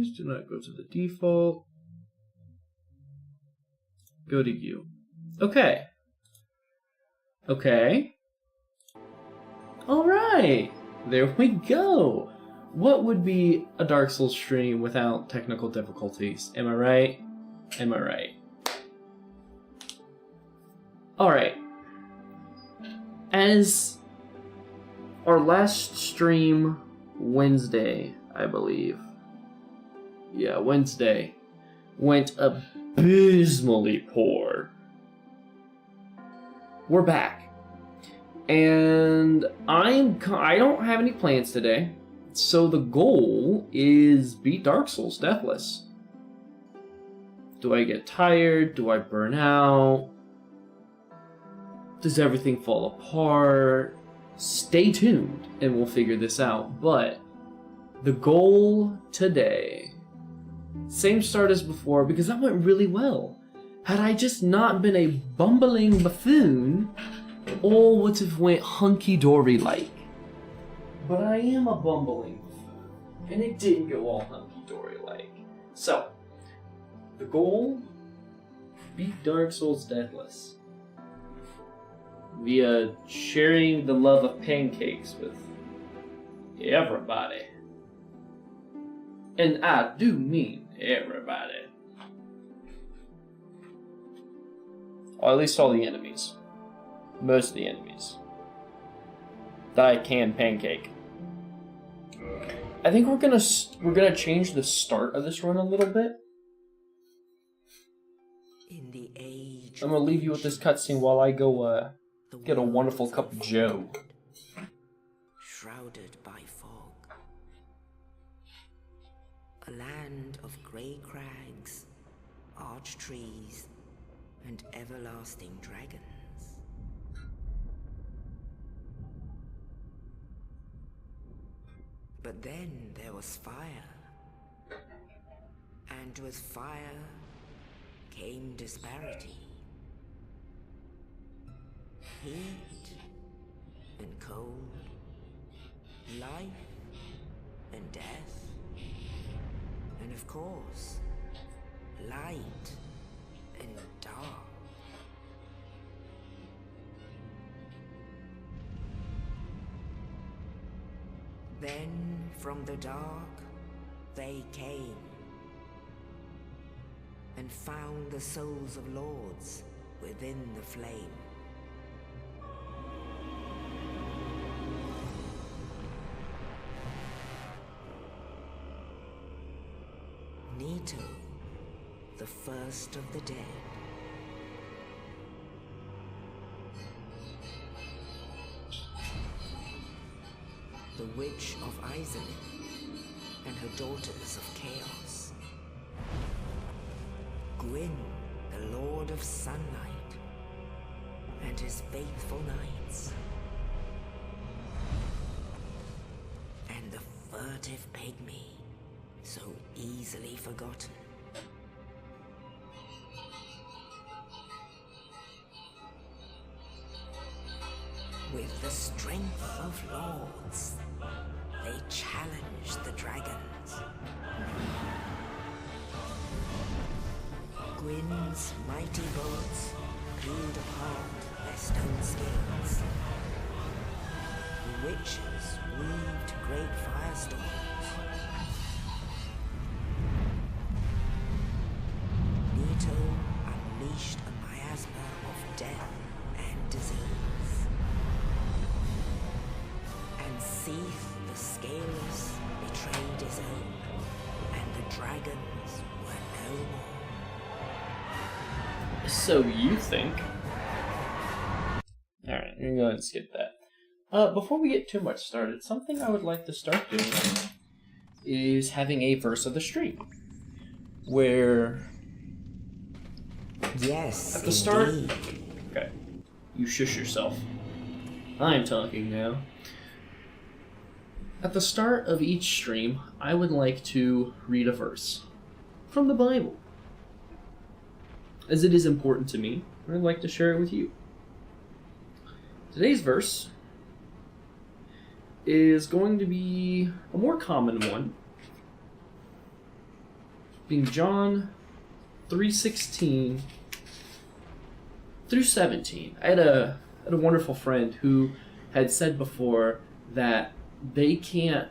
settings. Do not go to the default. Go to you. Okay. Okay. Alright. There we go. What would be a Dark Souls stream without technical difficulties? Am I right? Am I right? Alright. As our last stream Wednesday, I believe. Yeah, Wednesday. Went abysmally poor. We're back. And I don't have any plans today. So the goal is beat Dark Souls Deathless. Do I get tired? Do I burn out? Does everything fall apart? Stay tuned and we'll figure this out. But the goal today, same start as before because that went really well. Had I just not been a bumbling buffoon, all would have went hunky-dory like. But I am a bumbling buffoon, and it didn't go all hunky-dory like. So, the goal, beat Dark Souls Deathless. Via sharing the love of pancakes with everybody. And I do mean everybody. Or at least all the enemies. Most of the enemies that I can pancake. I think we're gonna change the start of this run a little bit. In the age I'm gonna leave you with this cutscene while I go get a wonderful cup of joe. Shrouded by fog, a land of grey crags, arch trees, and everlasting dragons. But then there was fire, and with fire came disparity. Heat and cold, life and death, and of course, light and dark. Then from the dark they came and found the souls of lords within the flame. Nito, the first of the dead. The Witch of Izalith and her daughters of Chaos. Gwyn, the Lord of Sunlight, and his faithful knights. And the furtive pygmy, so easily forgotten. With the strength of lords, they challenged the dragons. Gwyn's mighty bolts peeled apart their stone scales. The witches weaved great firestorms. Nito unleashed a miasma of death and disease. And Seath, the Scaleless, betrayed his own, and the dragons were no more. So you think? Alright, I'm gonna go ahead and skip that. Before we get too much started, something I would like to start doing is having a verse of the stream. Where... Yes, at the start... indeed. Okay. You shush yourself. I'm talking now. At the start of each stream, I would like to read a verse from the Bible, as it is important to me, and I'd like to share it with you. Today's verse is going to be a more common one, being John 3:16 through 17. I had a wonderful friend who had said before that they can't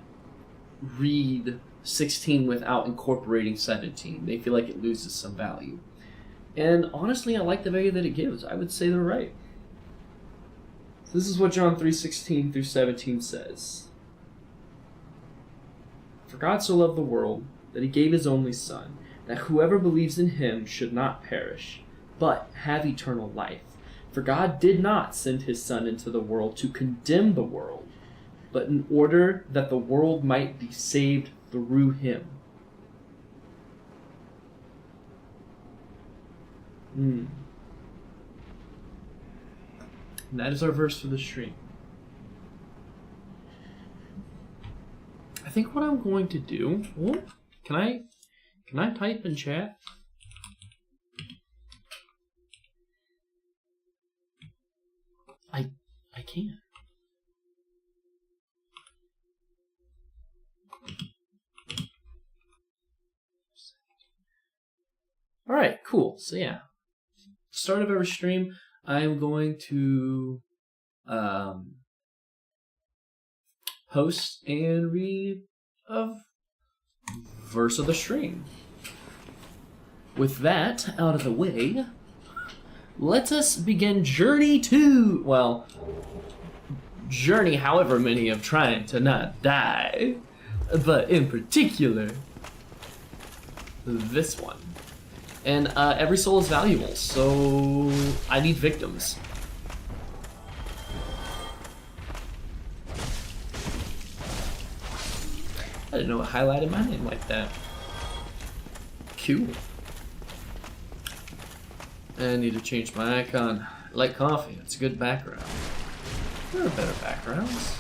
read 16 without incorporating 17. They feel like it loses some value. And honestly, I like the value that it gives. I would say they're right. So this is what John 3:16 through 17 says. For God so loved the world that he gave his only Son, that whoever believes in him should not perish, but have eternal life. For God did not send his Son into the world to condemn the world, but in order that the world might be saved through him. And that is our verse for the stream. I think what I'm going to do... Oh, can I type in chat? I can't. Alright, cool. So yeah. Start of every stream, I'm going to post and read a verse of the stream. With that out of the way, let us begin Journey 2. Well, Journey however many of trying to not die, but in particular, this one. And every soul is valuable, so I need victims. I didn't know it highlighted my name like that. Cool. I need to change my icon. I like coffee, it's a good background. There are better backgrounds.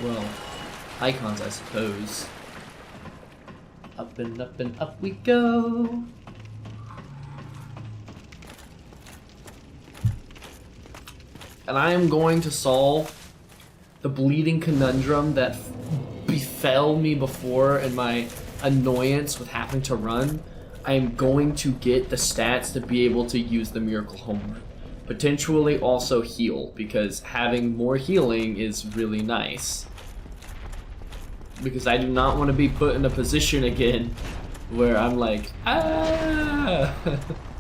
Well, icons, I suppose. Up and up we go. And I am going to solve the bleeding conundrum that befell me before in my annoyance with having to run. I am going to get the stats to be able to use the Miracle Homework. Potentially also heal, because having more healing is really nice. Because I do not want to be put in a position again where I'm like,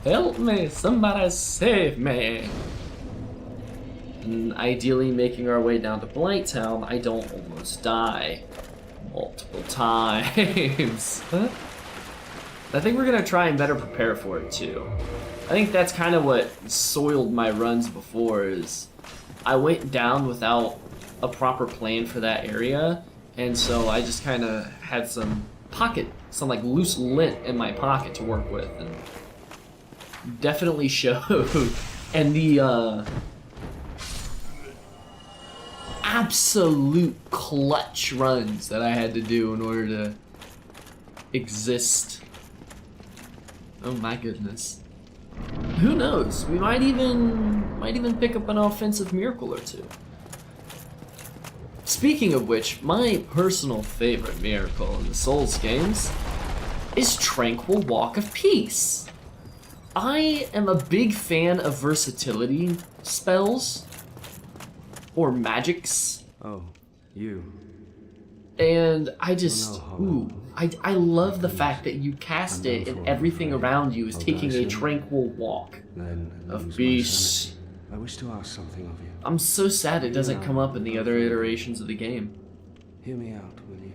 help me, somebody save me. And ideally making our way down to Blighttown, I don't almost die multiple times. I think we're going to try and better prepare for it too. I think that's kind of what soiled my runs before, is I went down without a proper plan for that area. And so I just kind of had some like loose lint in my pocket to work with, and definitely showed. And the absolute clutch runs that I had to do in order to exist. Oh my goodness. Who knows? We might even pick up an offensive miracle or two. Speaking of which, my personal favorite miracle in the Souls games is Tranquil Walk of Peace. I am a big fan of versatility spells, or magics. Oh, you. And I just, I love the fact that you cast it and everything around you is taking a tranquil walk of peace. I wish to ask something of you. I'm so sad it doesn't come up in the other iterations of the game. Hear me out, will you?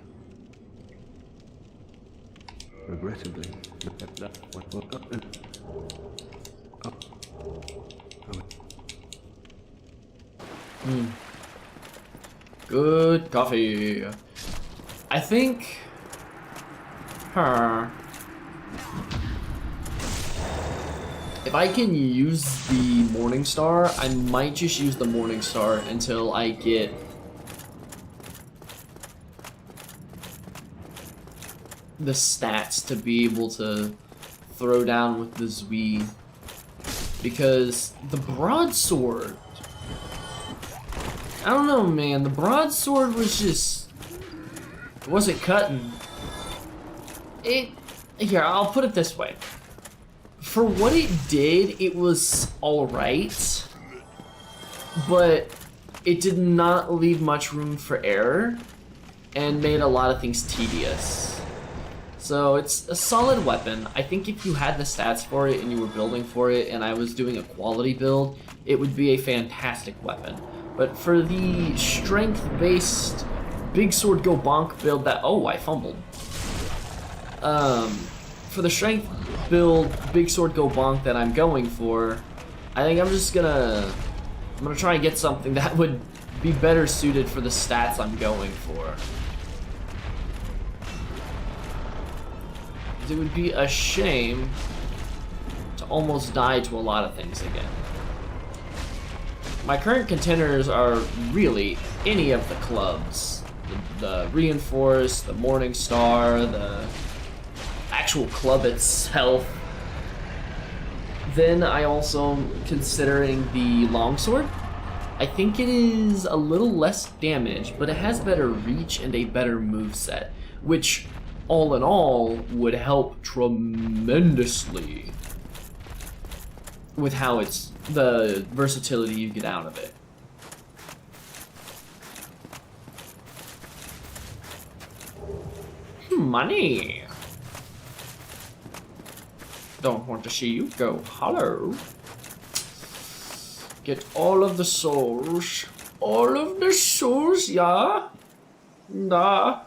Regrettably. Good coffee. I think... If I can use the Morning Star, I might just use the Morning Star until I get the stats to be able to throw down with the Zui. Because the broadsword, I don't know, man, the broadsword was just, it wasn't cutting. Here, I'll put it this way. For what it did, it was alright, but it did not leave much room for error and made a lot of things tedious. So it's a solid weapon. I think if you had the stats for it and you were building for it and I was doing a quality build, it would be a fantastic weapon. But for the strength-based big sword go bonk build that... Oh, I fumbled. For the strength build big sword go bonk that I'm going for, I think I'm gonna try and get something that would be better suited for the stats I'm going for. It would be a shame to almost die to a lot of things again. My current contenders are really any of the clubs. The Reinforced, the Morning Star, the actual club itself. Then I also am considering the longsword. I think it is a little less damage, but it has better reach and a better moveset, which all in all would help tremendously with how it's the versatility you get out of it. Money. Don't want to see you go hollow. Get all of the souls. All of the souls, yeah? Nah.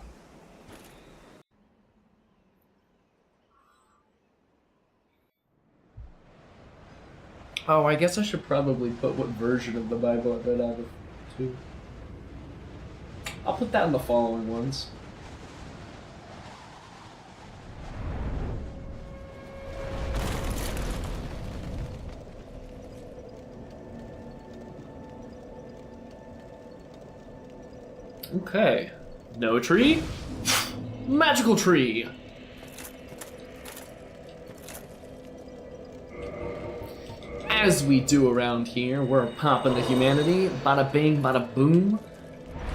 Oh, I guess I should probably put what version of the Bible I read out of too. I'll put that in the following ones. Okay. No tree? Magical tree! As we do around here, we're popping the humanity, bada bing, bada boom,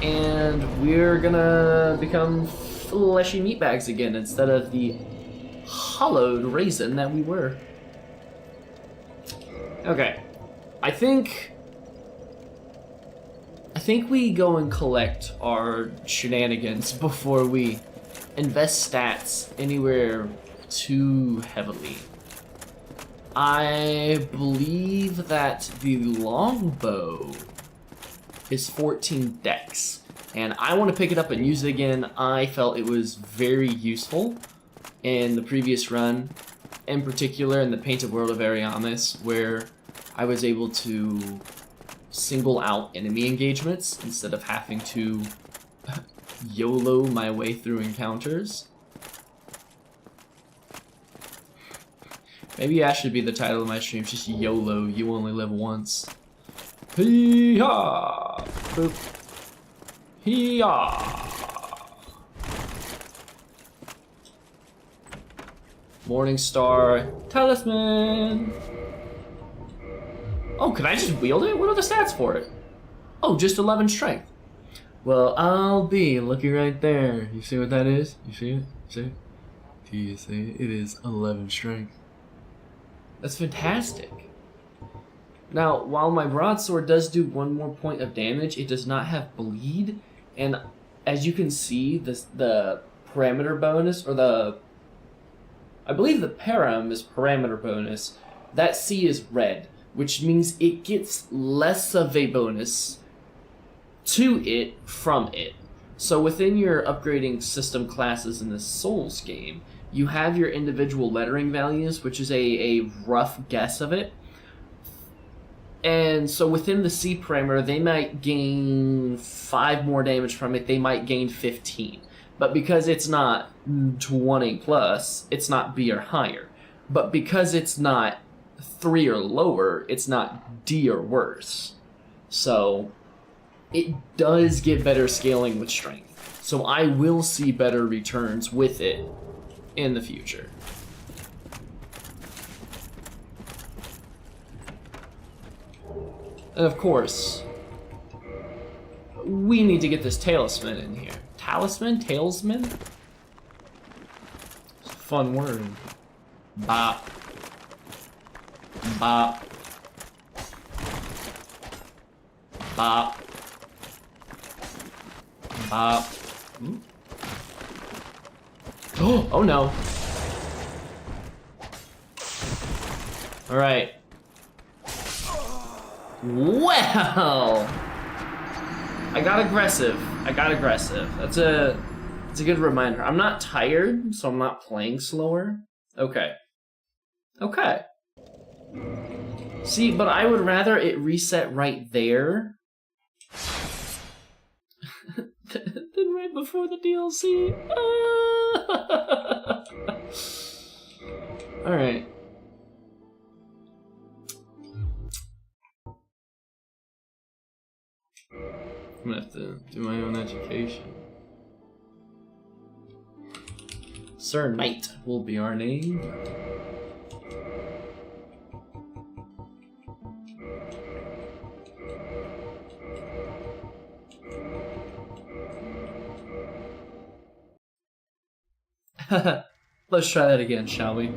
and we're gonna become fleshy meatbags again instead of the hollowed raisin that we were. Okay, I think we go and collect our shenanigans before we invest stats anywhere too heavily. I believe that the longbow is 14 dex, and I want to pick it up and use it again. I felt it was very useful in the previous run, in particular in the Painted World of Ariamis, where I was able to single out enemy engagements instead of having to YOLO my way through encounters. Maybe that should be the title of my stream, just YOLO, you only live once. Hee-haw! Boop. Hee-haw! Morning Star, Talisman! Oh, can I just wield it? What are the stats for it? Oh, just 11 strength. Well, I'll be looking right there. You see what that is? You see it? See it? Do you see it? It is 11 strength. That's fantastic. Now, while my broadsword does do 1 more point of damage, it does not have bleed, and as you can see, the parameter bonus, or I believe the param is parameter bonus, that C is red, which means it gets less of a bonus to it from it. So within your upgrading system classes in the Souls game, you have your individual lettering values, which is a rough guess of it. And so within the C parameter, they might gain 5 more damage from it, they might gain 15. But because it's not 20 plus, it's not B or higher. But because it's not 3 or lower, it's not D or worse. So it does get better scaling with strength. So I will see better returns with it in the future. And of course, we need to get this talisman in here. Talisman? Talesman? fun word. Bop. Bop. Bop. Bop. Ooh. Oh no. Alright. Well! I got aggressive. That's a good reminder. I'm not tired, so I'm not playing slower. Okay. Okay. See, but I would rather it reset right there than right before the DLC. Alright. I'm gonna have to do my own education. Sir Knight will be our name. Let's try that again, shall we?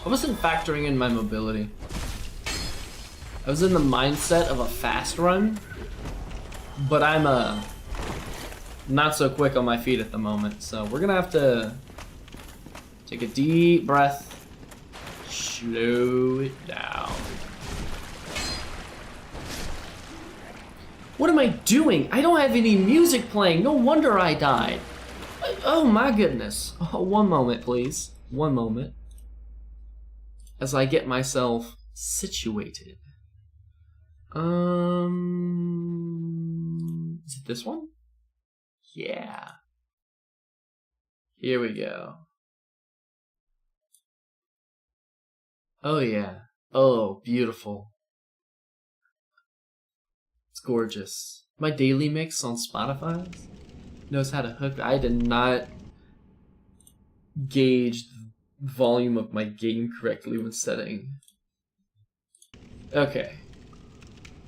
I wasn't factoring in my mobility. I was in the mindset of a fast run, but I'm not so quick on my feet at the moment, so we're gonna have to take a deep breath, slow it down. What am I doing? I don't have any music playing. No wonder I died. Oh my goodness. Oh, one moment, please. One moment. As I get myself situated. Is it this one? Yeah. Here we go. Oh yeah. Oh, beautiful. It's gorgeous. My daily mix on Spotify knows how to hook. I did not gauge the volume of my game correctly when setting. Okay.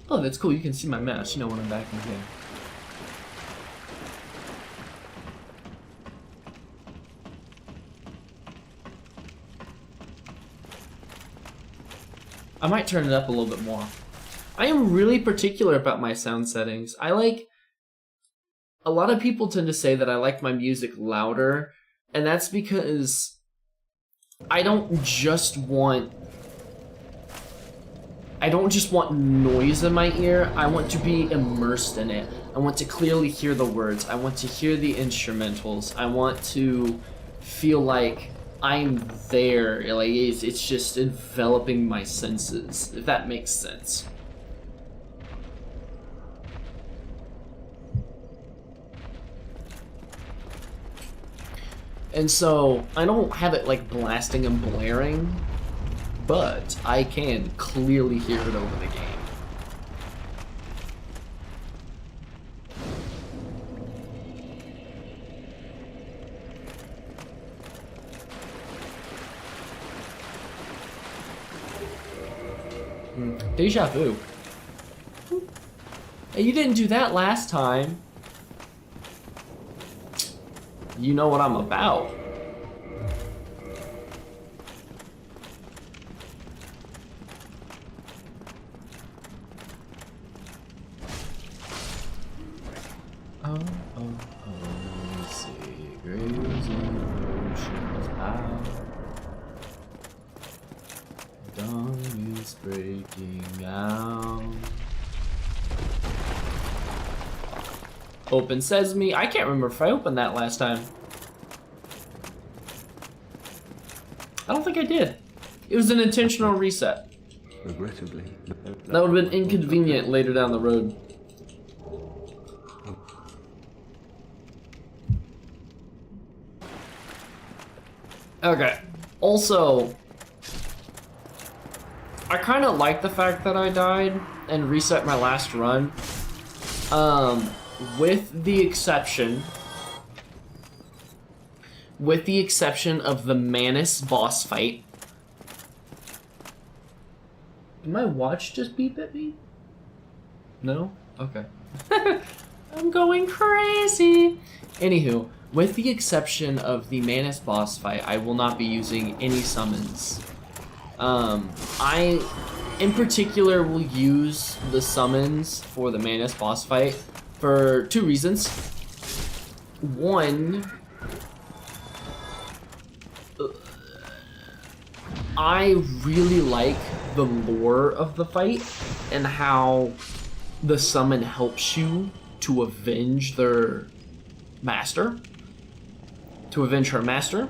Oh, that's cool. You can see my mouse. You know when I'm back in here. I might turn it up a little bit more. I am really particular about my sound settings. A lot of people tend to say that I like my music louder, and that's because I don't just want noise in my ear. I want to be immersed in it. I want to clearly hear the words. I want to hear the instrumentals. I want to feel like I'm there. Like it's just enveloping my senses, if that makes sense. And so I don't have it like blasting and blaring, but I can clearly hear it over the game. Deja vu. Hey, you didn't do that last time. You know what I'm about. Oh, see, graves in oceans bow. Dawn is breaking out. Open Sesame. I can't remember if I opened that last time. I don't think I did. It was an intentional reset. Regrettably. That would have been inconvenient later down the road. Okay. Also, I kind of like the fact that I died and reset my last run. With the exception with the exception of the Manus boss fight. Did my watch just beep at me? No? Okay. I'm going crazy! Anywho, with the exception of the Manus boss fight, I will not be using any summons. I, in particular, will use the summons for the Manus boss fight for 2 reasons. One, I really like the lore of the fight and how the summon helps you to avenge their master, to avenge her master.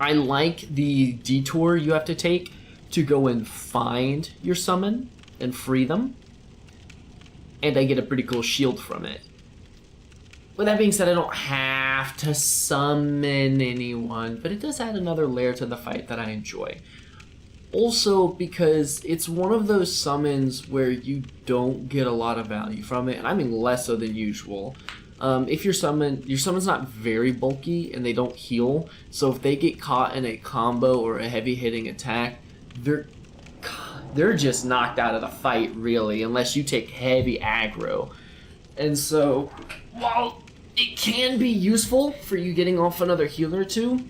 I like the detour you have to take to go and find your summon and free them, and I get a pretty cool shield from it. With that being said, I don't have to summon anyone, but it does add another layer to the fight that I enjoy. Also, because it's one of those summons where you don't get a lot of value from it, and I mean less so than usual. If your summon's not very bulky and they don't heal, so if they get caught in a combo or a heavy hitting attack, they're just knocked out of the fight, really, unless you take heavy aggro. And so, while it can be useful for you getting off another healer or two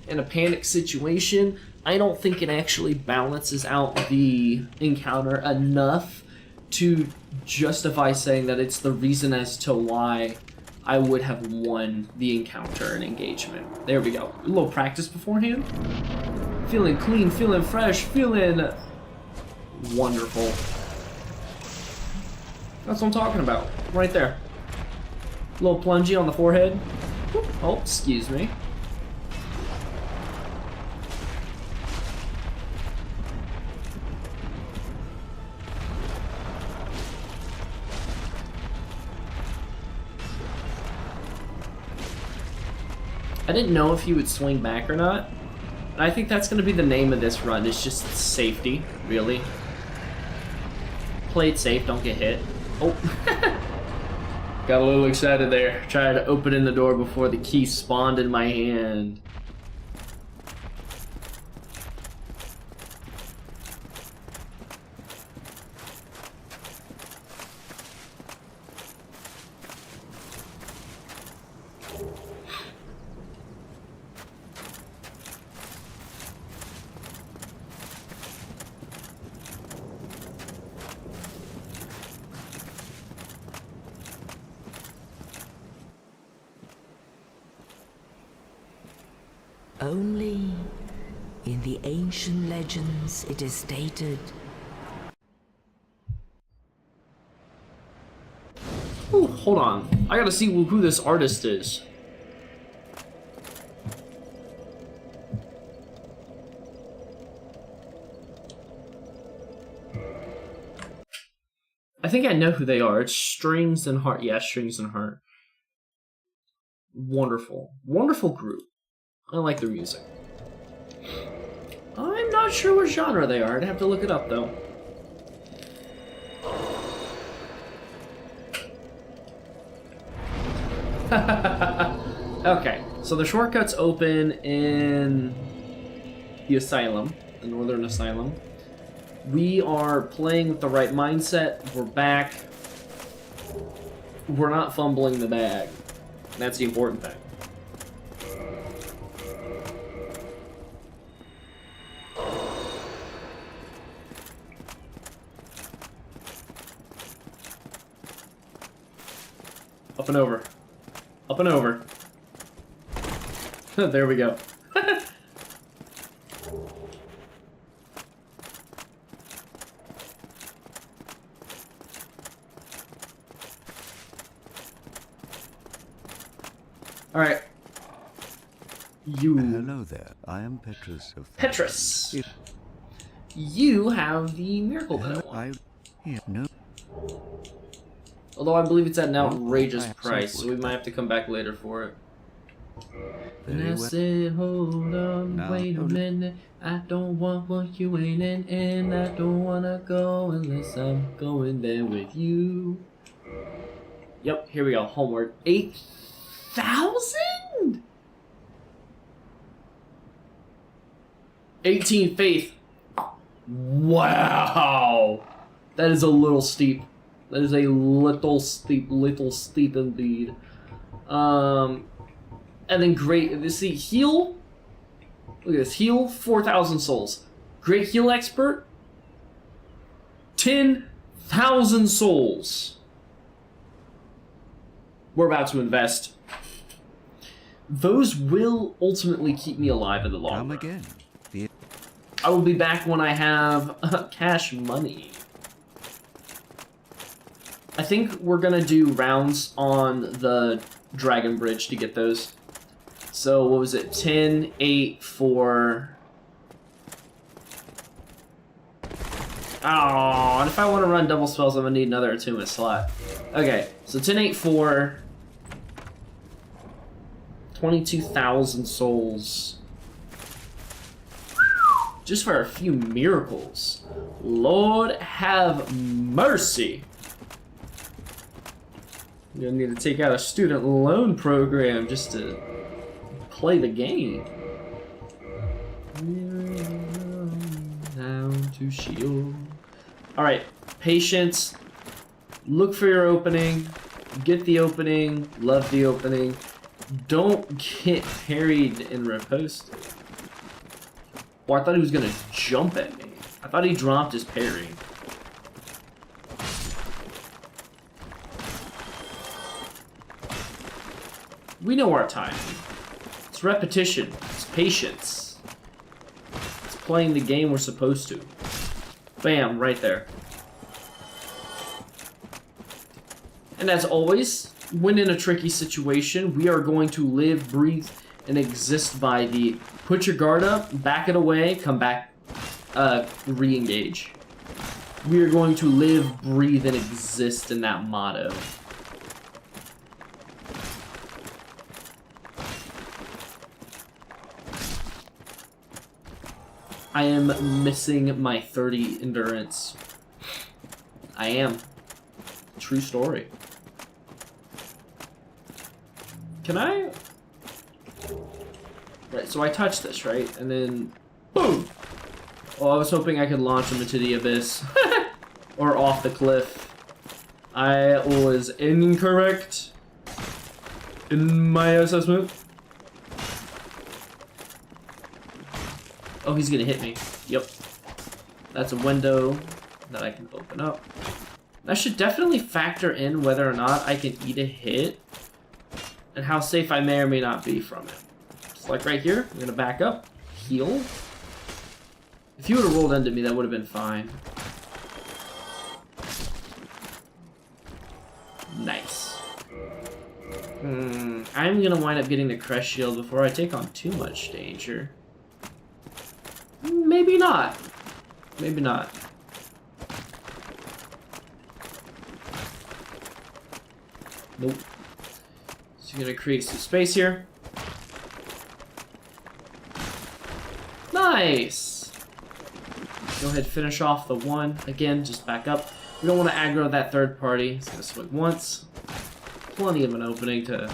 in a panic situation, I don't think it actually balances out the encounter enough to justify saying that it's the reason as to why I would have won the encounter and engagement. There we go. A little practice beforehand. Feeling clean, feeling fresh, feeling wonderful. That's what I'm talking about. Right there. A little plungy on the forehead. Oh, excuse me. I didn't know if he would swing back or not. And I think that's going to be the name of this run. It's just safety, really. Play it safe, don't get hit. Oh. Got a little excited there. Tried to open in the door before the key spawned in my hand. Only in the ancient legends it is stated. Ooh, hold on. I gotta see who this artist is. I think I know who they are. It's Strings and Heart. Yeah, Strings and Heart. Wonderful. Wonderful group. I like their music. I'm not sure what genre they are. I'd have to look it up, though. Okay, so the shortcut's open in the Asylum, the Northern Asylum. We are playing with the right mindset. We're back. We're not fumbling the bag. That's the important thing. Up and over. Up and over. There we go. Alright. You... Hello there. I am Petrus of... Petrus! You have the miracle Hello, pill. No. Although I believe it's at an outrageous price, so we might have to come back later for it. And I said, hold on, wait a minute. I don't want what you ain't in, and I don't wanna go unless I'm going there with you. Yep, here we go. Homeward. 8,000? 18 faith. Wow. That is a little steep. That is a little steep indeed. And then great, see, heal. Look at this, heal 4,000 souls. Great heal expert, 10,000 souls. We're about to invest. Those will ultimately keep me alive in the long Come run. again. I will be back when I have cash money. I think we're gonna do rounds on the Dragon Bridge to get those. So what was it? 10, 8, 4. Oh, and if I want to run double spells, I'm gonna need another attunement slot. Okay, so 10, 8, 4. 22,000 souls. Just for a few miracles. Lord have mercy. You're gonna need to take out a student loan program just to play the game. Down to shield. Alright, patience. Look for your opening. Get the opening. Love the opening. Don't get parried and riposted. Oh, I thought he was gonna jump at me. I thought he dropped his parry. We know our timing. It's repetition. It's patience. It's playing the game we're supposed to. Bam, right there. And as always, when in a tricky situation, we are going to live, breathe, and exist by the put your guard up, back it away, come back, re-engage. We are going to live, breathe, and exist in that motto. I am missing my 30 endurance. I am. True story. Can I? Right, so I touched this, right? And then, boom! Oh, I was hoping I could launch him into the abyss. Or off the cliff. I was incorrect in my assessment. Oh, he's gonna hit me. Yep. That's a window that I can open up. That should definitely factor in whether or not I can eat a hit and how safe I may or may not be from it. Just like right here, I'm gonna back up, heal. If you would have rolled into me, that would have been fine. Nice. I'm gonna wind up getting the crest shield before I take on too much danger. Maybe not. Maybe not. Nope. So you're gonna create some space here. Nice! Go ahead, finish off the one. Again, just back up. We don't want to aggro that third party. It's gonna swing once. Plenty of an opening to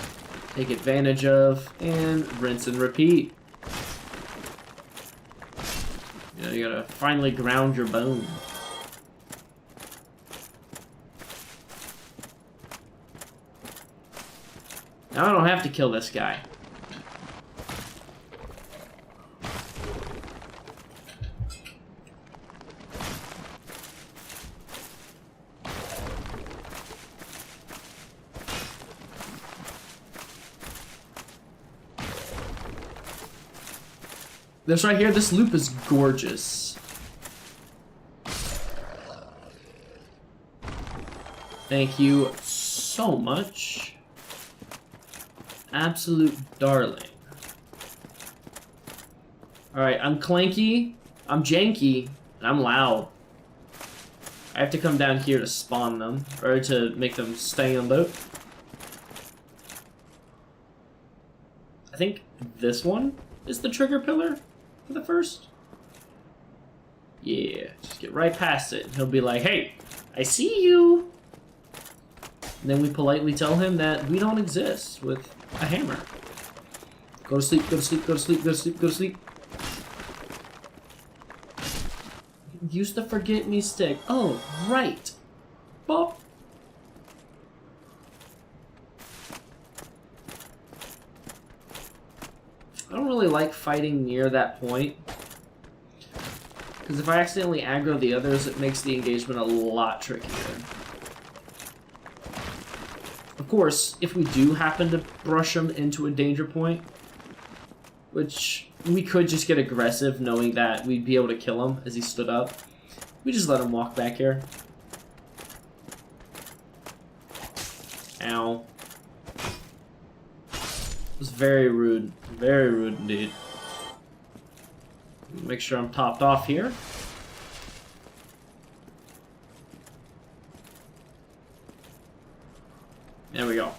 take advantage of. And rinse and repeat. You know, you gotta finally ground your bone. Now I don't have to kill this guy. This right here, this loop is gorgeous. Thank you so much. Absolute darling. Alright, I'm clanky, I'm janky, and I'm loud. I have to come down here to spawn them, or to make them stand up. I think this one is the trigger pillar for the first. Yeah, just get right past it. He'll be like, hey, I see you. And then we politely tell him that we don't exist with a hammer. Go to sleep, go to sleep, go to sleep, go to sleep, go to sleep. use the forget me stick. Oh, right. Bop. I don't really like fighting near that point. Because if I accidentally aggro the others, it makes the engagement a lot trickier. Of course, if we do happen to brush him into a danger point, which we could just get aggressive knowing that we'd be able to kill him as he stood up, we just let him walk back here. Ow. It was very rude. Very rude indeed. Make sure I'm topped off here. There we go.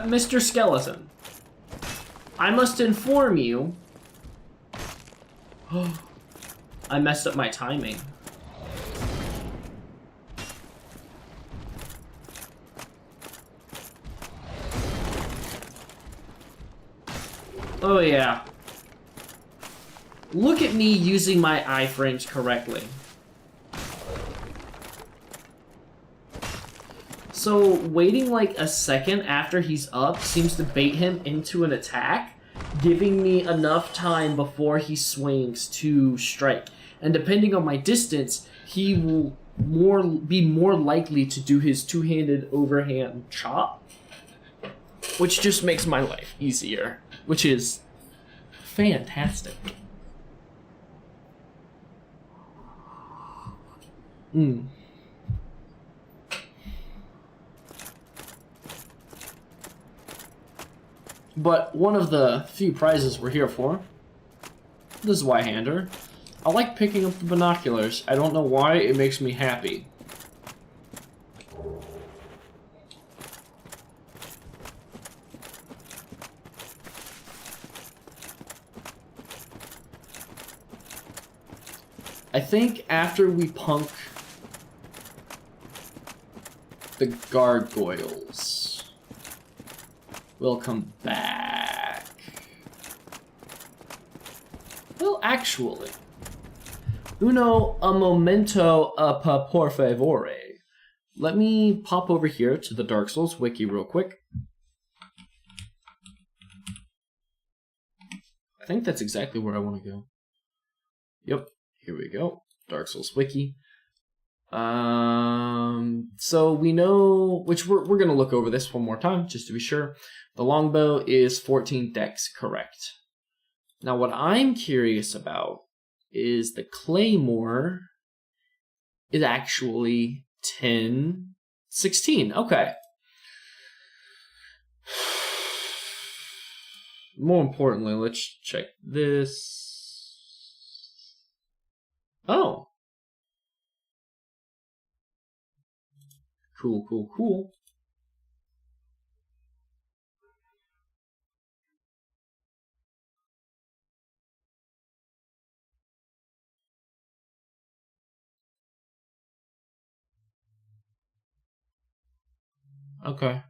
Mr. Skeleton, I must inform you. I messed up my timing. Oh yeah. Look at me using my iframes correctly. So, waiting like a second after he's up seems to bait him into an attack, giving me enough time before he swings to strike. And depending on my distance, he will be more likely to do his two-handed overhand chop, which just makes my life easier, which is fantastic. But one of the few prizes we're here for, this Y-hander. I like picking up the binoculars. I don't know why, it makes me happy. I think after we punk the gargoyles, we'll come back. Well, actually, uno a momento por favore. Let me pop over here to the Dark Souls wiki real quick. I think that's exactly where I want to go. Yep, here we go. Dark Souls wiki. So we know, which we're gonna look over this one more time just to be sure. The longbow is 14 dex, correct. Now what I'm curious about is the claymore is actually 16. Okay. More importantly, let's check this. Oh. Cool, cool, cool. Okay.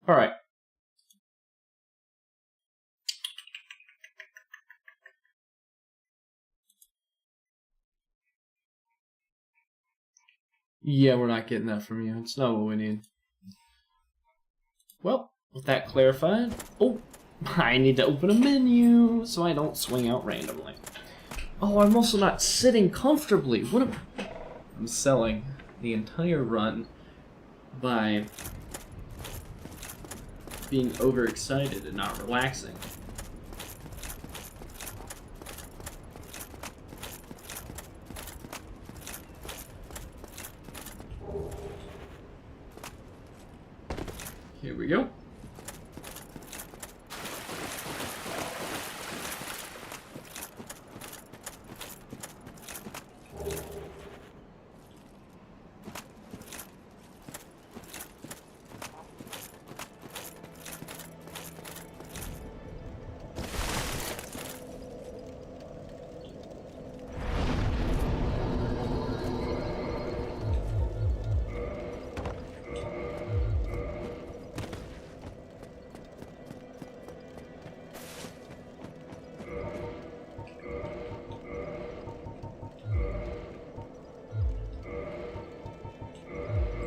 All right. Yeah, we're not getting that from you. It's not what we need. Well, with that clarified, oh, I need to open a menu so I don't swing out randomly. Oh, I'm also not sitting comfortably. What am I'm selling the entire run by being overexcited and not relaxing. we go.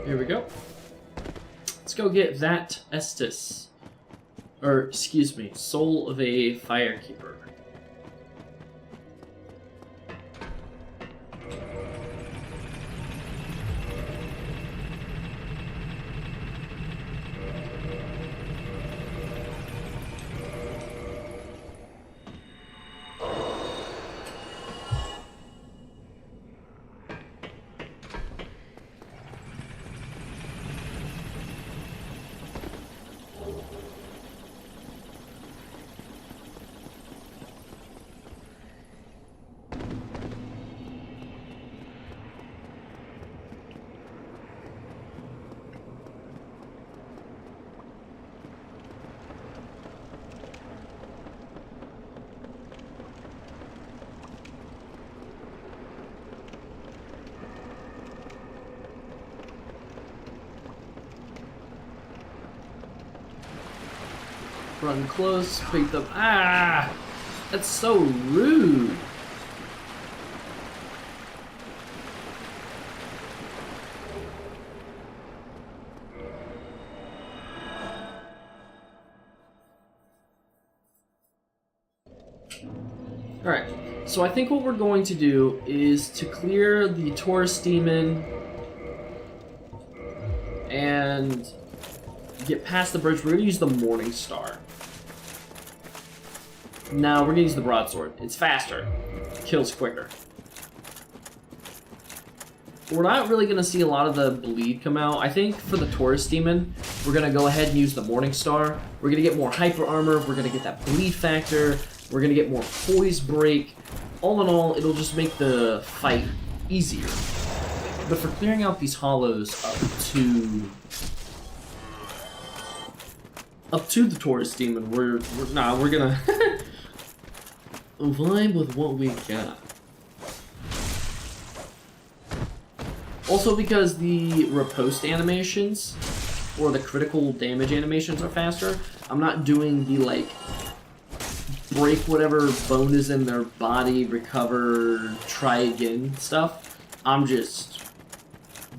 Here we go. Let's go get that Estus. Or, excuse me, Soul of a Firekeeper. Run close, pick them. Ah! That's so rude. Alright, so I think what we're going to do is to clear the Taurus Demon and get past the bridge. We're going to use the Morning Star. No, we're going to use the Broadsword. It's faster. Kills quicker. We're not really going to see a lot of the bleed come out. I think for the Taurus Demon, we're going to go ahead and use the Morning Star. We're going to get more Hyper Armor. We're going to get that bleed factor. We're going to get more Poise Break. All in all, it'll just make the fight easier. But for clearing out these hollows up to the Taurus Demon, we're gonna vibe with what we got. Also, because the riposte animations or the critical damage animations are faster, I'm not doing the like break whatever bone is in their body, recover, try again stuff. I'm just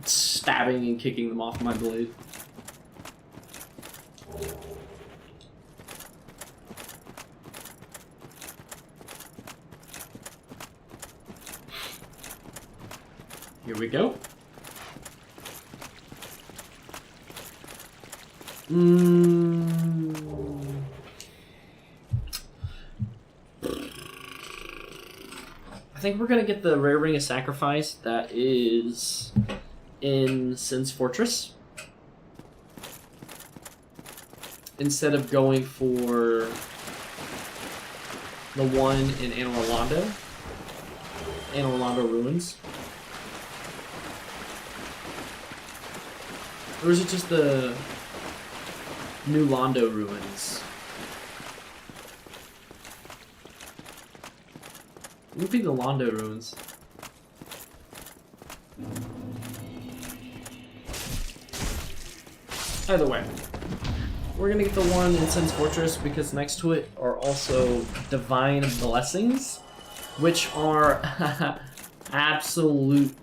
stabbing and kicking them off my blade. Here we go. I think we're gonna get the Rare Ring of Sacrifice that is in Sin's Fortress, instead of going for the one in Anor Londo Ruins. Or is it just the New Londo Ruins? It would be the Londo Ruins. Either way, we're gonna get the one in Sin's Fortress because next to it are also Divine Blessings, which are absolute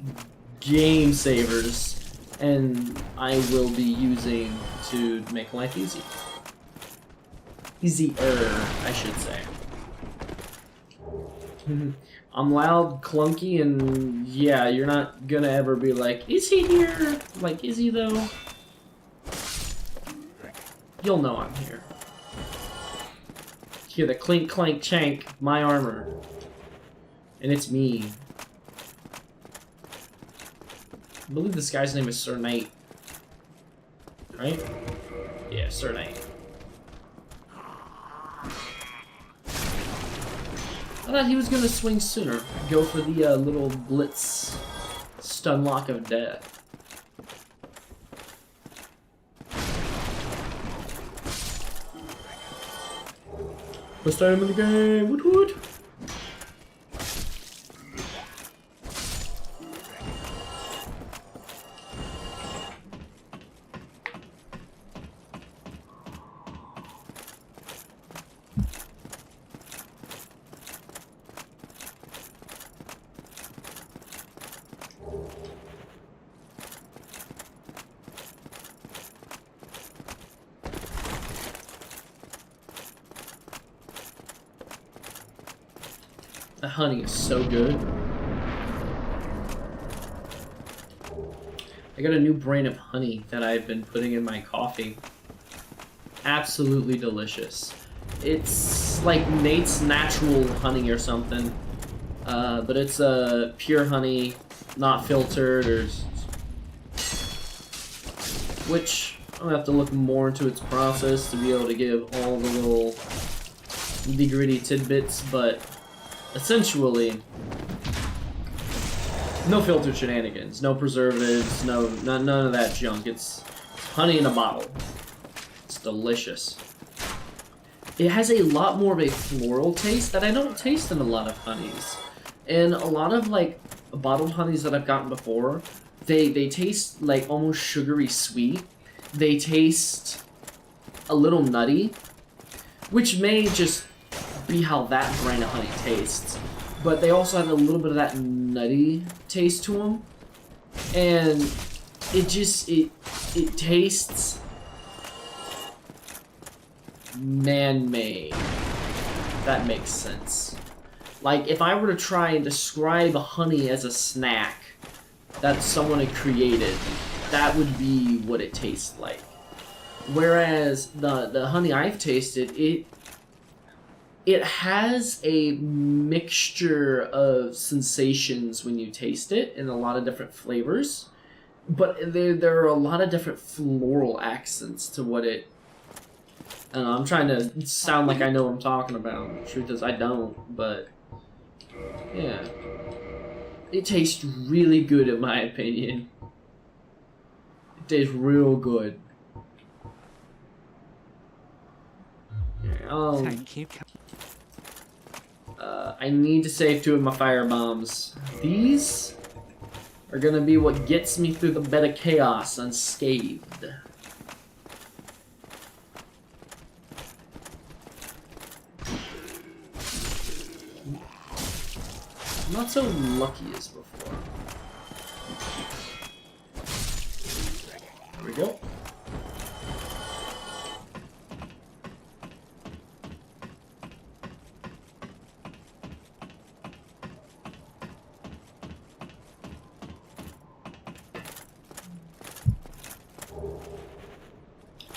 game savers, and I will be using to make life easy. Easier, I should say. I'm loud, clunky, and yeah, you're not gonna ever be like, is he here? Like, is he though? You'll know I'm here. Hear the clink, clank, chank, my armor. And it's me. I believe this guy's name is Sir Knight. right? Yeah, surname. I thought he was gonna swing sooner. Go for the little blitz stun lock of death. First item in the game. Woot woot. The honey is so good. I got a new brand of honey that I've been putting in my coffee. Absolutely delicious. It's like Nate's Natural Honey or something. But it's pure honey, not filtered, or which I'm gonna have to look more into its process to be able to give all the little nitty-gritty tidbits, but essentially, no filtered shenanigans, no preservatives, none of that junk. It's honey in a bottle. It's delicious. It has a lot more of a floral taste that I don't taste in a lot of honeys. And a lot of like bottled honeys that I've gotten before, they taste like almost sugary sweet. They taste a little nutty, which may just be how that brand of honey tastes, but they also have a little bit of that nutty taste to them, and it tastes man-made. That makes sense. Like if I were to try and describe honey as a snack that someone had created, that would be what it tastes like. Whereas the honey I've tasted, it has a mixture of sensations when you taste it in a lot of different flavors, but there are a lot of different floral accents to what it... I don't know, I'm trying to sound like I know what I'm talking about. The truth is I don't, but yeah. It tastes really good in my opinion. It tastes real good. Thank you. I need to save 2 of my fire bombs. These are gonna be what gets me through the bed of chaos unscathed. I'm not so lucky as before. There we go.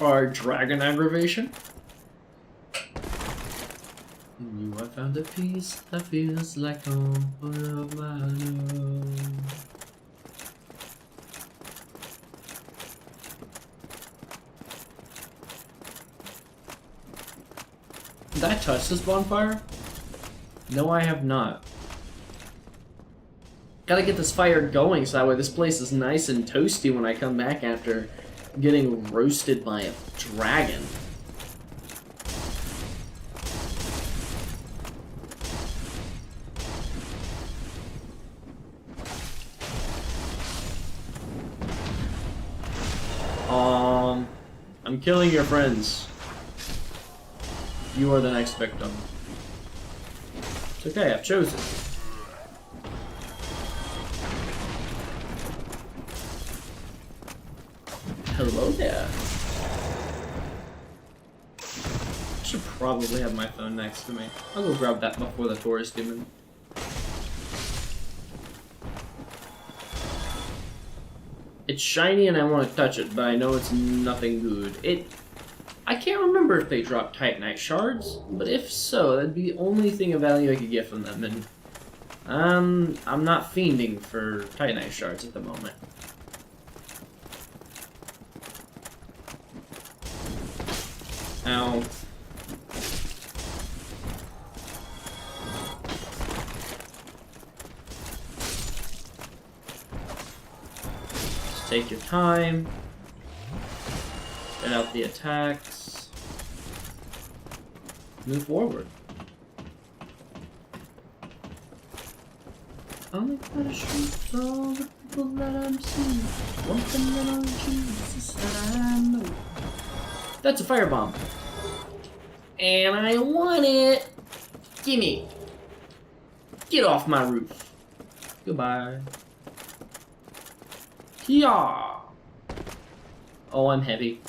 Our dragon aggravation. In you I found a peace that feels like home of my own. Did I touch this bonfire? No, I have not. Gotta get this fire going so that way this place is nice and toasty when I come back after getting roasted by a dragon. I'm killing your friends. You are the next victim. It's okay, I've chosen. Hello there. I should probably have my phone next to me. I'll go grab that before the tourists come in. It's shiny and I want to touch it, but I know it's nothing good. I can't remember if they drop Titanite shards, but if so, that'd be the only thing of value I could get from them, and I'm not fiending for Titanite shards at the moment. Ow. Just take your time. Get out the attacks. Move forward. I'm gonna shoot all the people that I'm seeing. One thing that I'm choosing is that I know. That's a firebomb. And I want it. Gimme. Get off my roof. Goodbye. Yeah. Oh, I'm heavy.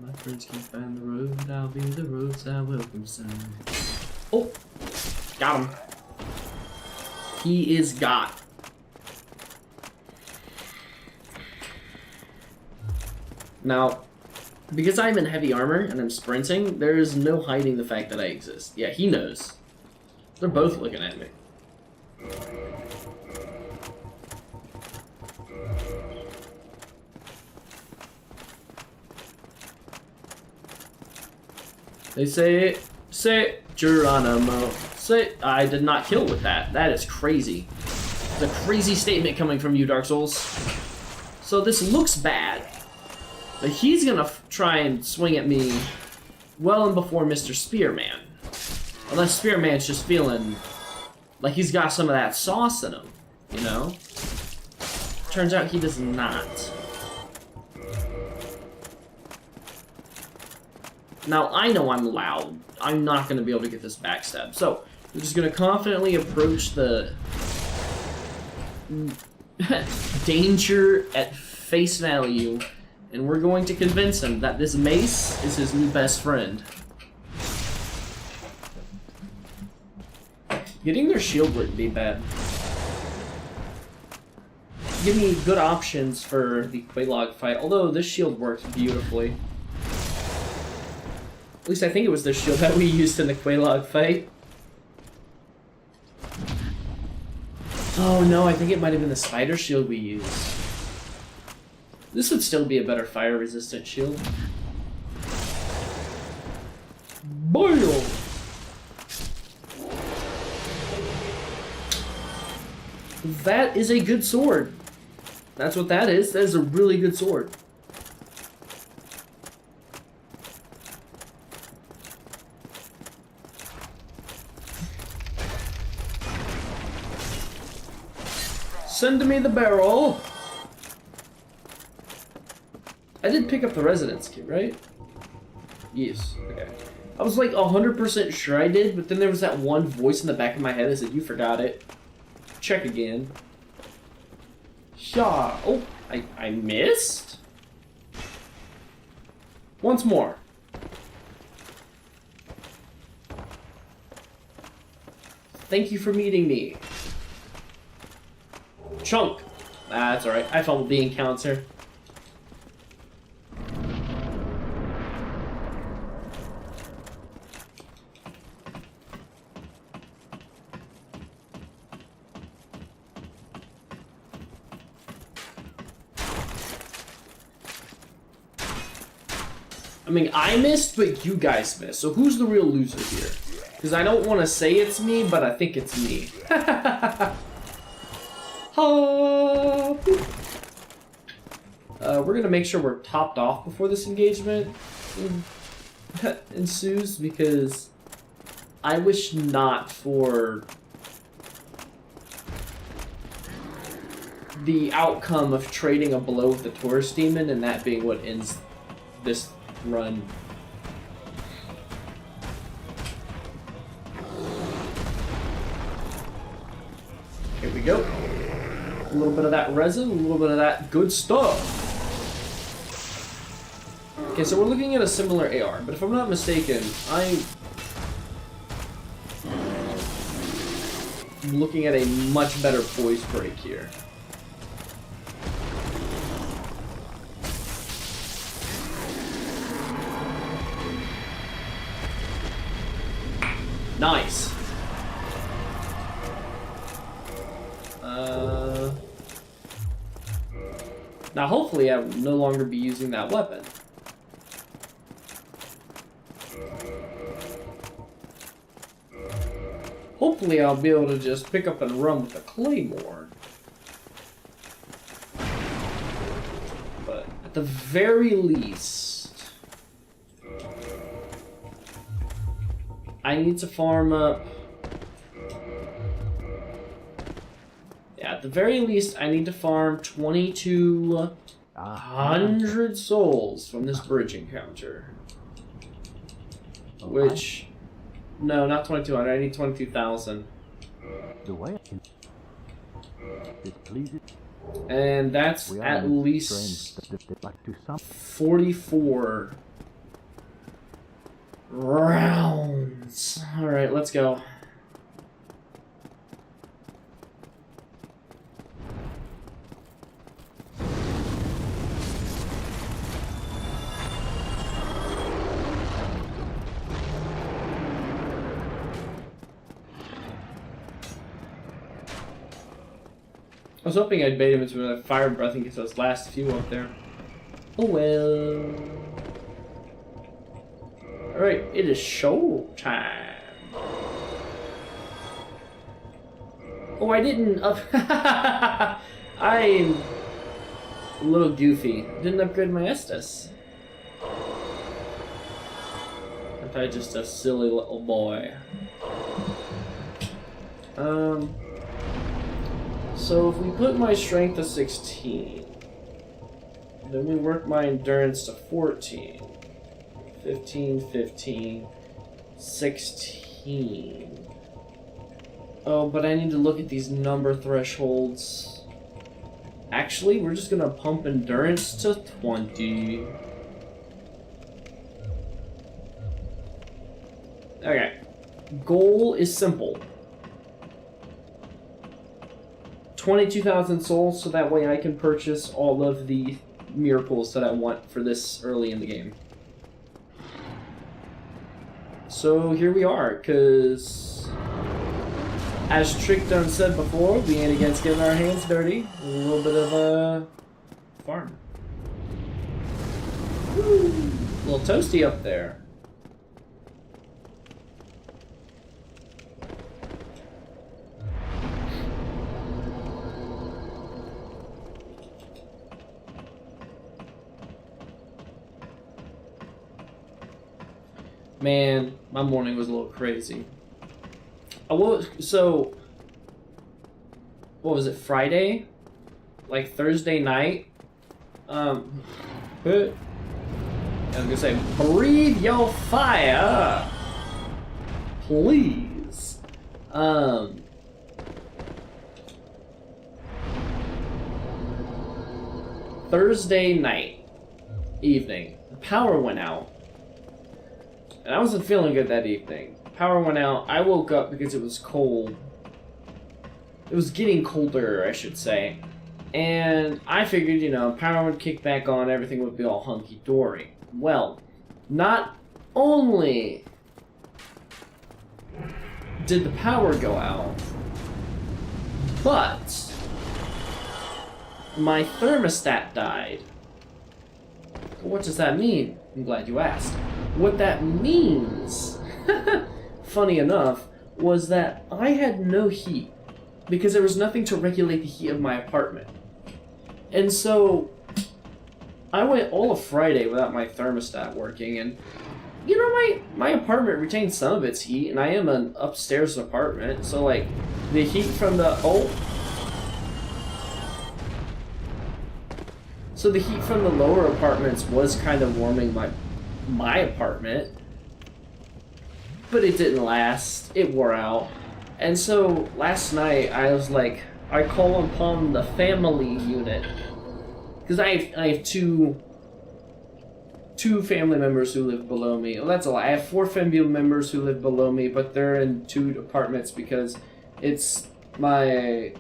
My friends can find the road. I'll be the roadside welcome sign. Oh, got him. He is got. Now, because I'm in heavy armor and I'm sprinting, there is no hiding the fact that I exist. Yeah, he knows. They're both looking at me. They say Geronimo. Say, I did not kill with that. That is crazy. It's a crazy statement coming from you, Dark Souls. So this looks bad. But he's gonna try and swing at me well and before Mr. Spearman. Unless Spearman's just feeling like he's got some of that sauce in him, you know? Turns out he does not. Now, I know I'm loud. I'm not gonna be able to get this backstab. So, we're just gonna confidently approach the danger at face value. And we're going to convince him that this mace is his new best friend. Getting their shield wouldn't be bad. Give me good options for the Quelaag fight, although this shield works beautifully. At least I think it was the shield that we used in the Quelaag fight. Oh no, I think it might have been the spider shield we used. This would still be a better fire-resistant shield. Boil! That is a good sword. That's what that is. That is a really good sword. Send me the barrel. I did pick up the Residence Kit, right? Yes. Okay. I was like 100% sure I did, but then there was that one voice in the back of my head that said, you forgot it. Check again. Yeah. Oh, I missed? Once more. Thank you for meeting me. Chunk. That's alright. I fumbled the encounter. I mean, I missed, but you guys missed. So who's the real loser here? Because I don't want to say it's me, but I think it's me. We're going to make sure we're topped off before this engagement ensues, because I wish not for the outcome of trading a blow with the Taurus Demon and that being what ends this run. Here we go. A little bit of that resin, a little bit of that good stuff. Okay, so we're looking at a similar AR, but if I'm not mistaken, I'm looking at a much better poise break here. Nice. Now hopefully I will no longer be using that weapon. Hopefully I'll be able to just pick up and run with the claymore. But at the very least, I need to farm up. Yeah, at the very least, I need to farm 2,200 souls from this bridge encounter. Which, no, not 2,200. I need 22,000. The way I can. It pleases. And that's We are at in a least strange, like to some 44 rounds. All right, let's go. I was hoping I'd bait him into a fire breath and get those last few up there. Oh well. Alright, it is show time. Oh, I didn't up. I'm a little goofy. Didn't upgrade my Estus. Aren't I just a silly little boy? So if we put my strength to 16, then we work my endurance to 14, 15, 15, 16. Oh, but I need to look at these number thresholds. Actually, we're just gonna pump endurance to 20. Okay. Goal is simple. 22,000 souls, so that way I can purchase all of the miracles that I want for this early in the game. So here we are, because as Trick done said before, we ain't against getting our hands dirty. A little bit of a farm. Woo! A little toasty up there. Man, my morning was a little crazy. What was it, Friday? Like Thursday night? I was gonna say, breathe your fire! Please. Thursday night, evening, the power went out. And I wasn't feeling good that evening. Power went out. I woke up because it was cold. It was getting colder, I should say. And I figured, you know, power would kick back on, everything would be all hunky-dory. Well, not only did the power go out, but my thermostat died. What does that mean? I'm glad you asked. What that means, funny enough, was that I had no heat because there was nothing to regulate the heat of my apartment. And so I went all of Friday without my thermostat working, and you know, my apartment retains some of its heat, and I am an upstairs apartment, so like the heat from the so the heat from the lower apartments was kind of warming my apartment, but it didn't last. It wore out. And so last night I was like, I call upon the family unit, because I have two family members who live below me. Well, that's a lie. I have 4 family members who live below me, but they're in 2 apartments because it's my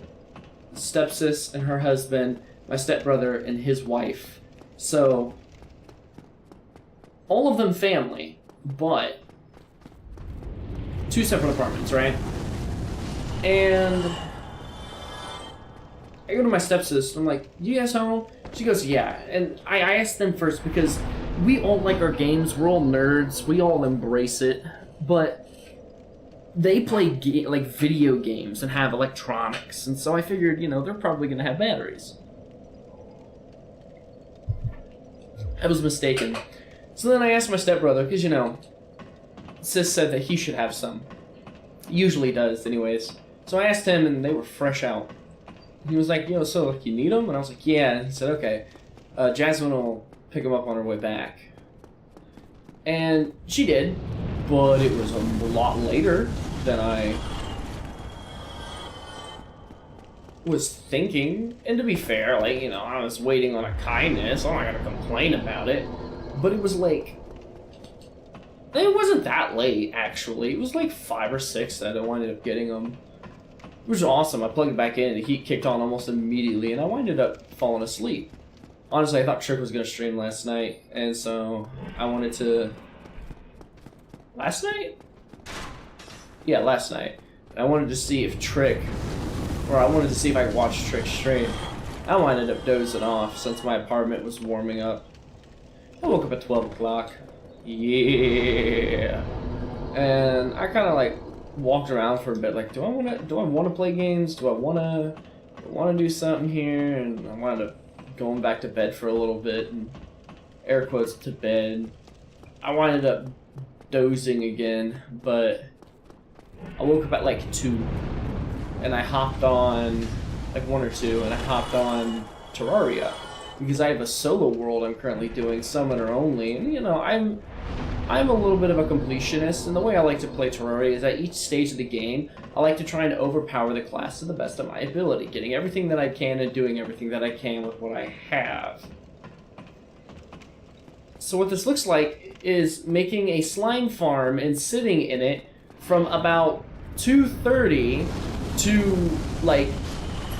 stepsis and her husband, my stepbrother and his wife. So all of them family, but 2 separate apartments, right? And I go to my stepsis, I'm like, you guys home? She goes, yeah. And I asked them first because we all like our games, we're all nerds, we all embrace it, but they play like video games and have electronics, and so I figured, they're probably going to have batteries. I was mistaken. So then I asked my stepbrother, because, Sis said that he should have some. He usually does, anyways. So I asked him, and they were fresh out. He was like, so, you need them? And I was like, yeah. And he said, okay. Jasmine will pick them up on her way back. And she did, but it was a lot later than I was thinking. And to be fair, I was waiting on a kindness. I'm not gonna complain about it. But it was like, it wasn't that late, actually. It was like 5 or 6 that I wound up getting them. Which was awesome. I plugged it back in, the heat kicked on almost immediately, and I winded up falling asleep. Honestly, I thought Trick was going to stream last night, and so I wanted to... Last night? Yeah, last night. I wanted to see if Trick... Or I wanted to see if I could watch Trick stream. I winded up dozing off since my apartment was warming up. I woke up at 12 o'clock. Yeah. And I kind of walked around for a bit, do I want to play games? Do I want to do something here? And I wound up going back to bed for a little bit, and air quotes to bed. I winded up dozing again, but I woke up at 2, and I hopped on 1 or 2, and I hopped on Terraria because I have a solo world I'm currently doing, summoner only, and I'm a little bit of a completionist, and the way I like to play Terraria is at each stage of the game, I like to try and overpower the class to the best of my ability, getting everything that I can and doing everything that I can with what I have. So what this looks like is making a slime farm and sitting in it from about 2:30 to,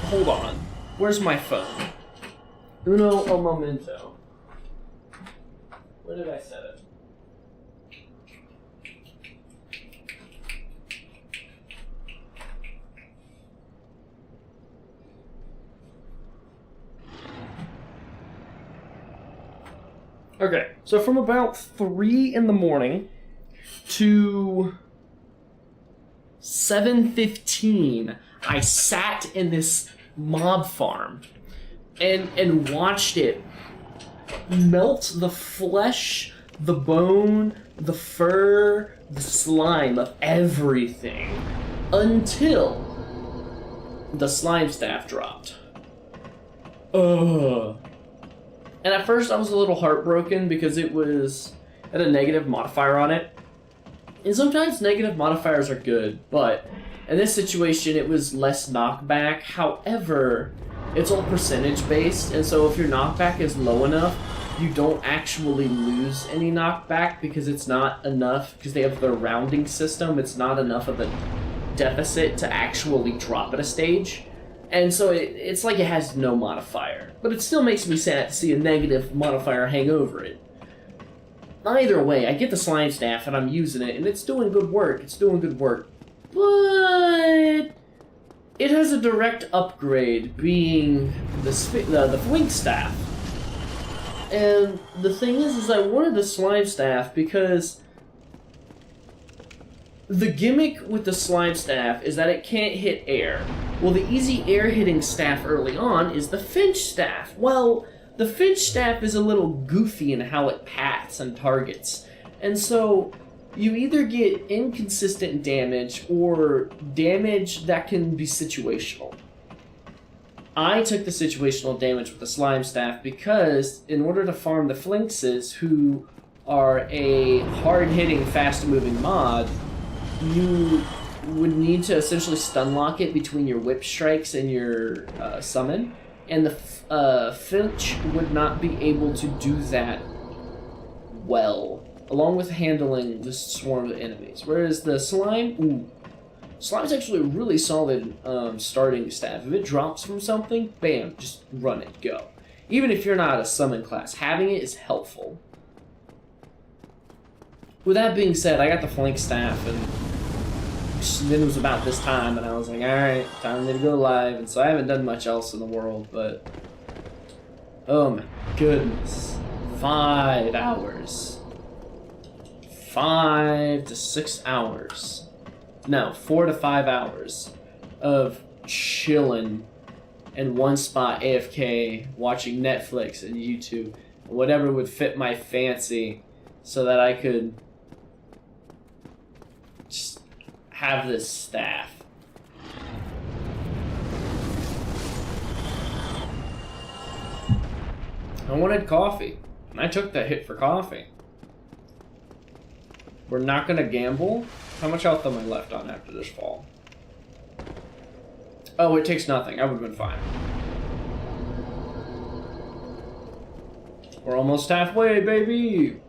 hold on, where's my phone? Uno o momento. Where did I set it? Okay, so from about 3 in the morning to 7:15, I sat in this mob farm and watched it melt the flesh, the bone, the fur, the slime of everything until the slime staff dropped. Ugh. And at first I was a little heartbroken because it had a negative modifier on it. And sometimes negative modifiers are good, but in this situation it was less knockback. However, it's all percentage based, and so if your knockback is low enough, you don't actually lose any knockback because it's not enough, because they have their rounding system, it's not enough of a deficit to actually drop at a stage. And so it's like it has no modifier. But it still makes me sad to see a negative modifier hang over it. Either way, I get the slime staff and I'm using it, and it's doing good work. But it has a direct upgrade, being the Flink staff. And the thing is I wanted the slime staff because the gimmick with the slime staff is that it can't hit air. Well, the easy air-hitting staff early on is the Finch staff. Well, the Finch staff is a little goofy in how it pats and targets. And so, you either get inconsistent damage or damage that can be situational. I took the situational damage with the slime staff because in order to farm the Flinxes, who are a hard-hitting, fast-moving mod, you would need to essentially stun lock it between your whip strikes and your summon, and the Finch would not be able to do that well, along with handling the swarm of enemies. Whereas the slime, slime's actually a really solid starting staff. If it drops from something, bam, just run it, go. Even if you're not a summon class, having it is helpful. With that being said, I got the flank staff, and then it was about this time, and I was like, alright, time to go live, and so I haven't done much else in the world, but oh my goodness, 5 hours. 5 to 6 hours No, 4 to 5 hours of chilling in one spot, AFK, watching Netflix and YouTube, whatever would fit my fancy, so that I could just have this staff. I wanted coffee, and I took the hit for coffee. We're not gonna gamble. How much health am I left on after this fall? Oh, it takes nothing. I would've been fine. We're almost halfway, baby!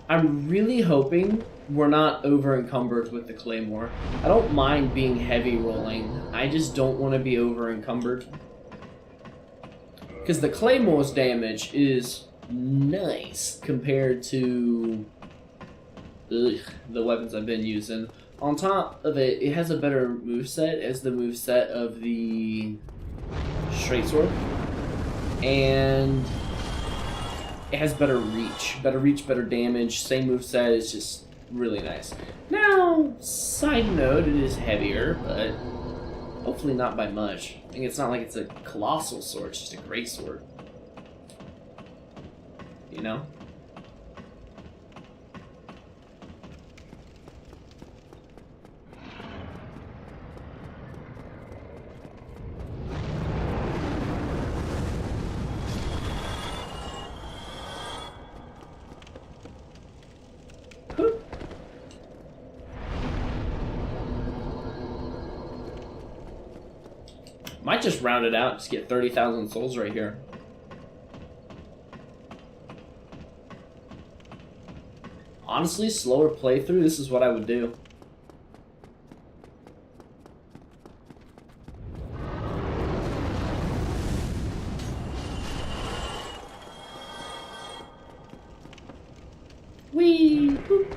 I'm really hoping we're not over encumbered with the Claymore. I don't mind being heavy rolling. I just don't want to be over encumbered. Because the Claymore's damage is nice compared to the weapons I've been using. On top of it, it has a better moveset as the moveset of the Straight Sword. And it has better reach, better damage, same moveset. It's just really nice. Now, side note, it is heavier, but hopefully not by much. I think it's not like it's a colossal sword, it's just a great sword. You know? Might just round it out, just get 30,000 souls right here. Honestly, slower playthrough, this is what I would do. Whee! Boop.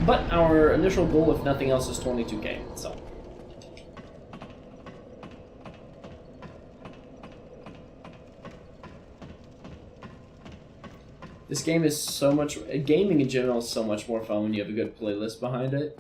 But our initial goal, if nothing else, is 22k, so. This game is so much... Gaming in general is so much more fun when you have a good playlist behind it.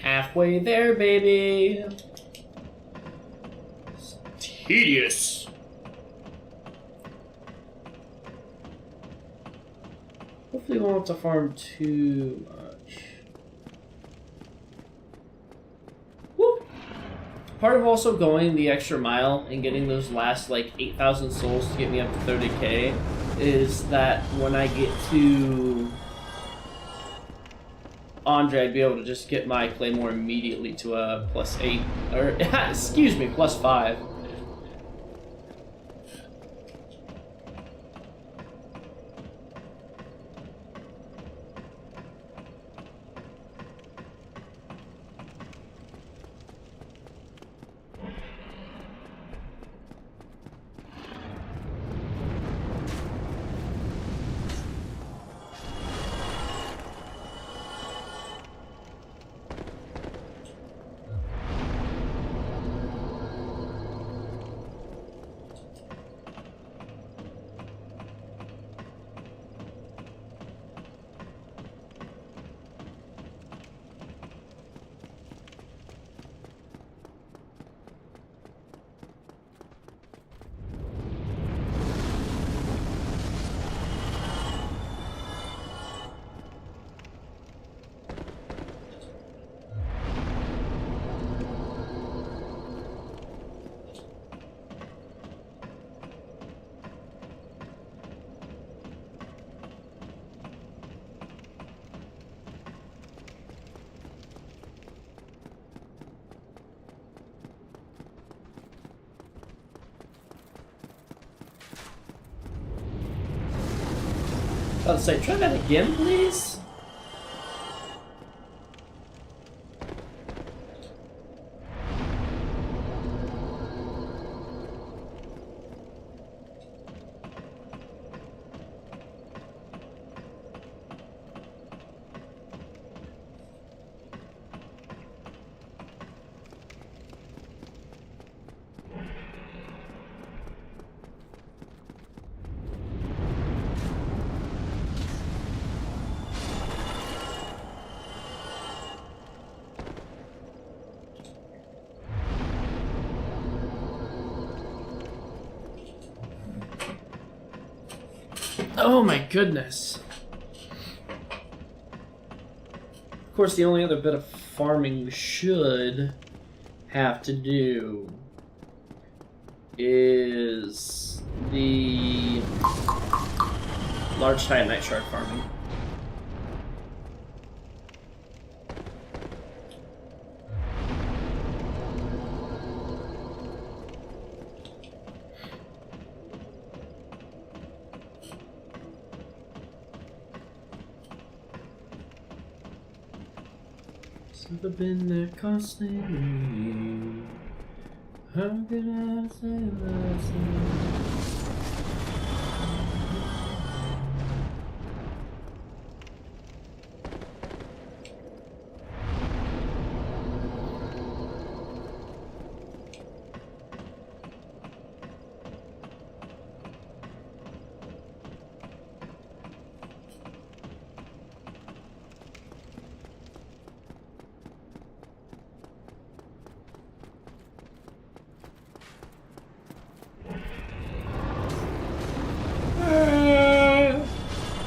Halfway there, baby. It's tedious. Hopefully we won't have to farm too much. part of also going the extra mile and getting those last like 8,000 souls to get me up to 30k is that when I get to Andre, I'd be able to just get my Claymore immediately to a +8, or excuse me, +5. I was about to say, try that again, please. Oh my goodness. Of course, the only other bit of farming we should have to do is the large titanite shard farming. Never been that constantly. How can I say myself?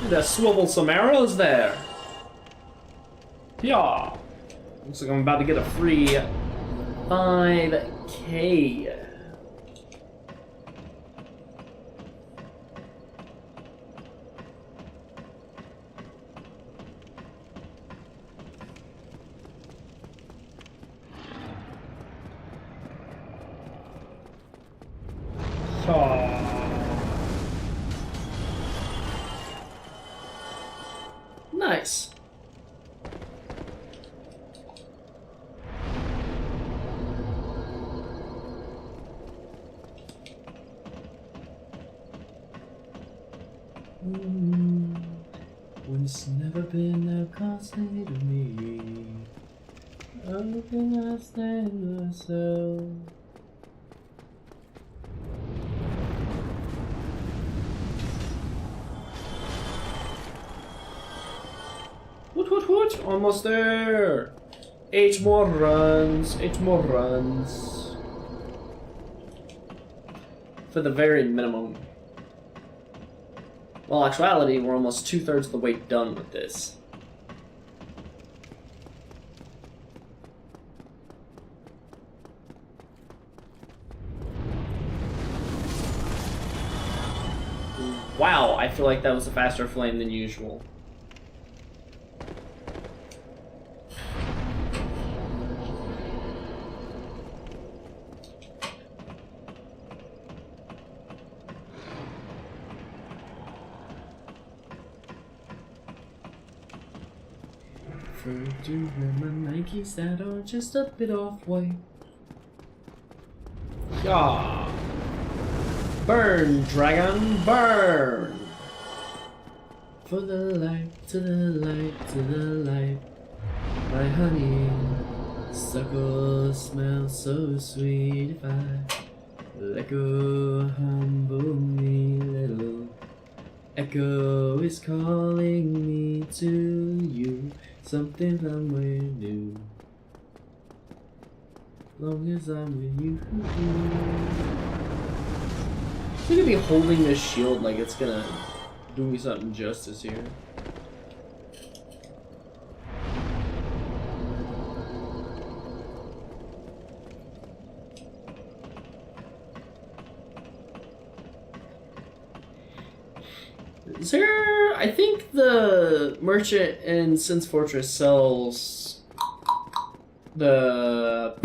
Let's swivel some arrows there. Yeah. Looks like I'm about to get a free 5K. Nice. It's never been that costly to me. How can I stand myself? Woot, almost there. 8 more runs, 8 more runs. For the very minimum. Well, in actuality, we're almost 2/3 of the way done with this. Wow, I feel like that was a faster flame than usual. To wear my Nikes that are just a bit off white. Yeah. Burn, dragon, burn! For the light, to the light, to the light. My honey, suckle smells so sweet. If I let go, humble me, little echo is calling me to you. Something somewhere new. Long as I'm with you. I'm gonna be holding this shield like it's gonna do me something justice here. Is there... I think the merchant in Sin's Fortress sells the...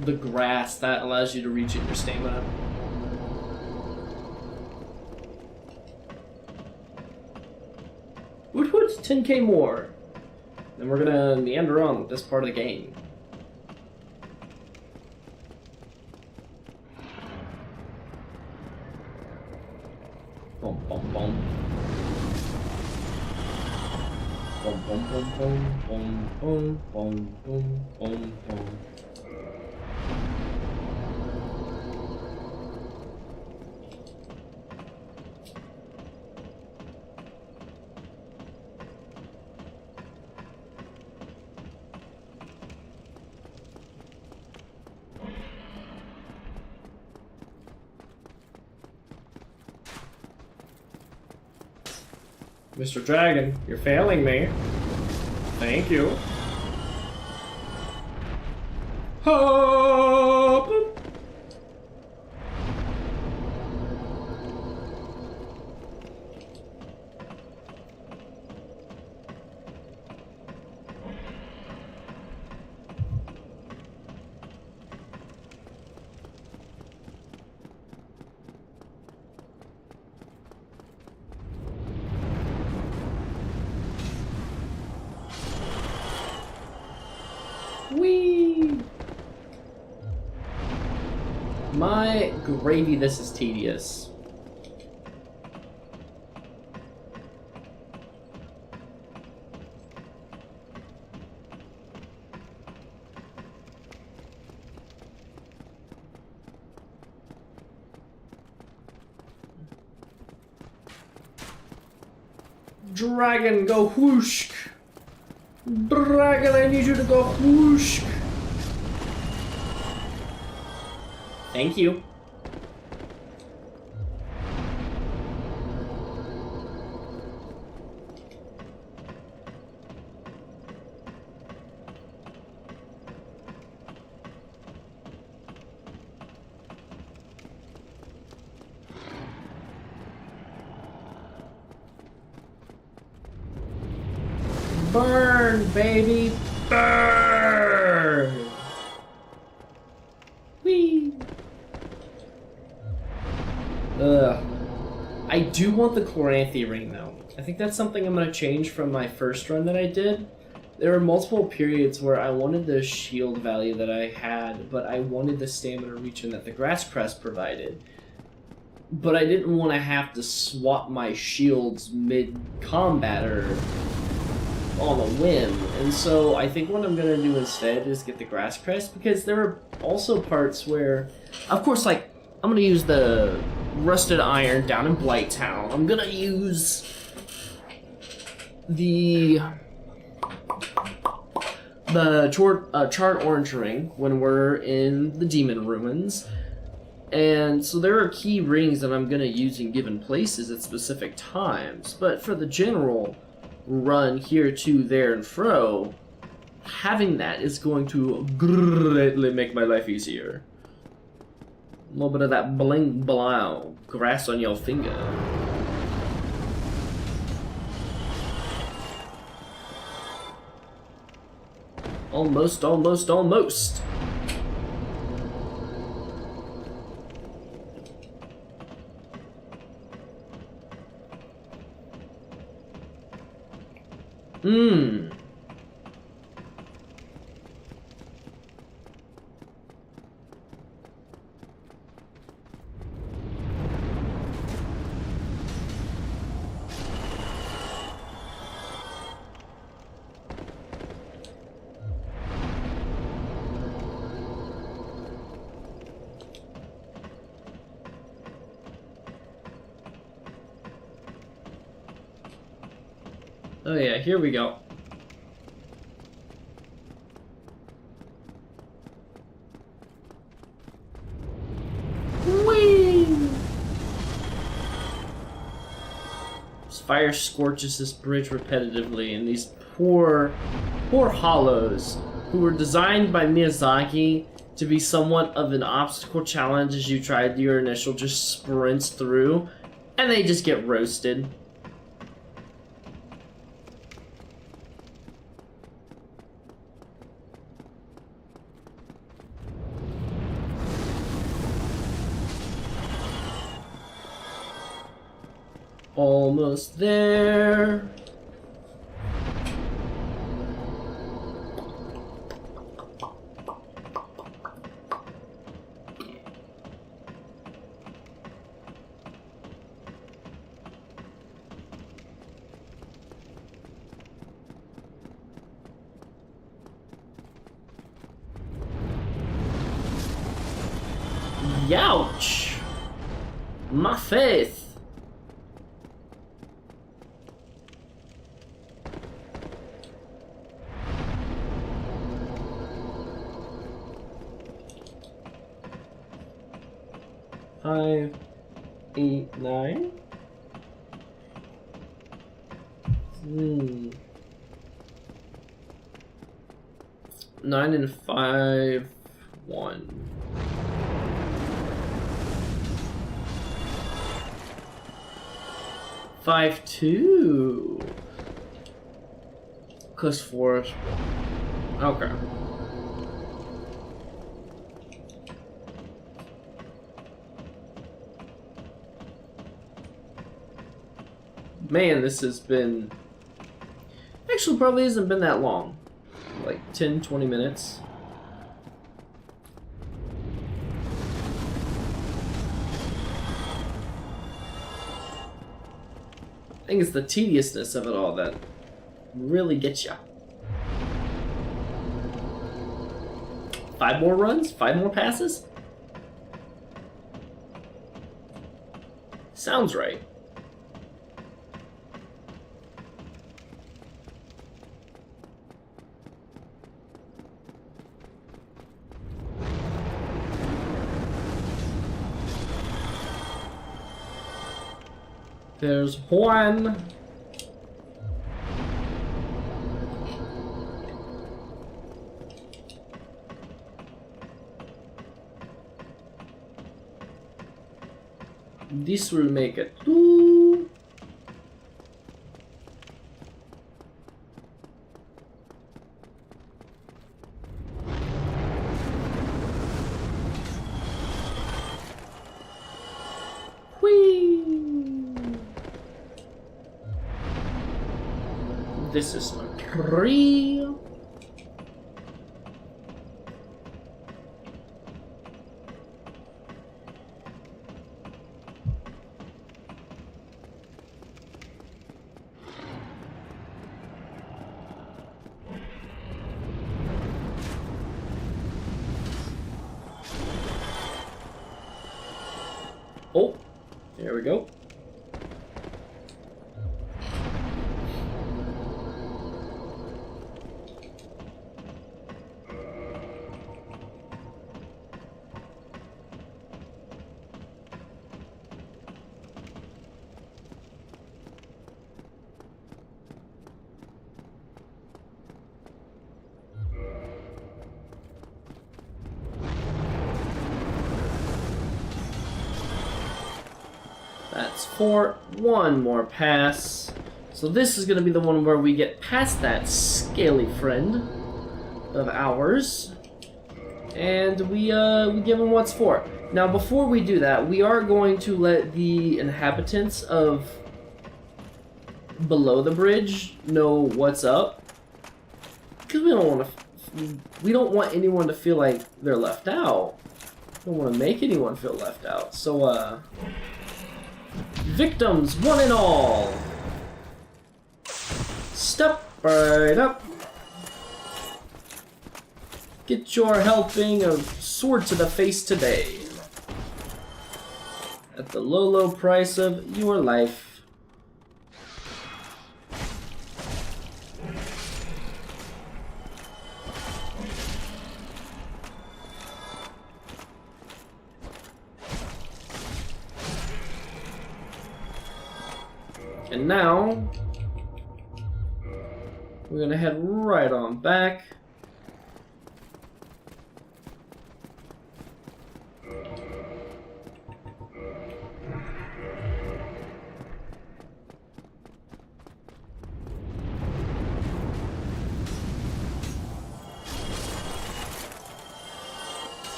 the grass that allows you to reach your stamina. Woot woot, 10k more. Then we're gonna meander on with this part of the game. Bum bum bum. Bum bum bum bum bum bum bum bum bum. Mr. Dragon, you're failing me. Thank you. Hop! Whee! My gravy, this is tedious. Dragon, go whoosh! Dragon, I need you to go whoosh! Thank you. Burn, baby, burn! Whee! Ugh. I do want the Chloranthy ring, though. I think that's something I'm going to change from my first run that I did. There were multiple periods where I wanted the shield value that I had, but I wanted the stamina region that the Grass Crest provided. But I didn't want to have to swap my shields mid-combat or on a whim, and so I think what I'm gonna do instead is get the Grass Crest, because there are also parts where, of course, like, I'm gonna use the Rusted Iron down in Blighttown. I'm gonna use the Charred Orange Ring when we're in the Demon Ruins. And so there are key rings that I'm gonna use in given places at specific times, but for the general run here, to, there, and fro, having that is going to greatly make my life easier. A little bit of that bling blow, grass on your finger. Almost, almost, almost. Oh yeah, here we go. Whee! This fire scorches this bridge repetitively, and these poor hollows who were designed by Miyazaki to be somewhat of an obstacle challenge as you tried your initial just sprints through, and they just get roasted. Almost there. Youch! My face! Five, 8, 9. 9 and 5, 1. 5, 2. Cause 4 is 1. Okay. Man, this has been... Actually, probably hasn't been that long. Like 10, 20 minutes. I think it's the tediousness of it all that really gets ya. 5 more runs? 5 more passes? Sounds right. There's one. This will make it 2. This is my 3. Oh, there we go. That's 4. One more pass. So this is going to be the one where we get past that scaly friend of ours. And we give him what's for. Now before we do that, we are going to let the inhabitants of below the bridge know what's up. Because we don't want anyone to feel like they're left out. We don't want to make anyone feel left out. So victims, one and all. Step right up. Get your helping of sword to the face today. At the low, low price of your life. And now, we're gonna head right on back.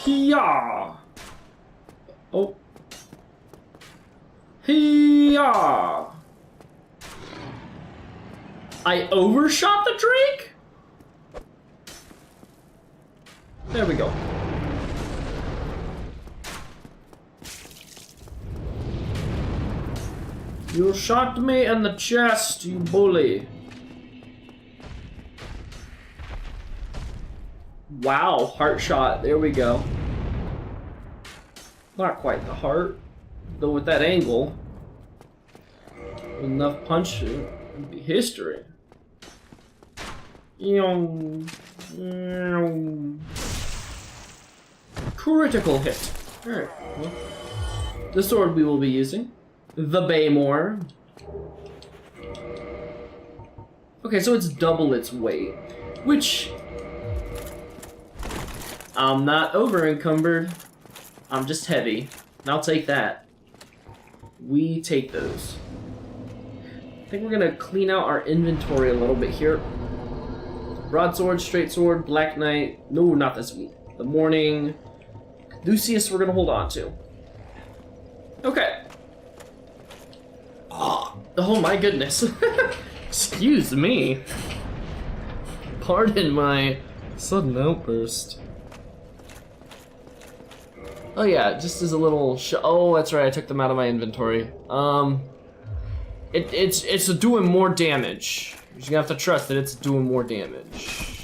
Hiya! Oh. Hiya! I overshot the drake? There we go. You shot me in the chest, you bully. Wow, heart shot. There we go. Not quite the heart, though with that angle. Enough punch, it would be history. Critical hit. Alright, well, the sword we will be using. The Baymore. Okay, so it's double its weight, which I'm not over encumbered. I'm just heavy, and I'll take that. We take those. I think we're gonna clean out our inventory a little bit here. Broadsword, straight sword, Black Knight. No, not this week. The Morning. Lucius we're gonna hold on to. Okay. Oh my goodness. Excuse me. Pardon my sudden outburst. Oh yeah, just as a little oh, that's right, I took them out of my inventory. It's doing more damage. You're just gonna have to trust that it's doing more damage.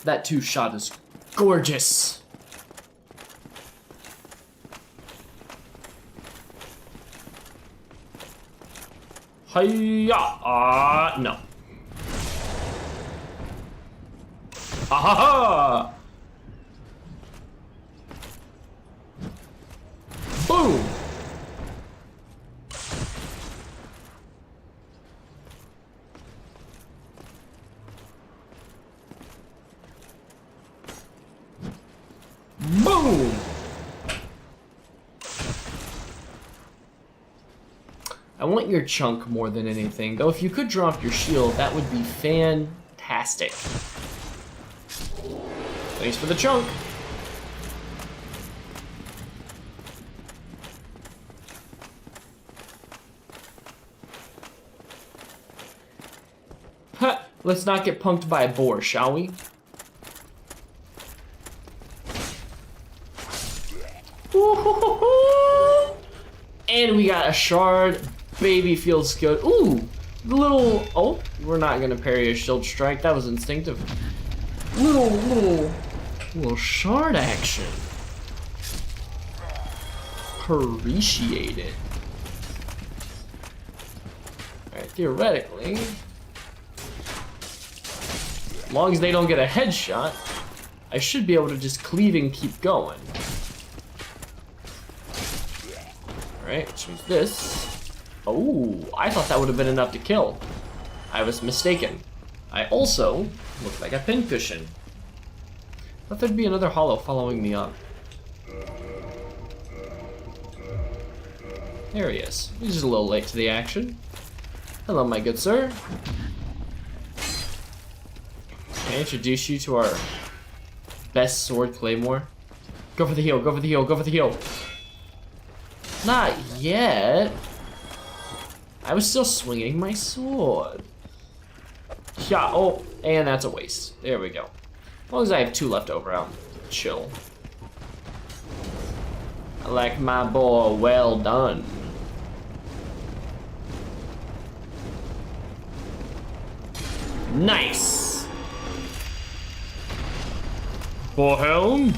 That 2-shot is gorgeous. Hiya! No. Ahaha! Boom! Boom! I want your chunk more than anything, though if you could drop your shield, that would be fantastic. Thanks for the chunk. Ha! Let's not get punked by a boar, shall we? And we got a shard. Baby feels good. Ooh, the little. Oh, we're not gonna parry a shield strike. That was instinctive. Little shard action. Appreciate it. Alright, theoretically, as long as they don't get a headshot, I should be able to just cleave and keep going. Alright, which means this. Oh, I thought that would have been enough to kill. I was mistaken. I also look like a pincushion. Thought there'd be another hollow following me up. There he is. He's just a little late to the action. Hello, my good sir. Can I introduce you to our best sword, Claymore? Go for the heal, go for the heal, go for the heal. Not yet. I was still swinging my sword. Yeah, oh, and that's a waste. There we go. As long as I have 2 left over, I'll chill. I like my boy well done. Nice! Boarhelm!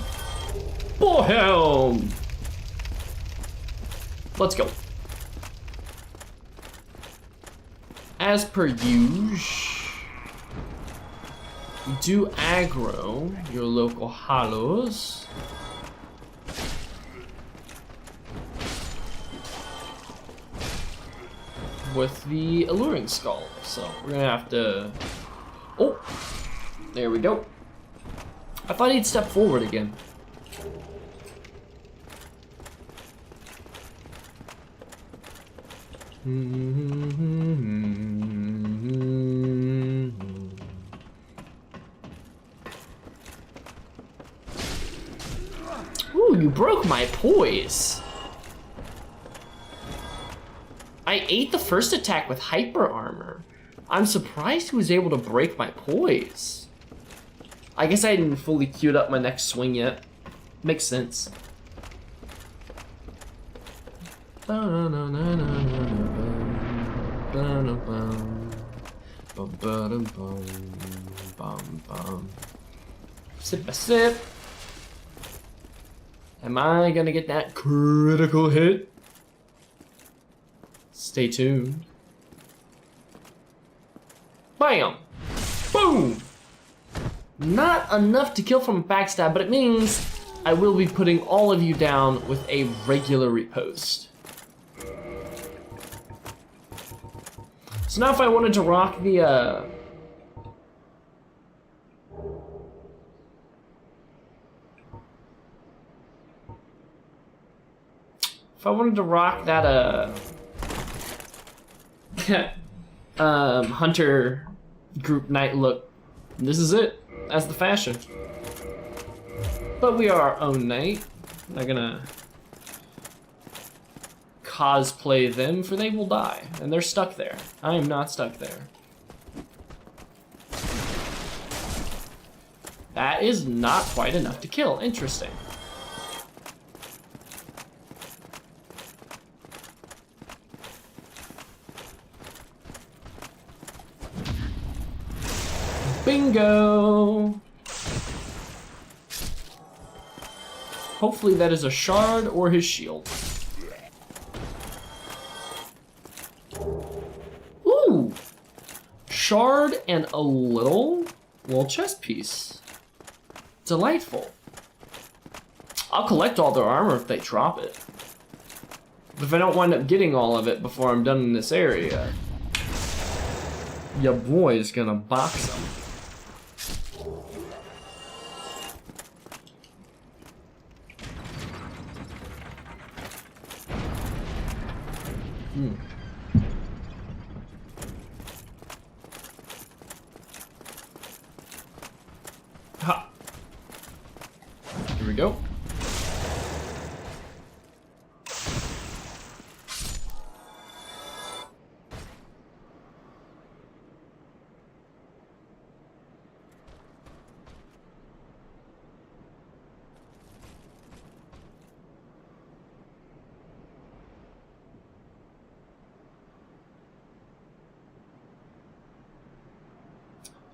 Boarhelm! Let's go. As per usual, you do aggro your local hollows. With the alluring skull, so we're gonna have to. Oh, there we go. I thought he'd step forward again. Ooh, you broke my poise. I ate the first attack with hyper armor. I'm surprised he was able to break my poise. I guess I hadn't fully queued up my next swing yet. Makes sense. Sip by sip. Am I gonna get that critical hit? Stay tuned. Bam! Boom! Not enough to kill from a backstab, but it means I will be putting all of you down with a regular riposte. So now if I wanted to rock the, if I wanted to rock that, hunter group night look, this is it. That's the fashion. But we are our own knight. I'm not gonna cosplay them, for they will die. And they're stuck there. I am not stuck there. That is not quite enough to kill. Interesting. Bingo! Hopefully that is a shard or his shield. Ooh! Shard and a little chest piece. Delightful. I'll collect all their armor if they drop it. But if I don't wind up getting all of it before I'm done in this area, your boy is gonna box them. Ha. Here we go.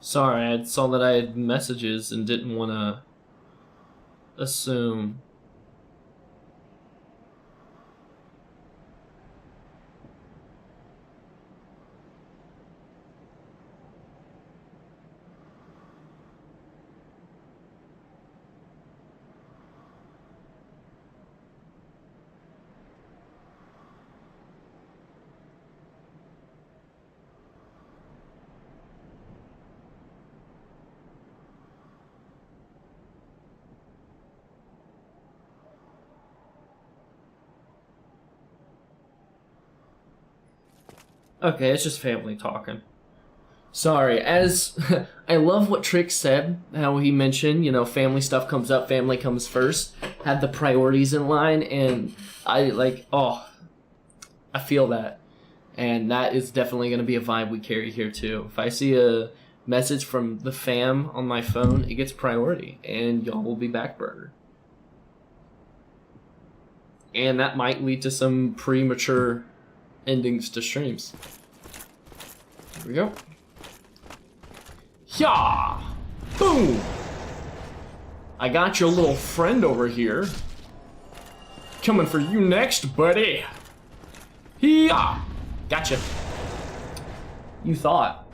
Sorry, I saw that I had messages and didn't want to assume. Okay, it's just family talking. Sorry, as I love what Trick said, how he mentioned, you know, family stuff comes up, family comes first, had the priorities in line, and I feel that. And that is definitely going to be a vibe we carry here too. If I see a message from the fam on my phone, it gets priority, and y'all will be backburner. And that might lead to some premature endings to streams. Here we go. Yeah! Boom! I got your little friend over here. Coming for you next, buddy. Yeah! Gotcha. You thought.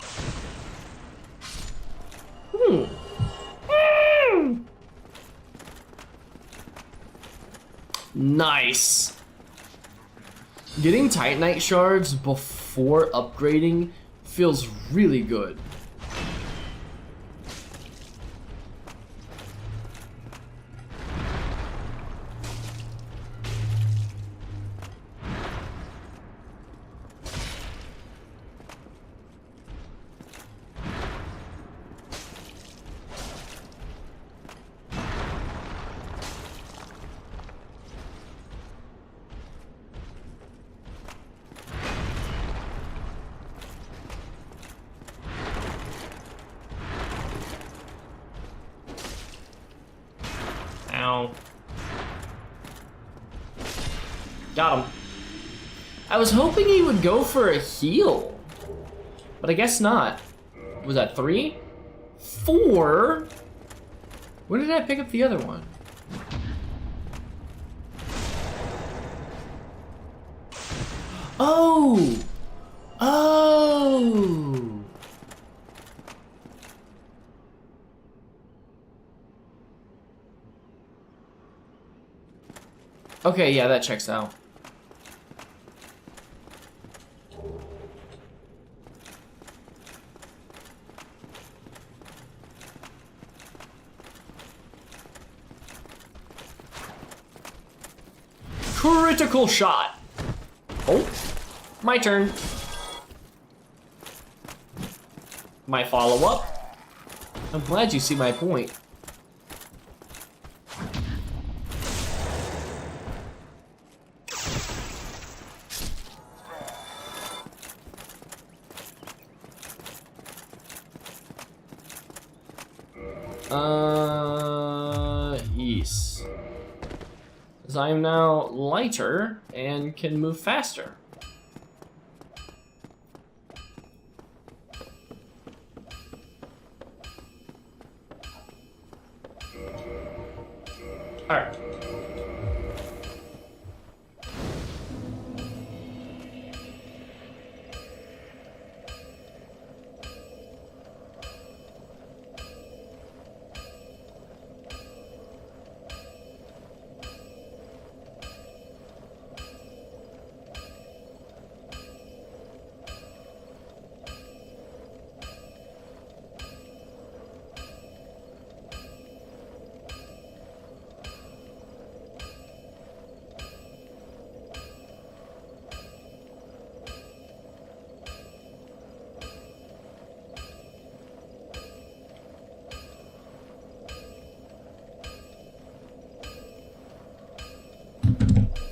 Nice. Getting Titanite shards before upgrading feels really good. Ow. Got him. I was hoping he would go for a heal, but I guess not. Was that 3? 4? When did I pick up the other one? Oh! Oh! Okay, yeah, that checks out. Critical shot! Oh, my turn. My follow-up. I'm glad you see my point. Yes. As I am now lighter and can move faster. Alright.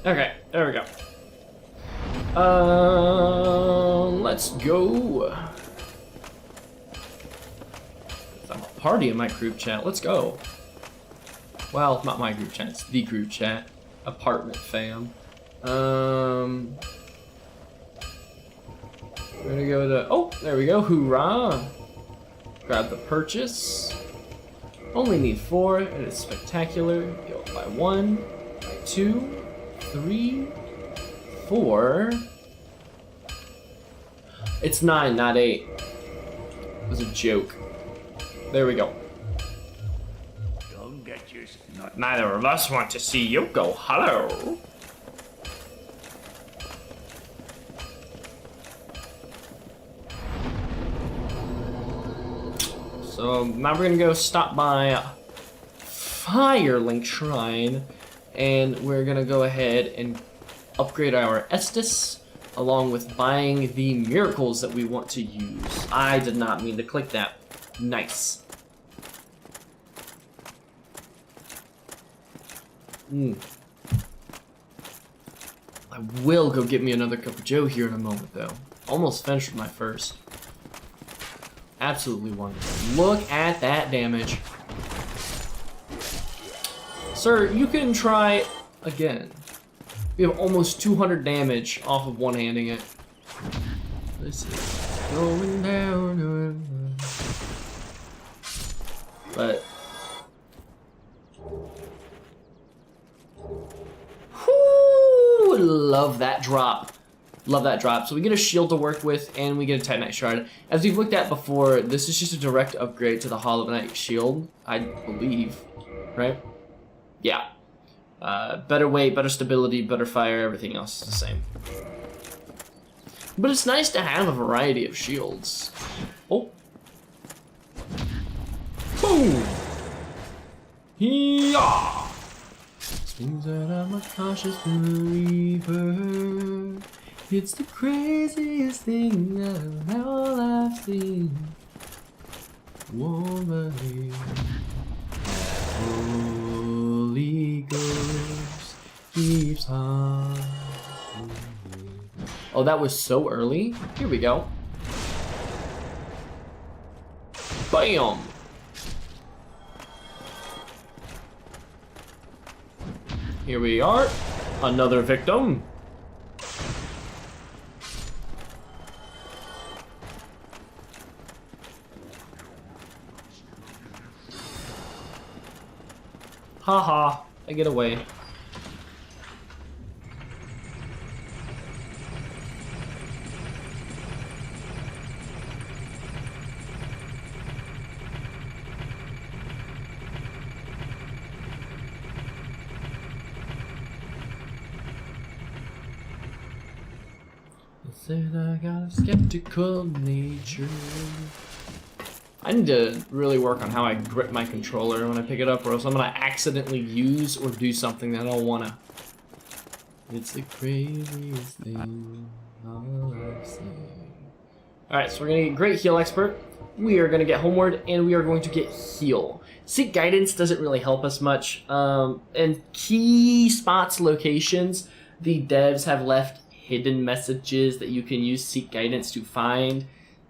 Okay, there we go. Let's go. I'm a party in my group chat. Let's go. Well, not my group chat. It's the group chat. Apartment fam. We're gonna go to. Oh, there we go. Hoorah! Grab the purchase. Only need 4. It is spectacular. Go by 1, by 2. 3, 4. It's 9, not 8. It was a joke. There we go. Don't get your Neither of us want to see you go. Hello. So now we're gonna go stop by Firelink Shrine. And we're gonna go ahead and upgrade our Estus along with buying the miracles that we want to use. I did not mean to click that. Nice. I will go get me another cup of joe here in a moment, though. Almost finished with my first. Absolutely wonderful. Look at that damage. Sir, you can try again. We have almost 200 damage off of one-handing it. This is going down. But... whoo! Love that drop. Love that drop. So we get a shield to work with, and we get a Titanite shard. As we've looked at before, this is just a direct upgrade to the Hollow Knight shield, I believe. Right? Yeah. Better weight, better stability, better fire, everything else is the same. But it's nice to have a variety of shields. Oh. Boom! Yeah! Seems that I'm a cautious believer. It's the craziest thing that all I've seen. Won't believe. Holy Ghost keeps on. Oh, that was so early. Here we go. Bam! Here we are. Another victim. Haha, I get away. Said I got a skeptical nature. I need to really work on how I grip my controller when I pick it up, or else I'm gonna accidentally use or do something that I don't wanna. It's the craziest thing I've seen. Alright, so we're gonna get Great Heal Expert. We are gonna get Homeward, and we are going to get Heal. Seek Guidance doesn't really help us much. And key spots, locations, the devs have left hidden messages that you can use Seek Guidance to find.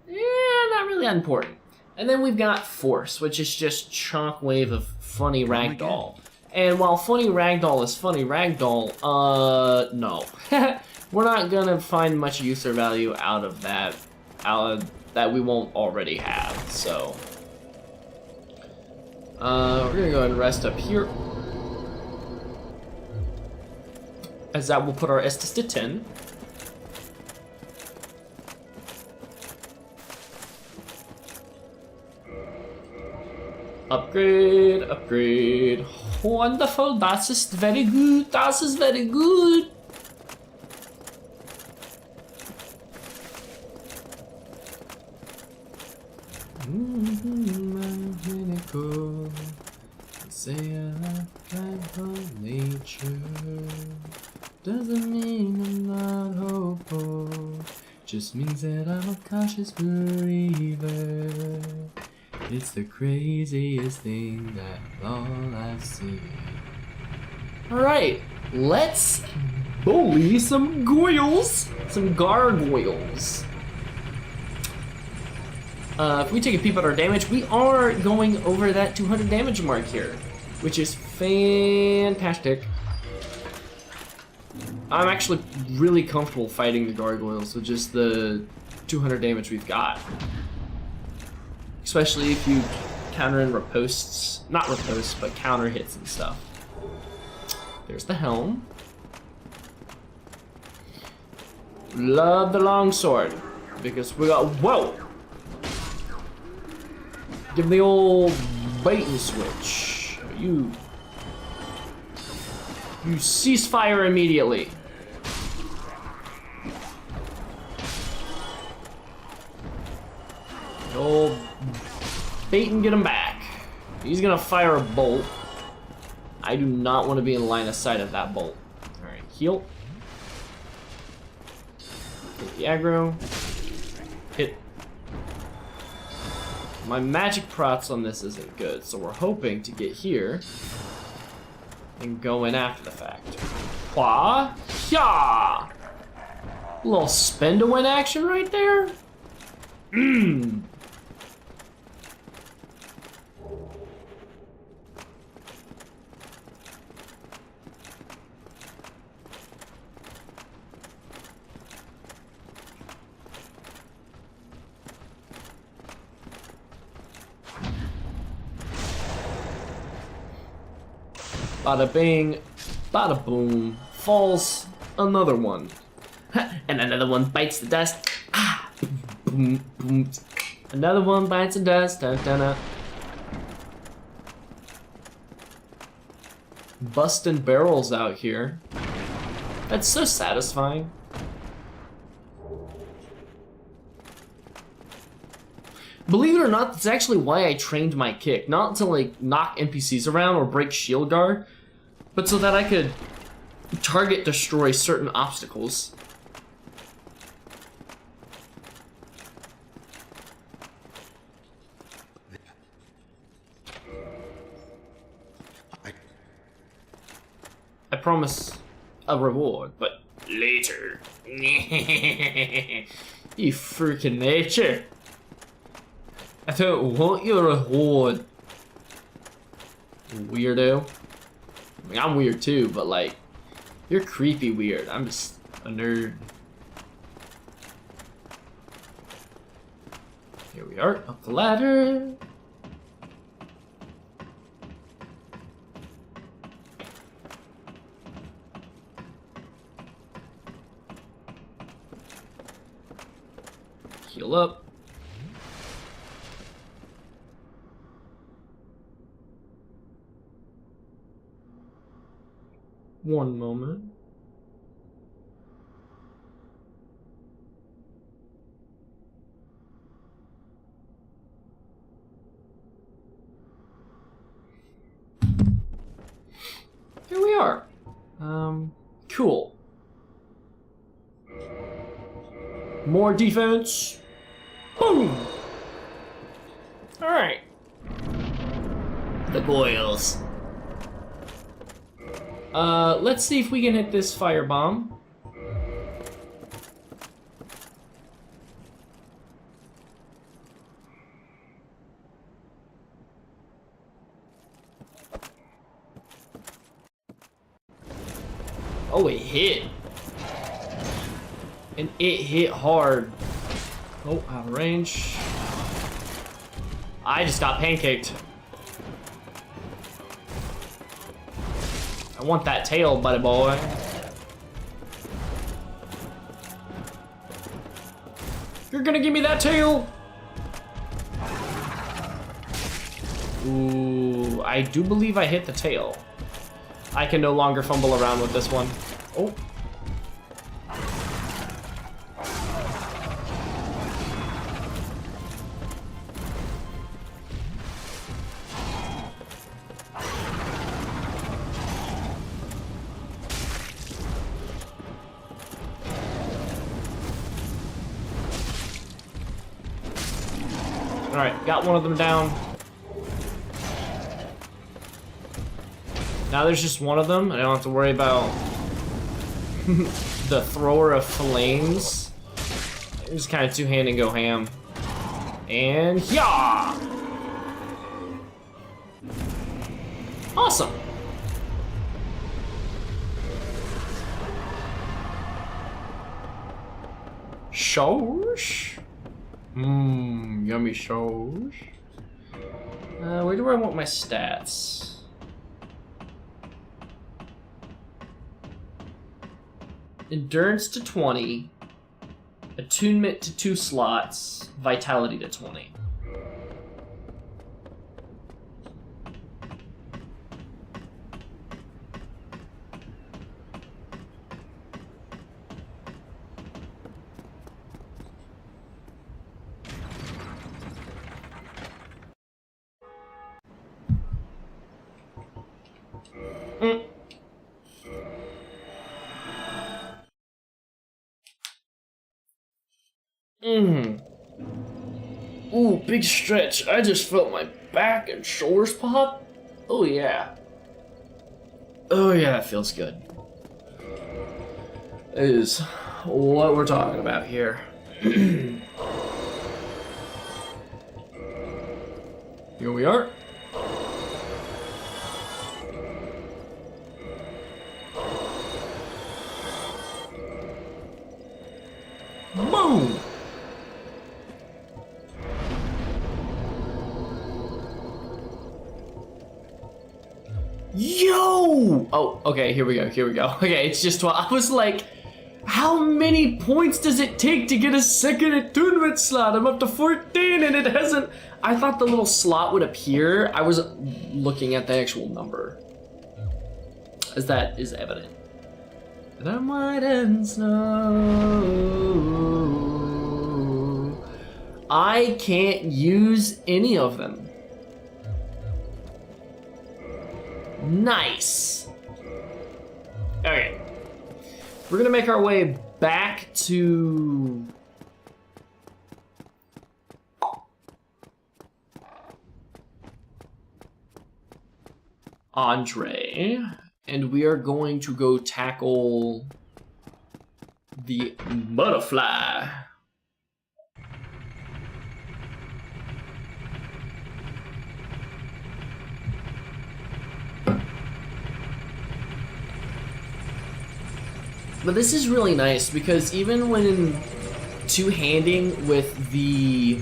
Not really that important. And then we've got Force, which is just chunk wave of funny ragdoll. And while funny ragdoll is funny ragdoll, no. We're not gonna find much use or value out of that, that we won't already have, so. We're gonna go ahead and rest up here. As that will put our Estus to 10. Upgrade, upgrade. Wonderful, das ist very good, das ist very good. Say I like nature. Doesn't mean I'm not hopeful. Just means that I'm a cautious believer. It's the craziest thing that all I've seen. Alright, let's bully some goyles, some gargoyles. If we take a peep at our damage, we are going over that 200 damage mark here, which is fantastic. I'm actually really comfortable fighting the gargoyles with just the 200 damage we've got. Especially if you counter in riposts, not riposts, but counter hits and stuff. There's the helm. Love the longsword, because we got, whoa! Give the old bait and switch. You cease fire immediately. The old bait and get him back. He's gonna fire a bolt. I do not want to be in line of sight of that bolt. Alright, heal. Hit the aggro. Hit. My magic prots on this isn't good, so we're hoping to get here and go in after the fact. Hua! Hya! Little spin to win action right there. Mmm. Bada bing, bada boom, falls another one. And another one bites the dust. Ah, boom, boom. Another one bites the dust. Da, da, da. Busting barrels out here. That's so satisfying. Believe it or not, that's actually why I trained my kick. Not to like knock NPCs around or break shield guard, but so that I could target destroy certain obstacles. I promise a reward, but later. You freaking nature. I don't want your reward. Weirdo. I mean, I'm weird too, but like, you're creepy weird. I'm just a nerd. Here we are, up the ladder. Heal up. One moment. Here we are. Cool. More defense. Boom. All right. The boils. Let's see if we can hit this firebomb. Oh, it hit. And it hit hard. Oh, out of range. I just got pancaked. I want that tail, buddy boy. You're gonna give me that tail? Ooh, I do believe I hit the tail. I can no longer fumble around with this one. Oh. Alright, got one of them down. Now there's just one of them, and I don't have to worry about the thrower of flames. Just kind of two-hand and go ham. And yeah! Awesome! Shosh? Mmm, yummy shows. Where do I want my stats? Endurance to 20, attunement to 2 slots, vitality to 20. Ooh, big stretch. I just felt my back and shoulders pop. Oh yeah. Oh yeah, that feels good. Is what we're talking about here. Here we are. Boom! Yo! Oh, okay, here we go, here we go. Okay, it's just 12. I was like, how many points does it take to get a second attunement slot? I'm up to 14 and it hasn't... I thought the little slot would appear. I was looking at the actual number. As that is evident. The white and snow. I can't use any of them. Nice. Okay. We're gonna make our way back to... Andre, and we are going to go tackle the butterfly. But this is really nice because even when two-handing with the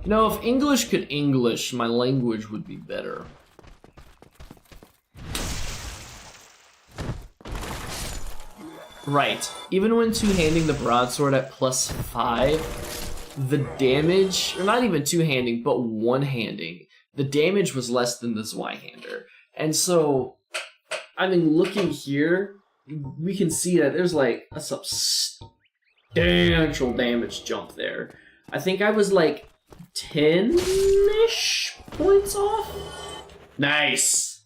you know, if English could English, my language would be better. Right. Even when two-handing the broadsword at +5, the damage, or not even two-handing, but one-handing, the damage was less than the Zweihander. And so, I mean, looking here, we can see that there's like a substantial damage jump there. I think I was like 10-ish points off? Nice!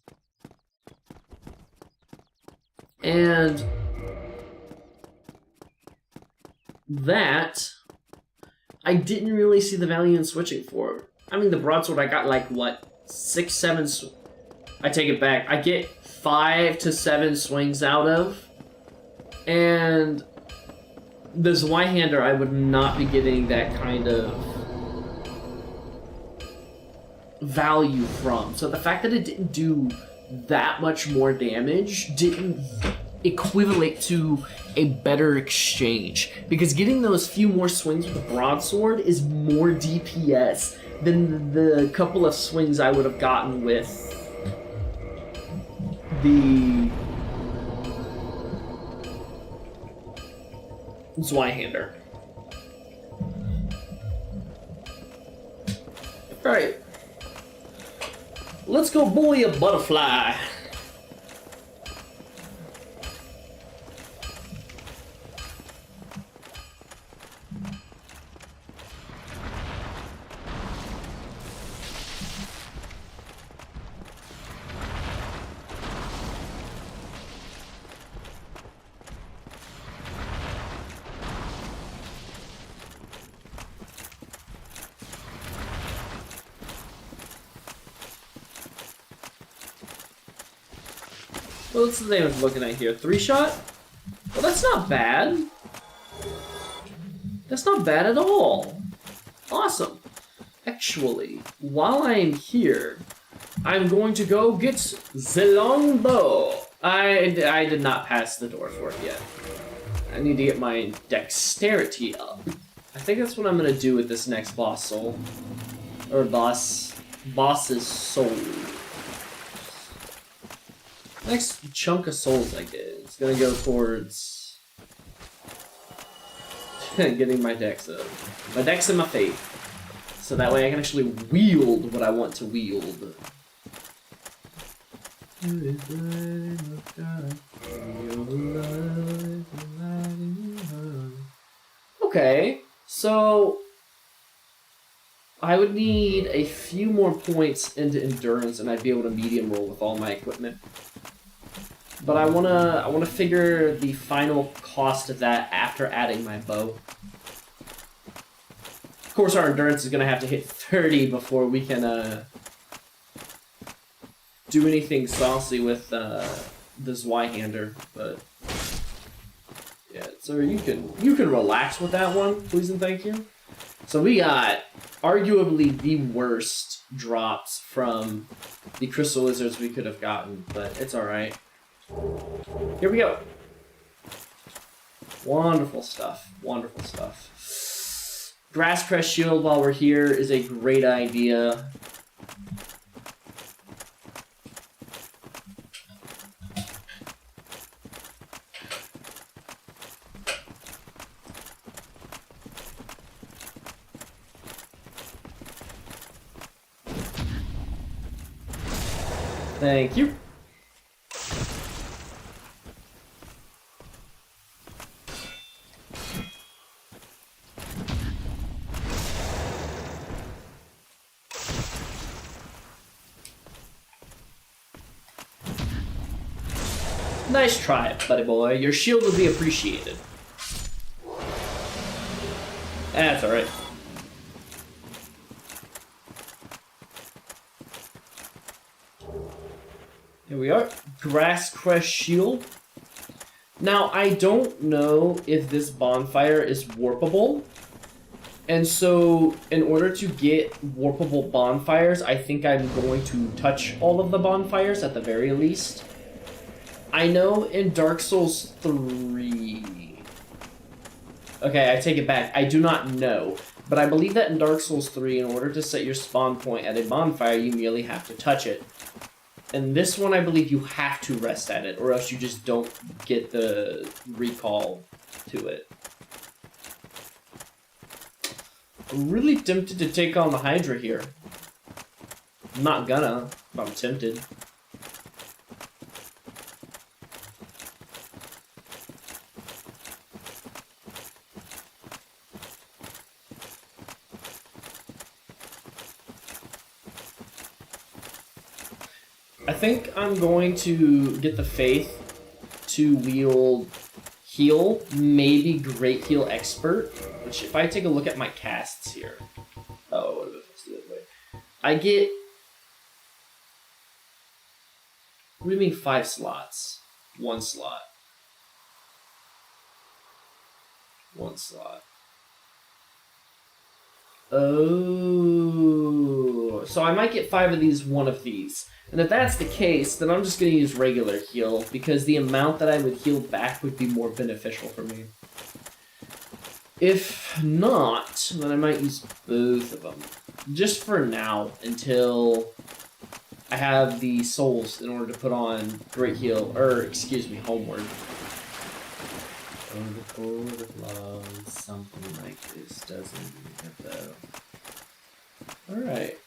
And that, I didn't really see the value in switching for. I mean, the broadsword I got like, what, 6, 7... I take it back. I get 5 to 7 swings out of, and the Zweihander I would not be getting that kind of value from. So the fact that it didn't do that much more damage didn't equivalent to a better exchange, because getting those few more swings with the broadsword is more DPS than the couple of swings I would have gotten with the Zweihander. Alright. Let's go bully a butterfly. What's the name I'm looking at here? 3-shot? Well, that's not bad. That's not bad at all. Awesome. Actually, while I'm here, I'm going to go get the longbow. I did not pass the door for it yet. I need to get my dexterity up. I think that's what I'm going to do with this next boss soul. Or boss's soul. Next chunk of souls I get is gonna go towards getting my dex up. My dex and my faith. So that way I can actually wield what I want to wield. Okay, so I would need a few more points into endurance, and I'd be able to medium roll with all my equipment. But I wanna figure the final cost of that after adding my bow. Of course, our endurance is gonna have to hit 30 before we can do anything saucy with the Zweihander. But yeah, so you can relax with that one, please and thank you. So we got arguably the worst drops from the crystal lizards we could have gotten, but it's alright. Here we go. Wonderful stuff. Wonderful stuff. Grass Crest Shield while we're here is a great idea. Thank you. Nice try, buddy boy. Your shield would be appreciated. That's alright. Here we are. Grass Crest Shield. Now, I don't know if this bonfire is warpable. And so, in order to get warpable bonfires, I think I'm going to touch all of the bonfires at the very least. I know in Dark Souls 3... Okay, I take it back. I do not know. But I believe that in Dark Souls 3, in order to set your spawn point at a bonfire, you merely have to touch it. In this one, I believe you have to rest at it, or else you just don't get the recall to it. I'm really tempted to take on the Hydra here. I'm not gonna, but I'm tempted. I think I'm going to get the Faith to wield Heal, maybe Great Heal Expert, which if I take a look at my casts here... Oh, what if it's the other way? I get... What do you mean 5 slots? 1 slot. 1 slot. Oh, so I might get 5 of these, 1 of these. And if that's the case, then I'm just going to use regular heal, because the amount that I would heal back would be more beneficial for me. If not, then I might use both of them. Just for now, until I have the souls in order to put on Great Heal, or, excuse me, Homeward. Oh, the Chord of Love, something like this, doesn't it, though? Alright.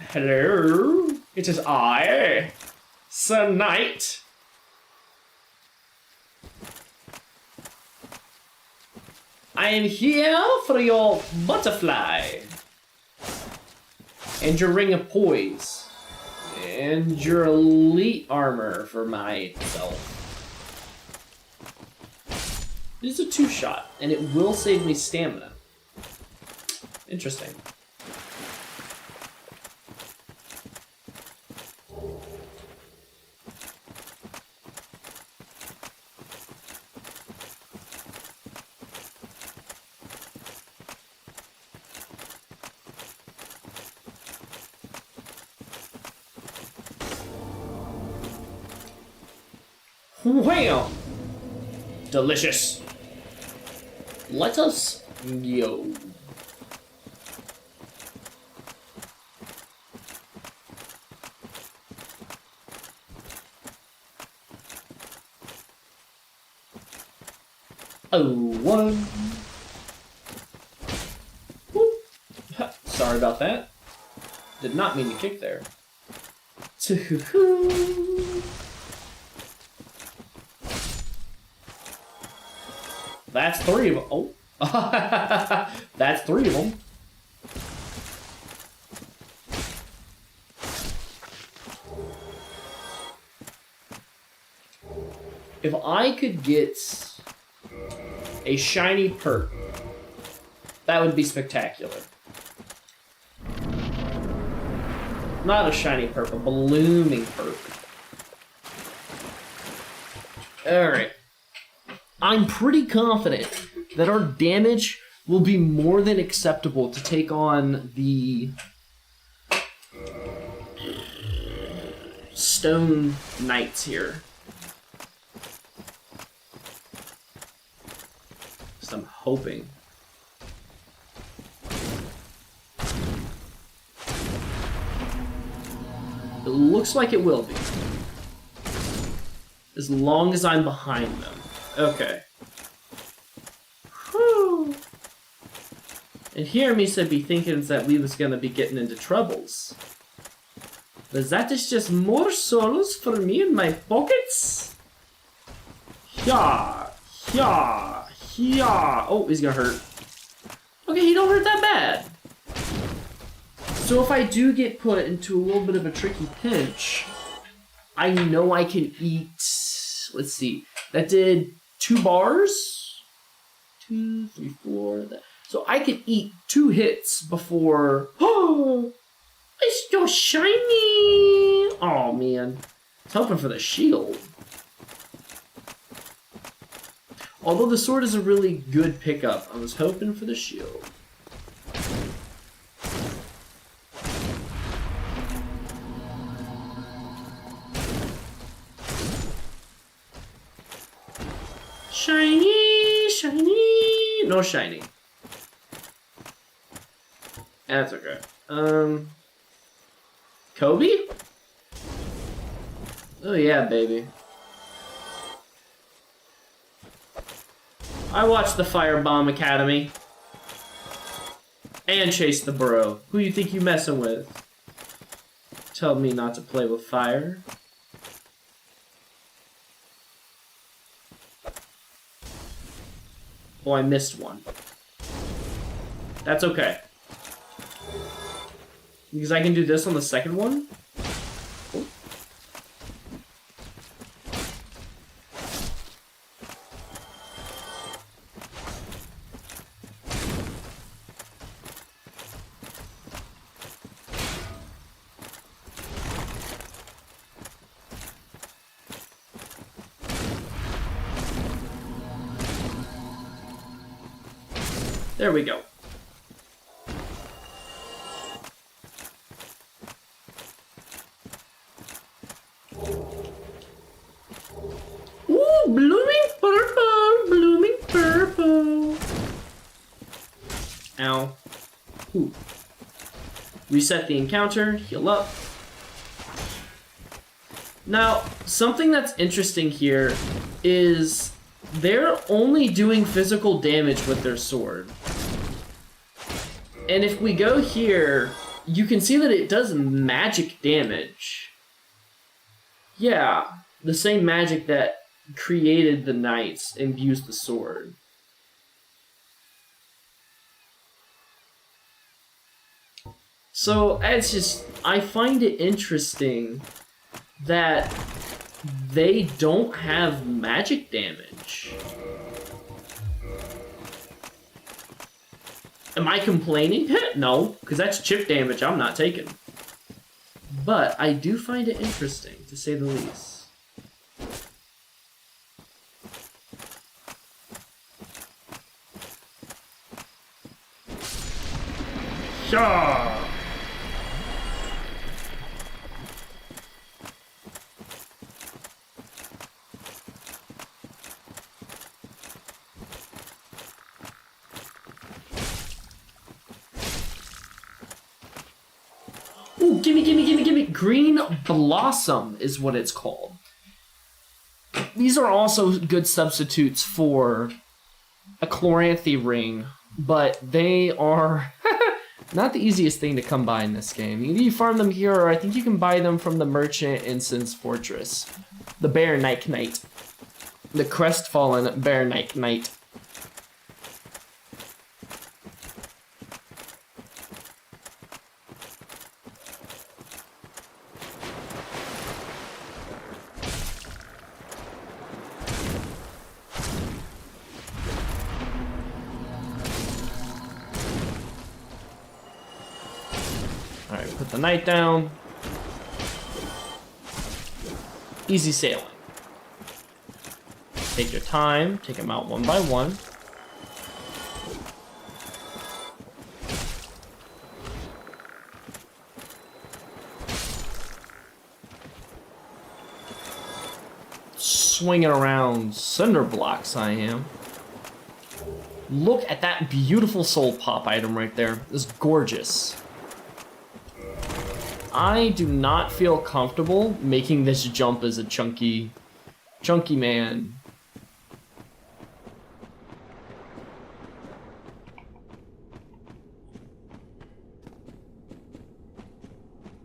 Hello, it is I, Sir Knight. I am here for your butterfly, and your ring of poise, and your elite armor for myself. This is a 2-shot, and it will save me stamina. Interesting. Wham! Delicious. Let us go. Oh, 1. Whoop. Sorry about that. Did not mean to kick there. 2. That's 3 of them. Oh. That's 3 of them. If I could get a shiny perk, that would be spectacular. Not a shiny perk, a blooming perk. Alright. I'm pretty confident that our damage will be more than acceptable to take on the stone knights here. Just I'm hoping. It looks like it will be. As long as I'm behind them. Okay. Whew. And here Misa be thinking that we was gonna be getting into troubles. But that is just more souls for me in my pockets? Yeah, yeah, yeah. Oh, he's gonna hurt. Okay, he don't hurt that bad. So if I do get put into a little bit of a tricky pinch, I know I can eat, let's see, that did 2 bars? 2, 3, 4, so I could eat 2 hits before, oh, it's so shiny! Oh man, I was hoping for the shield. Although the sword is a really good pickup, I was hoping for the shield. Shiny, shiny, no shiny. That's okay. Kobe? Oh yeah, baby. I watched the Firebomb Academy. And Chase the Burrow. Who you think you messing with? Tell me not to play with fire. Oh, I missed one. That's okay. Because I can do this on the second one. Oh. There we go. Ooh, blooming purple, blooming purple. Ow. Ooh. Reset the encounter, heal up. Now, something that's interesting here is they're only doing physical damage with their sword. And if we go here, you can see that it does magic damage. Yeah, the same magic that created the knights imbues the sword. So, it's just, I find it interesting that they don't have magic damage. Am I complaining? No, because that's chip damage I'm not taking. But I do find it interesting, to say the least. Shaw! Ooh, gimme, gimme, gimme, gimme! Green Blossom is what it's called. These are also good substitutes for a Chloranthy ring, but they are not the easiest thing to come by in this game. Either you farm them here, or I think you can buy them from the Merchant Incense Fortress. The Bare Knight Knight. The Crestfallen Bare Knight Knight. Alright, put the knight down. Easy sailing. Take your time, take them out one by one. Swinging around cinder blocks, I am. Look at that beautiful soul pop item right there. It's gorgeous. I do not feel comfortable making this jump as a chunky man.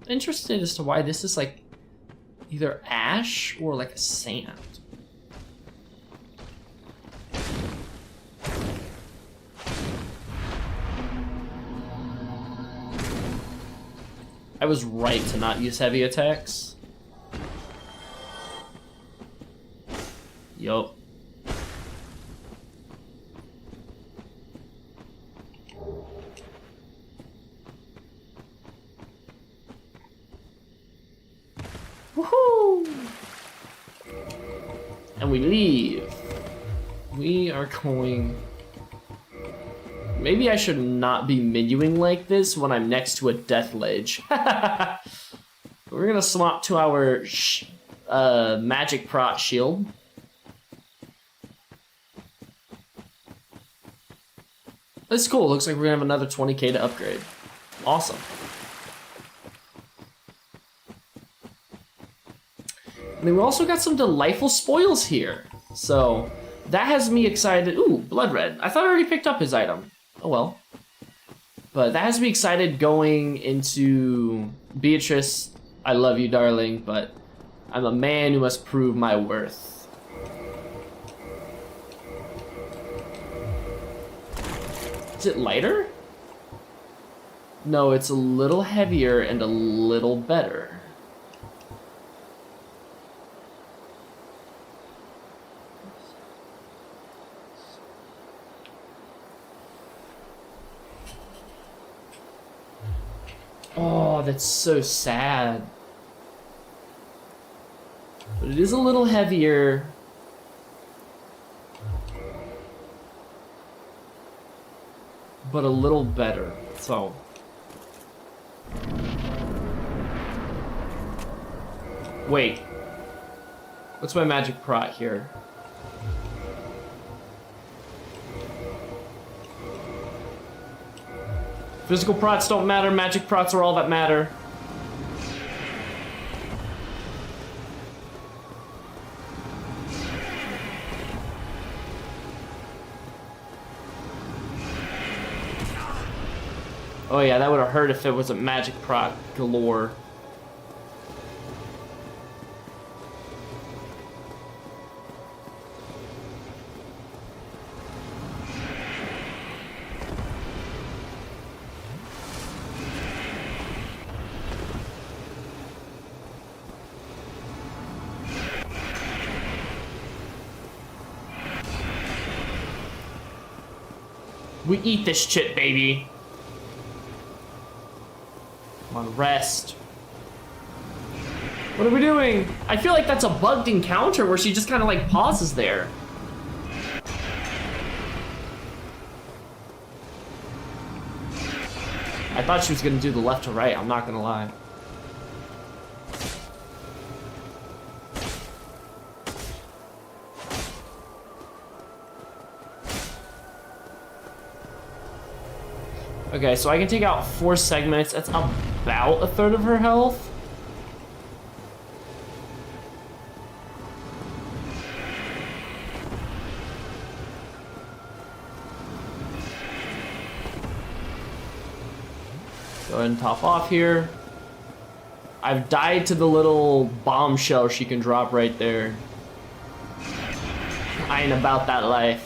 Interested as to why this is like either ash or like a sand. I was right to not use heavy attacks. Yup. Woohoo! And we leave. We are going... Maybe I should not be menuing like this when I'm next to a death ledge. We're gonna swap to our magic prot shield. That's cool. Looks like we're gonna have another 20k to upgrade. Awesome. And then we also got some delightful spoils here. So that has me excited. Ooh, blood red. I thought I already picked up his item. Oh well. But that has me excited going into Beatrice. I love you, darling, but I'm a man who must prove my worth. Is it lighter? No, it's a little heavier and a little better. Oh, that's so sad. But it is a little heavier. But a little better, so. Wait. What's my magic prot here? Physical prots don't matter, magic prots are all that matter. Oh yeah, that would have hurt if it was a magic prot galore. We eat this shit, baby. Come on, rest. What are we doing? I feel like that's a bugged encounter where she just kind of like pauses there. I thought she was gonna do the left to right, I'm not gonna lie. Okay, so I can take out 4 segments. That's about a third of her health. Go ahead and top off here. I've died to the little bombshell she can drop right there. I ain't about that life.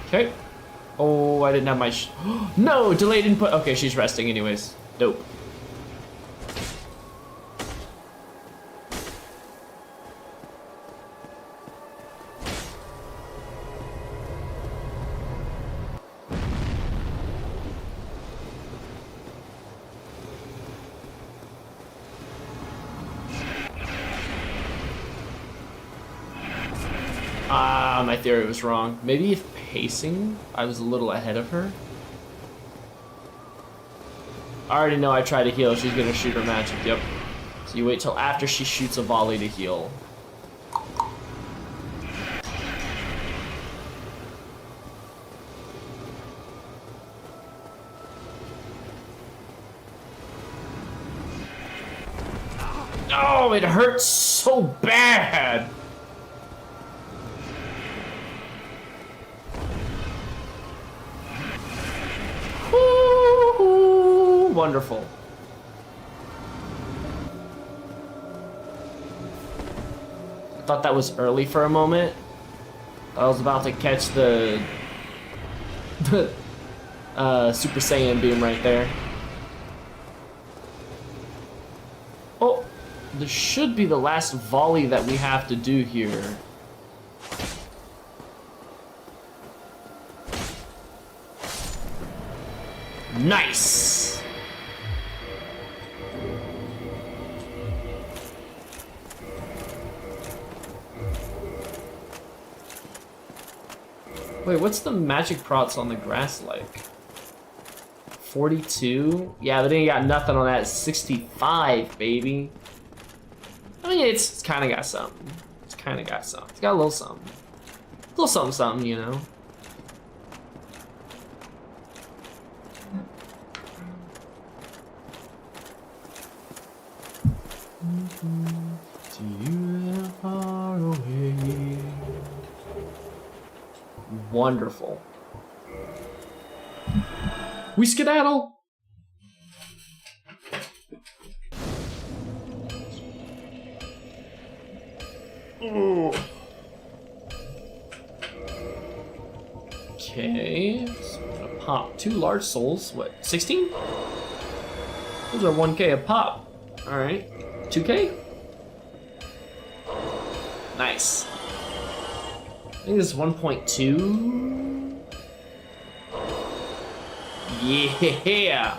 Okay. Oh, I didn't have my no, delayed input. Okay, she's resting anyways. Dope. Ah, my theory was wrong. Maybe if pacing, I was a little ahead of her. I already know I tried to heal, she's gonna shoot her magic, yep. So you wait till after she shoots a volley to heal. Oh, it hurts so bad! Woo-hoo, wonderful. I thought that was early for a moment. I was about to catch the Super Saiyan beam right there. Oh, this should be the last volley that we have to do here. Nice! Wait, what's the magic procs on the grass like? 42? Yeah, but then you got nothing on that. 65, baby. I mean, it's kind of got something. It's kind of got something. It's got a little something. A little something, something, you know. Wonderful. We skedaddle. Okay, so I'm gonna pop 2 large souls. What, 16? Those are 1k a pop. All right, 2k. Nice. I think this is 1.2. Yeah.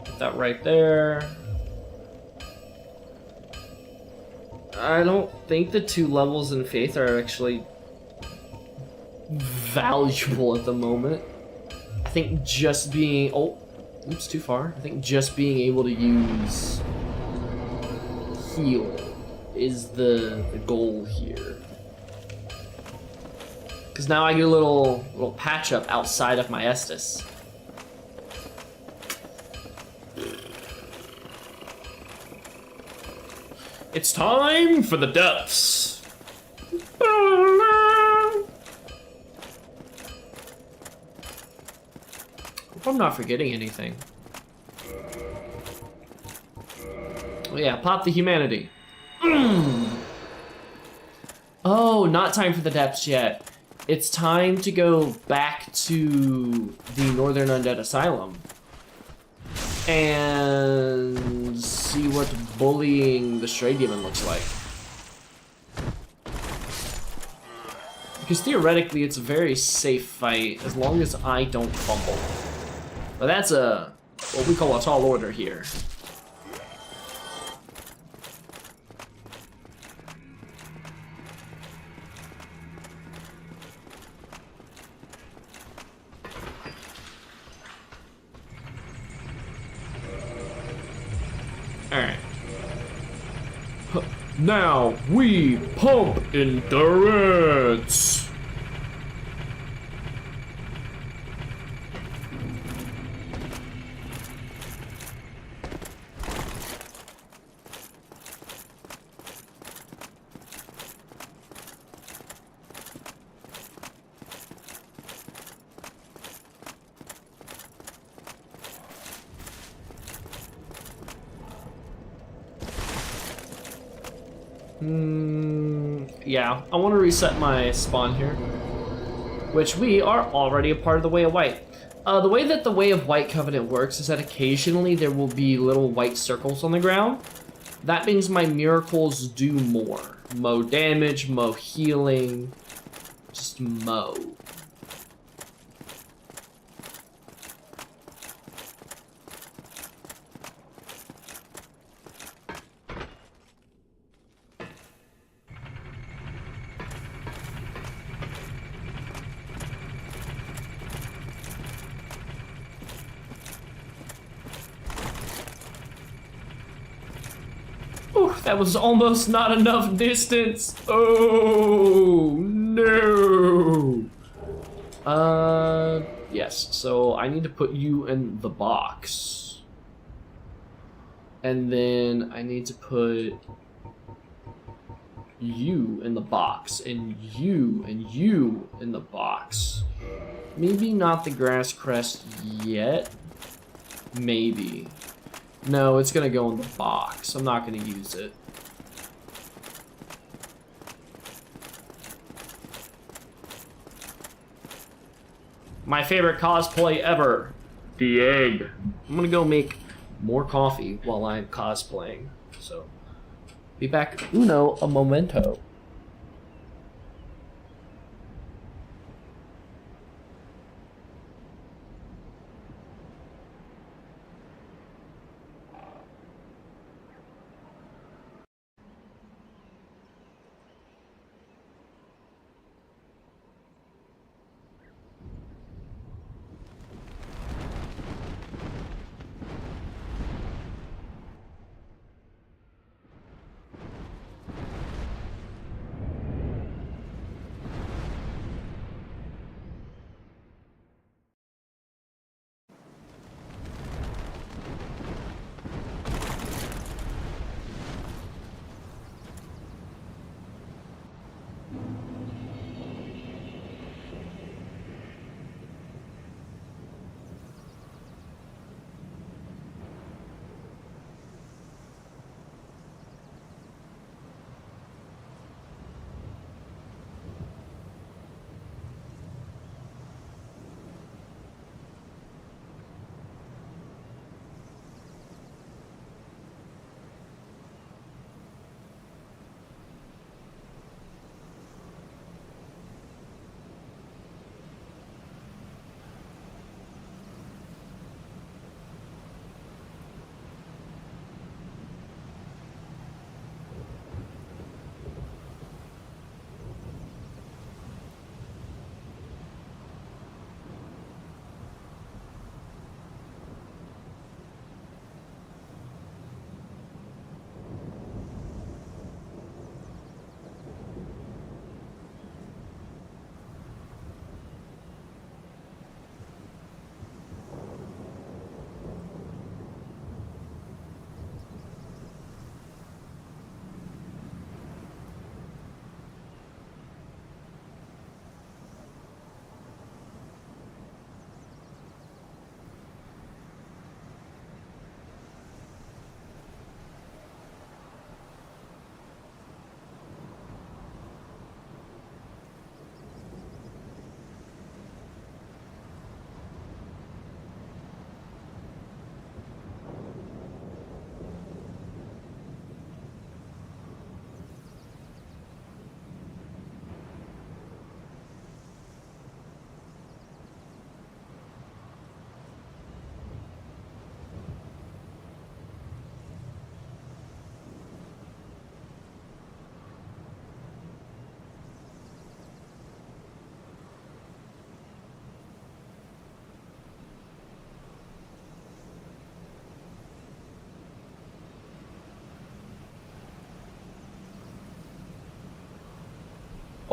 Put that right there. I don't think the 2 levels in Faith are actually valuable at the moment. I think just being... Oh, oops, too far. I think just being able to use heal is the goal here. Because now I get a little patch up outside of my Estus. It's time for the depths. Hope I'm not forgetting anything. Oh yeah, pop the humanity. Oh, not time for the depths yet. It's time to go back to the Northern Undead Asylum and see what bullying the Stray Demon looks like. Because theoretically, it's a very safe fight as long as I don't fumble. But that's what we call a tall order here. Alright. Now we pump endurance! Yeah, I want to reset my spawn here, which we are already a part of the Way of White. The way that the Way of White Covenant works is that occasionally there will be little white circles on the ground. That means my miracles do more. Mo damage, mo healing, just mo. That was almost not enough distance. Oh, no. Yes, so I need to put you in the box. And then I need to put you in the box, and you in the box. Maybe not the grass crest yet. Maybe. No, it's gonna go in the box. I'm not gonna use it. My favorite cosplay ever. The egg. I'm gonna go make more coffee while I'm cosplaying. So, be back uno a momento.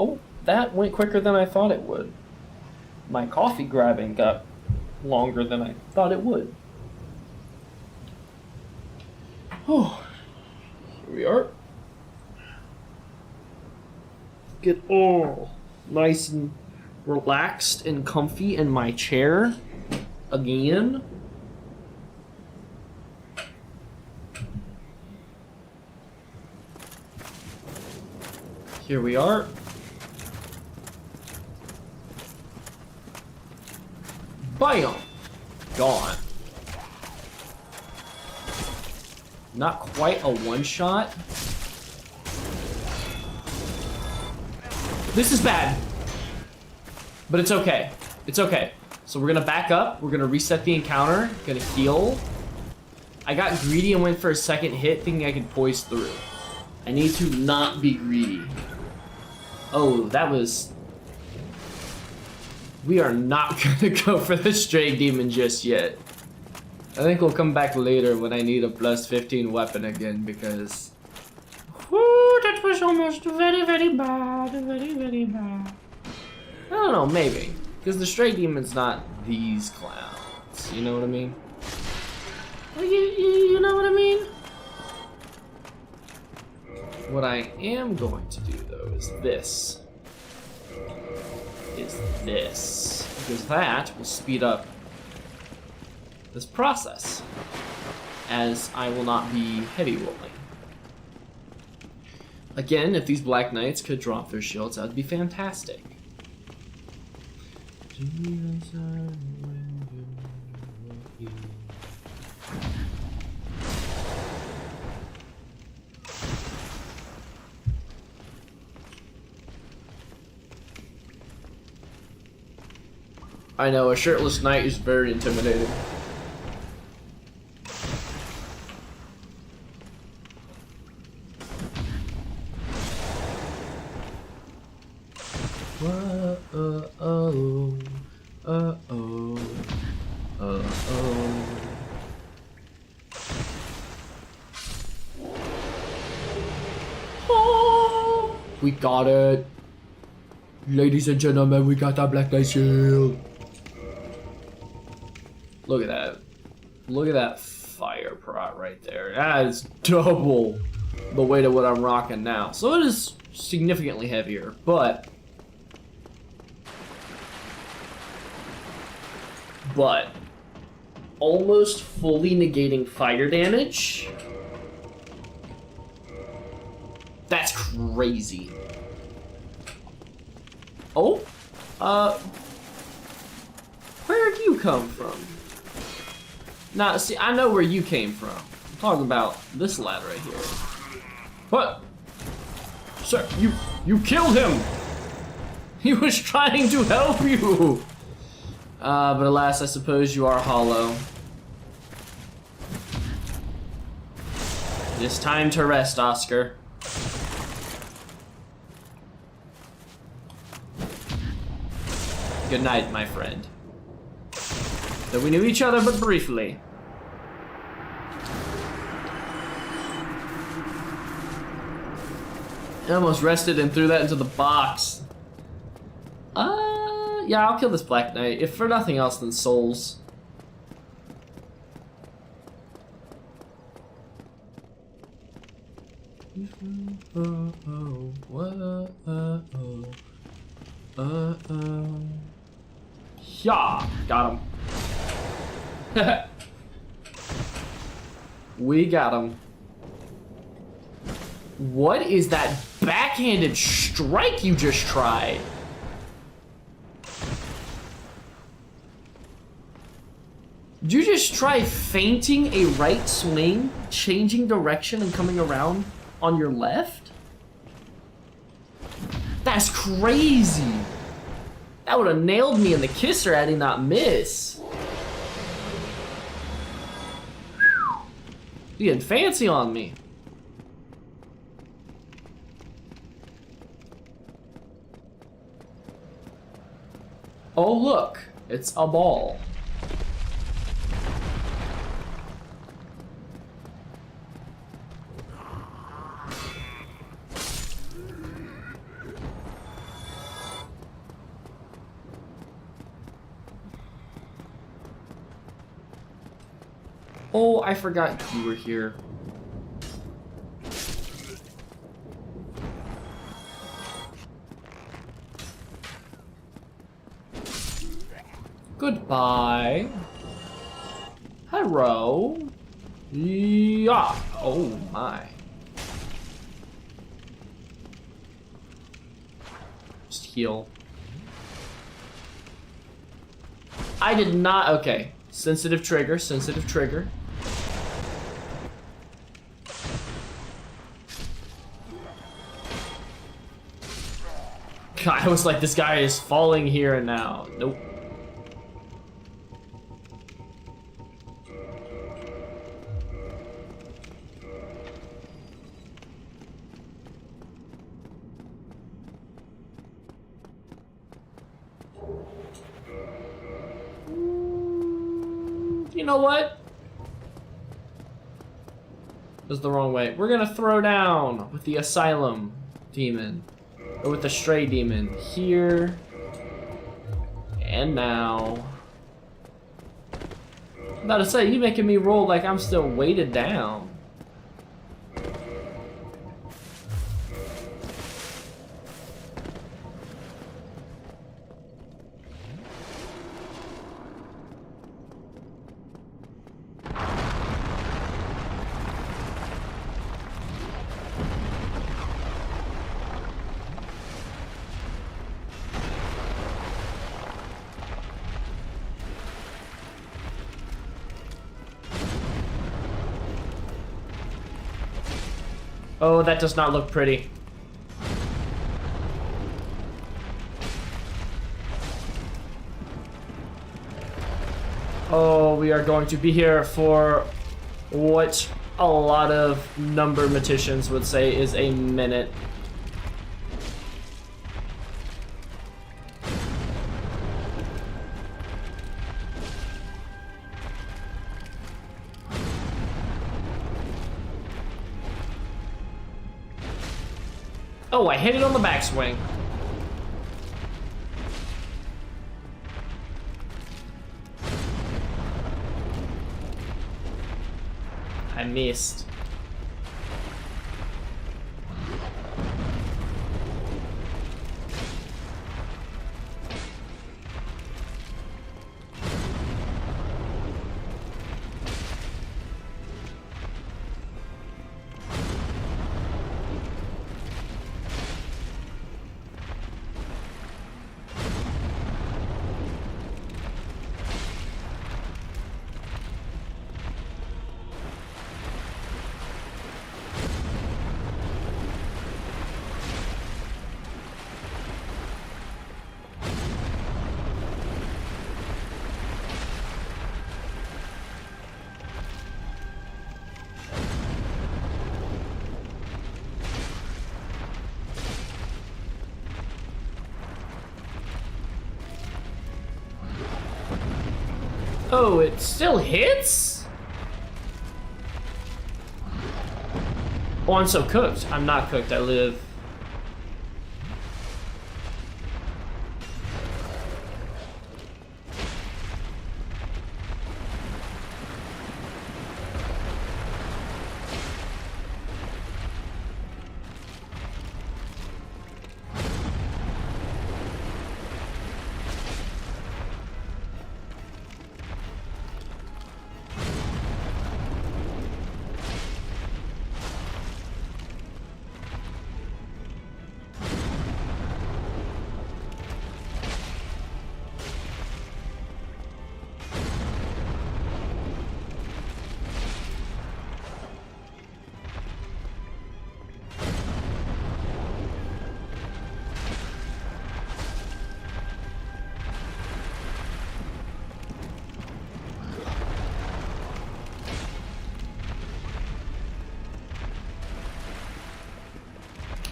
Oh, that went quicker than I thought it would. My coffee grabbing got longer than I thought it would. Oh, here we are. Get all nice and relaxed and comfy in my chair again. Here we are. Bam! Gone. Not quite a one-shot. This is bad. But it's okay. It's okay. So we're gonna back up. We're gonna reset the encounter. Gonna heal. I got greedy and went for a second hit thinking I could poise through. I need to not be greedy. Oh, that was... We are not gonna go for the stray demon just yet. I think we'll come back later when I need a plus 15 weapon again because... Whoo, that was almost very, very bad. Very, very bad. I don't know, maybe. Because the stray demon's not these clowns. You know what I mean? You know what I mean? What I am going to do, though, is this. Because that will speed up this process, as I will not be heavy rolling. Again, if these Black Knights could drop their shields, that would be fantastic. I know, a shirtless knight is very intimidating. We got it. Ladies and gentlemen, we got that Black Knight shield. Look at that. Look at that fire prot right there. That is double the weight of what I'm rocking now. So it is significantly heavier, but almost fully negating fire damage. That's crazy. Oh? Where'd you come from? Now, see, I know where you came from. I'm talking about this lad right here. What? Sir, you killed him! He was trying to help you! But alas, I suppose you are hollow. It is time to rest, Oscar. Good night, my friend. Though we knew each other but briefly. I almost rested and threw that into the box. Yeah, I'll kill this Black Knight, if for nothing else than souls. Yeah, got him. We got him. What is that backhanded strike you just tried? Did you just try feinting a right swing, changing direction, and coming around on your left? That's crazy. That would have nailed me in the kisser had he not missed. You getting fancy on me. Oh look, it's a ball. Oh, I forgot you were here. Goodbye. Hello. Yeah. Oh my. heal. I did not. Okay. Sensitive trigger, sensitive trigger. God, I was like, this guy is falling here and now. Nope. You know what? This is the wrong way. We're gonna throw down with the Asylum demon. Or with the Stray demon. Here. And now. I'm about to say, you making me roll like I'm still weighted down. Oh, that does not look pretty. Oh, we are going to be here for what a lot of numbermaticians would say is a minute. Oh, I hit it on the backswing. I missed. Oh, it still hits? Oh, I'm so cooked. I'm not cooked, I live.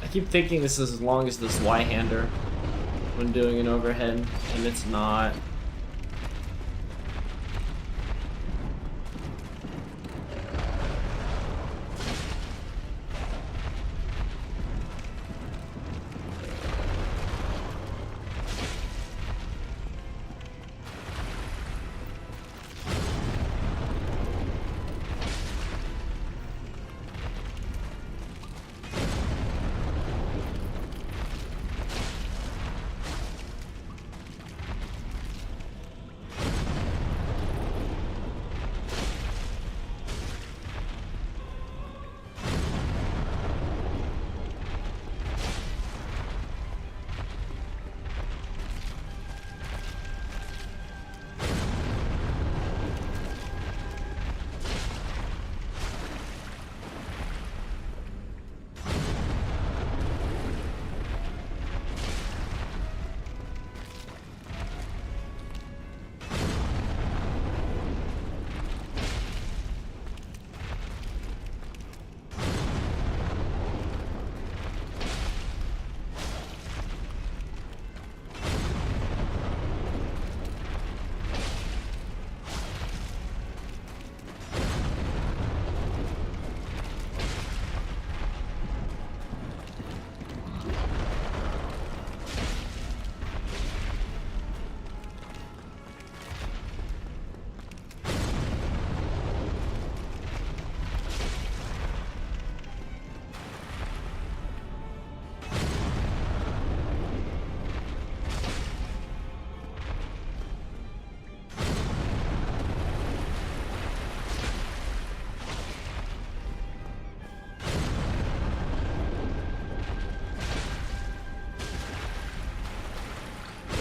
I keep thinking this is as long as this Y-hander when doing an overhead, and it's not.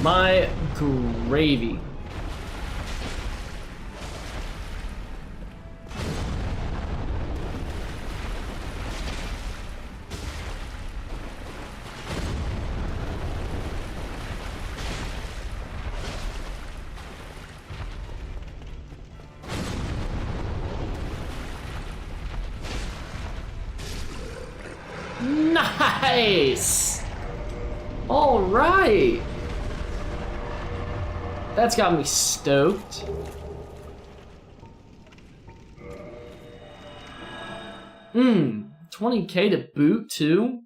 My gravy. Nice! All right. That's got me stoked. Hmm, 20k to boot too?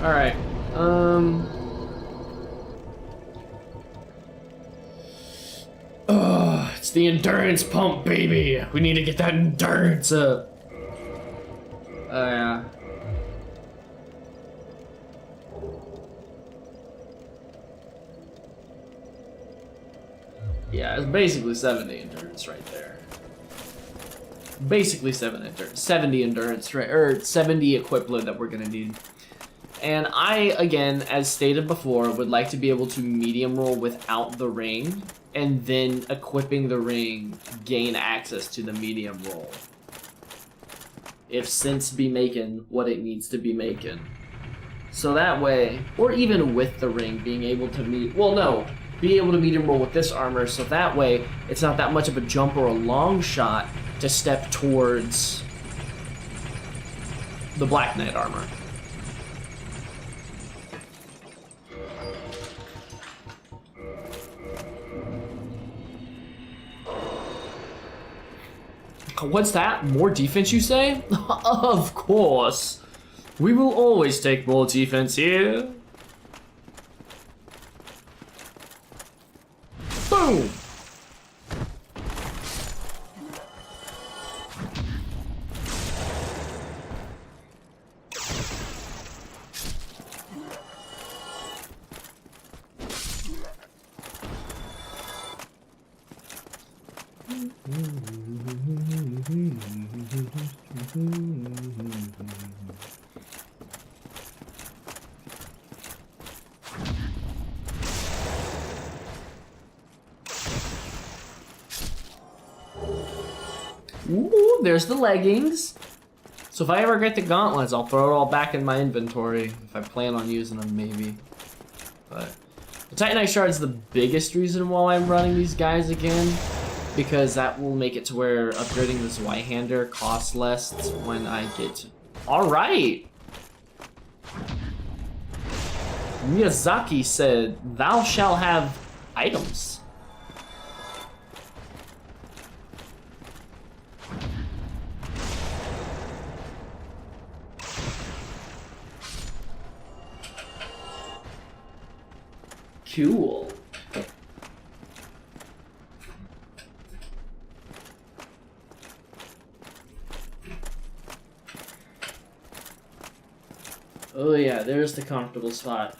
All right. It's the endurance pump, baby. We need to get that endurance up. Yeah. Yeah, it's basically 70 endurance right there. Basically 70 endurance, right? Or 70 equip load that we're gonna need. And I, again, as stated before, would like to be able to medium roll without the ring, and then equipping the ring, gain access to the medium roll. If sense be making what it needs to be making. So that way, or even with the ring, being able to be able to medium roll with this armor, so that way, it's not that much of a jump or a long shot to step towards the Black Knight armor. What's that? More defense, you say? Of course. We will always take more defense here. Boom! Ooh, there's the leggings. So if I ever get the gauntlets, I'll throw it all back in my inventory. If I plan on using them, maybe. But the Titanite Shard is the biggest reason why I'm running these guys again. Because that will make it to where upgrading this White-Hander costs less when I get to... Alright! Miyazaki said, "Thou shall have items." Cool. Oh yeah, there's the comfortable spot.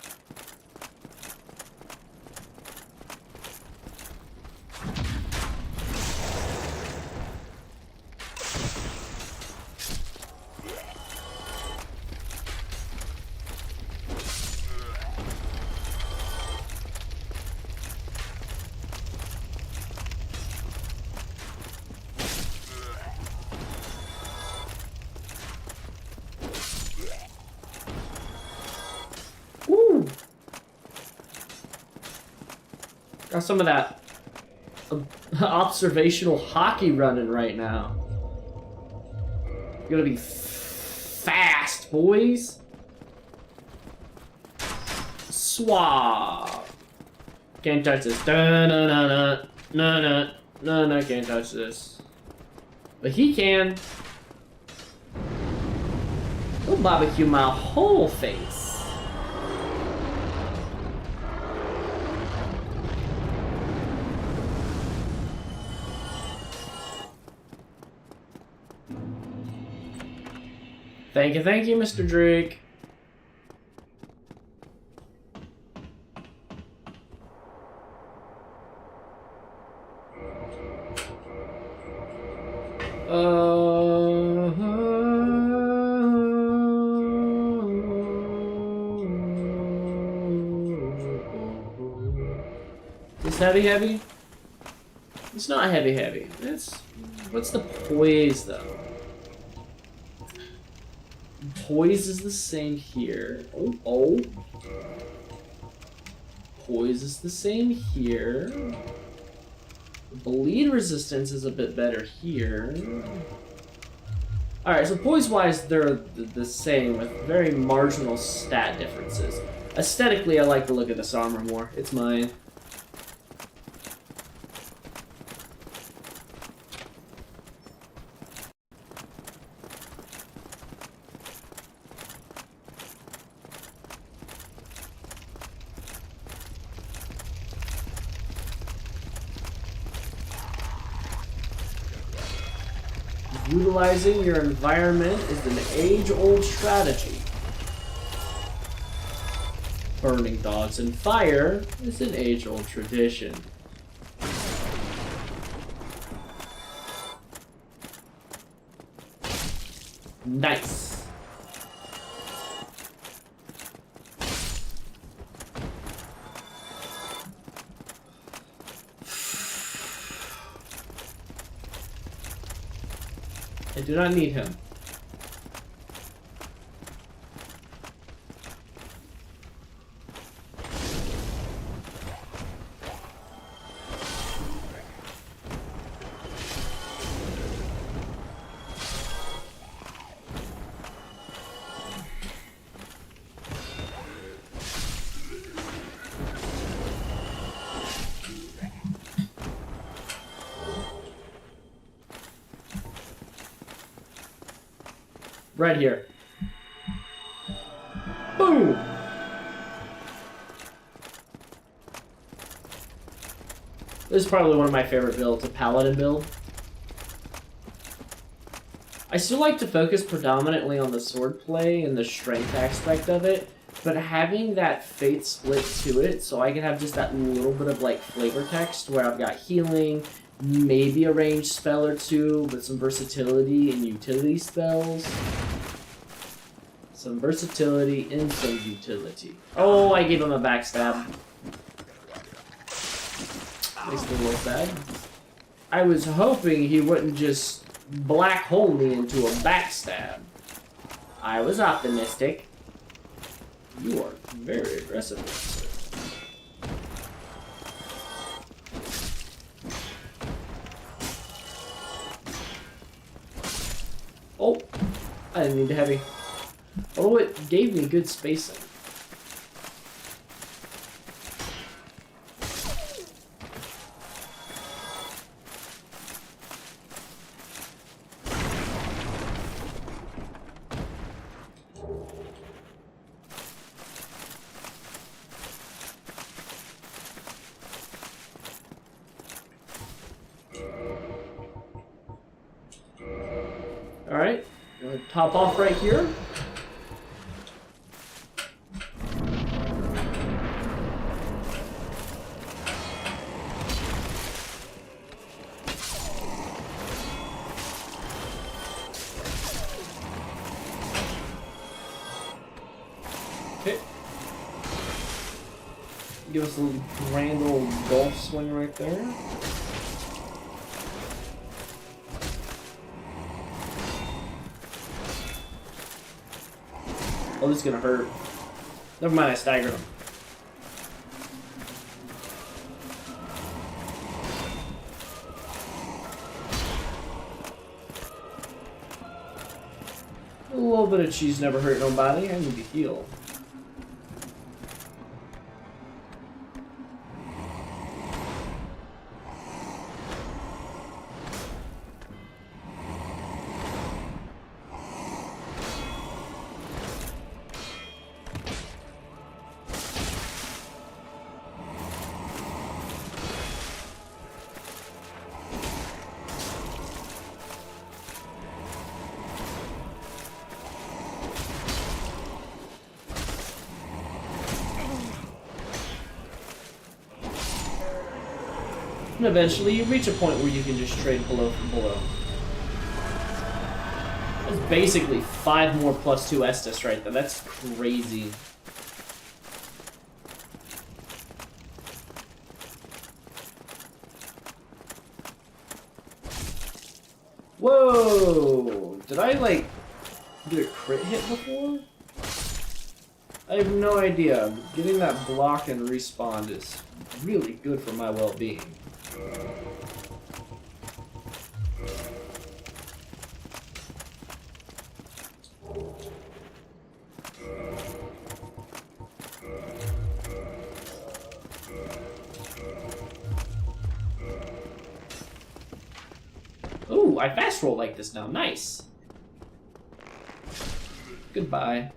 Got some of that observational hockey running right now. Gonna be fast, boys. Suave. Can't touch this. No, can't touch this. But he can. He'll barbecue my whole face. Thank you, Mr. Drake. this heavy? It's not heavy. What's the poise though? Poise is the same here. Oh. Poise is the same here. Bleed resistance is a bit better here. Alright, so poise-wise, they're the same with very marginal stat differences. Aesthetically, I like the look of this armor more. It's mine. Utilizing your environment is an age-old strategy. Burning dogs and fire is an age-old tradition. Nice. I do not need him. Right here. Boom! This is probably one of my favorite builds, a paladin build. I still like to focus predominantly on the swordplay and the strength aspect of it, but having that fate split to it, so I can have just that little bit of like flavor text where I've got healing, maybe a ranged spell or two, but some versatility and utility spells. Some versatility and some utility. Oh, I gave him a backstab. Makes me a little sad. I was hoping he wouldn't just black hole me into a backstab. I was optimistic. You are very aggressive, sir. Oh, I didn't need the heavy. Oh, it gave me good spacing. All right, gonna top off right here. Okay. Give us a little grand old golf swing right there. Oh, this is gonna hurt. Never mind, I staggered him. A little bit of cheese never hurt nobody. I need to heal. And eventually you reach a point where you can just trade blow for blow. That's basically 5 more plus 2 Estus right there. That's crazy. Whoa! Did I, like, get a crit hit before? I have no idea. Getting that block and respawn is really good for my well-being. Ooh, I fast roll like this now. Nice. Goodbye.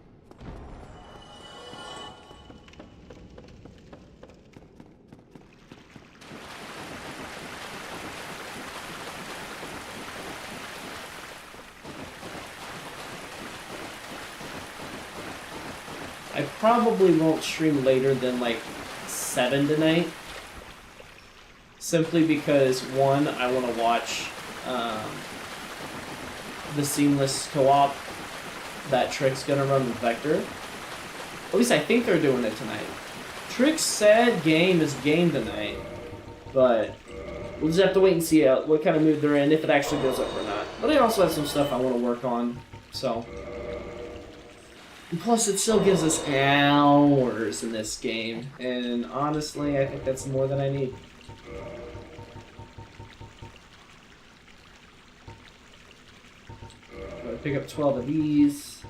I probably won't stream later than like 7 tonight. Simply because, one, I want to watch the seamless co-op that Trick's gonna run with Vector. At least I think they're doing it tonight. Trick said game is game tonight, but we'll just have to wait and see what kind of mood they're in, if it actually goes up or not. But I also have some stuff I want to work on, so. And plus, it still gives us hours in this game, and honestly, I think that's more than I need. Pick up 12 of these.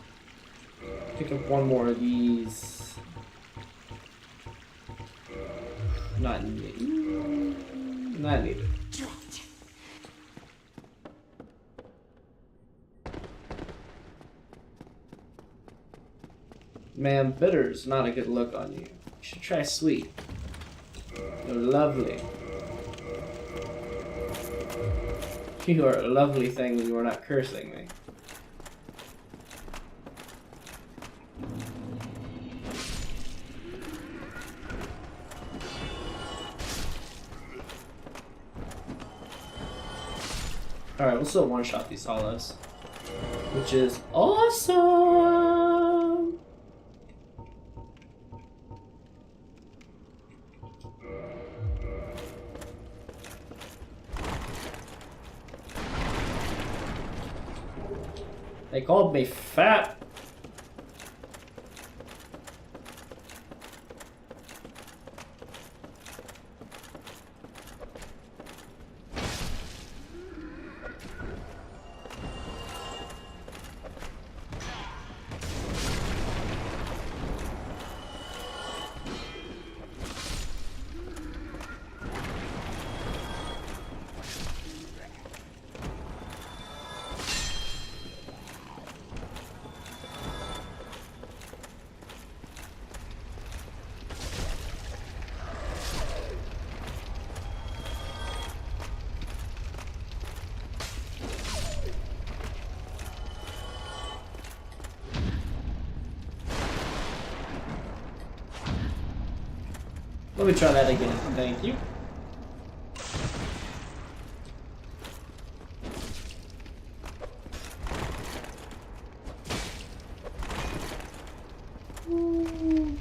Pick up one more of these. Not needed. Not needed. Man, bitter's not a good look on you. You should try sweet. You're lovely. You are a lovely thing when you are not cursing me. Alright, we'll still one-shot these hollows. Which is awesome! They called me fat. Let me try that again. Thank you.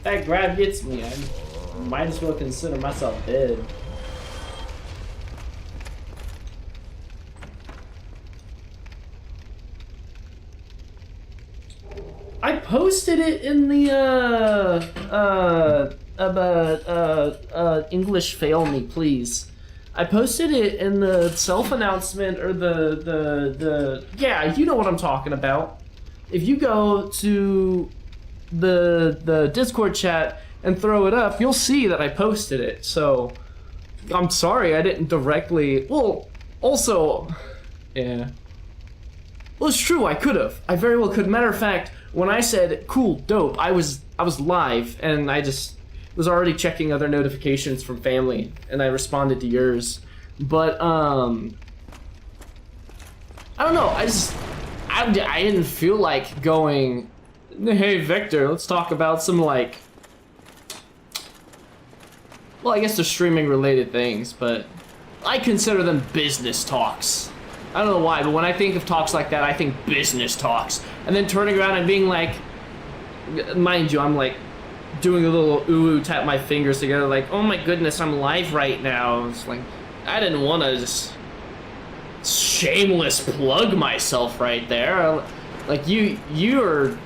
That grab gets me. I might as well consider myself dead. I posted it in the English fail me, please. I posted it in the self-announcement or the yeah, you know what I'm talking about. If you go to the Discord chat and throw it up, you'll see that I posted it. So I'm sorry I didn't directly. Well, also, yeah. Well, it's true. I could have. I very well could. Matter of fact, when I said cool, dope, I was live and I just was already checking other notifications from family, and I responded to yours. But I don't know. I didn't feel like going, hey Victor, let's talk about some like, well, I guess they're streaming related things, but I consider them business talks. I don't know why, but when I think of talks like that, I think business talks. And then turning around and being like, mind you, I'm like doing a little ooh, tap my fingers together like, oh my goodness, I'm live right now. It's like, I didn't want to just shameless plug myself right there. Like you're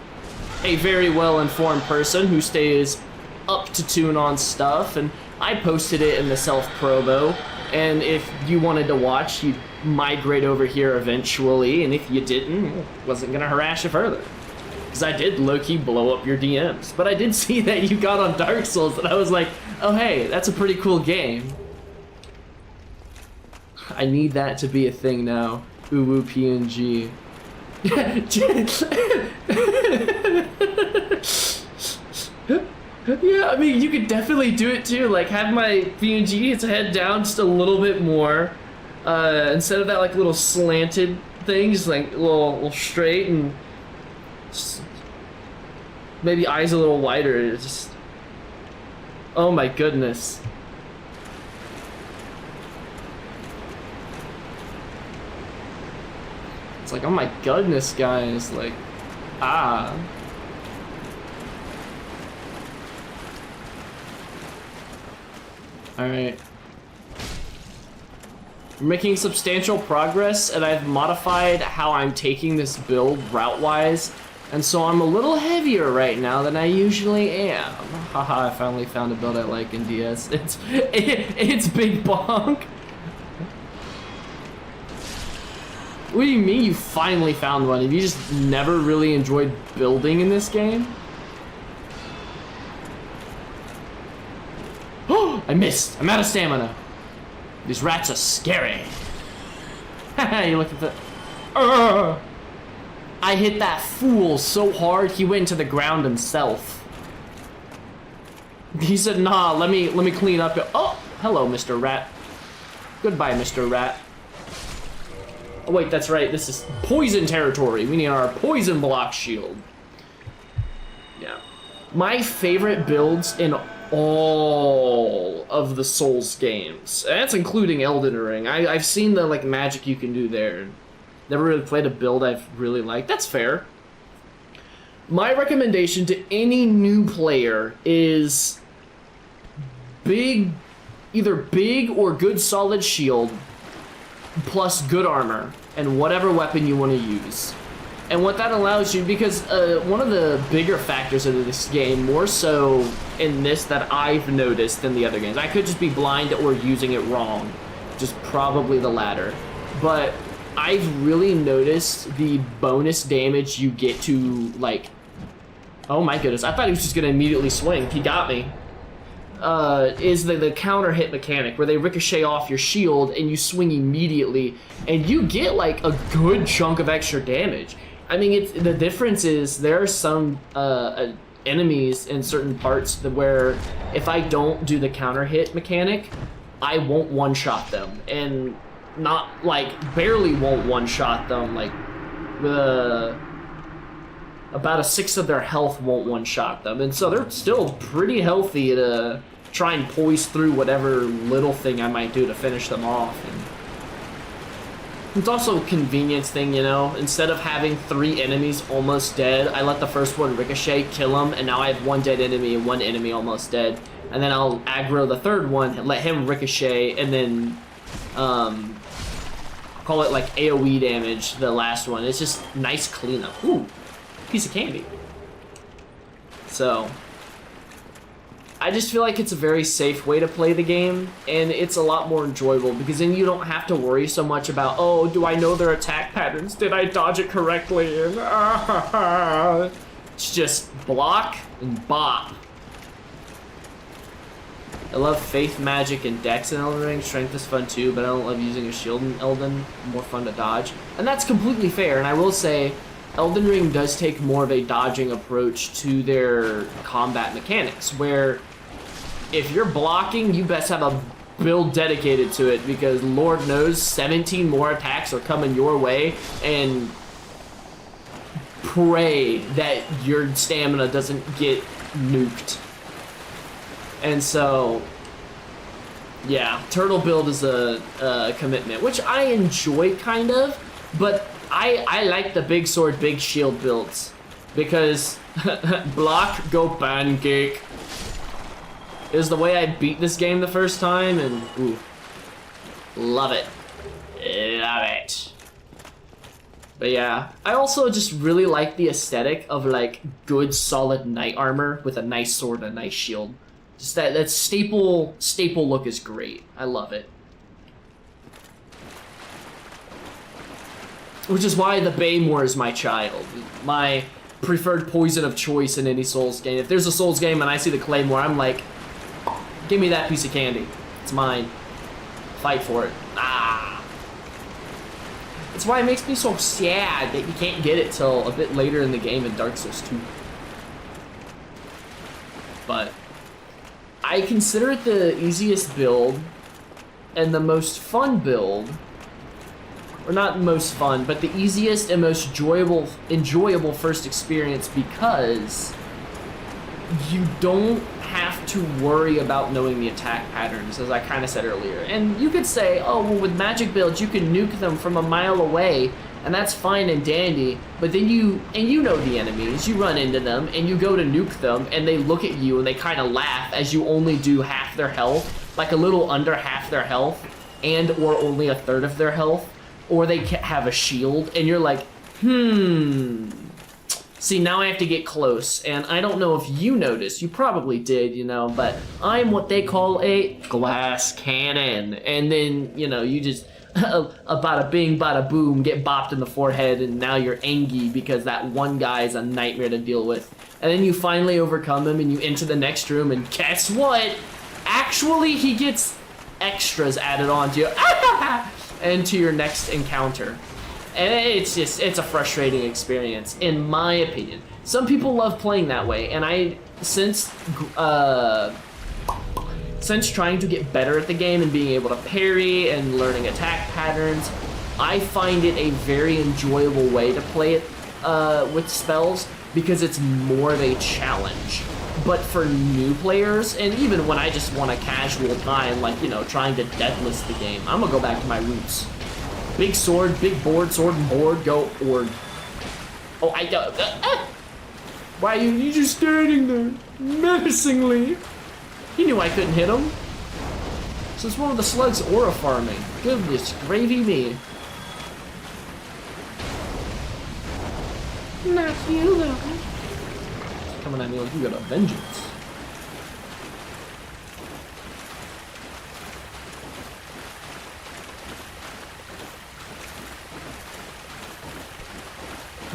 a very well-informed person who stays up to tune on stuff, and I posted it in the self-promo, and if you wanted to watch, you'd migrate over here eventually, and if you didn't, wasn't gonna harass you further. Because I did low-key blow up your DMs, but I did see that you got on Dark Souls, and I was like, oh hey, that's a pretty cool game. I need that to be a thing now. Uwu PNG. Yeah, I mean, you could definitely do it too. Like, have my PNG its head down just a little bit more. Instead of that, like, little slanted thing, just like a little straight, and just maybe eyes a little wider. It's just, oh my goodness. It's like, oh my goodness, guys, like, ah. Alright. We're making substantial progress, and I've modified how I'm taking this build route-wise, and so I'm a little heavier right now than I usually am. Haha, I finally found a build I like in DS. It's Big Bonk. What do you mean you finally found one? Have you just never really enjoyed building in this game? Oh, I missed. I'm out of stamina. These rats are scary. You look at the... I hit that fool so hard he went into the ground himself. He said, nah, let me clean up. Oh, hello, Mr. Rat. Goodbye, Mr. Rat. Oh wait, that's right, this is poison territory. We need our poison block shield. Yeah. My favorite builds in all of the Souls games, and that's including Elden Ring. I've seen the like magic you can do there. Never really played a build I've really liked. That's fair. My recommendation to any new player is either big or good solid shield, plus good armor, and whatever weapon you want to use. And what that allows you, because one of the bigger factors of this game, more so in this that I've noticed than the other games, I could just be blind or using it wrong, just probably the latter, but I've really noticed the bonus damage you get to, like, oh my goodness, I thought he was just gonna immediately swing, he got me. Is the counter hit mechanic where they ricochet off your shield and you swing immediately and you get like a good chunk of extra damage. I mean, the difference is there are some enemies in certain parts where if I don't do the counter hit mechanic, I won't one-shot them, and not like barely won't one-shot them, like about a sixth of their health won't one-shot them, and so they're still pretty healthy to try and poise through whatever little thing I might do to finish them off. And it's also a convenience thing, you know? Instead of having 3 enemies almost dead, I let the first one ricochet, kill him, and now I have 1 dead enemy and 1 enemy almost dead. And then I'll aggro the third one, let him ricochet, and then call it like AoE damage, the last one. It's just nice cleanup. Ooh, piece of candy. So I just feel like it's a very safe way to play the game, and it's a lot more enjoyable because then you don't have to worry so much about, oh, do I know their attack patterns? Did I dodge it correctly? And it's just block and bop. I love Faith, Magic, and Dex in Elden Ring. Strength is fun too, but I don't love using a shield in Elden. More fun to dodge. And that's completely fair, and I will say, Elden Ring does take more of a dodging approach to their combat mechanics, where if you're blocking, you best have a build dedicated to it, because Lord knows 17 more attacks are coming your way, and pray that your stamina doesn't get nuked. And so, yeah, turtle build is a commitment, which I enjoy kind of, but I like the big sword, big shield builds, because block, go pancake is the way I beat this game the first time, and ooh, love it, love it. But yeah, I also just really like the aesthetic of like good solid knight armor with a nice sword and a nice shield. Just that staple look is great. I love it. Which is why the Baymore is my child. My preferred poison of choice in any Souls game. If there's a Souls game and I see the Claymore, I'm like, give me that piece of candy. It's mine. Fight for it. Ah. That's why it makes me so sad that you can't get it till a bit later in the game in Dark Souls 2. But I consider it the easiest build and the most fun build. Or not most fun, but the easiest and most enjoyable first experience because you don't have to worry about knowing the attack patterns, as I kind of said earlier. And you could say, oh, well, with magic builds, you can nuke them from a mile away, and that's fine and dandy, but then you know the enemies, you run into them, and you go to nuke them, and they look at you, and they kind of laugh as you only do half their health, like a little under half their health, and or only a third of their health. Or they have a shield, and you're like, See, now I have to get close, and I don't know if you noticed, you probably did, you know, but I'm what they call a glass cannon. And then, you know, you just, a bada bing, bada boom, get bopped in the forehead, and now you're angry because that one guy is a nightmare to deal with. And then you finally overcome him, and you enter the next room, and guess what? Actually, he gets extras added on to you. Into your next encounter. And it's a frustrating experience, in my opinion. Some people love playing that way, and since trying to get better at the game and being able to parry and learning attack patterns, I find it a very enjoyable way to play it with spells because it's more of a challenge. But for new players, and even when I just want a casual time, like, you know, trying to Deathless the game, I'm gonna go back to my roots. Big sword, big board, sword and board, go ord. Oh, I don't. Why are you just standing there, menacingly? He knew I couldn't hit him. Since one of the slugs aura farming. Goodness gravy me. Not you, though. Coming at me like you got a vengeance.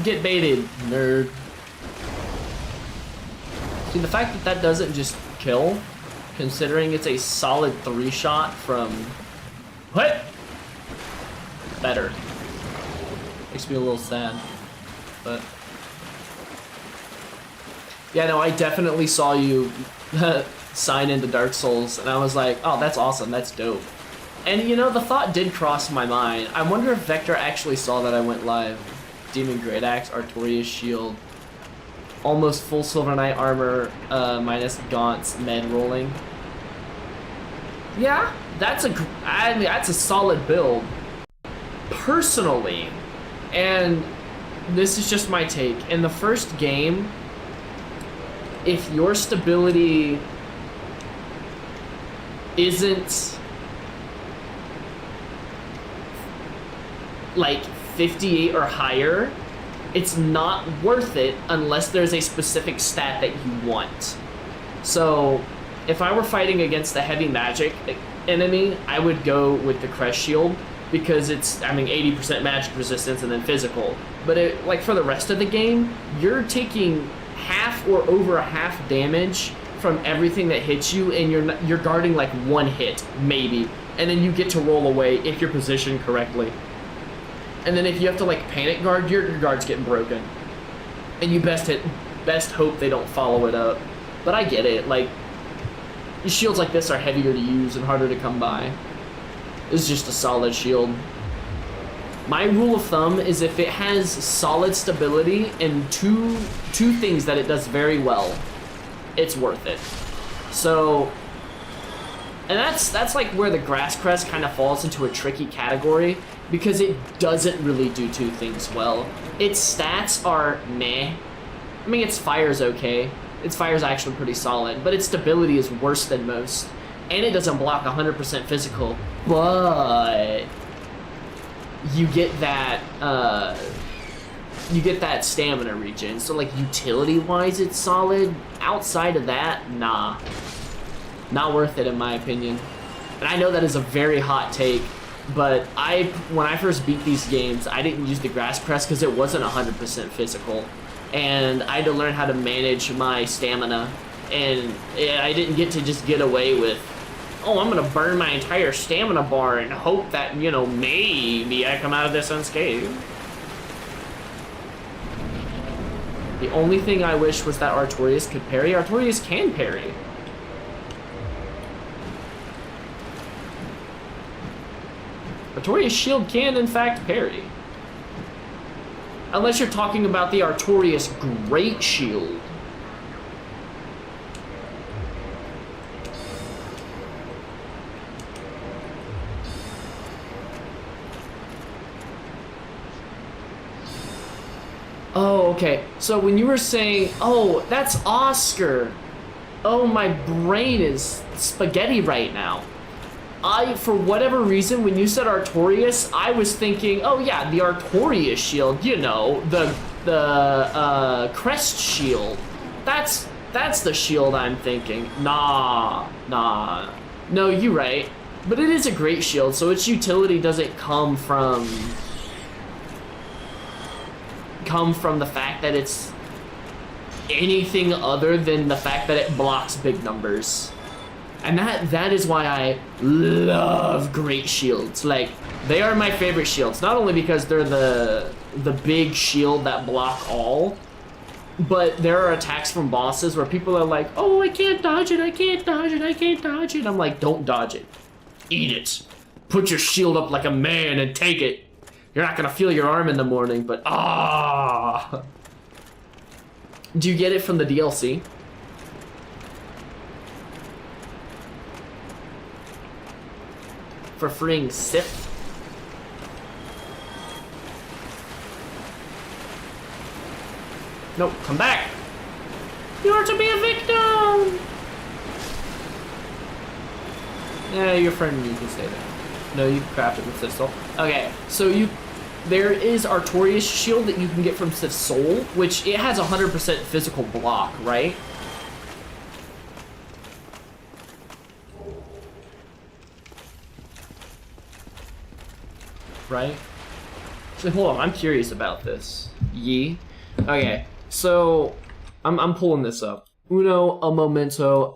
Get baited, nerd. See, the fact that that doesn't just kill, considering it's a solid 3-shot from... What? Better. Makes me a little sad, but... Yeah, no, I definitely saw you sign into Dark Souls, and I was like, oh, that's awesome, that's dope. And, you know, the thought did cross my mind. I wonder if Vector actually saw that I went live. Demon Great Axe, Artorias Shield, almost full Silver Knight armor, minus gaunts, med rolling. Yeah, that's a solid build. Personally, and this is just my take, in the first game, if your stability isn't like 58 or higher, it's not worth it unless there's a specific stat that you want. So if I were fighting against the heavy magic enemy, I would go with the Crest Shield because it's, I mean, 80% magic resistance and then physical. But like for the rest of the game, you're taking half or over half damage from everything that hits you, and you're guarding like one hit, maybe, and then you get to roll away if you're positioned correctly. And then if you have to like panic guard, your guard's getting broken, and you best hope they don't follow it up. But I get it, like shields like this are heavier to use and harder to come by. This is just a solid shield. My rule of thumb is if it has solid stability and two things that it does very well, it's worth it. So, and that's like where the Grass Crest kind of falls into a tricky category because it doesn't really do two things well. Its stats are meh. I mean, its fire's okay. Its fire's actually pretty solid, but its stability is worse than most. And it doesn't block 100% physical, but you get that you get that stamina regen. So like utility-wise, it's solid. Outside of that, nah. Not worth it in my opinion. And I know that is a very hot take, but when I first beat these games, I didn't use the grass press because it wasn't 100% physical. And I had to learn how to manage my stamina. And I didn't get to just get away with, oh, I'm gonna burn my entire stamina bar and hope that, you know, maybe I come out of this unscathed. The only thing I wish was that Artorias could parry. Artorias can parry. Artorias' shield can, in fact, parry. Unless you're talking about the Artorias Great Shield. Oh, okay. So when you were saying, oh, that's Oscar. Oh, my brain is spaghetti right now. For whatever reason, when you said Artorias, I was thinking, oh yeah, the Artorias shield, you know, the crest shield. That's the shield I'm thinking. Nah. No, you're right. But it is a great shield, so its utility doesn't come from the fact that it's anything other than the fact that it blocks big numbers. And that is why I love great shields. Like, they are my favorite shields, not only because they're the big shield that block all, but there are attacks from bosses where people are like, oh, I can't dodge it, I can't dodge it, I can't dodge it. I'm like, don't dodge it. Eat it. Put your shield up like a man and take it. You're not gonna feel your arm in the morning, but ah. Do you get it from the DLC? For freeing Sith? Nope, come back! You are to be a victim! Yeah, your friend, you can stay there. No, you can craft it with Sith Soul. Okay, so there is Artorias shield that you can get from Sith Soul, which it has 100% physical block, right? Right? So hold on, I'm curious about this. Ye? Okay, so I'm pulling this up. Uno a momento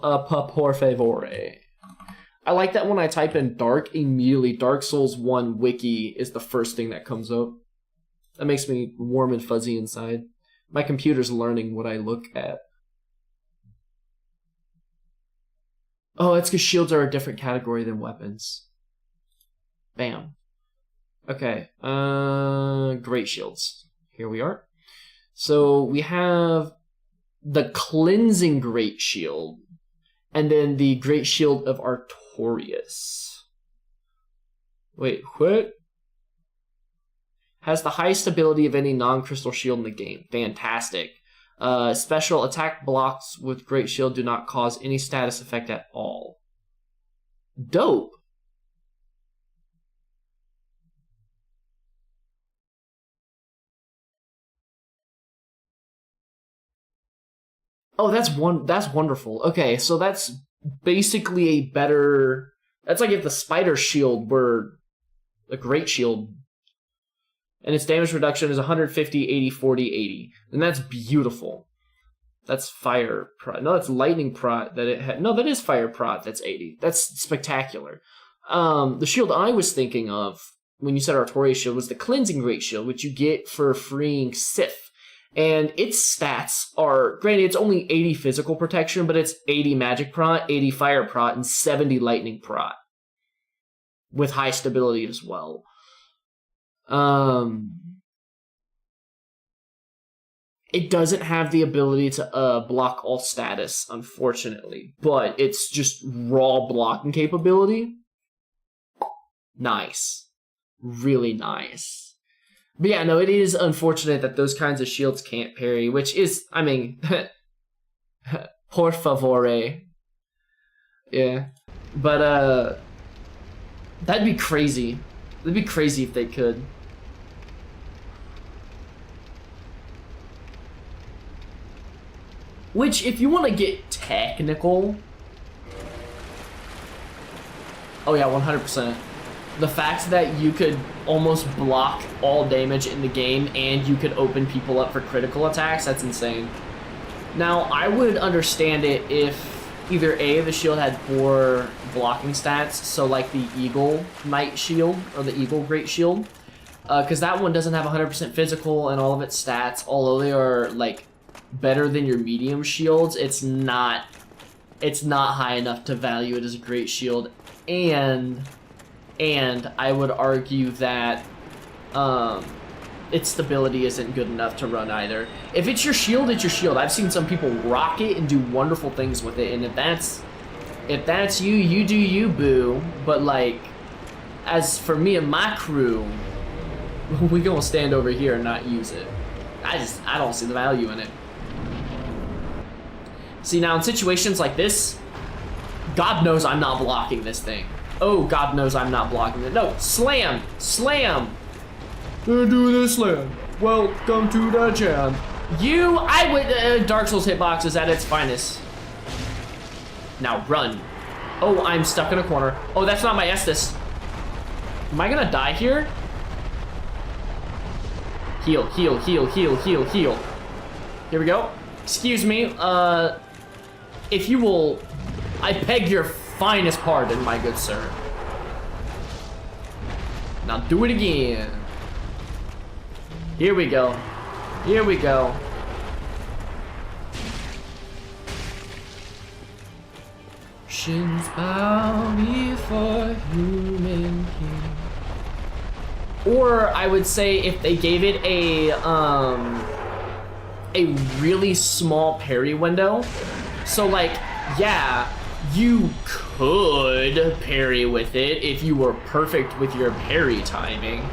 por favore. I like that when I type in dark, immediately Dark Souls 1 wiki is the first thing that comes up. That makes me warm and fuzzy inside. My computer's learning what I look at. Oh, it's because shields are a different category than weapons. Bam. Okay, great shields. Here we are. So we have the cleansing great shield, and then the great shield of Artorias. Wait, what? Has the highest ability of any non-crystal shield in the game. Fantastic. Special attack blocks with great shield do not cause any status effect at all. Dope. Oh, that's wonderful. Okay, so that's basically a better. That's like if the spider shield were a great shield, and its damage reduction is 150, 80, 40, 80, and that's beautiful. That's fire prot. No, that's lightning prot that it had. No, that is fire prot. That's 80. That's spectacular. The shield I was thinking of when you said Artorias shield was the cleansing great shield, which you get for freeing Sith. And its stats are, granted, it's only 80 physical protection, but it's 80 magic prot, 80 fire prot, and 70 lightning prot. With high stability as well. It doesn't have the ability to block all status, unfortunately. But it's just raw blocking capability. Nice. Really nice. But yeah, no, it is unfortunate that those kinds of shields can't parry, which is, I mean, por favore. Yeah. But, that'd be crazy. That'd be crazy if they could. Which, if you want to get technical... Oh yeah, 100%. The fact that you could almost block all damage in the game and you could open people up for critical attacks, that's insane. Now, I would understand it if either A, the shield had poor blocking stats, so like the Eagle Knight shield, or the Eagle Great Shield, because that one doesn't have 100% physical and all of its stats, although they are like better than your medium shields, it's not high enough to value it as a great shield. And I would argue that its stability isn't good enough to run either. If it's your shield, it's your shield. I've seen some people rock it and do wonderful things with it, and if that's you, you do you, boo. But like, as for me and my crew, we gonna stand over here and not use it. I don't see the value in it. See, now in situations like this, God knows I'm not blocking this thing. Oh, God knows I'm not blocking it. No, slam! Slam! Do the slam. Welcome to the jam. I would, Dark Souls hitbox is at its finest. Now run. Oh, I'm stuck in a corner. Oh, that's not my Estus. Am I gonna die here? Heal, heal, heal, heal, heal, heal. Here we go. Excuse me, if you will, I beg your finest pardon, my good sir. Now do it again. Here we go. Here we go. Shins bow before human king. Or I would say if they gave it a really small parry window. So like, yeah, you could parry with it if you were perfect with your parry timing.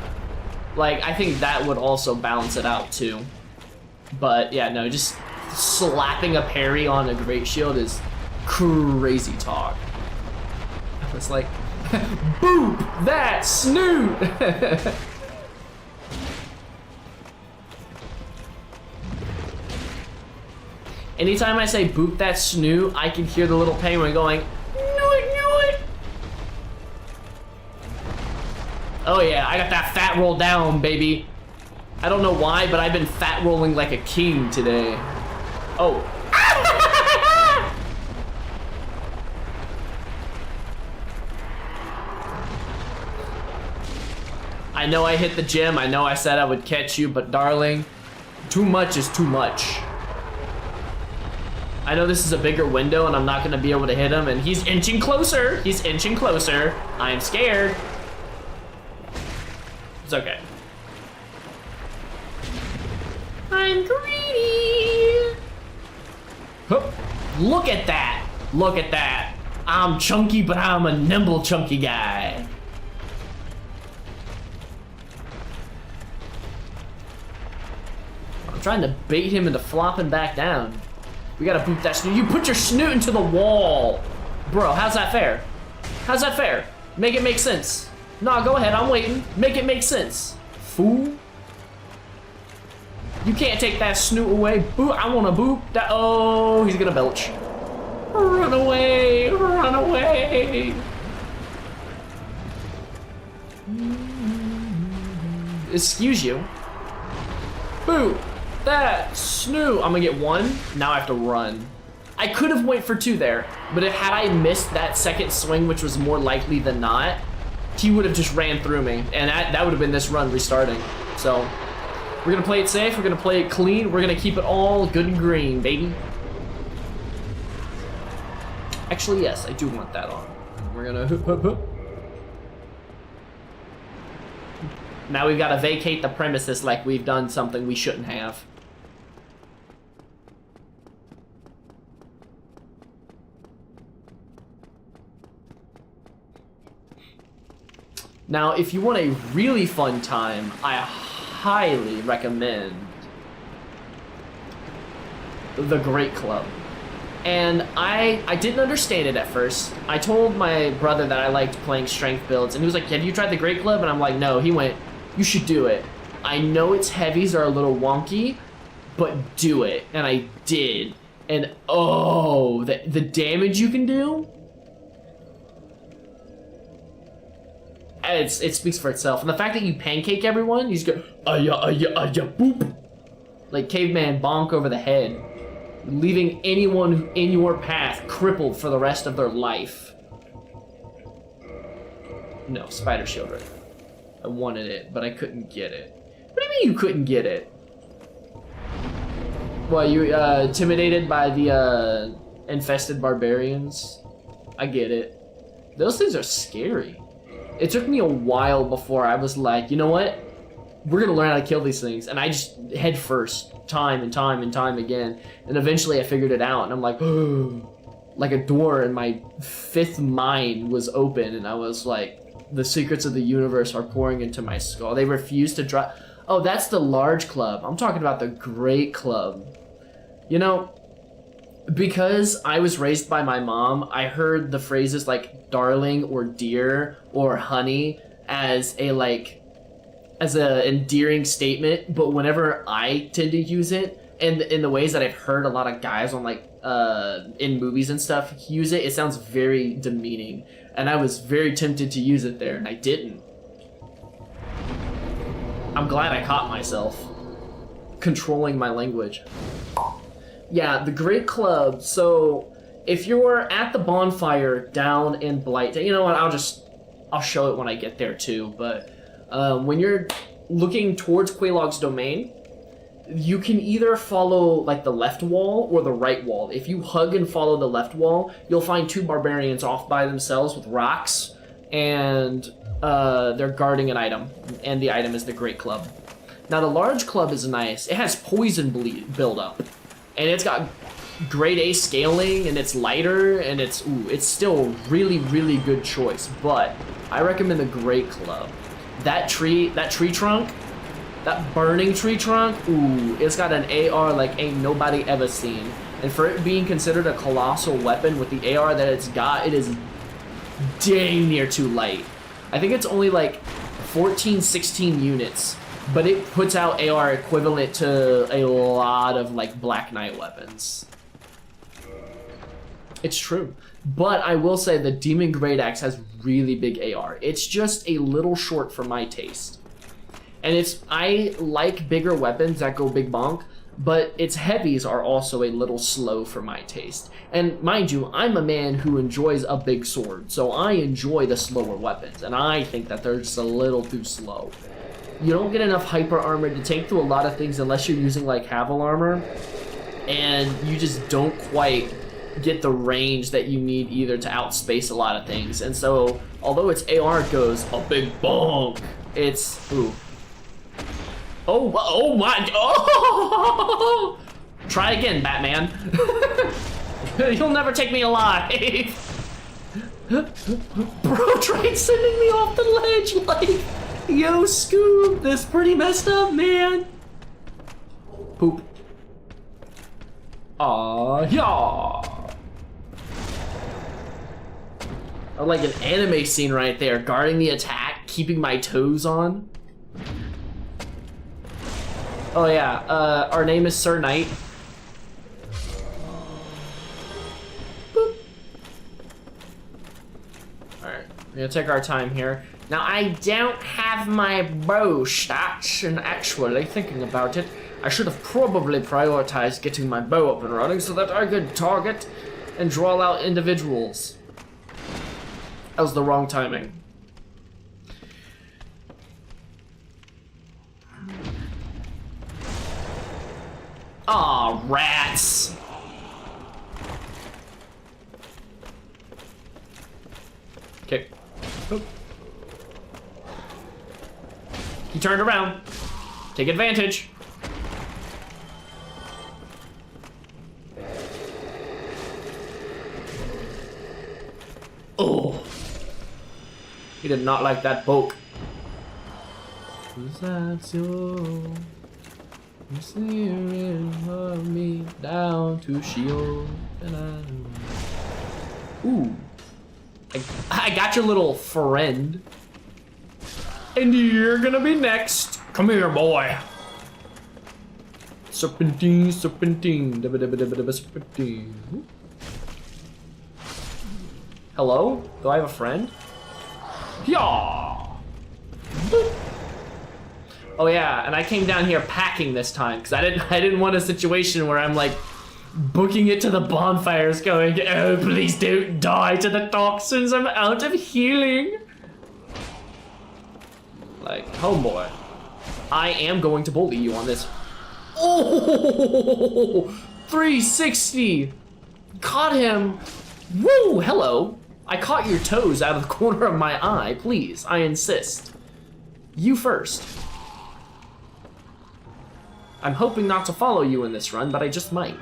Like, I think that would also balance it out too. But yeah, no, just slapping a parry on a great shield is crazy talk. It's like, boop that snoot! Anytime I say boop that snoot, I can hear the little penguin going, "Noo-it." Oh yeah, I got that fat roll down, baby. I don't know why, but I've been fat rolling like a king today. Oh. I know I hit the gym, I know I said I would catch you, but darling, too much is too much. I know this is a bigger window and I'm not gonna be able to hit him, and he's inching closer. He's inching closer. I'm scared. It's okay. I'm greedy. Huh. Look at that. Look at that. I'm chunky, but I'm a nimble chunky guy. I'm trying to bait him into flopping back down. We gotta boot that snoot. You put your snoot into the wall. Bro, how's that fair? How's that fair? Make it make sense. Nah, go ahead, I'm waiting. Make it make sense. Fool. You can't take that snoot away. Boo, I wanna boop that. Oh, he's gonna belch. Run away, run away. Excuse you. Boo. That snoot. I'm gonna get one. Now I have to run. I could have went for two there, but had I missed that second swing, which was more likely than not, he would have just ran through me, and that would have been this run restarting. So we're gonna play it safe. We're gonna play it clean. We're gonna keep it all good and green, baby. Actually, yes, I do want that on. We're gonna hoop, hoop, hoop. Now we've got to vacate the premises like we've done something we shouldn't have. Now, if you want a really fun time, I highly recommend the Great Club. And I didn't understand it at first. I told my brother that I liked playing strength builds, and he was like, have you tried the Great Club? And I'm like, no. He went, you should do it. I know its heavies are a little wonky, but do it. And I did. And oh, the damage you can do, it speaks for itself. And the fact that you pancake everyone, you just go boop, like caveman bonk over the head, leaving anyone in your path crippled for the rest of their life. No, spider shield right. I wanted it, but I couldn't get it. What do you mean you couldn't get it? Well, you intimidated by the infested barbarians? I get it. Those things are scary. It took me a while before I was like, you know what? We're gonna learn how to kill these things. And I just head first, time and time and time again. And eventually I figured it out and I'm like, like a door in my fifth mind was open and I was like, the secrets of the universe are pouring into my skull. They refuse to drop. Oh, that's the large club. I'm talking about the great club. You know, because I was raised by my mom, I heard the phrases like darling or dear or honey as a endearing statement, but whenever I tend to use it, and in the ways that I've heard a lot of guys on like in movies and stuff use it, it sounds very demeaning. And I was very tempted to use it there, and I didn't. I'm glad I caught myself controlling my language. Yeah, the Great Club. So if you're at the bonfire down in Blight, you know what? I'll show it when I get there too. But when you're looking towards Quelaag's domain, you can either follow like the left wall or the right wall. If you hug and follow the left wall, you'll find two barbarians off by themselves with rocks, and they're guarding an item, and the item is the Great Club. Now the large club is nice. It has poison buildup, and it's got grade A scaling, and it's lighter, and it's still a really, really good choice. But I recommend the Great Club. That tree trunk, that burning tree trunk, it's got an AR like ain't nobody ever seen. And for it being considered a colossal weapon with the AR that it's got, it is dang near too light. I think it's only like 14, 16 units, but it puts out AR equivalent to a lot of like Black Knight weapons. It's true. But I will say the Demon Great Axe has really big AR. It's just a little short for my taste. And I like bigger weapons that go big bonk, but its heavies are also a little slow for my taste. And mind you, I'm a man who enjoys a big sword, so I enjoy the slower weapons, and I think that they're just a little too slow. You don't get enough hyper armor to take through a lot of things unless you're using like Havel armor, and you just don't quite get the range that you need either to outspace a lot of things. And so, although its AR goes a big bonk, it's Oh my! Oh! Try again, Batman. You'll never take me alive. Bro tried sending me off the ledge like, yo, Scoob, this pretty messed up, man. Poop. Aw, yeah. I like an anime scene right there, guarding the attack, keeping my toes on. Oh yeah, our name is Sir Knight. Boop. Alright, we're gonna take our time here. Now I don't have my bow stats, and actually thinking about it, I should have probably prioritized getting my bow up and running so that I could target and draw out individuals. That was the wrong timing. Aw, rats! Okay. Oop. He turned around. Take advantage. Oh. He did not like that poke. You steering me down to Sheol, and ooh, I got your little friend, and you're gonna be next. Come here, boy. Serpentine, serpentine, dabba dabba dabba dabba serpentine. Hello? Do I have a friend? Yeah. Oh yeah, and I came down here packing this time because I didn't want a situation where I'm like booking it to the bonfires going, oh please don't die to the toxins, I'm out of healing. Like, homeboy, I am going to bully you on this. Oh, 360. Caught him. Woo, hello. I caught your toes out of the corner of my eye. Please, I insist. You first. I'm hoping not to follow you in this run, but I just might.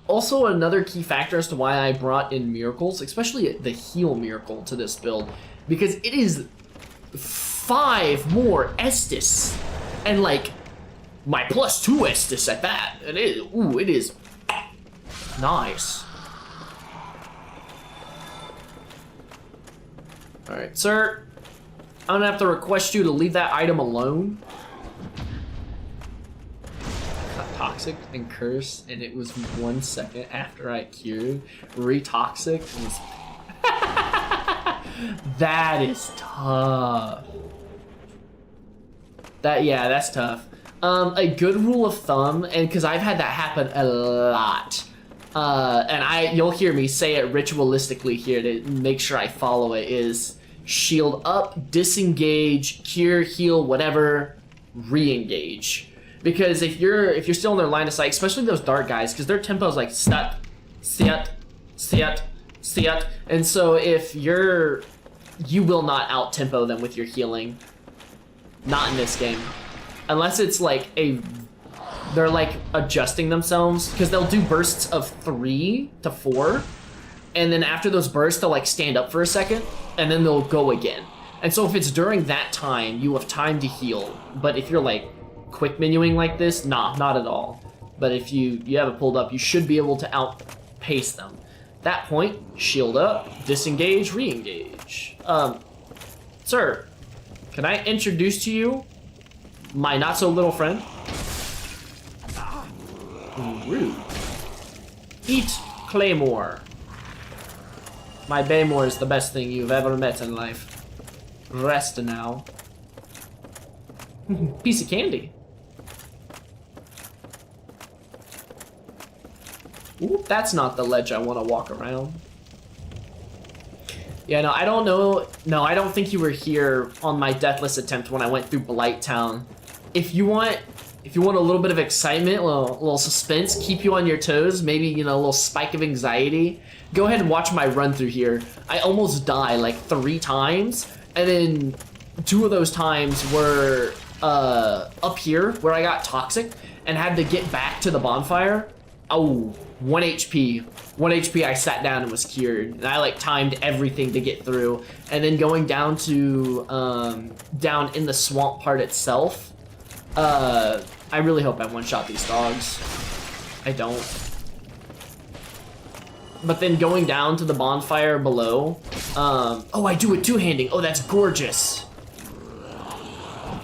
Also, another key factor as to why I brought in miracles, especially the heal miracle to this build, because it is 5 more Estus, and like my +2 Estus at that. It is, ooh, it is nice. All right, sir, I'm gonna have to request you to leave that item alone. Toxic and curse, and it was 1 second after I cured. Retoxic was. That is tough. That's tough. A good rule of thumb, and because I've had that happen a lot, and you'll hear me say it ritualistically here to make sure I follow it, is shield up, disengage, cure, heal, whatever, re-engage. Because if you're still in their line of sight, especially those dark guys, because their tempo is like stat, siat, siat, siat, and so if you will not out tempo them with your healing. Not in this game, unless it's like they're like adjusting themselves, because they'll do bursts of 3 to 4, and then after those bursts they'll like stand up for a second, and then they'll go again. And so if it's during that time, you have time to heal. But if you're like quick menuing like this, not at all. But if you have it pulled up, you should be able to outpace them. That point, shield up, disengage, re-engage. Sir, can I introduce to you my not so little friend? Rude. Eat Claymore. My Baymore is the best thing you've ever met in life. Rest now. Piece of candy. Ooh, that's not the ledge I want to walk around. Yeah, no, I don't know. No, I don't think you were here on my Deathless attempt when I went through Blight Town. If you want a little bit of excitement, a little suspense, keep you on your toes, maybe, a little spike of anxiety, go ahead and watch my run through here. I almost die like 3 times, and then 2 of those times were up here where I got toxic and had to get back to the bonfire. Oh, 1 HP. 1 HP, I sat down and was cured. And I like timed everything to get through. And then going down to, down in the swamp part itself, I really hope I one-shot these dogs. I don't. But then going down to the bonfire below, oh, I do a 2-handing. Oh, that's gorgeous.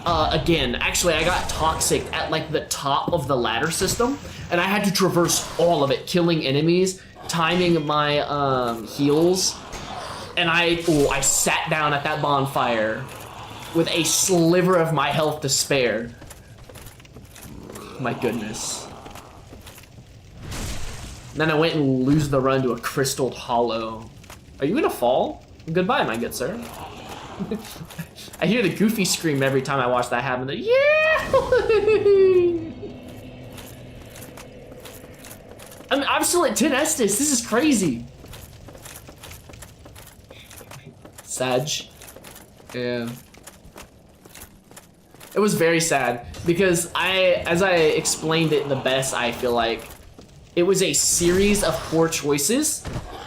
Again, actually, I got toxic at like the top of the ladder system, and I had to traverse all of it, killing enemies, timing my heals, and I sat down at that bonfire with a sliver of my health to spare. My goodness. And then I went and lose the run to a crystalled hollow. Are you gonna fall? Goodbye, my good sir. I hear the Goofy scream every time I watch that happen. Yeah! I'm still at 10 Estus. This is crazy. Sag. Yeah. It was very sad because as I explained it the best, I feel like it was a series of poor choices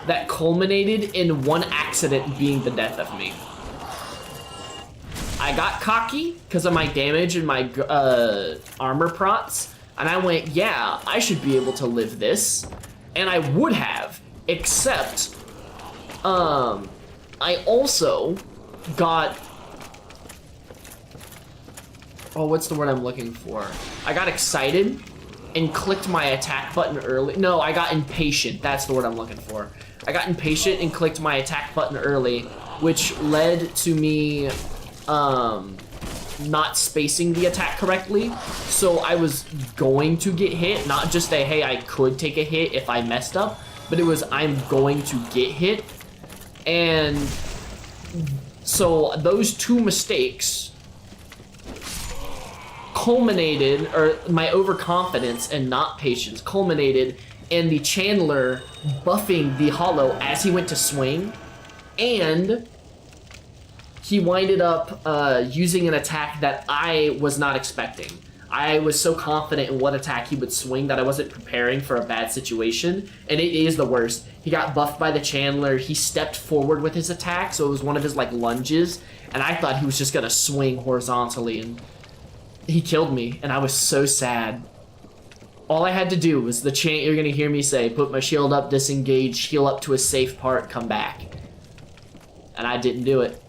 that culminated in one accident being the death of me. I got cocky because of my damage and my armor prots, and I went, yeah, I should be able to live this, and I would have, except I also got oh, what's the word I'm looking for? I got excited and clicked my attack button early. No, I got impatient. That's the word I'm looking for. I got impatient and clicked my attack button early, which led to me not spacing the attack correctly. So I was going to get hit, not just a, hey, I could take a hit if I messed up, but it was, I'm going to get hit. And so those two mistakes culminated, or my overconfidence and not patience culminated in the Chandler buffing the Hollow as he went to swing, and he winded up using an attack that I was not expecting. I was so confident in what attack he would swing that I wasn't preparing for a bad situation, and it is the worst. He got buffed by the Chandler, he stepped forward with his attack, so it was one of his like lunges, and I thought he was just gonna swing horizontally, and he killed me, and I was so sad. All I had to do was the chant you're gonna hear me say, put my shield up, disengage, heal up to a safe part, come back. And I didn't do it.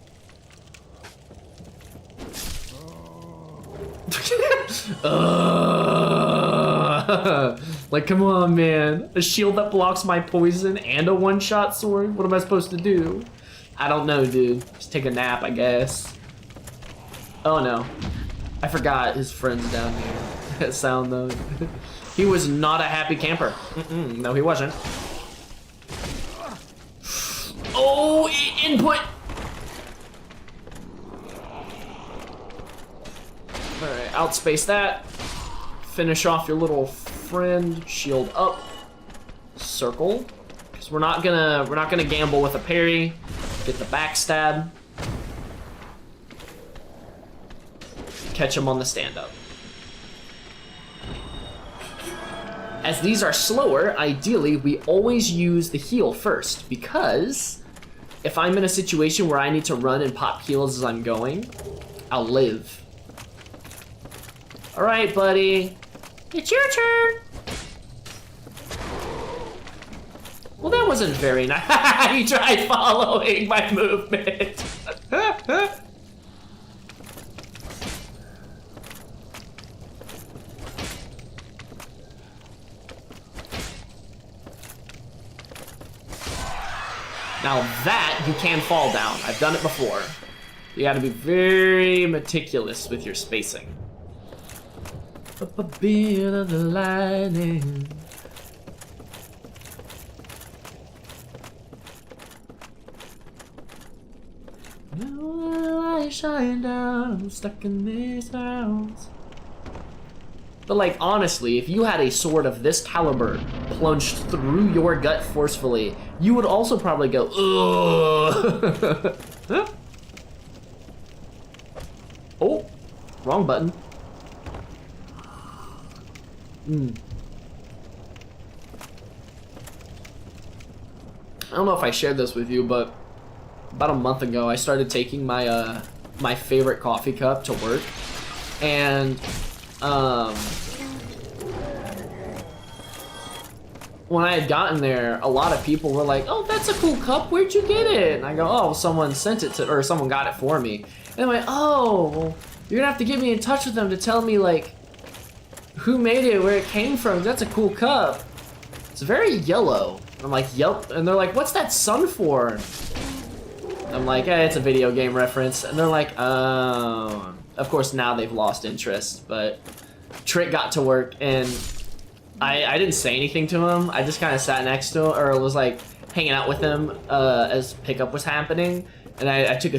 Like, come on, man. A shield that blocks my poison and a one-shot sword? What am I supposed to do? I don't know, dude. Just take a nap, I guess. Oh, no. I forgot his friend's down here. That sound, though. He was not a happy camper. No, he wasn't. Oh, input! Alright, outspace that. Finish off your little friend. Shield up. Circle. Because we're not gonna gamble with a parry. Get the backstab. Catch him on the stand-up. As these are slower, ideally, we always use the heal first, because if I'm in a situation where I need to run and pop heals as I'm going, I'll live. All right, buddy. It's your turn. Well, that wasn't very nice. You tried following my movement. Now that you can fall down. I've done it before. You gotta be very meticulous with your spacing. Up a bit of the lightning. Now the light shine down, I'm stuck in this house. But like, honestly, if you had a sword of this caliber plunged through your gut forcefully, you would also probably go, ugh. Huh? Oh, wrong button. I don't know if I shared this with you, but about a month ago, I started taking my my favorite coffee cup to work, and when I had gotten there, a lot of people were like, "Oh, that's a cool cup. Where'd you get it?" And I go, "Oh, someone sent it to, or someone got it for me." And they went, "Oh, well, you're gonna have to get me in touch with them to tell me like who made it, where it came from. That's a cool cup. It's very yellow." I'm like, "Yep." And they're like, "What's that sun for?" I'm like, it's a video game reference. And they're like, oh. Of course, now they've lost interest, but Trick got to work, and I didn't say anything to him. I just kind of sat next to him, or was like hanging out with him as pickup was happening. And I took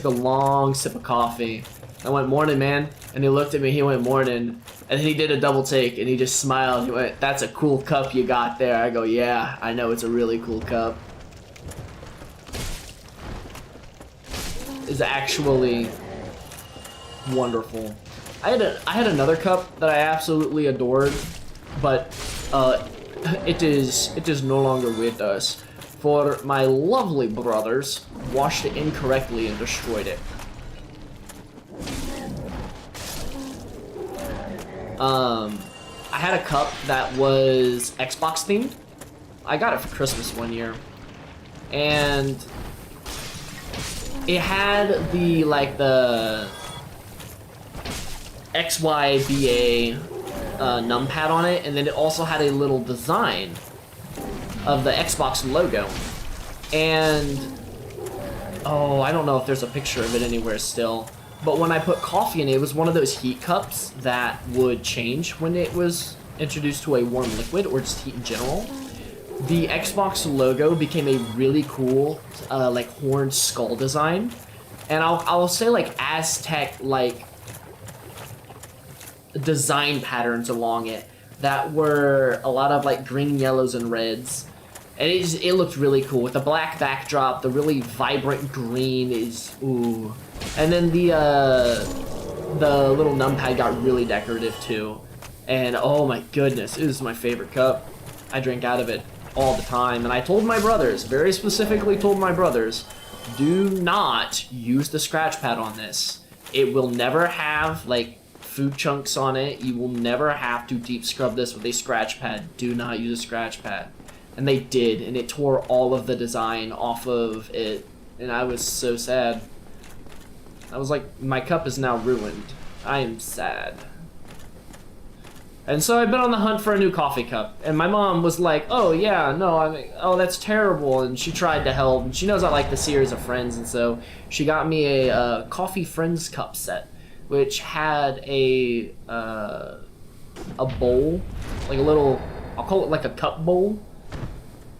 a long sip of coffee. I went, "Morning, man." And he looked at me, he went, "Morning." And then he did a double take, and he just smiled. He went, "That's a cool cup you got there." I go, "Yeah, I know, it's a really cool cup." Is actually wonderful. I had another cup that I absolutely adored, but it is no longer with us, for my lovely brothers washed it incorrectly and destroyed it. I had a cup that was Xbox themed. I got it for Christmas one year, and it had the XYBA numpad on it, and then it also had a little design of the Xbox logo. And oh, I don't know if there's a picture of it anywhere still, but when I put coffee in it, it was one of those heat cups that would change when it was introduced to a warm liquid or just heat in general. The Xbox logo became a really cool like horned skull design, and I'll say like Aztec like design patterns along it that were a lot of like green, yellows, and reds. And it looked really cool with the black backdrop. The really vibrant green is ooh, and then the little numpad got really decorative too. And oh my goodness, it is my favorite cup. I drink out of it all the time. And I told my brothers, very specifically told my brothers, do not use the scratch pad on this. It will never have like food chunks on it. You will never have to deep scrub this with a scratch pad. Do not use a scratch pad. And they did, and it tore all of the design off of it, and I was so sad. I was like, my cup is now ruined. I am sad. And so I've been on the hunt for a new coffee cup, and my mom was like, oh yeah, no, I mean, oh that's terrible, and she tried to help, and she knows I like the series of Friends, and so she got me a Coffee Friends cup set, which had a bowl, like a little, I'll call it like a cup bowl,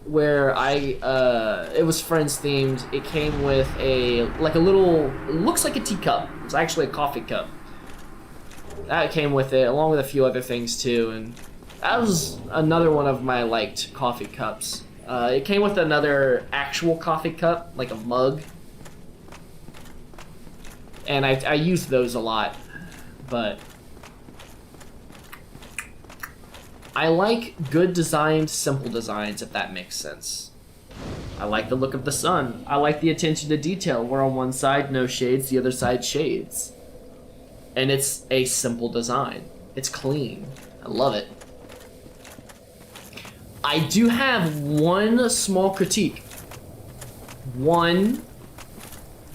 where it was Friends themed. It came with like a little, it looks like a teacup. It's actually a coffee cup. That came with it, along with a few other things too, and that was another one of my liked coffee cups. It came with another actual coffee cup, like a mug, and I used those a lot, but I like good designed, simple designs, if that makes sense. I like the look of the sun. I like the attention to detail, where on one side no shades, the other side shades. And it's a simple design. It's clean. I love it. I do have one small critique. One,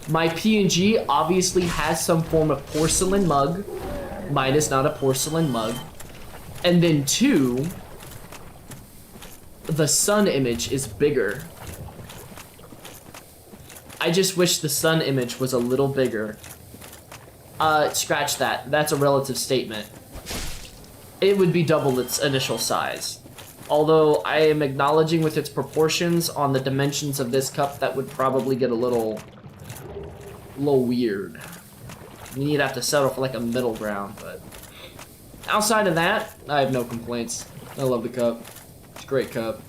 my P&G obviously has some form of porcelain mug. Mine is not a porcelain mug. And then two, the sun image is bigger. I just wish the sun image was a little bigger. Scratch that. That's a relative statement. It would be double its initial size. Although I am acknowledging with its proportions on the dimensions of this cup, that would probably get a little weird. You'd have to settle for like a middle ground, but outside of that, I have no complaints. I love the cup. It's a great cup.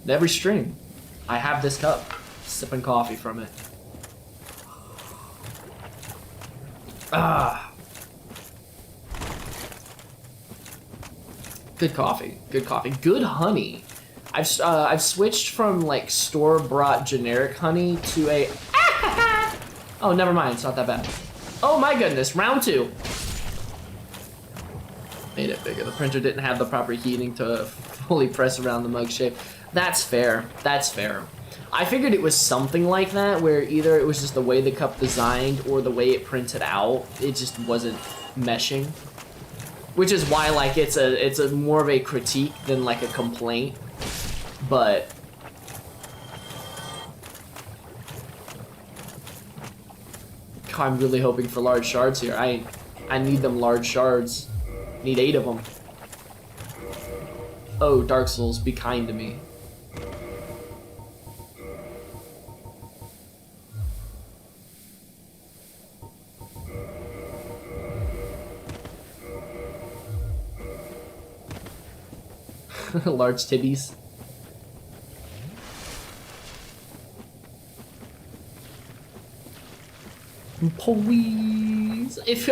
Every stream, I have this cup, sipping coffee from it. Ah. Good coffee, good coffee. Good honey. I've switched from like store-bought generic honey to a oh, never mind, it's not that bad. Oh my goodness, round two. Made it bigger. The printer didn't have the proper heating to fully press around the mug shape. That's fair. That's fair. I figured it was something like that, where either it was just the way the cup designed or the way it printed out. It just wasn't meshing. Which is why, like, it's a more of a critique than like a complaint. But I'm really hoping for large shards here. I need them large shards. Need 8 of them. Oh, Dark Souls, be kind to me. Large tibbies. Please, if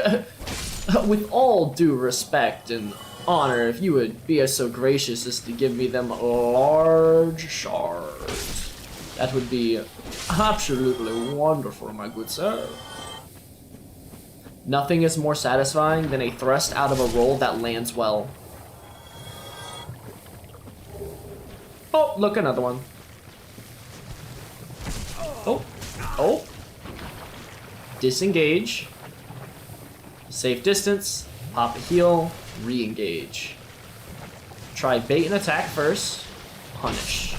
with all due respect and honor, if you would be so gracious as to give me them large shards, that would be absolutely wonderful, my good sir. Nothing is more satisfying than a thrust out of a roll that lands well. Oh, look, another one. Oh, oh. Disengage. Safe distance, pop a heal, re-engage. Try bait and attack first, punish.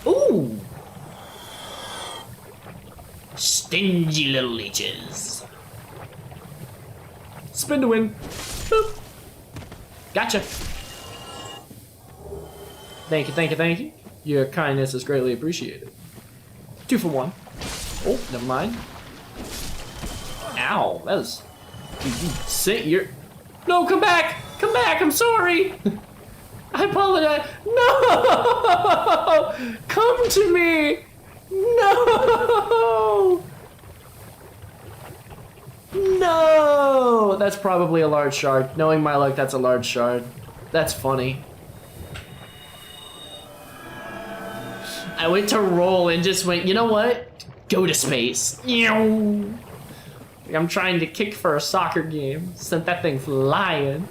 Ooh! Stingy little leeches. Spin to win. Boop. Gotcha. Thank you, thank you, thank you. Your kindness is greatly appreciated. 2 for 1. Oh, never mind. Ow, that was... Sit your... No, come back! Come back, I'm sorry! I apologize. No! Come to me! No! No! That's probably a large shard. Knowing my luck, that's a large shard. That's funny. I went to roll and just went, you know what? Go to space. I'm trying to kick for a soccer game. Sent that thing flying.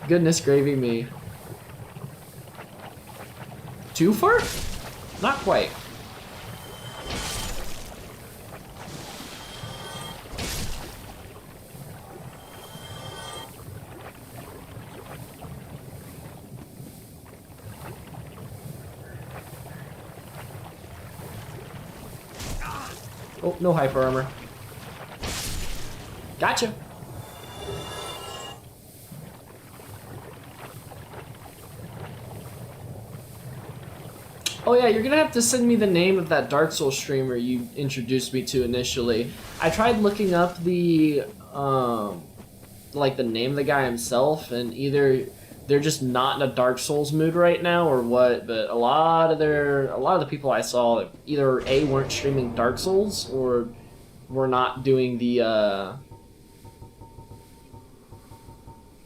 Goodness gravy me. 2 for? Not quite. Oh, no hyper armor. Gotcha. Oh yeah, you're gonna have to send me the name of that Dark Souls streamer you introduced me to initially. I tried looking up the, like the name of the guy himself, and either they're just not in a Dark Souls mood right now or what, but a lot of the people I saw either A, weren't streaming Dark Souls, or were not doing the,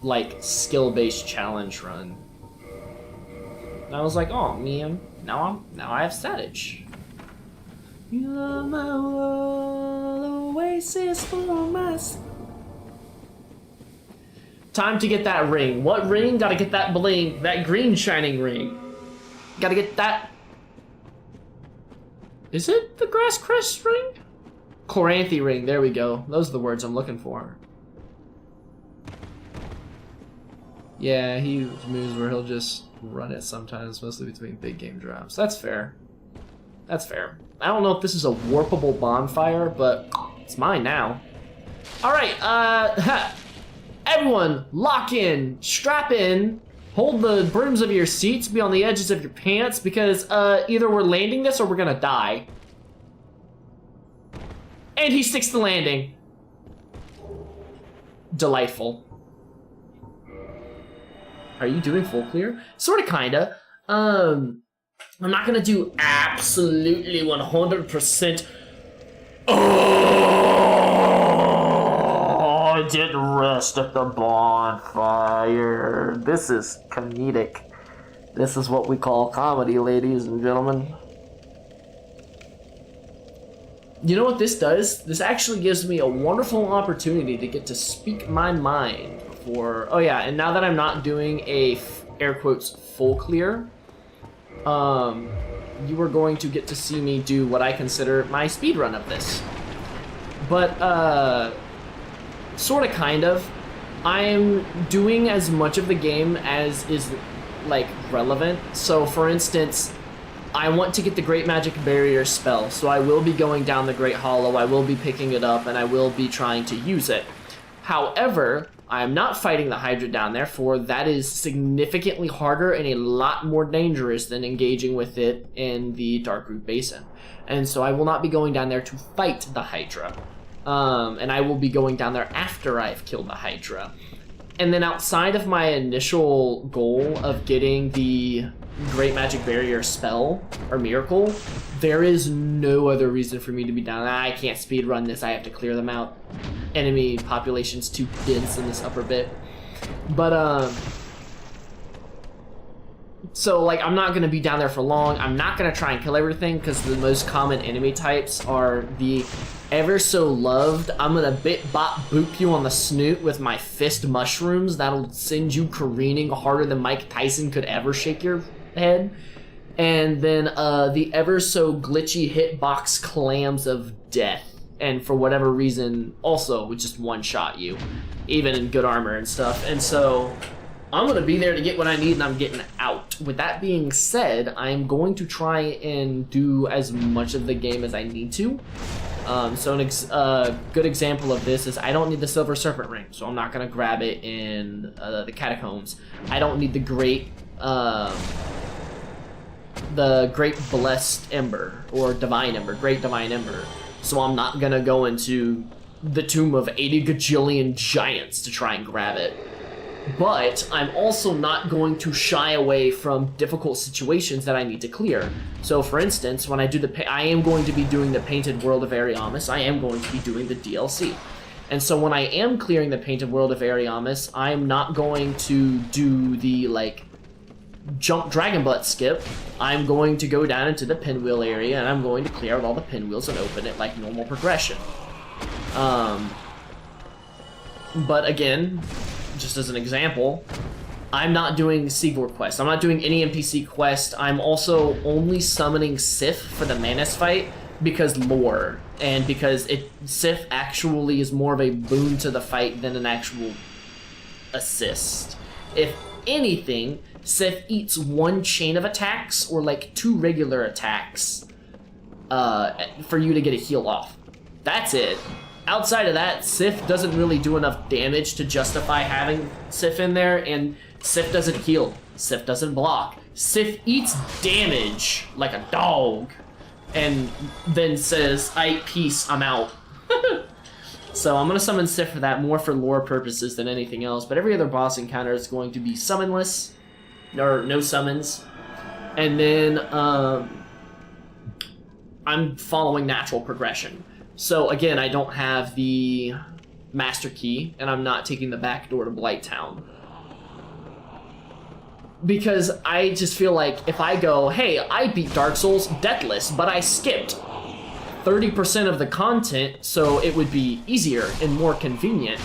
like, skill-based challenge run. And I was like, oh man, now I have statage. You are my world, oasis for my... Time to get that ring. What ring? Gotta get that bling, that green shining ring. Gotta get that... Is it the Grass Crest ring? Coranthe ring, there we go. Those are the words I'm looking for. Yeah, he moves where he'll just run it sometimes, mostly between big game drops. That's fair. That's fair. I don't know if this is a warpable bonfire, but it's mine now. Alright, everyone, lock in, strap in, hold the brims of your seats, be on the edges of your pants, because either we're landing this or we're gonna die. And he sticks the landing. Delightful. Are you doing full clear? Sorta, kinda. I'm not gonna do absolutely 100%. Oh, I didn't rest at the bonfire. This is comedic. This is what we call comedy, ladies and gentlemen. You know what this does? This actually gives me a wonderful opportunity to get to speak my mind before... Oh yeah, and now that I'm not doing a, air quotes, full clear, you are going to get to see me do what I consider my speed run of this. But, sorta, kind of. I'm doing as much of the game as is, like, relevant. So, for instance, I want to get the Great Magic Barrier spell, so I will be going down the Great Hollow, I will be picking it up, and I will be trying to use it. However, I am not fighting the Hydra down there, for that is significantly harder and a lot more dangerous than engaging with it in the Darkroot Basin. And so I will not be going down there to fight the Hydra. And I will be going down there after I've killed the Hydra. And then outside of my initial goal of getting the Great Magic Barrier spell, or miracle, there is no other reason for me to be down. I can't speedrun this, I have to clear them out. Enemy population's too dense in this upper bit. But, so, like, I'm not gonna be down there for long. I'm not gonna try and kill everything, because the most common enemy types are the ever so loved, I'm gonna bit bop boop you on the snoot with my fist mushrooms. That'll send you careening harder than Mike Tyson could ever shake your head. And then the ever so glitchy hitbox clams of death. and for whatever reason also would just one-shot you, even in good armor and stuff. And so I'm gonna be there to get what I need, and I'm getting out. With that being said, I'm going to try and do as much of the game as I need to. So a good example of this is I don't need the Silver Serpent Ring, so I'm not gonna grab it in the Catacombs. I don't need the Great Blessed Ember, or Divine Ember, Great Divine Ember. So I'm not gonna go into the Tomb of 80 gajillion giants to try and grab it. But I'm also not going to shy away from difficult situations that I need to clear. So for instance, when I do I am going to be doing the Painted World of Ariamis, I am going to be doing the DLC. And so when I am clearing the Painted World of Ariamis, I'm not going to do the, like, jump dragon butt skip. I'm going to go down into the pinwheel area, and I'm going to clear out all the pinwheels and open it like normal progression. But again, just as an example, I'm not doing Sigurd quest. I'm not doing any NPC quest. I'm also only summoning Sif for the Manus fight because lore, and because Sif actually is more of a boon to the fight than an actual assist. If anything, Sif eats one chain of attacks or like 2 regular attacks for you to get a heal off. That's it. Outside of that, Sif doesn't really do enough damage to justify having Sif in there, and Sif doesn't heal. Sif doesn't block. Sif eats damage like a dog, and then says, "Aight, peace, I'm out." So I'm gonna summon Sif for that, more for lore purposes than anything else, but every other boss encounter is going to be summonless, or no summons. And then I'm following natural progression. So again, I don't have the Master Key, and I'm not taking the back door to Blighttown. Because I just feel like if I go, hey, I beat Dark Souls Deathless, but I skipped 30% of the content, so it would be easier and more convenient.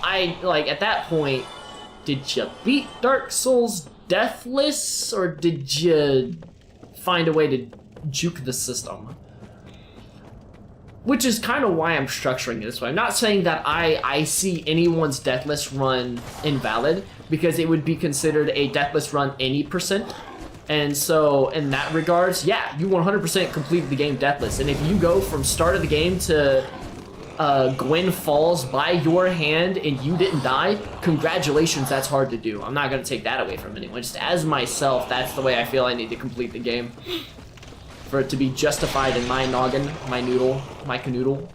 At that point, did you beat Dark Souls Deathless, or did you find a way to juke the system? Which is kind of why I'm structuring it this way. I'm not saying that I see anyone's Deathless run invalid, because it would be considered a Deathless run any percent. And so, in that regards, yeah, you 100% completed the game Deathless. And if you go from start of the game to Gwen falls by your hand and you didn't die, congratulations, that's hard to do. I'm not going to take that away from anyone. Just as myself, that's the way I feel I need to complete the game. For it to be justified in my noggin, my noodle, my canoodle.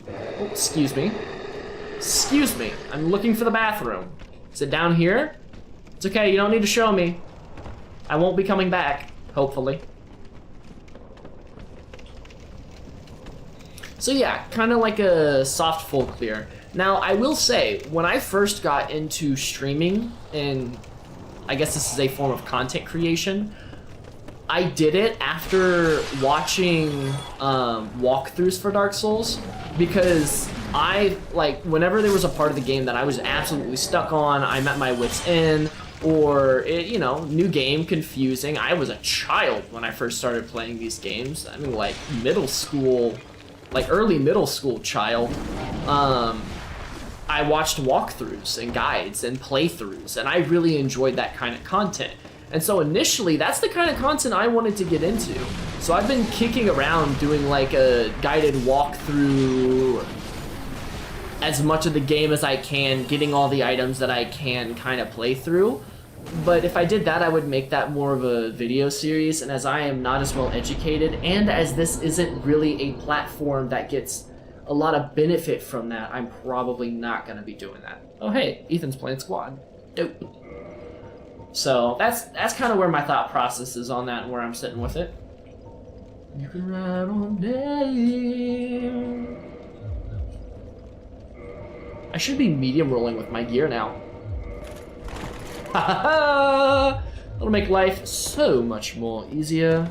Oh, excuse me. Excuse me, I'm looking for the bathroom. Is it down here? It's okay, you don't need to show me. I won't be coming back, hopefully. So yeah, kind of like a soft full clear. Now, I will say, when I first got into streaming, and I guess this is a form of content creation, I did it after watching walkthroughs for Dark Souls, because whenever there was a part of the game that I was absolutely stuck on, I'm at my wit's end, or new game, confusing. I was a child when I first started playing these games. I mean, like middle school, like early middle school child. I watched walkthroughs and guides and playthroughs, and I really enjoyed that kind of content. And so initially, that's the kind of content I wanted to get into. So I've been kicking around doing like a guided walkthrough as much of the game as I can, getting all the items that I can kind of play through. But if I did that, I would make that more of a video series, and as I am not as well educated, and as this isn't really a platform that gets a lot of benefit from that, I'm probably not going to be doing that. Oh hey, Ethan's playing squad. Dope. So that's kind of where my thought process is on that and where I'm sitting with it. You can ride on day. I should be medium rolling with my gear now. Ha ha ha! It'll make life so much more easier.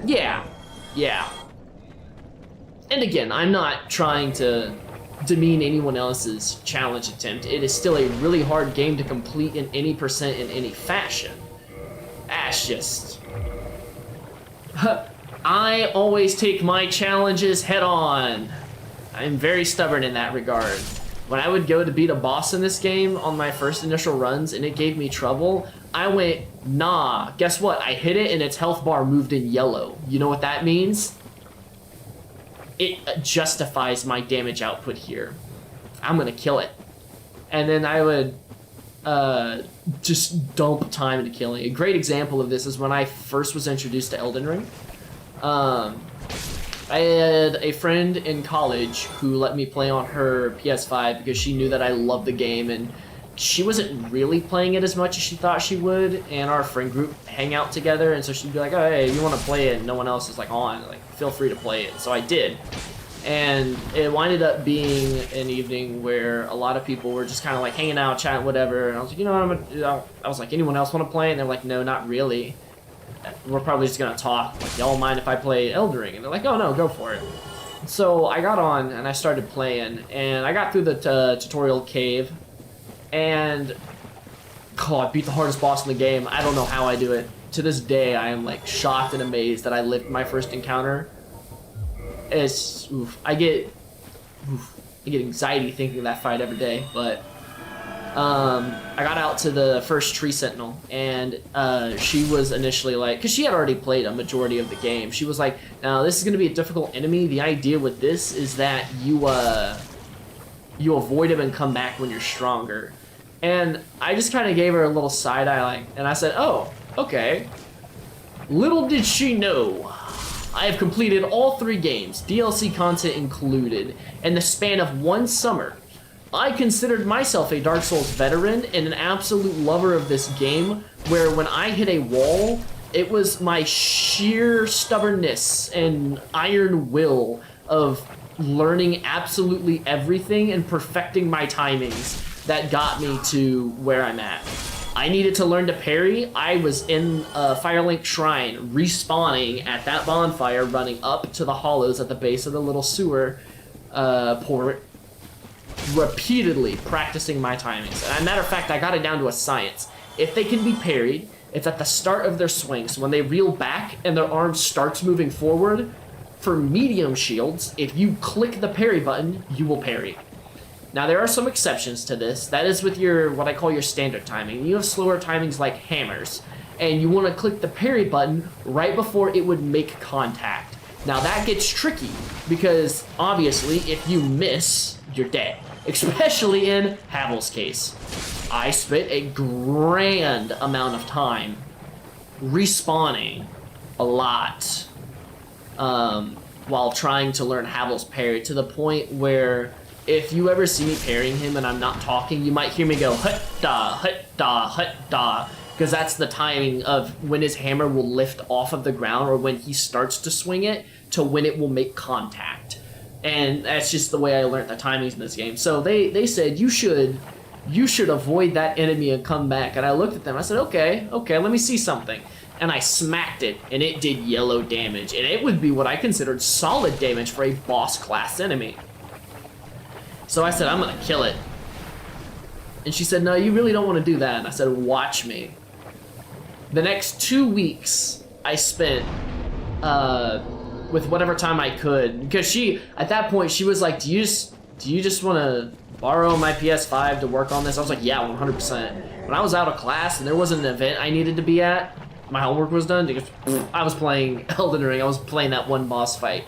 Yeah. And again, I'm not trying to demean anyone else's challenge attempt. It is still a really hard game to complete in any percent in any fashion. That's just... I always take my challenges head on. I'm very stubborn in that regard. When I would go to beat a boss in this game on my first initial runs and it gave me trouble, I went, nah, guess what? I hit it and its health bar moved in yellow. You know what that means? It justifies my damage output here. I'm gonna kill it. And then I would just dump time into killing. A great example of this is when I first was introduced to Elden Ring. I had a friend in college who let me play on her PS5 because she knew that I loved the game, and she wasn't really playing it as much as she thought she would, and our friend group hang out together, and so she'd be like, oh, hey, you want to play it, and no one else is like on, like, feel free to play it. So I did. And it winded up being an evening where a lot of people were just kind of like hanging out, chatting, whatever, and I was like, you know what, I was like, anyone else want to play? And they're like, no, not really. We're probably just gonna talk. Like, y'all mind if I play Elden Ring? And they're like, oh no, go for it. So I got on and I started playing, and I got through the tutorial cave, and I beat the hardest boss in the game. I don't know how I do it. To this day, I am like shocked and amazed that I lived my first encounter. It's I get anxiety thinking of that fight every day, but. I got out to the first tree sentinel, and she was initially like, because she had already played a majority of the game, she was like, now this is going to be a difficult enemy. The idea with this is that you avoid him and come back when you're stronger. And I just kind of gave her a little side eye, like, and I said, oh, okay. Little did she know, I have completed all 3 games, DLC content included, in the span of 1 summer. I considered myself a Dark Souls veteran and an absolute lover of this game, where when I hit a wall, it was my sheer stubbornness and iron will of learning absolutely everything and perfecting my timings that got me to where I'm at. I needed to learn to parry. I was in Firelink Shrine, respawning at that bonfire, running up to the hollows at the base of the little sewer port, repeatedly practicing my timings. And as a matter of fact, I got it down to a science. If they can be parried, it's at the start of their swing. So when they reel back and their arm starts moving forward, for medium shields, if you click the parry button, you will parry. Now there are some exceptions to this. That is with your, what I call your standard timing. You have slower timings like hammers, and you want to click the parry button right before it would make contact. Now that gets tricky, because obviously if you miss, you're dead. Especially in Havel's case. I spent a grand amount of time respawning a lot while trying to learn Havel's parry, to the point where if you ever see me parrying him and I'm not talking, you might hear me go hut-da, hut-da, hut-da, because that's the timing of when his hammer will lift off of the ground, or when he starts to swing it, to when it will make contact. And that's just the way I learned the timings in this game. So they said, you should avoid that enemy and come back. And I looked at them, I said, okay, let me see something. And I smacked it, and it did yellow damage. And it would be what I considered solid damage for a boss class enemy. So I said, I'm gonna kill it. And she said, no, you really don't want to do that. And I said, watch me. The next 2 weeks, I spent with whatever time I could, because she, at that point, she was like, do you just want to borrow my PS5 to work on this? I was like, yeah, 100%. When I was out of class and there wasn't an event I needed to be at, my homework was done, because I was playing Elden Ring. I was playing that one boss fight.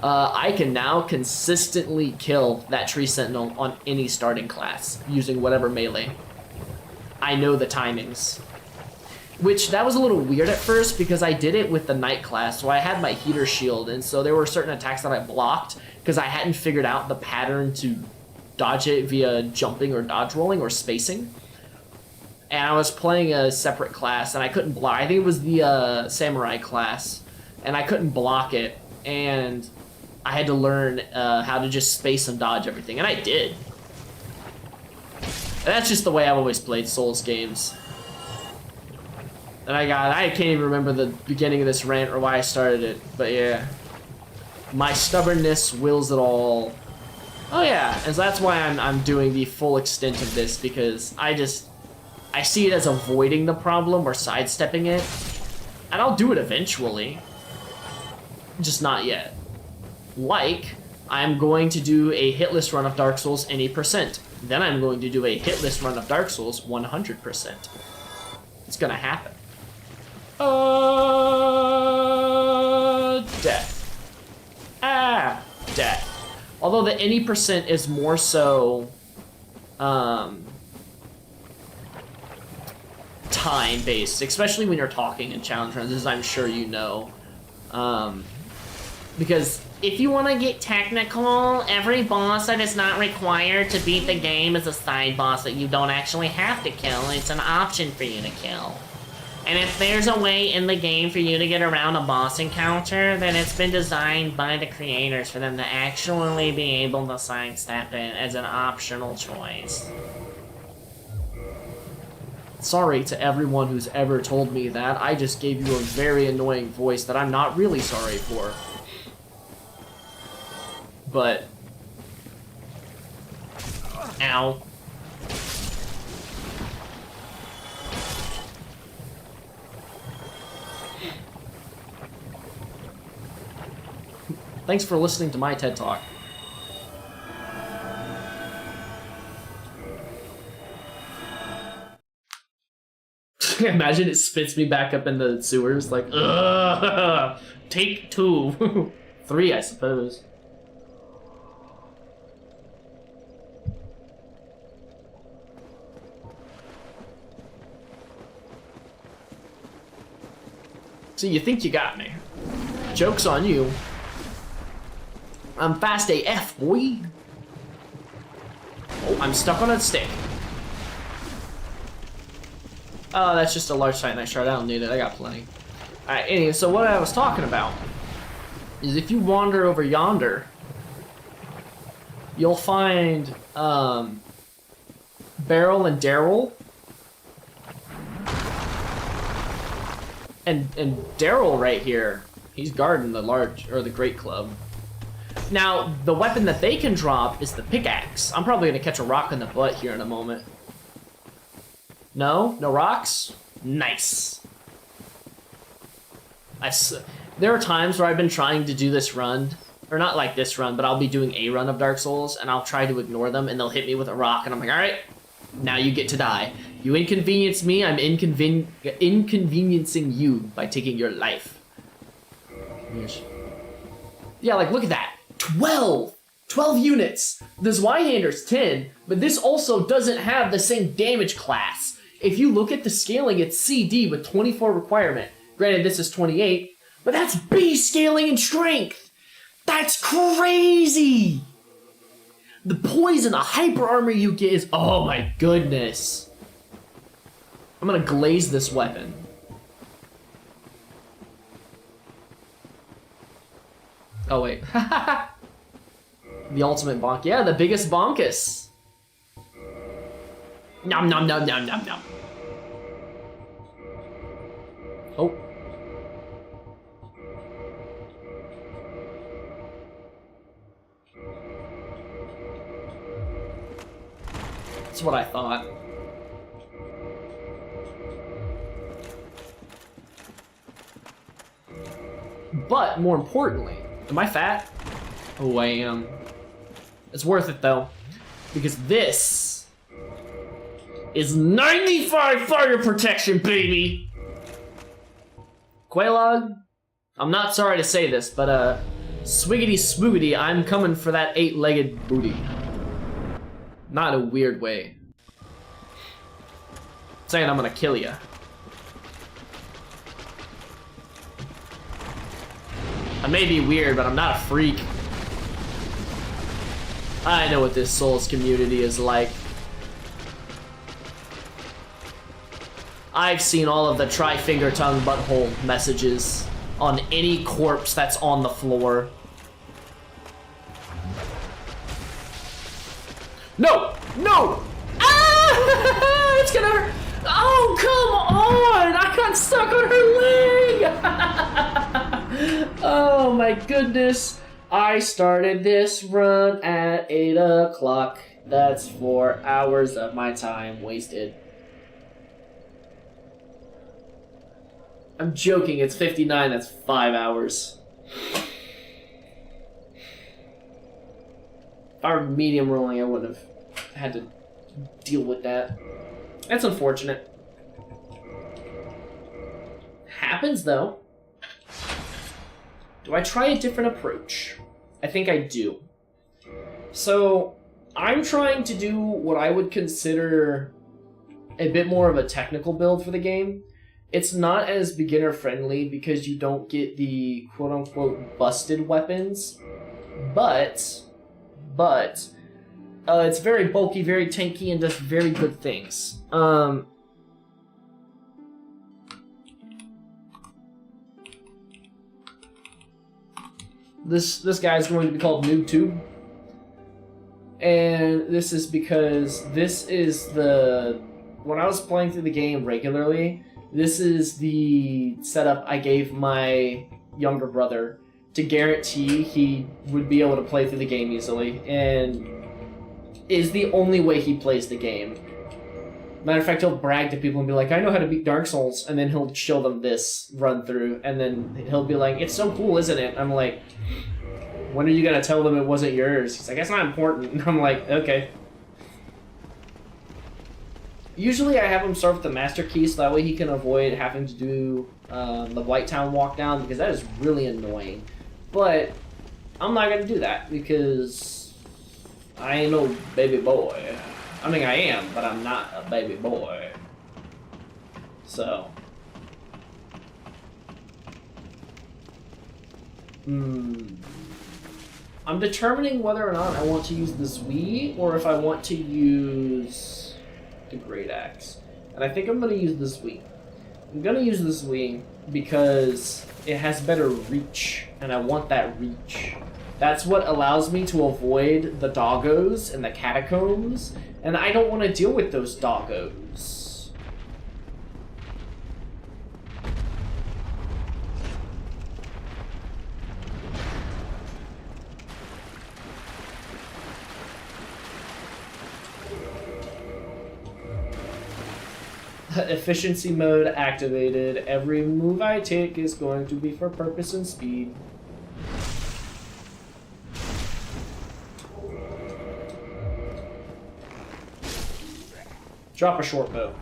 I can now consistently kill that tree sentinel on any starting class using whatever melee. I know the timings. Which, that was a little weird at first, because I did it with the knight class, so I had my heater shield, and so there were certain attacks that I blocked, because I hadn't figured out the pattern to dodge it via jumping or dodge rolling or spacing. And I was playing a separate class, and I couldn't block. I think it was the samurai class, and I couldn't block it, and I had to learn how to just space and dodge everything, and I did. And that's just the way I've always played Souls games. And I can't even remember the beginning of this rant or why I started it, but yeah. My stubbornness wills it all. Oh yeah, and so that's why I'm doing the full extent of this, because I see it as avoiding the problem or sidestepping it, and I'll do it eventually, just not yet. Like, I'm going to do a hitless run of Dark Souls any %. Then I'm going to do a hitless run of Dark Souls 100%. It's gonna happen. Death. Death. Although the any % is more so, time-based, especially when you're talking in challenge runs, as I'm sure you know. Because if you want to get technical, every boss that is not required to beat the game is a side boss that you don't actually have to kill. It's an option for you to kill. And if there's a way in the game for you to get around a boss encounter, then it's been designed by the creators for them to actually be able to sidestep it as an optional choice. Sorry to everyone who's ever told me that. I just gave you a very annoying voice that I'm not really sorry for. But... Ow. Thanks for listening to my TED Talk. Imagine it spits me back up in the sewers, like, ugh, take 2. 3, I suppose. So you think you got me. Joke's on you. I'm fast AF, boy. Oh, I'm stuck on a stick. Oh, that's just a large Titanite shard. I don't need it. I got plenty. Alright, anyway, so what I was talking about is if you wander over yonder, you'll find Beryl and Daryl. And Daryl right here, he's guarding the large, or the Great Club. Now, the weapon that they can drop is the pickaxe. I'm probably gonna catch a rock in the butt here in a moment. No? No rocks? Nice. There are times where I've been trying to do this run, or not like this run, but I'll be doing a run of Dark Souls, and I'll try to ignore them, and they'll hit me with a rock, and I'm like, alright, now you get to die. You inconvenience me, I'm inconveniencing you by taking your life. Yeah, like, look at that. 12 units! The Zweihander's 10, but this also doesn't have the same damage class. If you look at the scaling, it's CD with 24 requirement. Granted, this is 28, but that's B scaling and strength! That's crazy! The poison, the hyper armor you get is, oh my goodness. I'm gonna glaze this weapon. Oh wait. The ultimate bonk. Yeah, the biggest bonkus. Nom nom nom nom nom nom. Oh. That's what I thought. But more importantly, am I fat? Oh, I am. It's worth it though, because this is 95 fire protection, baby! Quaylog, I'm not sorry to say this, but swiggity swoogity, I'm coming for that 8-legged booty. Not in a weird way. Saying I'm gonna kill ya. I may be weird, but I'm not a freak. I know what this Souls community is like. I've seen all of the tri-finger tongue butthole messages on any corpse that's on the floor. No! No! Ah! It's gonna hurt! Oh, come on! I got stuck on her leg! Oh my goodness. I started this run at 8 o'clock. That's 4 hours of my time wasted. I'm joking, it's 59, that's 5 hours. If I were medium rolling, I wouldn't have had to deal with that. That's unfortunate. Happens, though. Do I try a different approach? I think I do. So, I'm trying to do what I would consider a bit more of a technical build for the game. It's not as beginner-friendly because you don't get the quote-unquote busted weapons, but it's very bulky, very tanky, and does very good things. This guy is going to be called NoobTube. And this is because this is when I was playing through the game regularly, this is the setup I gave my younger brother to guarantee he would be able to play through the game easily, and is the only way he plays the game. Matter of fact, he'll brag to people and be like, I know how to beat Dark Souls, and then he'll show them this run through, and then he'll be like, it's so cool, isn't it? I'm like, when are you gonna tell them it wasn't yours? He's like, it's not important. And I'm like, okay. Usually I have him start with the master key so that way he can avoid having to do the White Town walk down, because that is really annoying. But I'm not gonna do that because I ain't no baby boy. I mean, I am, but I'm not a baby boy. So. I'm determining whether or not I want to use the Zwee or if I want to use the Great Axe. And I think I'm going to use the Zwee. I'm going to use the Zwee because it has better reach, and I want that reach. That's what allows me to avoid the doggos and the catacombs, and I don't want to deal with those doggos. Efficiency mode activated. Every move I take is going to be for purpose and speed. Drop a short bow.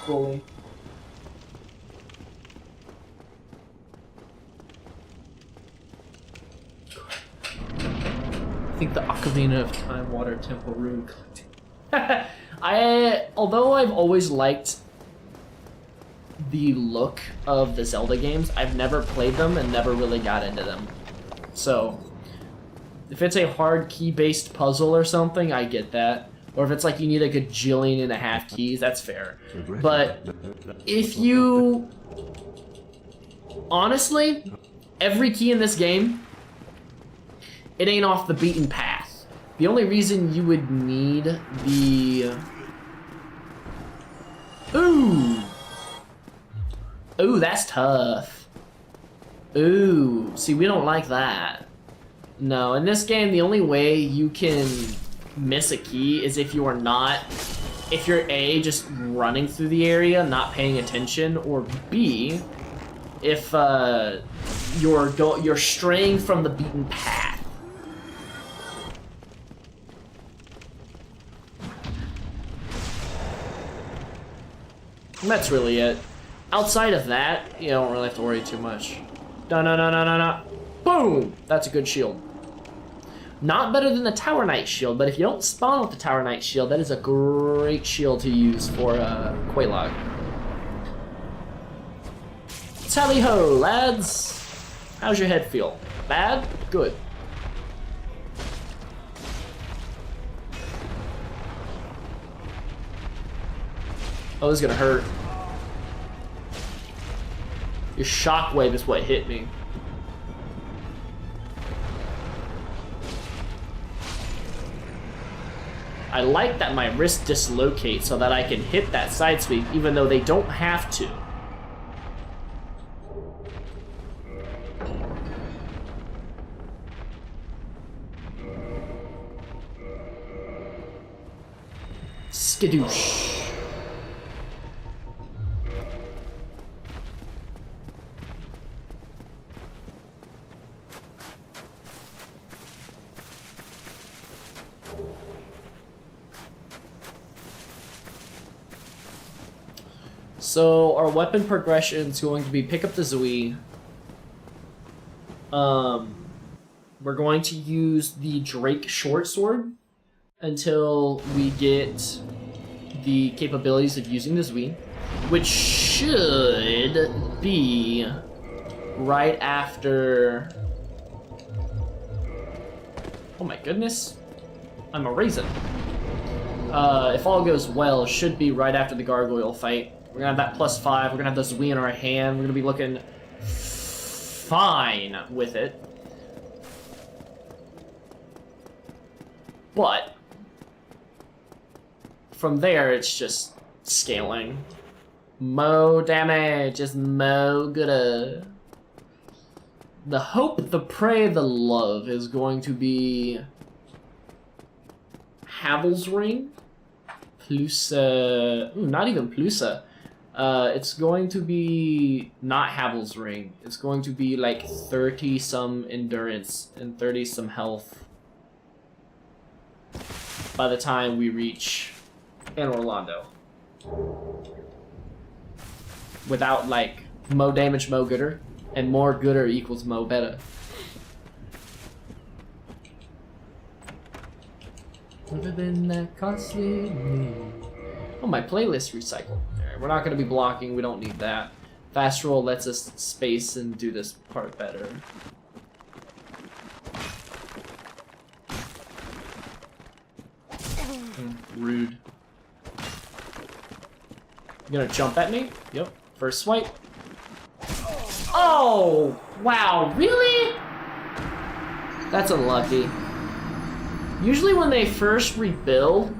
Fully. I think the Ocarina of Time Water Temple rune collecting. Although I've always liked the look of the Zelda games, I've never played them and never really got into them. So, if it's a hard key-based puzzle or something, I get that. Or if it's like you need a gajillion and a half keys, that's fair. But if you... Honestly, every key in this game, it ain't off the beaten path. The only reason you would need the... Ooh! Ooh, that's tough. Ooh, see, we don't like that. No, in this game, the only way you can miss a key is if you are not... If you're A, just running through the area, not paying attention, or B, if you're straying from the beaten path. And that's really it. Outside of that, you don't really have to worry too much. No. Boom! That's a good shield. Not better than the Tower Knight shield, but if you don't spawn with the Tower Knight shield, that is a great shield to use for Quelaag. Tally-ho, lads! How's your head feel? Bad? Good. Oh, this is gonna hurt. Your shockwave is what hit me. I like that my wrist dislocates so that I can hit that side sweep even though they don't have to. Skadoosh. So our weapon progression is going to be pick up the Zui. We're going to use the Drake short sword until we get the capabilities of using the Zui, which should be right after. Oh my goodness, I'm a raisin. If all goes well, should be right after the gargoyle fight. We're gonna have that +5. We're gonna have the Zui in our hand. We're gonna be looking fine with it. But from there, it's just scaling. Mo damage, just mo gooda. The hope, the pray, the love is going to be Havel's Ring. Plus, not even Plusa. It's going to be not Havel's Ring. It's going to be like 30 some endurance and 30 some health by the time we reach Anne Orlando. Without like mo damage, mo gooder, and more gooder equals mo better. Never been that costly. Oh, my playlist recycled. Alright, we're not going to be blocking. We don't need that. Fast roll lets us space and do this part better. Rude. You gonna jump at me? Yep. First swipe. Oh! Wow, really? That's unlucky. Usually when they first rebuild,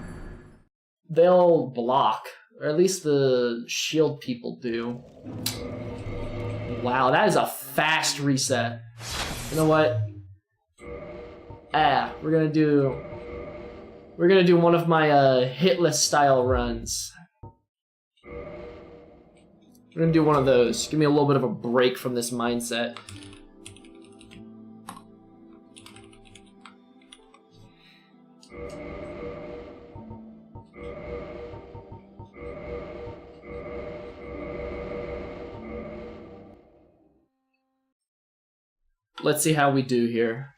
they'll block. Or at least the shield people do. Wow, that is a fast reset. You know what? We're gonna do one of my hitless style runs. We're gonna do one of those. Give me a little bit of a break from this mindset. Let's see how we do here.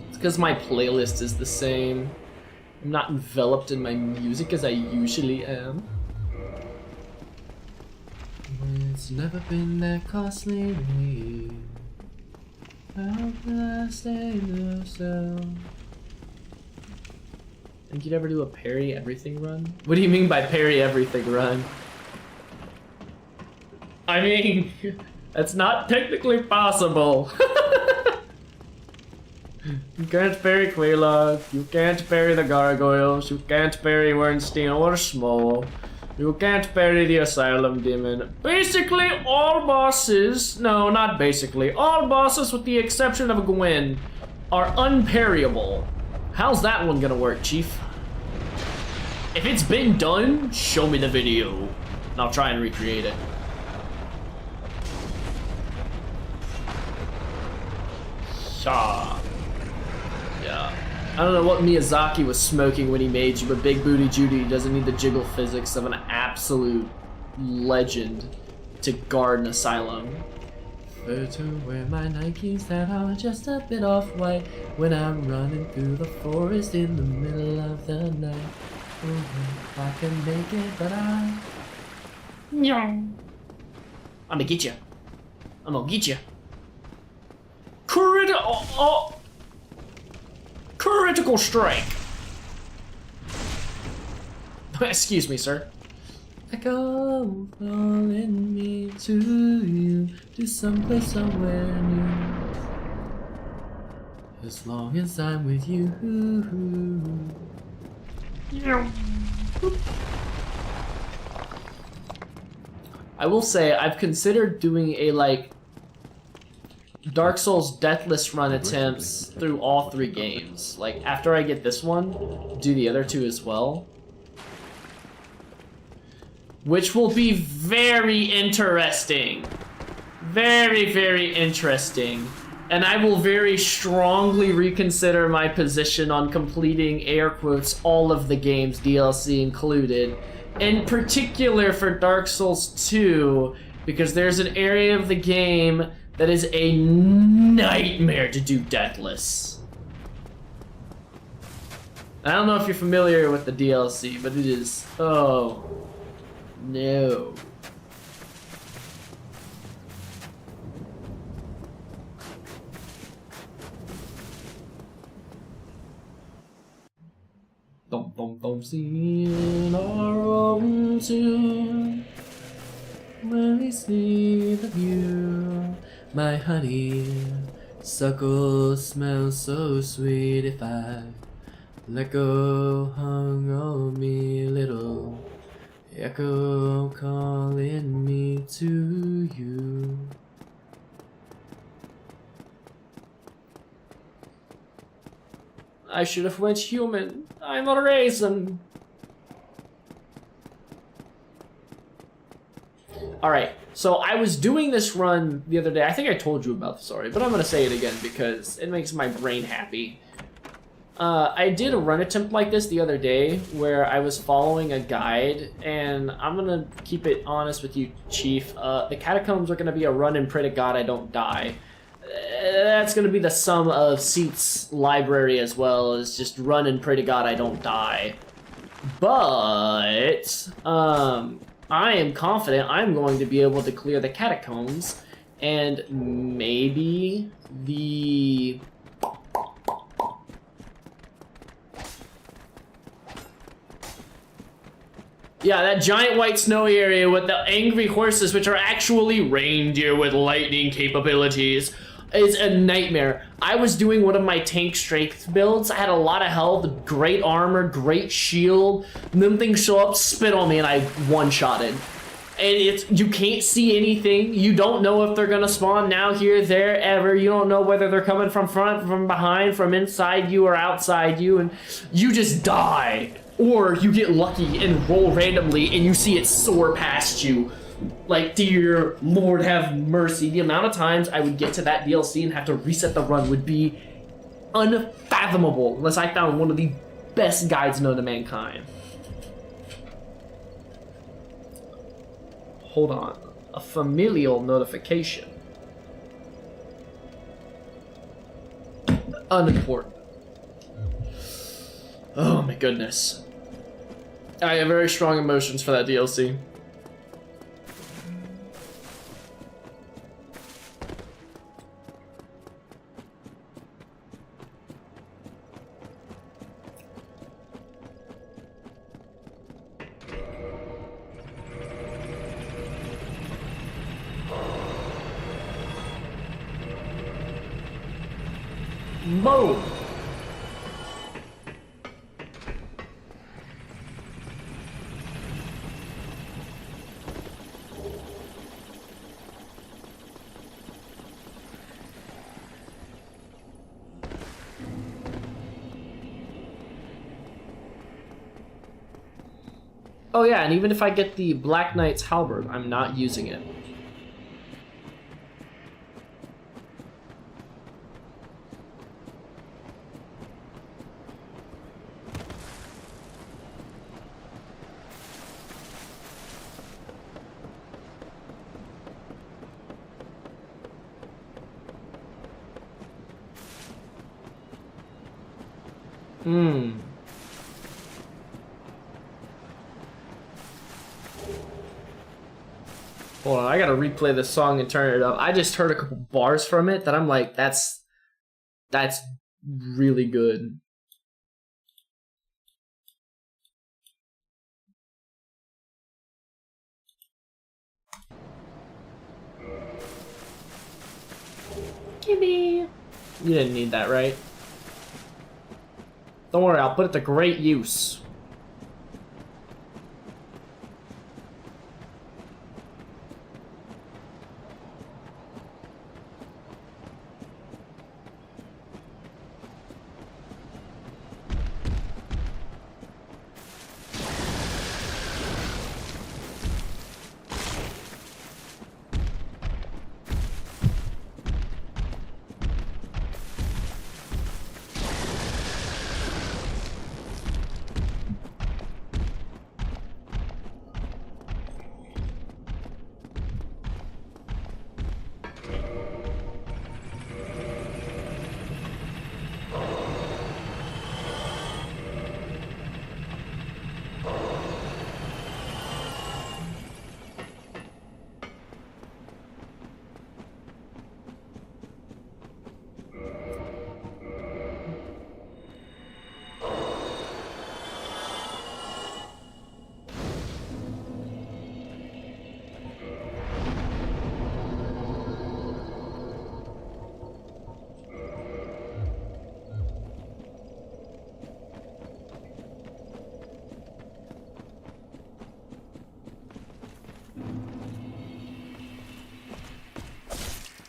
It's because my playlist is the same. I'm not enveloped in my music as I usually am. It's never been that costly to me. How can I say so? Think you'd ever do a parry everything run? What do you mean by parry everything run? I mean, that's not technically possible. You can't parry Quelaag, you can't parry the gargoyles, you can't parry Wernstein or Small, you can't parry the Asylum Demon. Basically, all bosses, no, not basically, all bosses with the exception of Gwen are unparryable. How's that one gonna work, Chief? If it's been done, show me the video, and I'll try and recreate it. Shaw. Yeah. I don't know what Miyazaki was smoking when he made you, but Big Booty Judy doesn't need the jiggle physics of an absolute legend to guard an asylum. To wear my Nikes that are just a bit off-white when I'm running through the forest in the middle of the night. Oh, I can make it, but I'ma get you. I'm gonna get you. Critical strike. Excuse me, sir. I go calling me to you, to someplace somewhere new. As long as I'm with you. I will say I've considered doing a Dark Souls Deathless run attempts through all 3 games. Like, after I get this one, do the other 2 as well. Which will be very interesting. Very, very interesting. And I will very strongly reconsider my position on completing, air quotes, all of the games, DLC included. In particular for Dark Souls 2, because there's an area of the game that is a nightmare to do Deathless. I don't know if you're familiar with the DLC, but it is... oh... no. Dum dum dum, sing our own tune when we see the view. My honey suckle smells so sweet. If I let go, hung on me, little echo calling me to you. I should have went human. I'm a raisin. Alright, so I was doing this run the other day. I think I told you about this already, but I'm gonna say it again because it makes my brain happy. I did a run attempt like this the other day where I was following a guide, and I'm gonna keep it honest with you, Chief. The catacombs are gonna be a run and pray to God I don't die. That's gonna be the sum of Seat's library as well, as just run and pray to God I don't die. But, I am confident I'm going to be able to clear the catacombs, and maybe the... yeah, that giant white snowy area with the angry horses, which are actually reindeer with lightning capabilities, is a nightmare. I was doing one of my tank strength builds. I had a lot of health, great armor, great shield. And them things show up, spit on me, and I one-shotted. And you can't see anything. You don't know if they're gonna spawn now, here, there, ever. You don't know whether they're coming from front, from behind, from inside you, or outside you, and you just die. Or you get lucky and roll randomly and you see it soar past you. Like, dear Lord have mercy. The amount of times I would get to that DLC and have to reset the run would be unfathomable unless I found one of the best guides known to mankind. Hold on. A familial notification. Unimportant. Oh my goodness. I have very strong emotions for that DLC. Boom! Oh yeah, and even if I get the Black Knight's halberd, I'm not using it. Hold on, I gotta replay this song and turn it up. I just heard a couple bars from it that I'm like, that's really good. Gimme. You didn't need that, right? Don't worry, I'll put it to great use.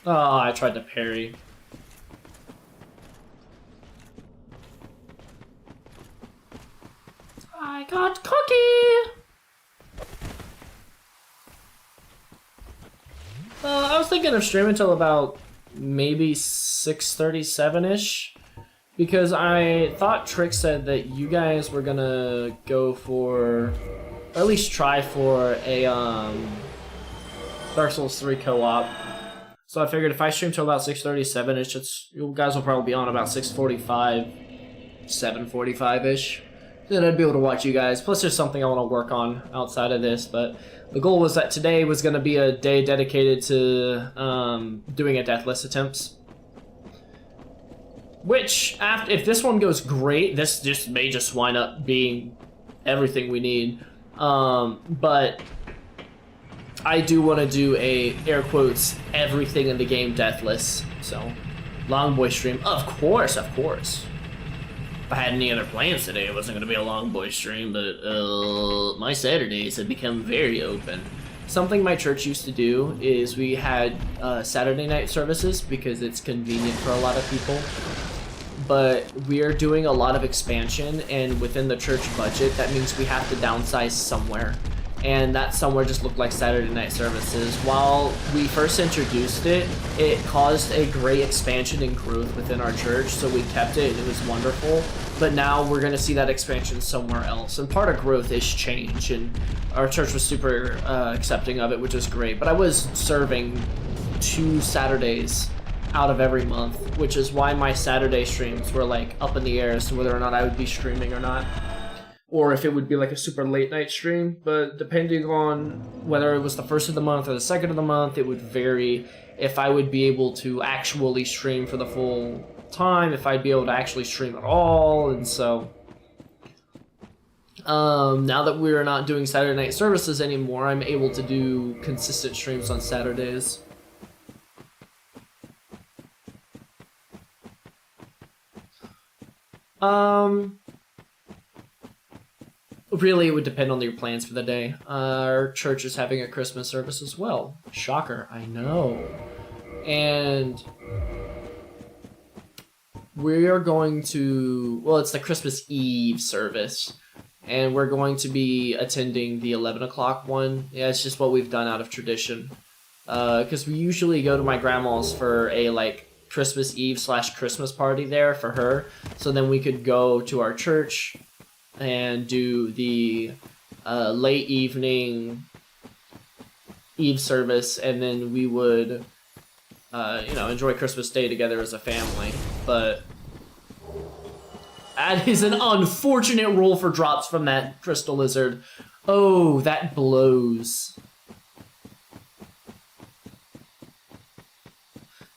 Oh, I tried to parry. I got cocky! I was thinking of streaming until about maybe 6:37-ish. Because I thought Trick said that you guys were gonna go for, or at least try for a Dark Souls 3 co-op. So I figured if I stream till about 6:37-ish, you guys will probably be on about 6:45, 7:45-ish. Then I'd be able to watch you guys. Plus there's something I want to work on outside of this, but the goal was that today was going to be a day dedicated to doing a Deathless attempts. Which, if this one goes great, this may just wind up being everything we need. But I do want to do a, air quotes, everything in the game Deathless. So, long boy stream. Of course, of course. If I had any other plans today, it wasn't going to be a long boy stream, but my Saturdays have become very open. Something my church used to do is we had Saturday night services because it's convenient for a lot of people. But we are doing a lot of expansion, and within the church budget, that means we have to downsize somewhere. And that somewhere just looked like Saturday night services. While we first introduced it, it caused a great expansion and growth within our church, so we kept it, and it was wonderful. But now we're going to see that expansion somewhere else. And part of growth is change, and our church was super accepting of it, which is great. But I was serving 2 Saturdays out of every month, which is why my Saturday streams were like up in the air as to whether or not I would be streaming or not. Or if it would be like a super late night stream, but depending on whether it was the first of the month or the second of the month, it would vary if I would be able to actually stream for the full time, if I'd be able to actually stream at all, and so now that we're not doing Saturday night services anymore, I'm able to do consistent streams on Saturdays. Really, it would depend on your plans for the day. Our church is having a Christmas service as well. Shocker, I know. And we are going to, well, it's the Christmas Eve service. And we're going to be attending the 11 o'clock one. Yeah, it's just what we've done out of tradition. Because we usually go to my grandma's for a, like, Christmas Eve / Christmas party there for her. So then we could go to our church and do the late evening Eve service, and then we would, enjoy Christmas Day together as a family. But that is an unfortunate roll for drops from that crystal lizard. Oh, that blows.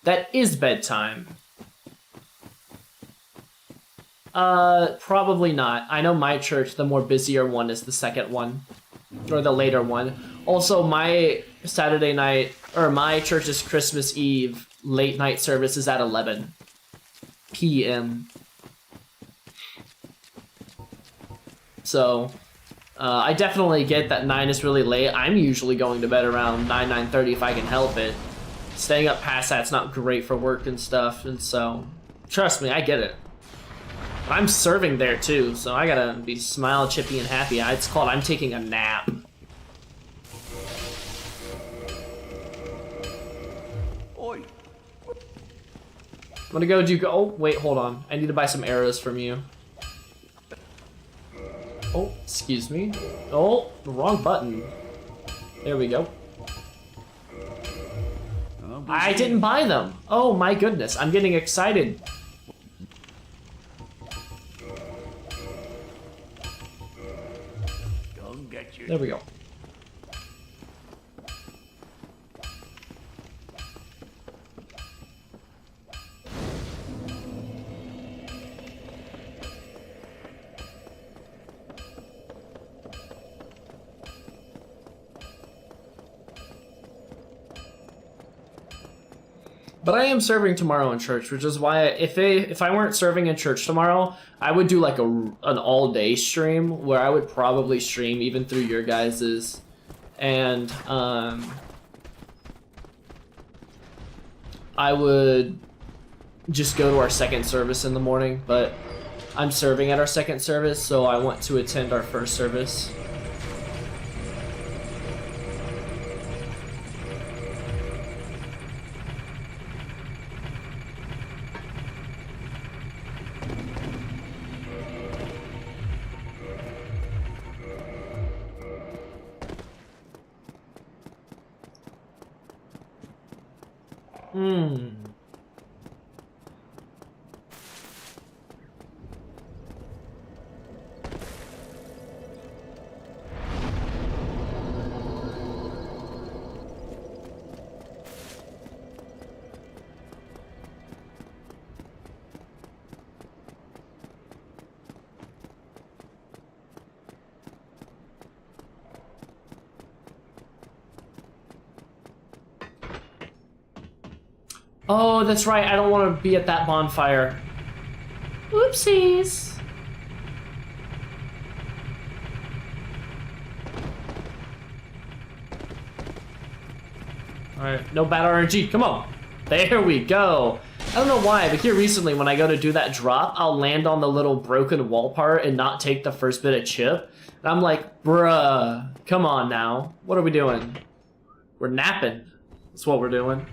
That is bedtime. Probably not. I know my church, the more busier one is the second one. Or the later one. Also, my Saturday night, or my church's Christmas Eve late night service is at 11 p.m. So, I definitely get that 9 is really late. I'm usually going to bed around 9:30 if I can help it. Staying up past that's not great for work and stuff, and so, trust me, I get it. I'm serving there too, so I gotta be smile, chippy, and happy. It's called I'm taking a nap. Oi. I'm gonna go do. Oh, wait, hold on. I need to buy some arrows from you. Oh, excuse me. Oh, the wrong button. There we go. I didn't buy them. Oh my goodness, I'm getting excited. There we go. But I am serving tomorrow in church, which is why if I weren't serving in church tomorrow, I would do like an all-day stream where I would probably stream even through your guys's. And I would just go to our second service in the morning, but I'm serving at our second service, so I want to attend our first service. Oh, that's right. I don't want to be at that bonfire. Oopsies. Alright, no bad RNG. Come on. There we go. I don't know why, but here recently when I go to do that drop, I'll land on the little broken wall part and not take the first bit of chip. And I'm like, bruh, come on now. What are we doing? We're napping. That's what we're doing.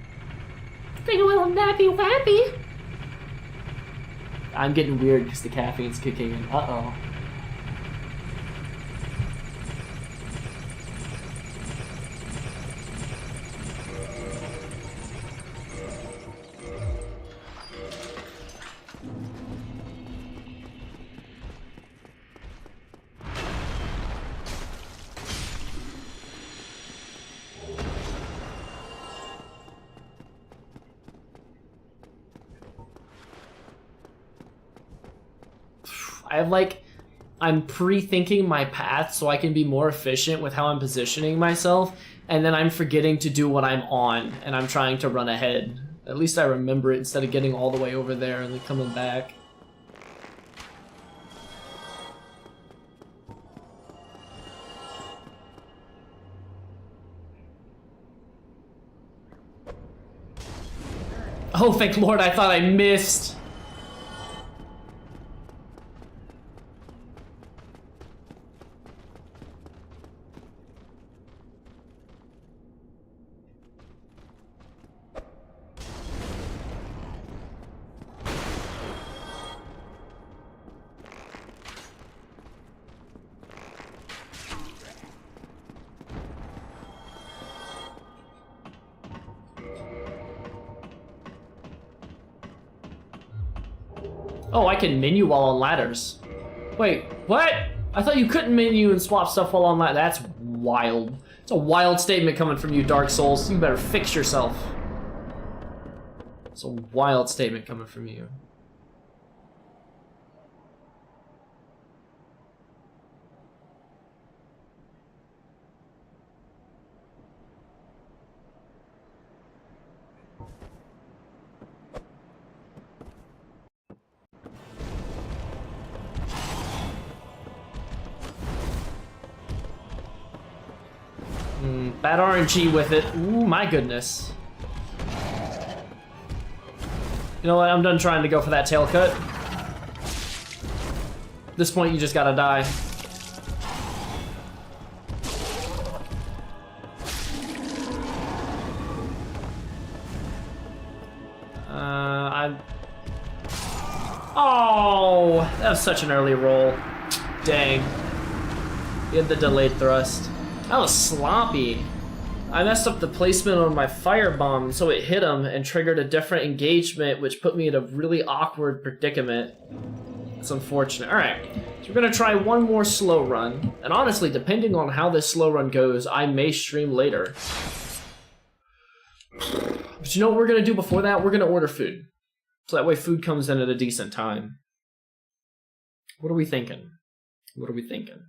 Take a little nappy wappy. I'm getting weird because the caffeine's kicking in. Uh-oh. I'm pre-thinking my path so I can be more efficient with how I'm positioning myself, and then I'm forgetting to do what I'm on, and I'm trying to run ahead. At least I remember it instead of getting all the way over there and then coming back. Oh, thank Lord, I thought I missed. Oh, I can menu while on ladders. Wait, what? I thought you couldn't menu and swap stuff while on ladders. That's wild. It's a wild statement coming from you, Dark Souls. You better fix yourself. It's a wild statement coming from you. Bad RNG with it. Ooh, my goodness. You know what? I'm done trying to go for that tail cut. At this point, you just gotta die. Oh, that was such an early roll. Dang. He had the delayed thrust. That was sloppy. I messed up the placement on my firebomb, so it hit him and triggered a different engagement, which put me in a really awkward predicament. It's unfortunate. Alright, so we're gonna try one more slow run. And honestly, depending on how this slow run goes, I may stream later. But you know what we're gonna do before that? We're gonna order food. So that way food comes in at a decent time. What are we thinking? What are we thinking?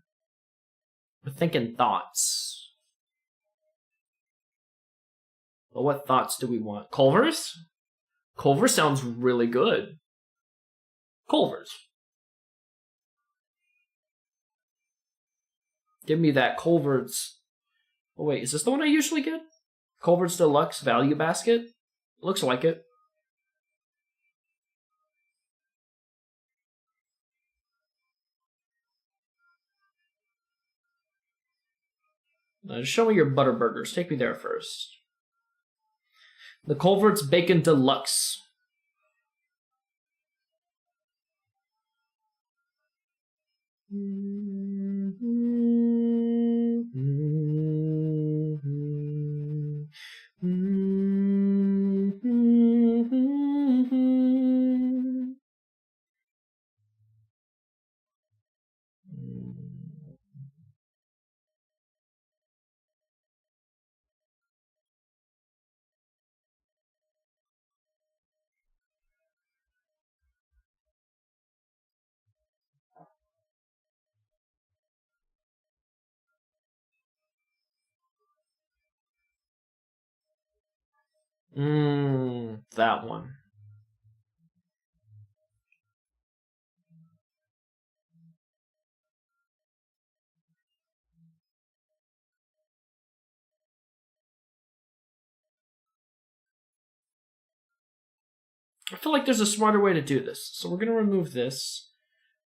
We're thinking thoughts. Well, what thoughts do we want? Culver's? Culver's sounds really good. Culver's. Give me that Culver's. Oh wait, is this the one I usually get? Culver's Deluxe Value Basket? Looks like it. Just show me your butter burgers. Take me there first. The Culvert's Bacon Deluxe. That one. I feel like there's a smarter way to do this. So we're going to remove this.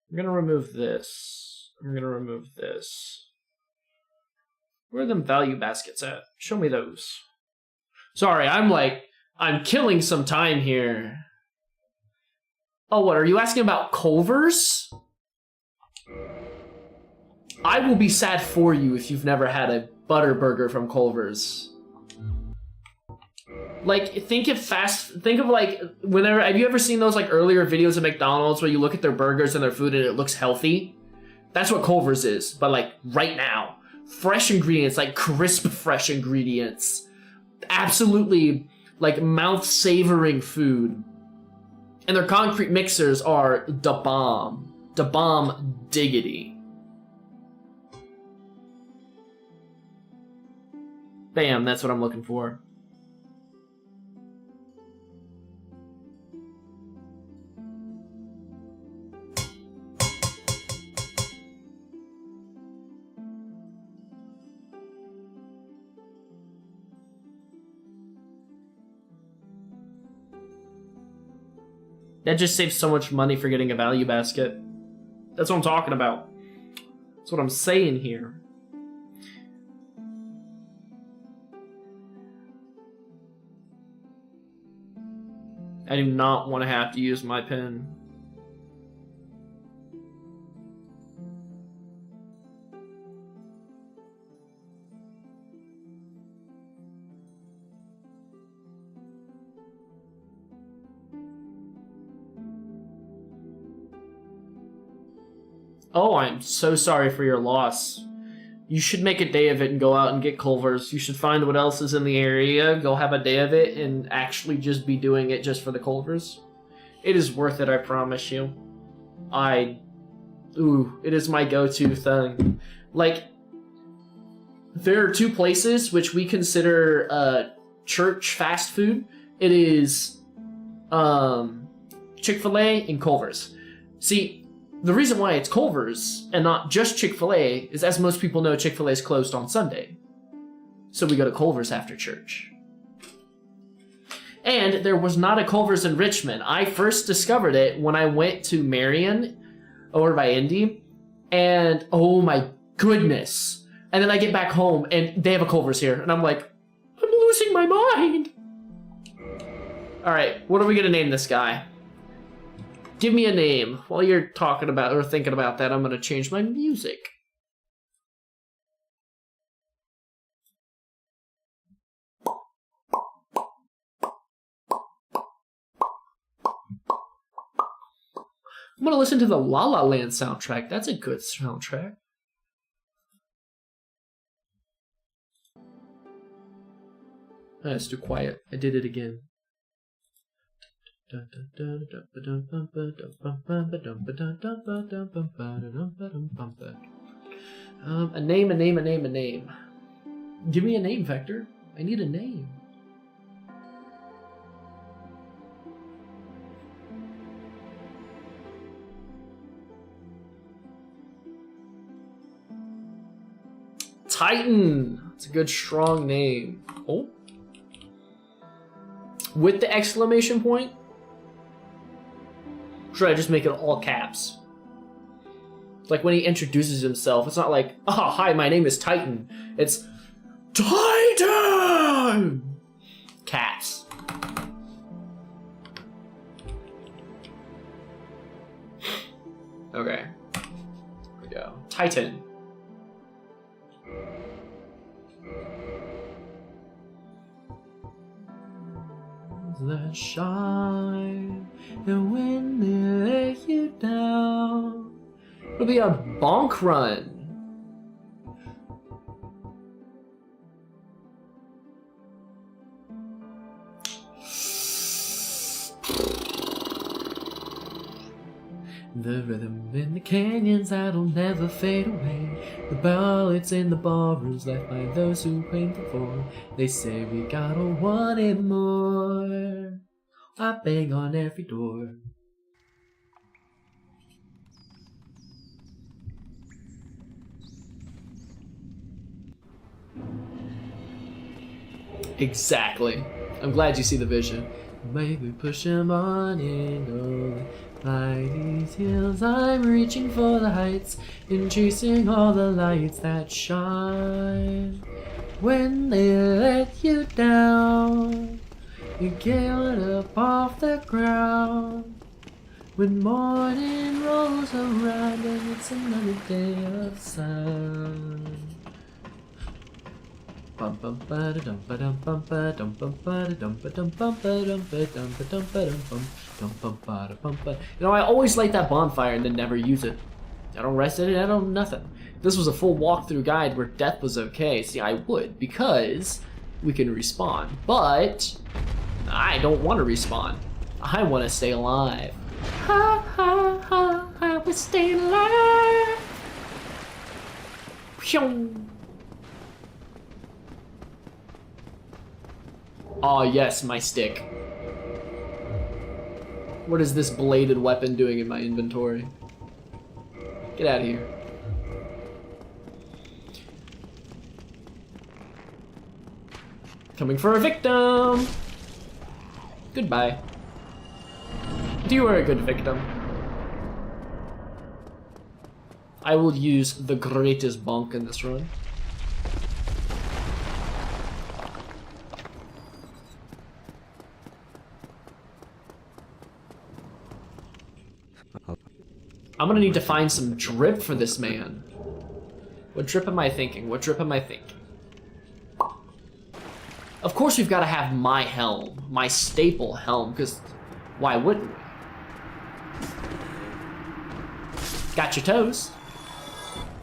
We're going to remove this. We're going to remove this. Where are them value baskets at? Show me those. Sorry, I'm killing some time here. Oh, what, are you asking about Culver's? I will be sad for you if you've never had a butter burger from Culver's. Like, think of like, whenever, have you ever seen those like earlier videos of McDonald's where you look at their burgers and their food and it looks healthy? That's what Culver's is, but like right now. Fresh ingredients, like crisp fresh ingredients. Absolutely like mouth-savoring food. And their concrete mixers are da bomb. Da bomb diggity. Bam, that's what I'm looking for. That just saves so much money for getting a value basket. That's what I'm talking about. That's what I'm saying here. I do not want to have to use my pen. Oh, I'm so sorry for your loss. You should make a day of it and go out and get Culver's. You should find what else is in the area, go have a day of it, and actually just be doing it just for the Culver's. It is worth it, I promise you. It is my go-to thing. Like, there are two places which we consider church fast food. It is Chick-fil-A and Culver's. See, the reason why it's Culver's and not just Chick-fil-A is, as most people know, Chick-fil-A is closed on Sunday. So we go to Culver's after church. And there was not a Culver's in Richmond. I first discovered it when I went to Marion over by Indy. And oh my goodness. And then I get back home and they have a Culver's here. And I'm like, I'm losing my mind. All right, what are we going to name this guy? Give me a name. While you're talking about or thinking about that, I'm going to change my music. I'm going to listen to the La La Land soundtrack. That's a good soundtrack. It's too quiet. I did it again. A name. Give me a name, Vector. I need a name. Titan. It's a good, strong name. Oh. with the exclamation point? Or should I just make it all caps? Like when he introduces himself, it's not like, oh, hi, my name is Titan. It's Titan! Caps. Okay. Here we go. Titan. The shine, and when they let you down, it'll be a bonk run. The rhythm in the canyons that'll never fade away. The ballads in the ballrooms left by those who came before. They say we gotta want it more. I bang on every door. Exactly. I'm glad you see the vision. Maybe push him on in. By these hills I'm reaching for the heights and chasing all the lights that shine. When they let you down, you get up off the ground. When morning rolls around and it's another day of sun. Bum bum ba da dum ba dum bum ba dum bum ba da dum ba dum bum ba dum ba dum ba dum ba dum bum ba da bum ba. You know, I always light that bonfire and then never use it. I don't rest in it, I don't nothing. If this was a full walkthrough guide where death was okay, see, I would, because we can respawn. But I don't want to respawn. I want to stay alive. Ha ha ha, I will stay alive. Pyong. Ah, yes, my stick. What is this bladed weapon doing in my inventory? Get out of here. Coming for a victim! Goodbye. You were a good victim. I will use the greatest bonk in this run. I'm gonna need to find some drip for this man. What drip am I thinking? What drip am I thinking? Of course we've got to have my helm, my staple helm, because why wouldn't we? Got your toes.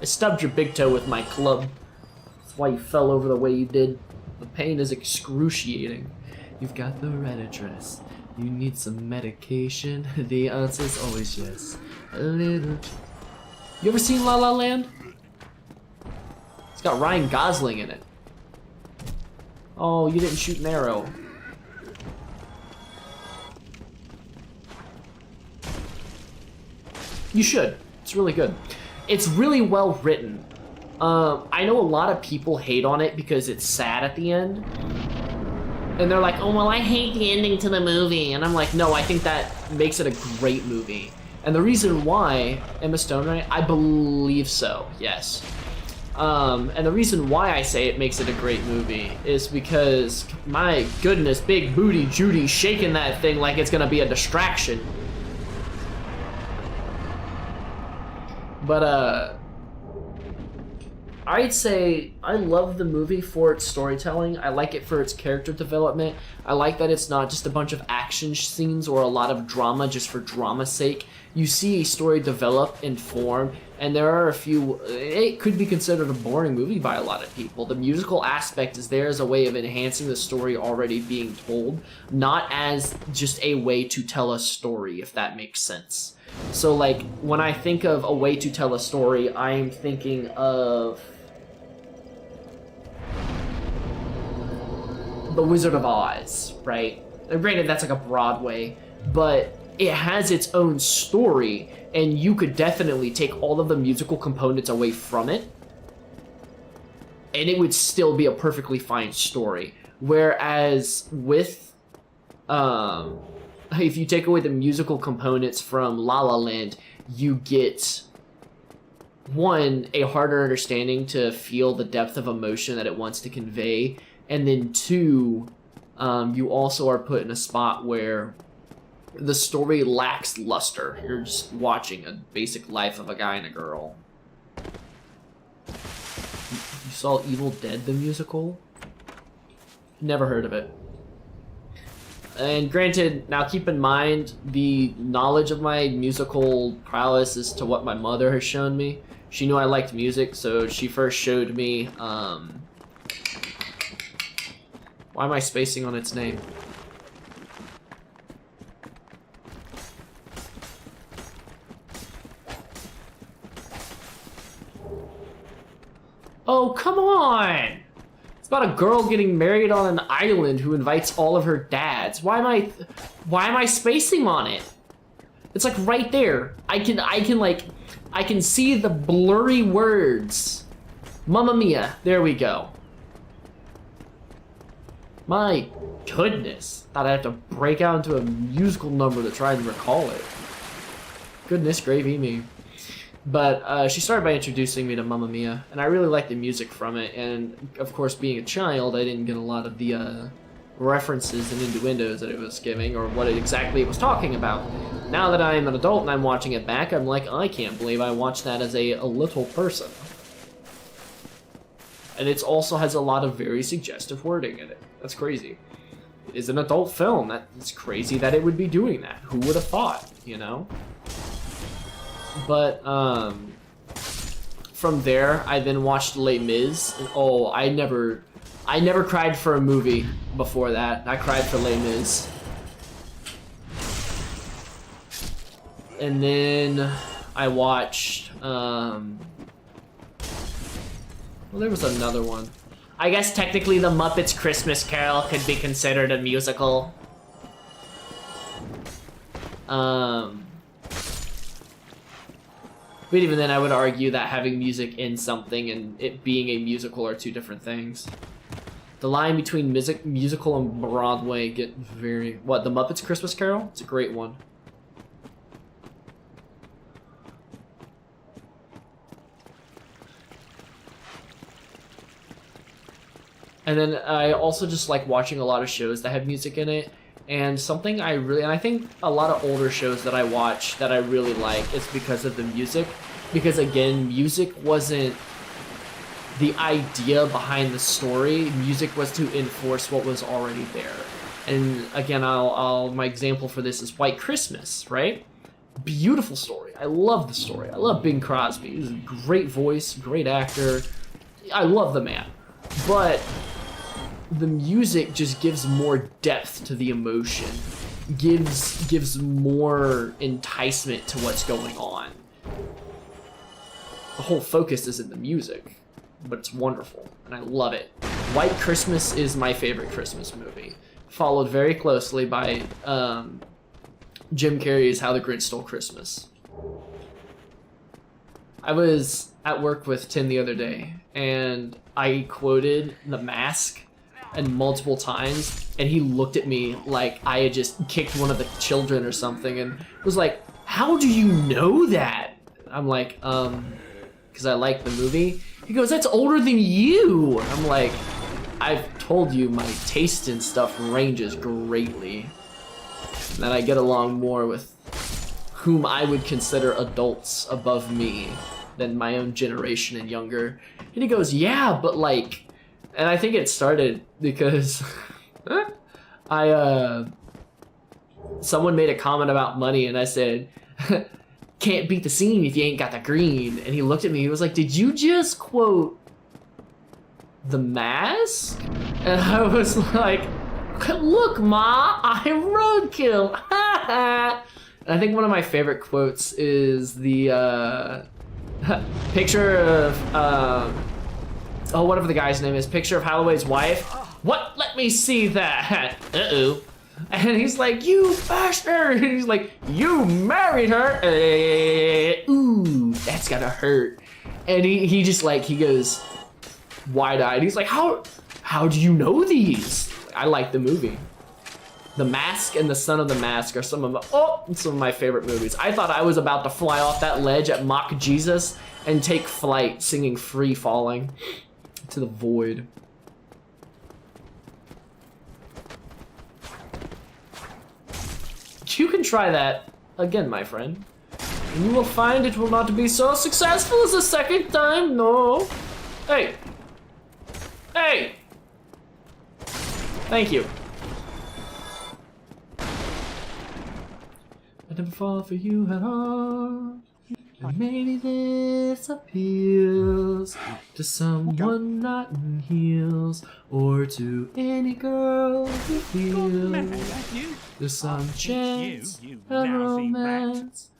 I stubbed your big toe with my club. That's why you fell over the way you did. The pain is excruciating. You've got the right address. You need some medication. The answer's always yes. A little. You ever seen La La Land? It's got Ryan Gosling in it. Oh, you didn't shoot an arrow. You should. It's really good. It's really well written. I know a lot of people hate on it because it's sad at the end. And they're like, oh, well, I hate the ending to the movie. And I'm like, no, I think that makes it a great movie. And the reason why, Emma Stone, right? I believe so, yes. And the reason why I say it makes it a great movie is because, my goodness, big booty Judy shaking that thing like it's gonna be a distraction. But, I'd say I love the movie for its storytelling. I like it for its character development. I like that it's not just a bunch of action scenes or a lot of drama just for drama's sake. You see a story develop and form, and there are a few. It could be considered a boring movie by a lot of people. The musical aspect is there as a way of enhancing the story already being told, not as just a way to tell a story, if that makes sense. So, like, when I think of a way to tell a story, I am thinking of The Wizard of Oz, right? And granted, that's like a Broadway, but it has its own story, and you could definitely take all of the musical components away from it, and it would still be a perfectly fine story. Whereas with if you take away the musical components from La La Land, you get, one, a harder understanding to feel the depth of emotion that it wants to convey, and then two, you also are put in a spot where the story lacks luster. You're just watching a basic life of a guy and a girl. You saw Evil Dead the musical? Never heard of it. And granted, now keep in mind, the knowledge of my musical prowess is to what my mother has shown me. She knew I liked music, so she first showed me, why am I spacing on its name? Oh, come on! It's about a girl getting married on an island who invites all of her dads. Why am I spacing on it? It's like right there. I can see the blurry words. Mamma Mia, there we go. My goodness. Thought I'd have to break out into a musical number to try and recall it. Goodness gravy me. But she started by introducing me to Mamma Mia, and I really liked the music from it, and of course being a child, I didn't get a lot of the references and innuendos that it was giving, or what exactly it was talking about. Now that I'm an adult and I'm watching it back, I'm like, I can't believe I watched that as a little person. And it also has a lot of very suggestive wording in it. That's crazy. It is an adult film. It's crazy that it would be doing that. Who would have thought, you know? But from there, I then watched Les Mis, and oh, I never cried for a movie before that. I cried for Les Mis. And then I watched, well, there was another one. I guess technically The Muppets Christmas Carol could be considered a musical. But even then, I would argue that having music in something and it being a musical are two different things. The line between musical and Broadway get very... What, The Muppets Christmas Carol? It's a great one. And then I also just like watching a lot of shows that have music in it. And something and I think a lot of older shows that I watch that I really like is because of the music. Because again, music wasn't the idea behind the story. Music was to enforce what was already there. And again, my example for this is White Christmas, right? Beautiful story. I love the story. I love Bing Crosby. He's a great voice, great actor. I love the man. But the music just gives more depth to the emotion, gives more enticement to what's going on. The whole focus is in the music, but it's wonderful, and I love it. White Christmas is my favorite Christmas movie, followed very closely by Jim Carrey's How the Grinch Stole Christmas. I was at work with Tim the other day, and I quoted The Mask and multiple times, and he looked at me like I had just kicked one of the children or something, and was like, how do you know that? I'm like, because I like the movie. He goes, that's older than you. I'm like, I've told you my taste in stuff ranges greatly, and that I get along more with whom I would consider adults above me than my own generation and younger. And he goes, yeah, but like, and I think it started because someone made a comment about money, and I said, can't beat the scene if you ain't got the green. And he looked at me, he was like, did you just quote The Mask? And I was like, look, Ma, I'm roadkill. And I think one of my favorite quotes is the picture of, whatever the guy's name is, picture of Holloway's wife. What? Let me see that. Uh-oh. And he's like, you bastard! And he's like, you married her? Ooh, that's gotta hurt. And he just like, he goes wide-eyed. He's like, how do you know these? I like the movie. The Mask and The Son of the Mask are some of my favorite movies. I thought I was about to fly off that ledge at Mock Jesus and take flight singing Free Falling to the void. You can try that again, my friend. And you will find it will not be so successful as the second time, no. Hey. Hey. Thank you. I never fall for you at all. And maybe this appeals to someone not in heels, or to any girl who feels there's some chance of romance,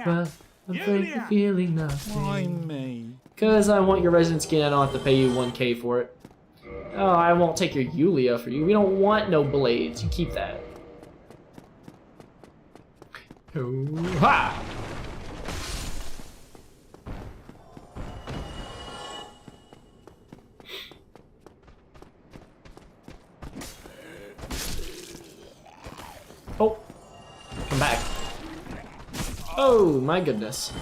but I'm frankly feeling nothing. Why me? Cause I want your resident skin, I don't have to pay you 1K for it. Oh, I won't take your Yulia for you. We don't want no blades. You keep that. Oh, ha! Oh, come back. Oh my goodness.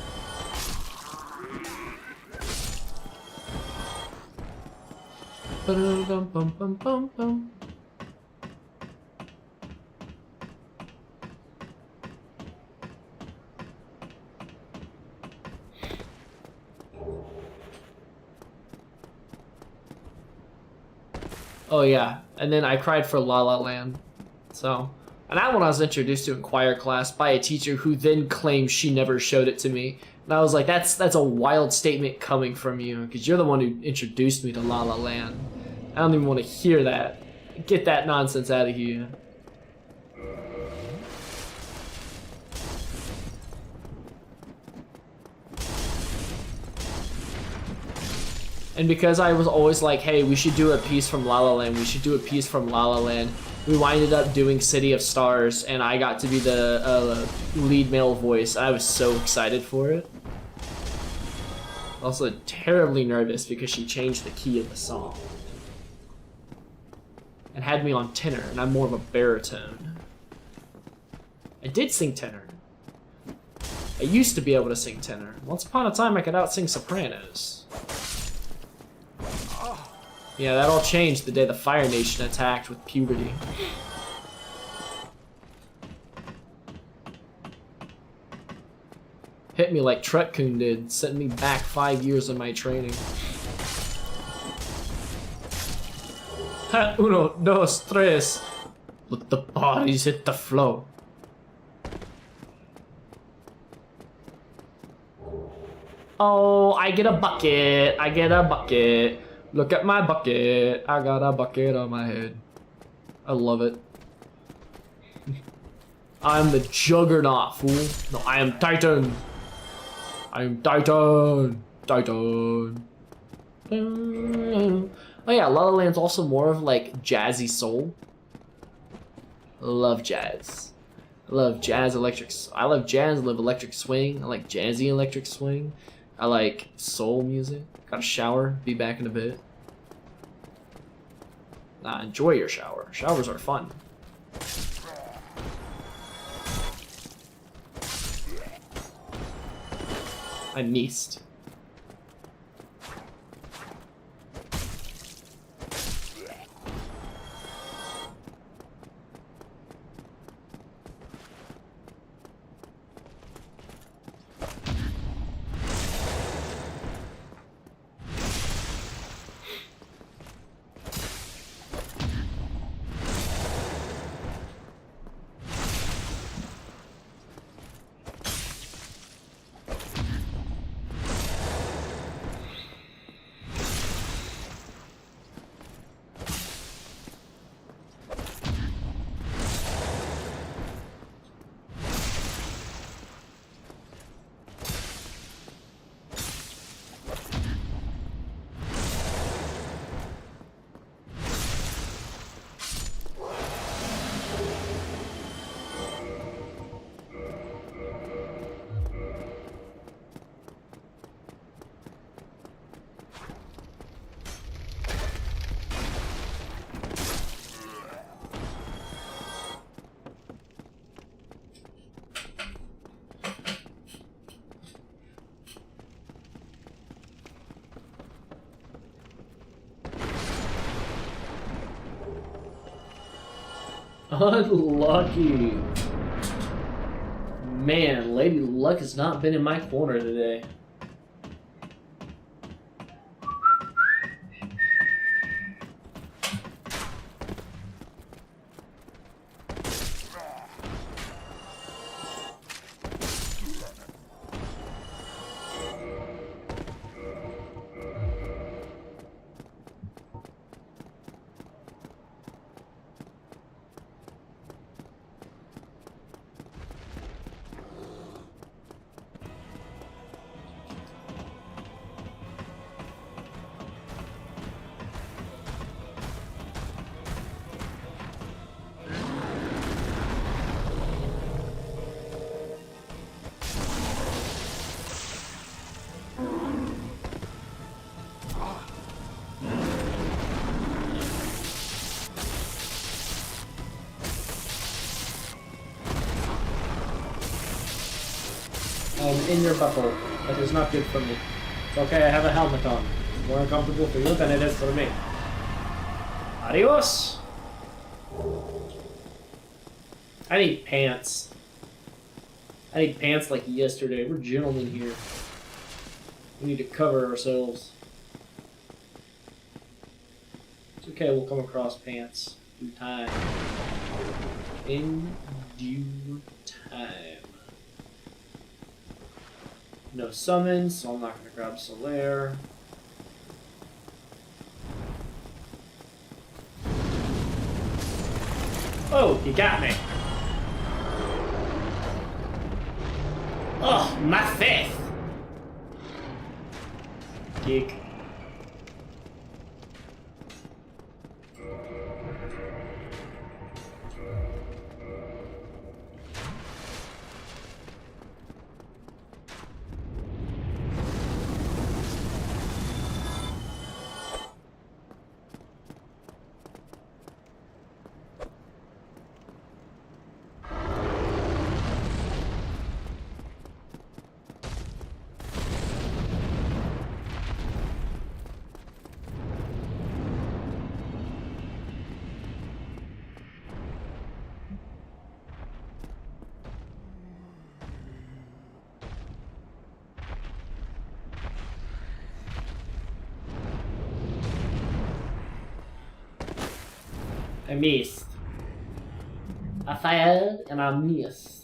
Ba-dum-bum-bum-bum-bum. Oh yeah, and then I cried for La La Land. So, and that one I was introduced to in choir class by a teacher who then claimed she never showed it to me. And I was like, that's a wild statement coming from you, because you're the one who introduced me to La La Land. I don't even want to hear that. Get that nonsense out of here. And because I was always like, hey, we should do a piece from La La Land, we should do a piece from La La Land, we winded up doing City of Stars, and I got to be the lead male voice. I was so excited for it. Also terribly nervous because she changed the key of the song. And had me on tenor, and I'm more of a baritone. I did sing tenor. I used to be able to sing tenor. Once upon a time I could out-sing sopranos. Yeah, that all changed the day the Fire Nation attacked with puberty. Hit me like Trutcoon did, sent me back 5 years of my training. Ha, uno, dos, tres. Let the bodies hit the floor. Oh, I get a bucket. I get a bucket. Look at my bucket. I got a bucket on my head. I love it. I'm the Juggernaut, fool. No, I am Titan. I am Titan. Titan. Oh yeah, La La Land's also more of like jazzy soul. Love jazz. I love jazz electric. I love jazz, I love electric swing. I like jazzy electric swing. I like soul music. Got a shower, be back in a bit. Nah, enjoy your shower. Showers are fun. I missed. Unlucky. Man, Lady Luck has not been in my corner today. In your butthole. That is not good for me. It's okay, I have a helmet on. It's more uncomfortable for you than it is for me. Adios! I need pants. I need pants like yesterday. We're gentlemen here. We need to cover ourselves. It's okay, we'll come across pants. Due time. In due time. No summons, so I'm not going to grab Solaire. Oh, he got me. Oh, my fifth. Geek. I missed. I fired and I missed.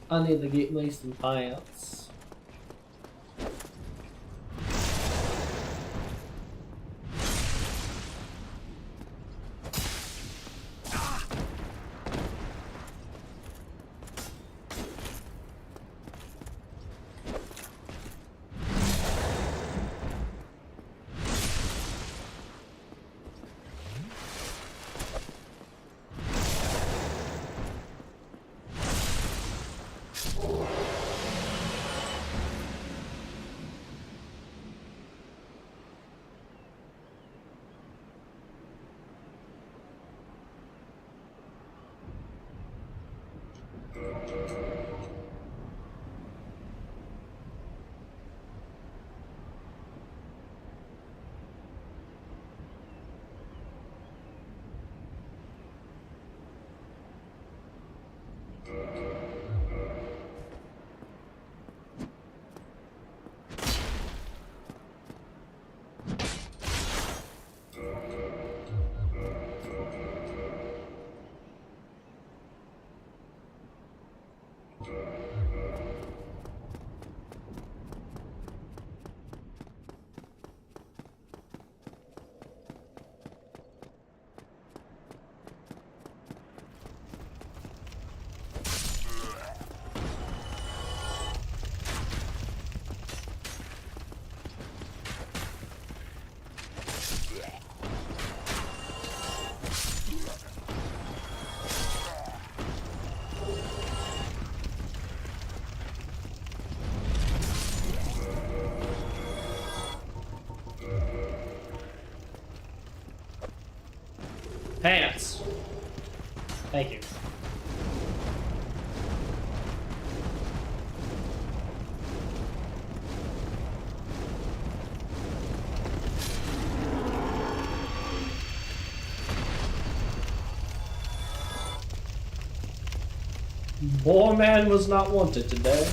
I need to get me some pants. Thank you. Boy, man was not wanted today.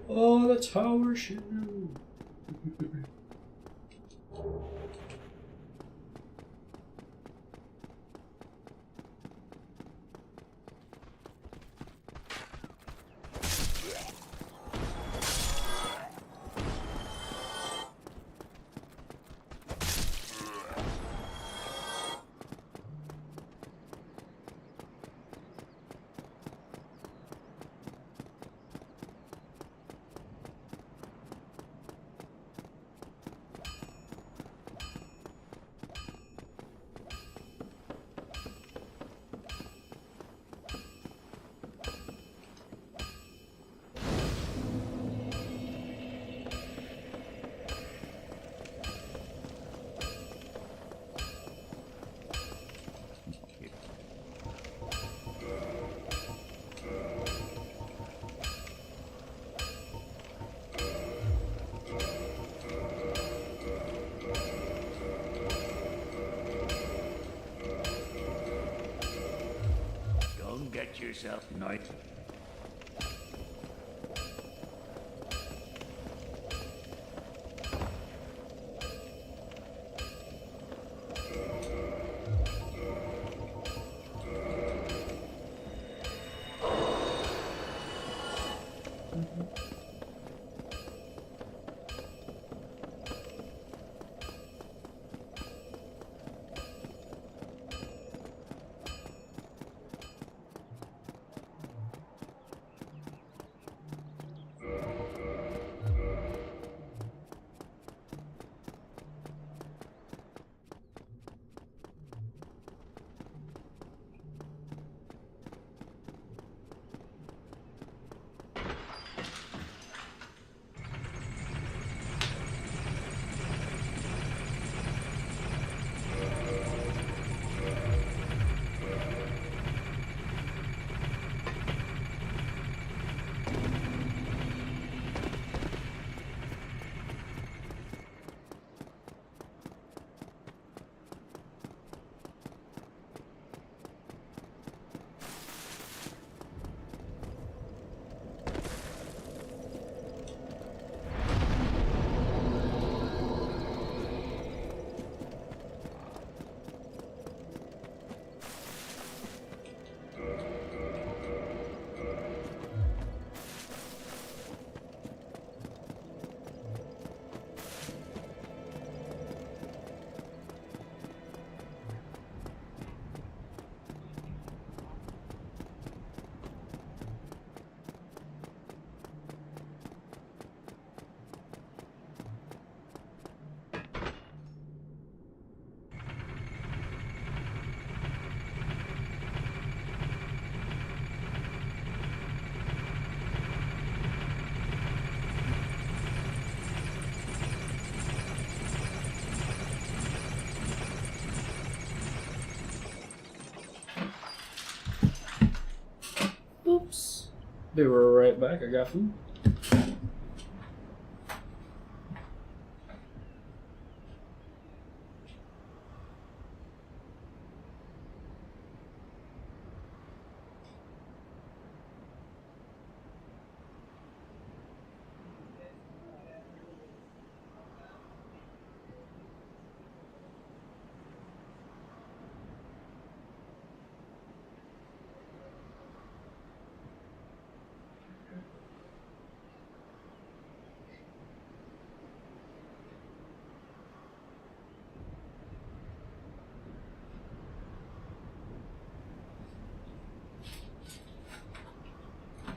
Oh, the tower shoe. Get yourself nice. Oops. Be right back. I got food.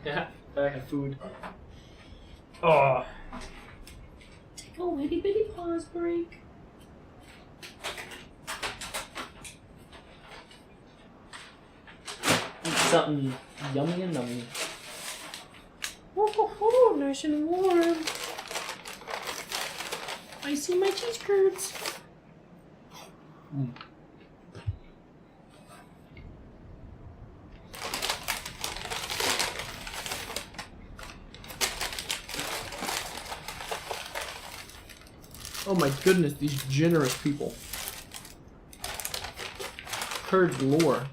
Yeah, I have food. Oh. Take a itty bitty pause break. Eat something yummy and nummy. Oh, nice and warm. I see my cheese curds. Oh my goodness, these generous people. Curd galore.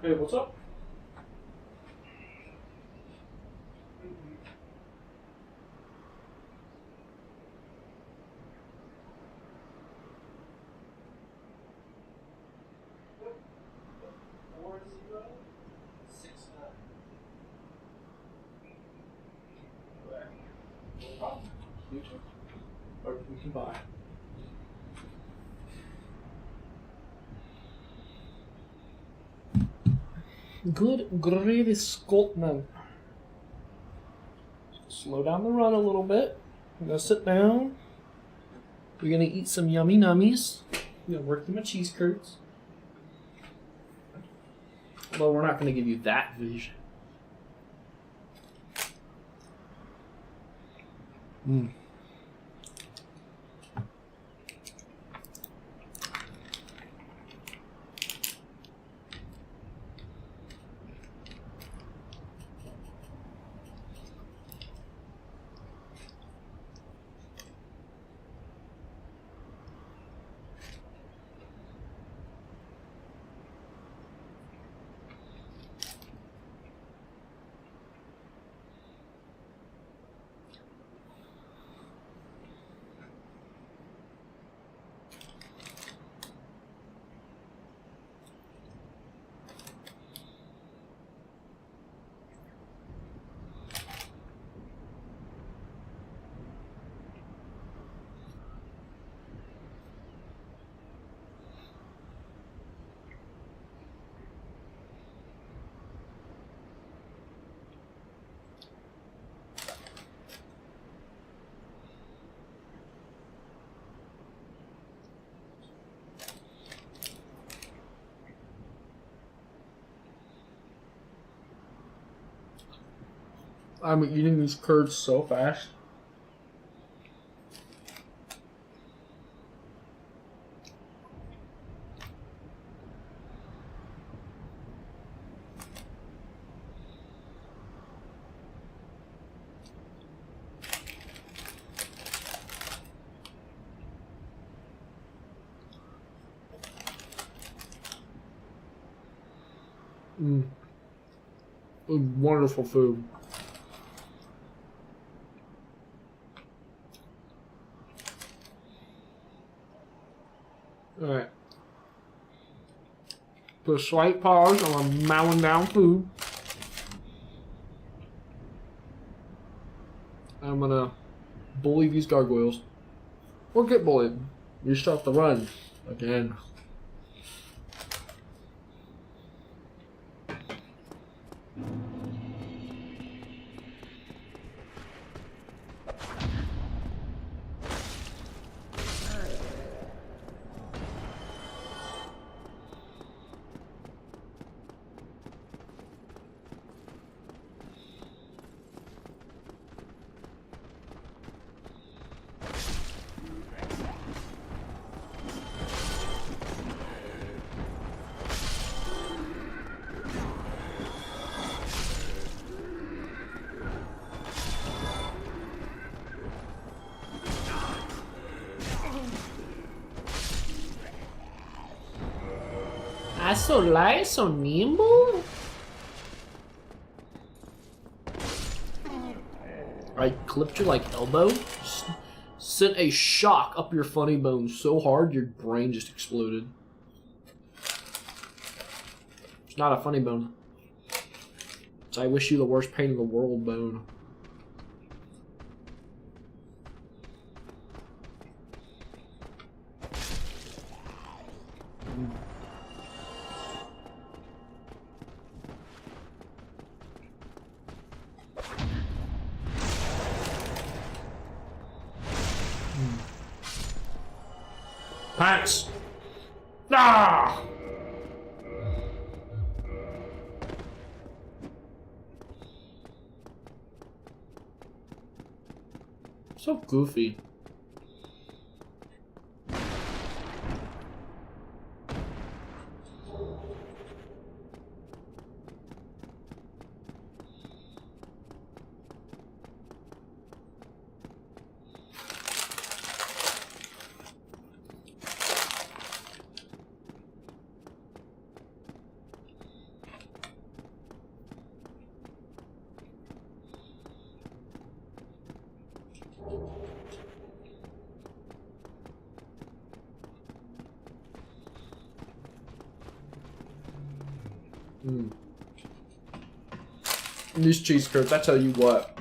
Hey, what's up? Or we can buy. Good gravy, Scotland. Slow down the run a little bit. We're gonna sit down. We're gonna eat some yummy nummies. You know, work through my cheese curds. Well, we're not going to give you that vision. Mm. I'm eating these curds so fast. Wonderful food. Alright. Put a slight pause on mowing down food. I'm gonna bully these gargoyles. Or get bullied. You still have to run. Again. So light, so nimble. I clipped your like elbow. Sent a shock up your funny bone so hard your brain just exploded. It's not a funny bone. It's I wish you the worst pain in the world bone. Pants! Ah! So goofy. These cheese curds, I tell you what.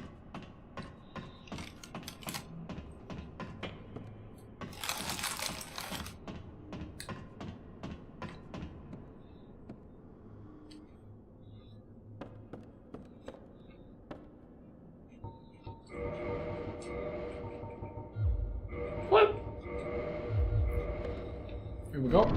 What? Here we go.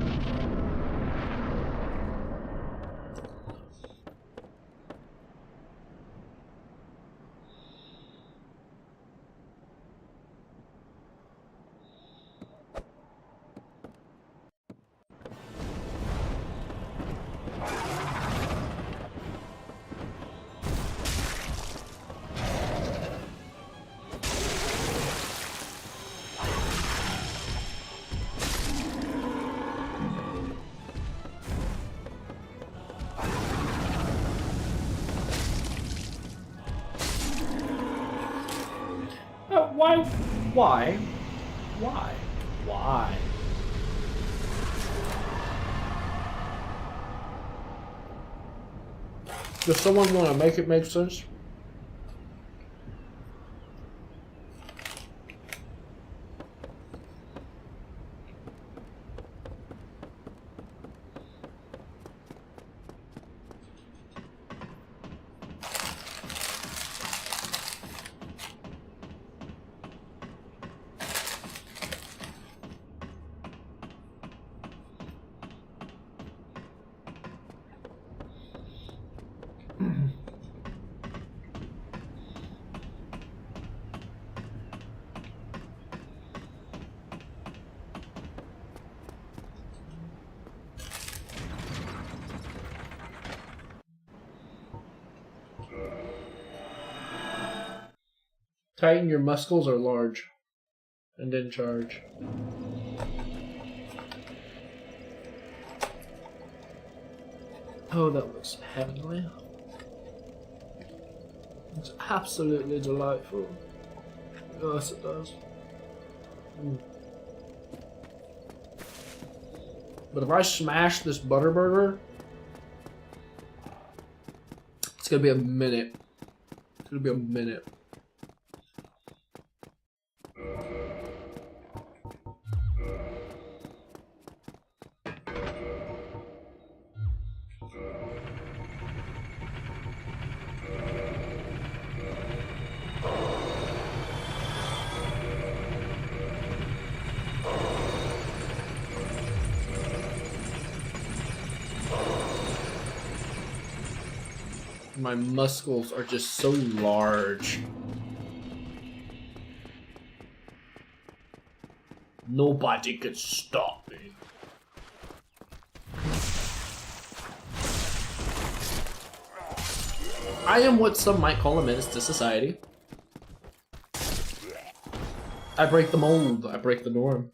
Why? Why? Does someone want to make it make sense? Tighten, your muscles are large. And then charge. Oh, that looks heavenly. It's absolutely delightful. Yes, it does. But if I smash this Butterburger, it's gonna be a minute. It's gonna be a minute. My muscles are just so large. Nobody can stop me. I am what some might call a menace to society. I break the mold. I break the norm.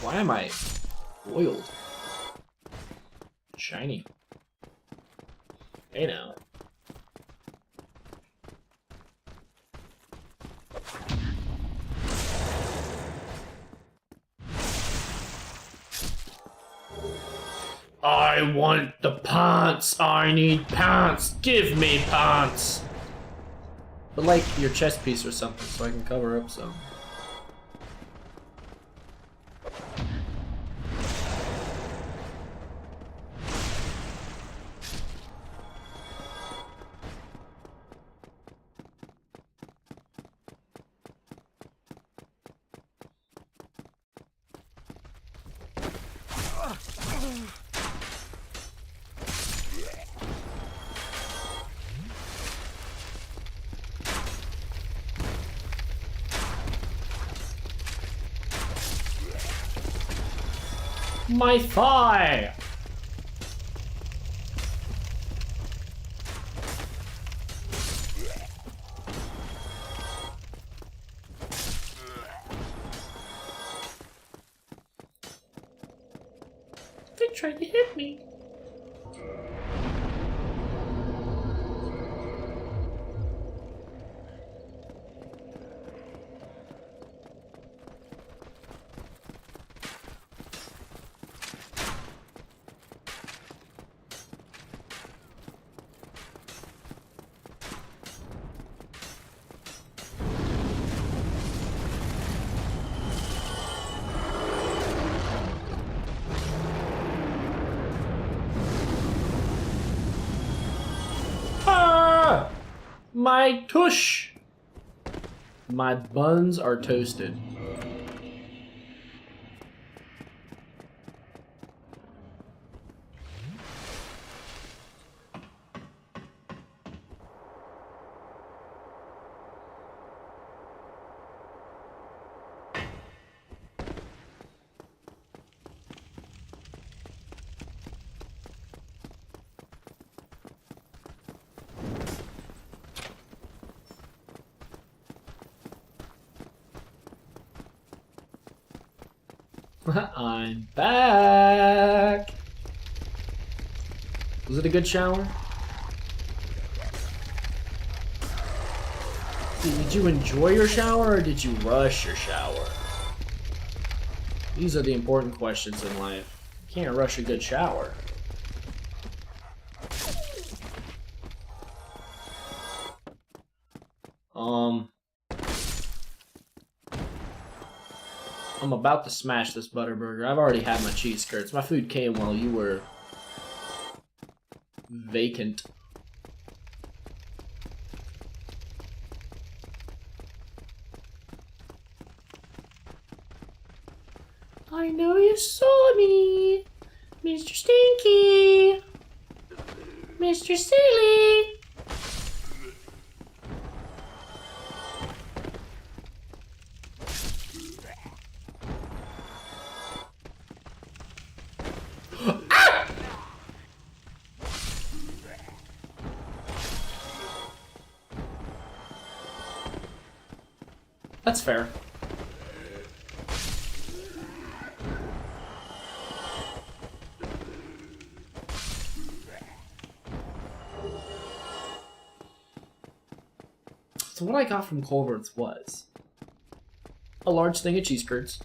Why am I oiled? Shiny. Hey now. I want the pants. I need pants. Give me pants. But like your chest piece or something so I can cover up some. My thigh! They tried to hit me. My tush! My buns are toasted. I'm back! Was it a good shower? Did you enjoy your shower or did you rush your shower? These are the important questions in life. You can't rush a good shower. I'm about to smash this Butterburger. I've already had my cheese curds. My food came while you were vacant. I know you saw me, Mr. Stinky, Mr. Silly. That's fair. So what I got from Culver's was a large thing of cheese curds,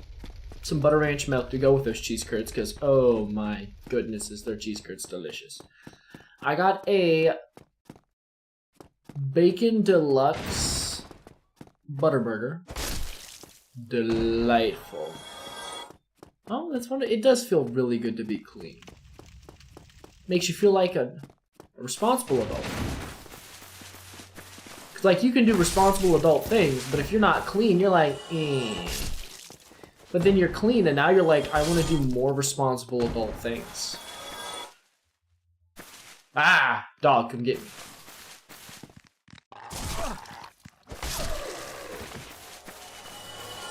some butter ranch milk to go with those cheese curds, because oh my goodness, is their cheese curds delicious. I got a bacon deluxe Butterburger. Delightful. Oh, that's wonderful. It does feel really good to be clean. Makes you feel like a responsible adult. Cause like you can do responsible adult things, but if you're not clean, you're like, eh. But then you're clean, and now you're like, I want to do more responsible adult things. Ah, dog, come get me.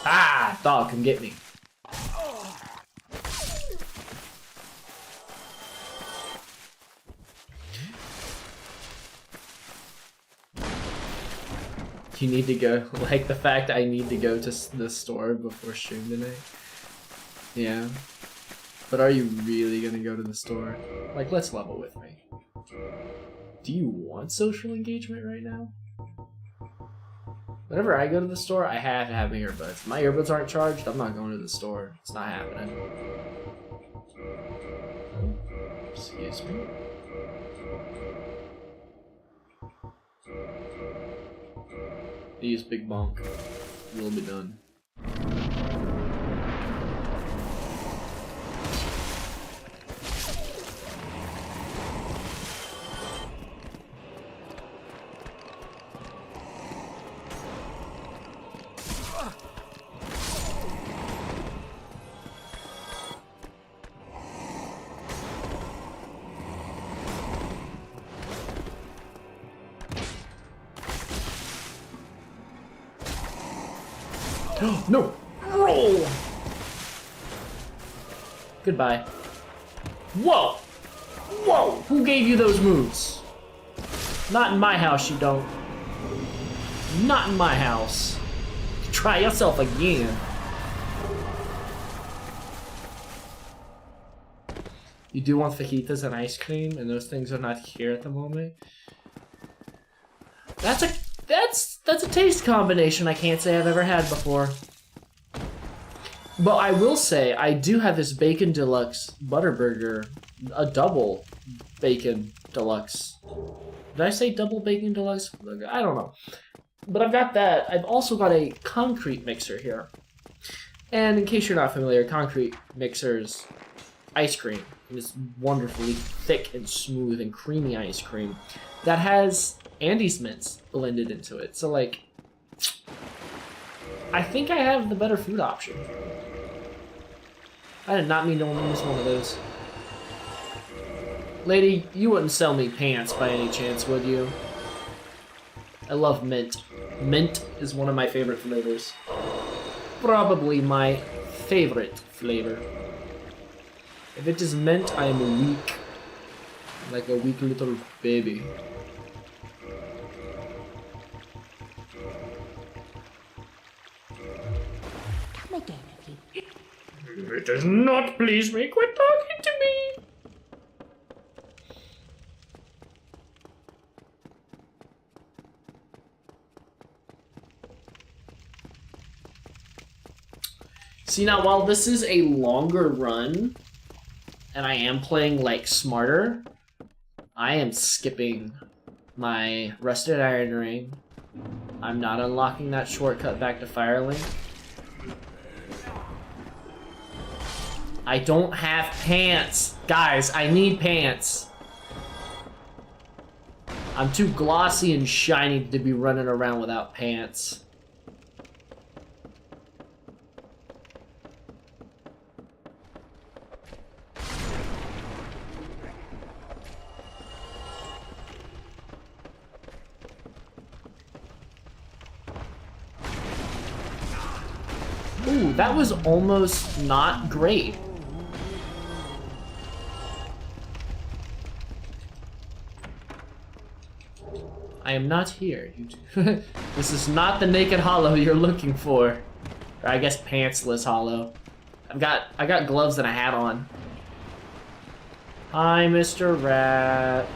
Ah, dog, come get me. You need to go, like the fact I need to go to the store before stream tonight. Yeah. But are you really gonna go to the store? Like, let's level with me. Do you want social engagement right now? Whenever I go to the store, I have to have my earbuds. If my earbuds aren't charged, I'm not going to the store. It's not happening. Oh, excuse me. Use big bonk. We'll be done. No! Roll! Goodbye. Whoa! Whoa! Who gave you those moves? Not in my house, you don't. Not in my house. Try yourself again. You do want fajitas and ice cream, and those things are not here at the moment. That's a taste combination I can't say I've ever had before. But I will say, I do have this Bacon Deluxe Butterburger, a double Bacon Deluxe. Did I say double Bacon Deluxe? I don't know. But I've got that. I've also got a concrete mixer here. And in case you're not familiar, concrete mixers ice cream. This wonderfully thick and smooth and creamy ice cream that has Andy's mints blended into it. So, like, I think I have the better food option. I did not mean to miss one of those. Lady, you wouldn't sell me pants by any chance, would you? I love mint. Mint is one of my favorite flavors. Probably my favorite flavor. If it is mint, I am weak. Like a weak little baby. Come again if you... It does not please me. Quit talking to me. See, now while this is a longer run, and I am playing like smarter, I am skipping my rusted iron ring. I'm not unlocking that shortcut back to Firelink. I don't have pants. Guys, I need pants. I'm too glossy and shiny to be running around without pants. Ooh, that was almost not great. I am not here. This is not the naked hollow you're looking for. Or I guess pantsless hollow. I got gloves and a hat on. Hi, Mr. Rat.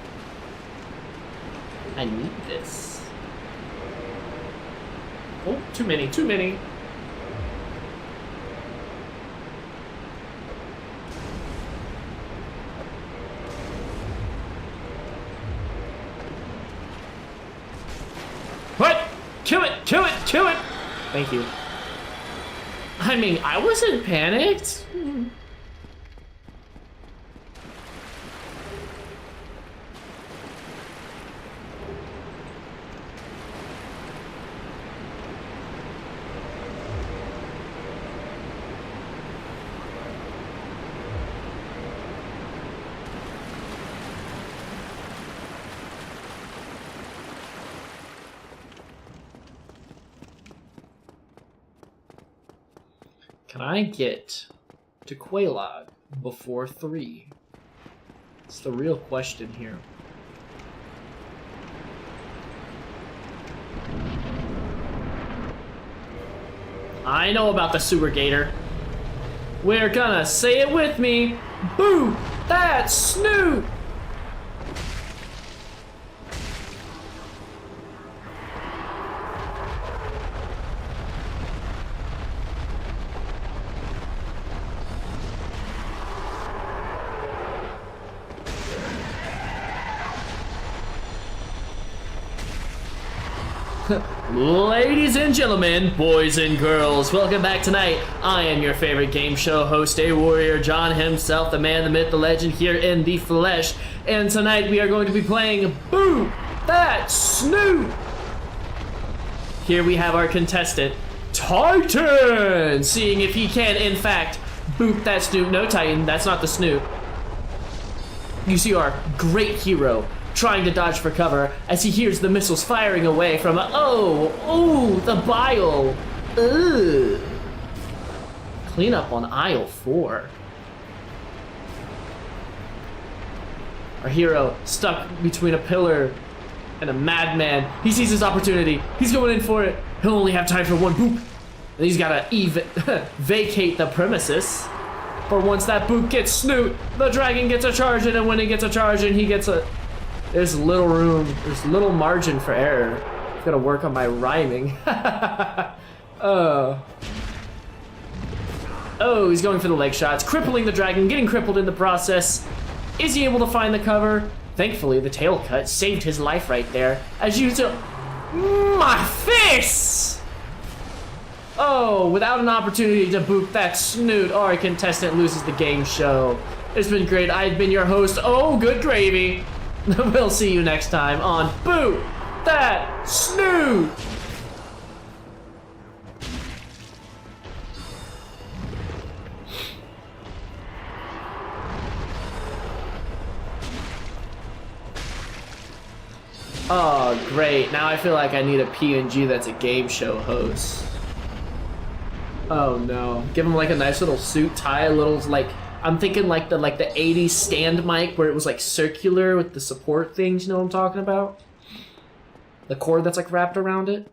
I need this. Oh, too many, too many. What? Kill it! Kill it! Kill it! Thank you. I mean, I wasn't panicked. Can I get to Quelaag before 3? It's the real question here. I know about the sewer gator. We're gonna say it with me. Boo! That's Snoop! Ladies and gentlemen, boys and girls, welcome back tonight. I am your favorite game show host, A Warrior John himself, the man, the myth, the legend, here in the flesh. And tonight we are going to be playing Boo! That's Snoop! Here we have our contestant, Titan! Seeing if he can, in fact, boop that Snoop. No, Titan, that's not the Snoop. You see our great hero trying to dodge for cover as he hears the missiles firing away from the bile. Ugh. Clean up on aisle 4. Our hero stuck between a pillar and a madman. He sees his opportunity. He's going in for it. He'll only have time for one boop. And he's gotta vacate the premises. For once that boop gets Snoot, the dragon gets a charge in, and when he gets a charge in, he gets a... There's little room, there's little margin for error. I've gotta work on my rhyming. Oh, he's going for the leg shots, crippling the dragon, getting crippled in the process. Is he able to find the cover? Thankfully, the tail cut saved his life right there. As usual, my face! Oh, without an opportunity to boop that Snoot, our contestant loses the game show. It's been great. I've been your host. Oh, good gravy. We'll see you next time on Boo! that! Snoot! Oh, great. Now I feel like I need a PNG that's a game show host. Oh no. Give him like a nice little suit, tie a little like I'm thinking like the 80s stand mic where it was like circular with the support things, you know what I'm talking about? The cord that's like wrapped around it.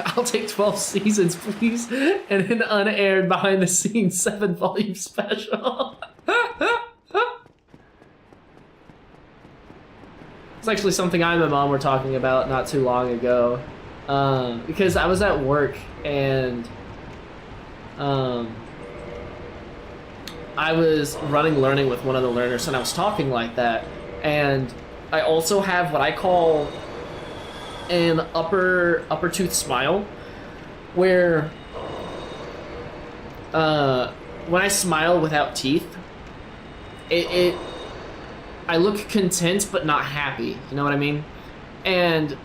I'll take 12 seasons, please, and an unaired behind-the-scenes 7-volume special. It's actually something I and my mom were talking about not too long ago, because I was at work and I was running learning with one of the learners, and I was talking like that, and I also have what I call an upper tooth smile, where when I smile without teeth, I look content but not happy. You know what I mean? And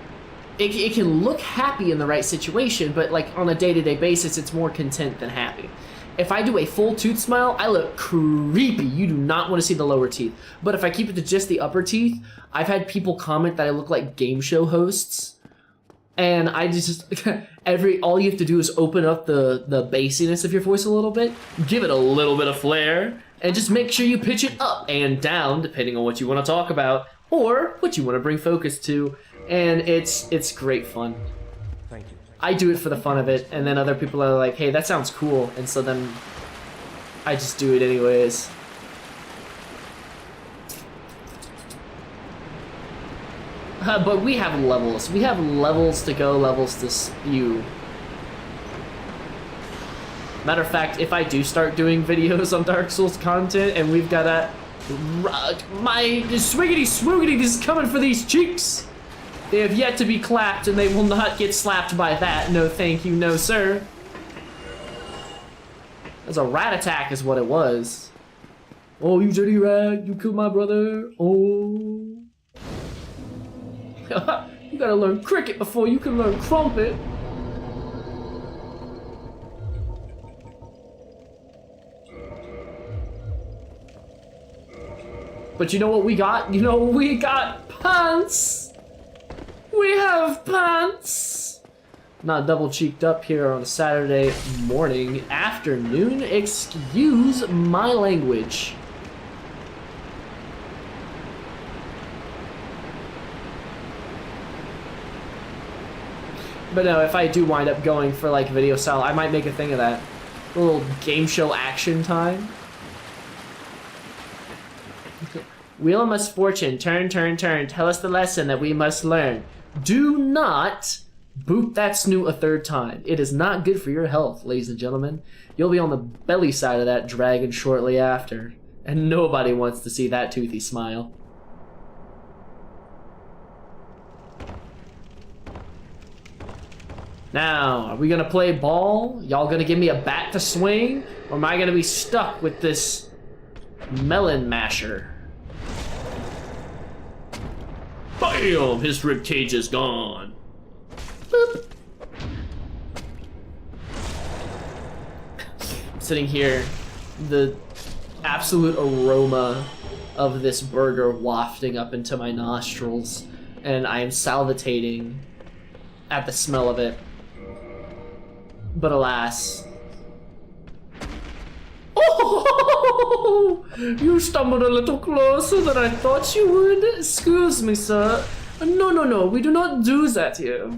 it can look happy in the right situation, but like on a day-to-day basis, it's more content than happy. If I do a full tooth smile, I look creepy. You do not want to see the lower teeth. But if I keep it to just the upper teeth, I've had people comment that I look like game show hosts. And I just, all you have to do is open up the bassiness of your voice a little bit, give it a little bit of flair, and just make sure you pitch it up and down, depending on what you want to talk about, or what you want to bring focus to, and it's great fun. Thank you. I do it for the fun of it, and then other people are like, hey, that sounds cool, and so then I just do it anyways. But we have levels. We have levels to go, levels to spew. Matter of fact, if I do start doing videos on Dark Souls content and we've got a... my swiggity swoogity is coming for these cheeks! They have yet to be clapped and they will not get slapped by that. No thank you, no sir. That's a rat attack is what it was. Oh, you dirty rat, you killed my brother. Oh. You gotta learn cricket before you can learn crumpet. But you know what we got? You know we got pants! We have pants! Not double cheeked up here on a Saturday morning, afternoon. Excuse my language. But no, if I do wind up going for like video style, I might make a thing of that. A little game show action time. Wheel of Misfortune, turn, turn, turn. Tell us the lesson that we must learn. Do not boop that snoot a third time. It is not good for your health, ladies and gentlemen. You'll be on the belly side of that dragon shortly after. And nobody wants to see that toothy smile. Now, are we gonna play ball? Y'all gonna give me a bat to swing? Or am I gonna be stuck with this melon masher? Bam! His ribcage is gone. Boop. Sitting here, the absolute aroma of this burger wafting up into my nostrils, and I am salivating at the smell of it. But alas. Oh! You stumbled a little closer than I thought you would. Excuse me, sir. No, no, no. We do not do that here.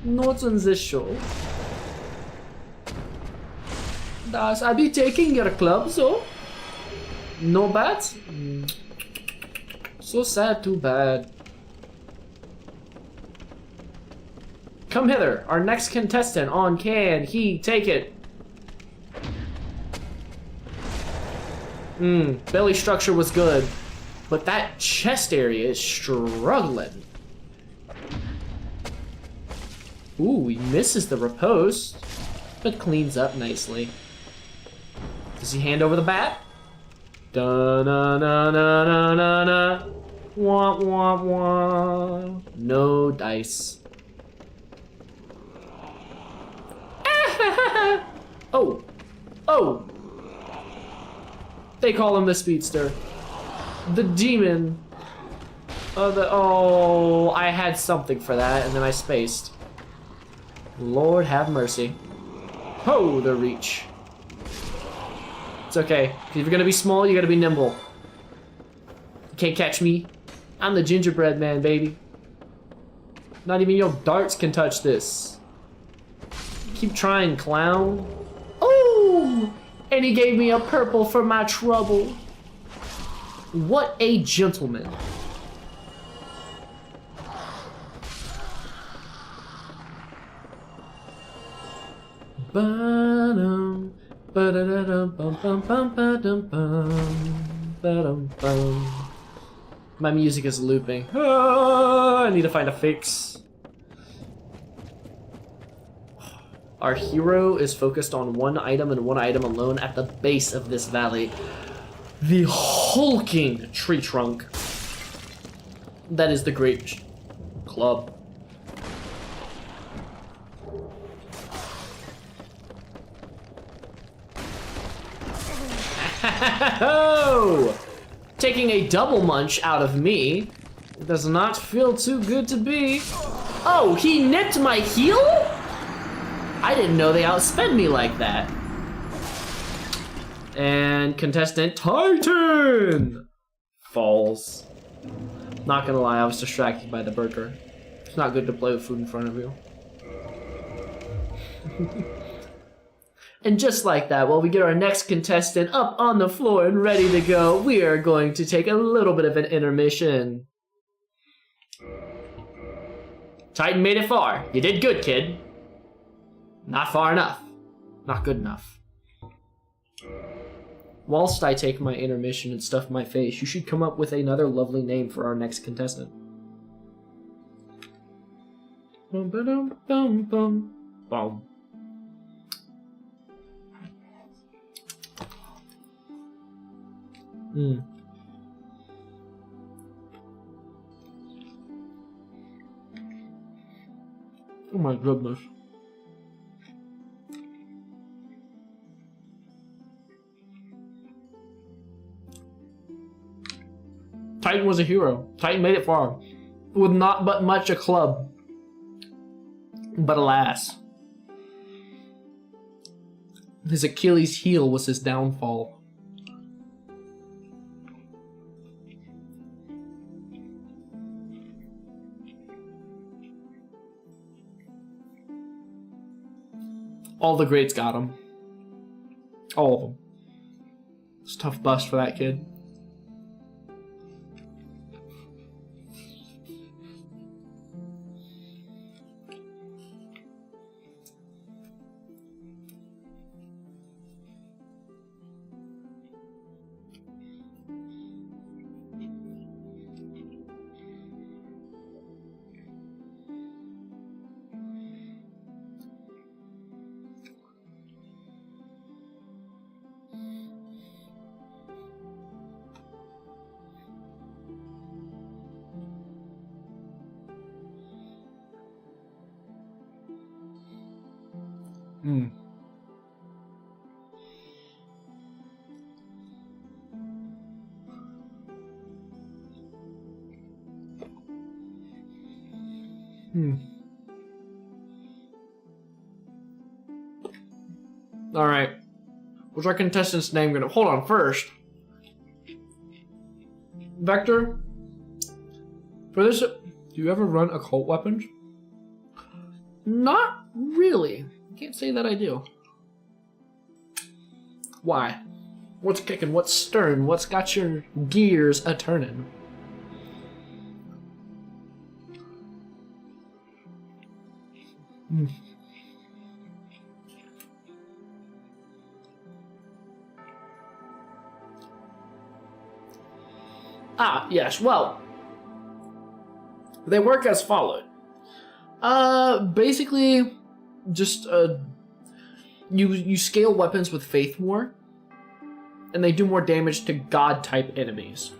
Not on this show. Thus, I be taking your club, so? No bat? So sad, too bad. Come hither, our next contestant on Can He Take It? Belly structure was good, but that chest area is struggling. Ooh, he misses the riposte, but cleans up nicely. Does he hand over the bat? Da na na na na na na. Wah wah wah. No dice. Oh. Oh. They call him the Speedster. The demon. Oh, I had something for that, and then I spaced. Lord have mercy. Ho, the reach. It's okay. If you're gonna be small, you gotta be nimble. You can't catch me. I'm the gingerbread man, baby. Not even your darts can touch this. Keep trying, clown. Oh! And he gave me a purple for my trouble. What a gentleman. Ba-dum, ba-da-da-dum, bum, bum, bum, ba-dum, bum, ba-dum, bum. My music is looping. Ah, I need to find a fix. Our hero is focused on one item and one item alone at the base of this valley. The hulking tree trunk. That is the Great Club. Oh! Taking a double munch out of me does not feel too good to be. Oh, he nipped my heel? I didn't know they outsped me like that. And contestant Titan falls. Not gonna lie, I was distracted by the burger. It's not good to play with food in front of you. And just like that, while we get our next contestant up on the floor and ready to go, we are going to take a little bit of an intermission. Titan made it far. You did good, kid. Not far enough. Not good enough. Whilst I take my intermission and stuff my face, you should come up with another lovely name for our next contestant. Bum ba dum bum bum. Boom. Oh my goodness. Titan was a hero. Titan made it far. With not but much a club. But alas. His Achilles heel was his downfall. All the greats got him. All of them. It's a tough bust for that kid. All right. What's our contestant's name gonna? Hold on first. Vector. For this, do you ever run occult weapons? Not really. Can't say that I do. Why? What's kicking? What's stirring? What's got your gears a turning? Ah, yes. Well, they work as followed. Basically, just you scale weapons with faith more, and they do more damage to god-type enemies.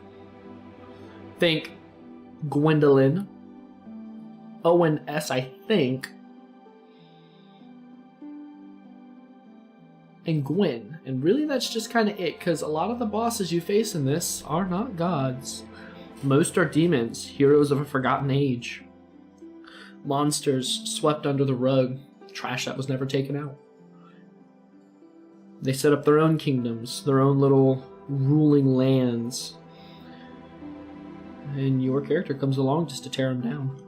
Think Gwendolyn, Owen S, I think, and Gwen. And really that's just kind of it, because a lot of the bosses you face in this are not gods. Most are demons, heroes of a forgotten age. Monsters swept under the rug, trash that was never taken out. They set up their own kingdoms, their own little ruling lands. And your character comes along just to tear them down.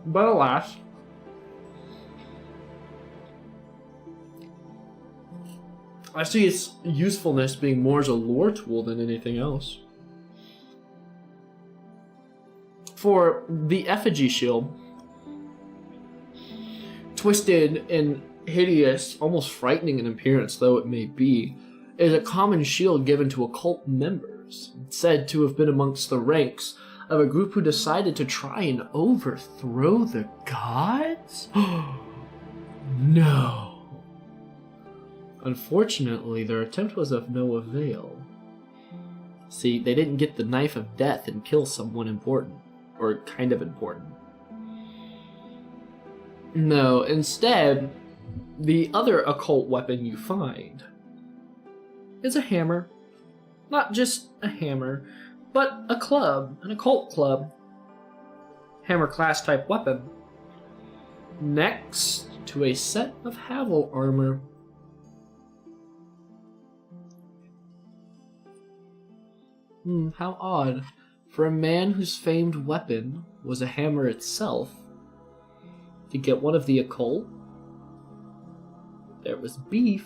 But alas, I see its usefulness being more as a lore tool than anything else. For the effigy shield, twisted and hideous, almost frightening in appearance though it may be, is a common shield given to occult members, said to have been amongst the ranks of a group who decided to try and overthrow the gods? No. Unfortunately, their attempt was of no avail. See, they didn't get the knife of death and kill someone important, or kind of important. No, instead, the other occult weapon you find is a hammer. Not just a hammer, but a club, an occult club. Hammer class type weapon. Next to a set of Havel armor. How odd. For a man whose famed weapon was a hammer itself, to get one of the occult, there was beef.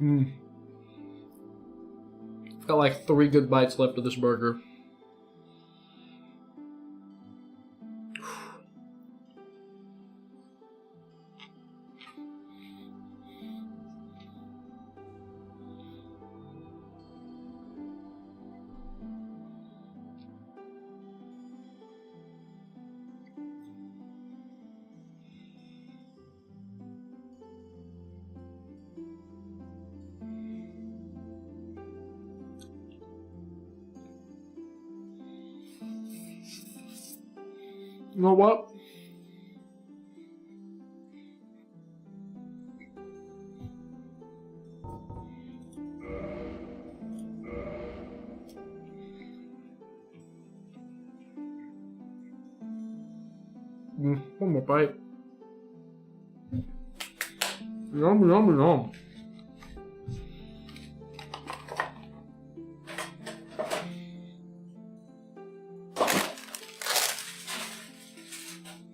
I've got like 3 good bites left of this burger. You know what? One more bite. Yum, yum, yum.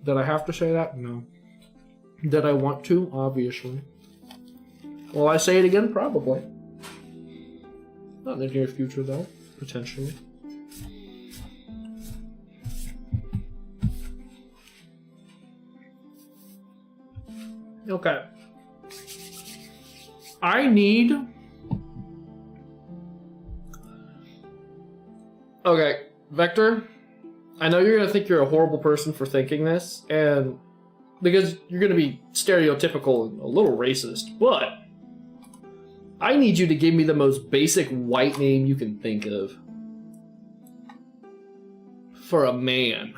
Did I have to say that? No. Did I want to? Obviously. Will I say it again? Probably. Not in the near future, though. Potentially. Okay. I need... Okay, Vector, I know you're going to think you're a horrible person for thinking this, and because you're going to be stereotypical and a little racist, but I need you to give me the most basic white name you can think of for a man.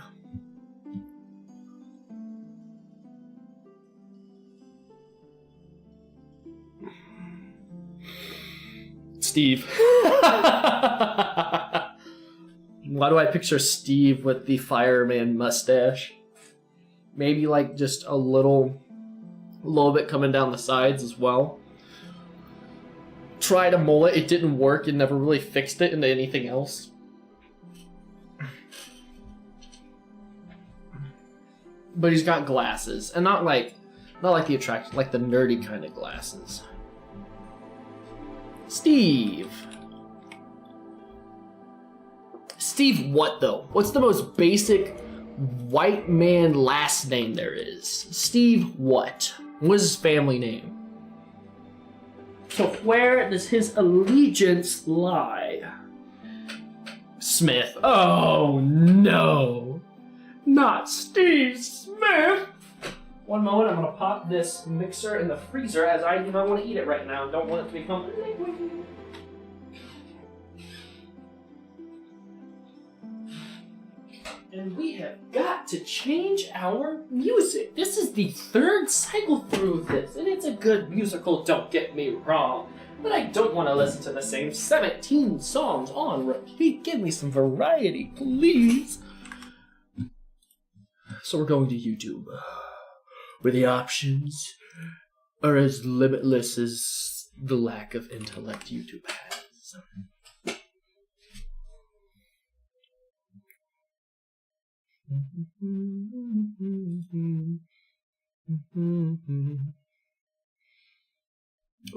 Steve. Why do I picture Steve with the fireman mustache? Maybe like just a little bit coming down the sides as well. Tried a mullet, it didn't work, it never really fixed it into anything else. But he's got glasses, and not like the attraction, like the nerdy kind of glasses. Steve. Steve what, though? What's the most basic white man last name there is? Steve what? What is his family name? So where does his allegiance lie? Smith. Oh no! Not Steve Smith! One moment, I'm gonna pop this mixer in the freezer as I do not want to eat it right now. Don't want it to become liquid. And we have got to change our music. This is the third cycle through this, and it's a good musical, don't get me wrong. But I don't want to listen to the same 17 songs on repeat. Give me some variety, please. So we're going to YouTube, where the options are as limitless as the lack of intellect YouTube has.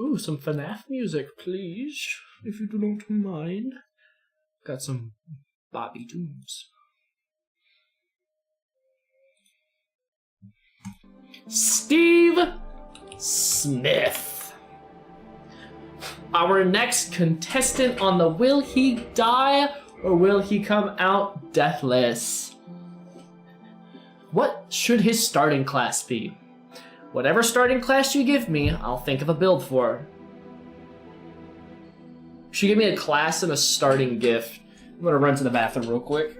Ooh, some FNAF music, please, if you do not mind. Got some Bobby Dooms. Steve Smith. Our next contestant on the Will He Die or Will He Come Out Deathless? What should his starting class be? Whatever starting class you give me, I'll think of a build for. You should give me a class and a starting gift. I'm gonna run to the bathroom real quick.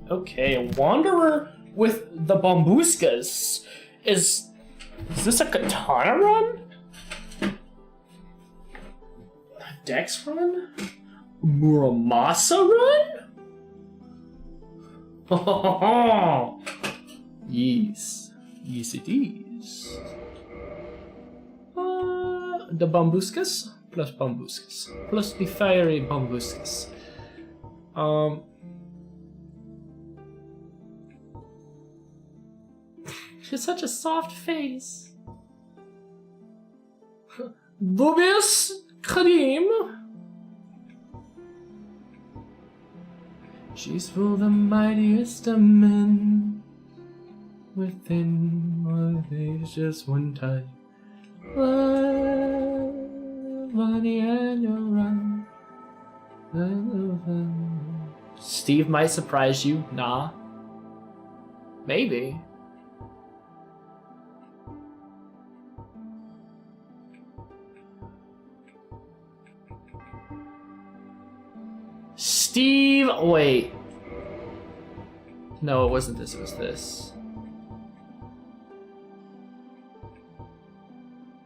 Okay, Wanderer with the Bambuskas. Is this a katana run? A Dex run? Muramasa run? Yes. Yes it is. The Bambuskas plus Bambuskas. Plus the fiery Bambuskas. She's such a soft face. Dubious Karim. She's for the mightiest of men. Within my face, just one touch. Money and your run. Steve might surprise you. Nah. Maybe. Steve, wait. No, it wasn't this, it was this.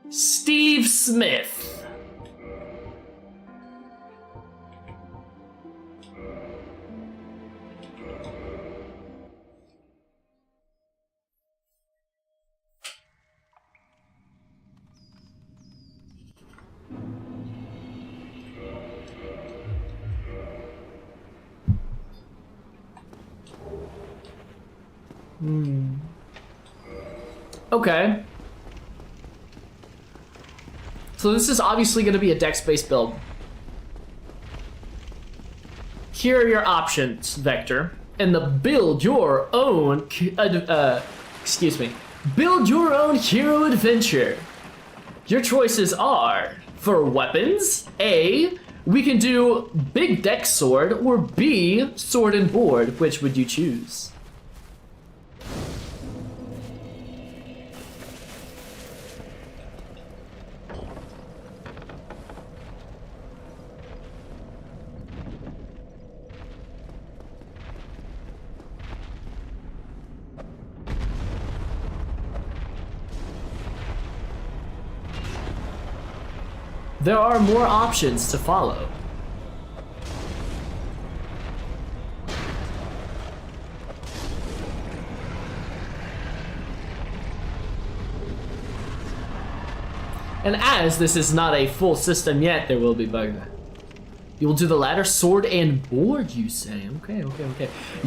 Steve Smith. Okay. So this is obviously going to be a dex-based build. Here are your options, Vector. And the build your own, build your own hero adventure. Your choices are, for weapons, A, we can do big dex sword, or B, sword and board. Which would you choose? There are more options to follow. And as this is not a full system yet, there will be bugs. You will do the latter, sword and board, you say. Okay.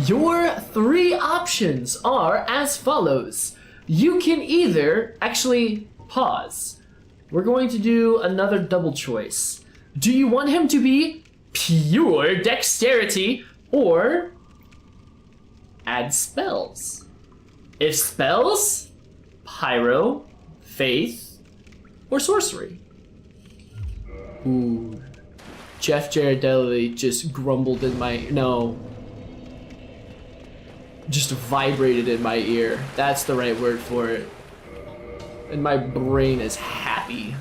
Your three options are as follows. You can either, actually, pause. We're going to do another double choice. Do you want him to be pure dexterity or add spells? If spells, pyro, faith, or sorcery. Ooh. Jeff Girardelli just grumbled in my, no. Just vibrated in my ear. That's the right word for it. And my brain is happy.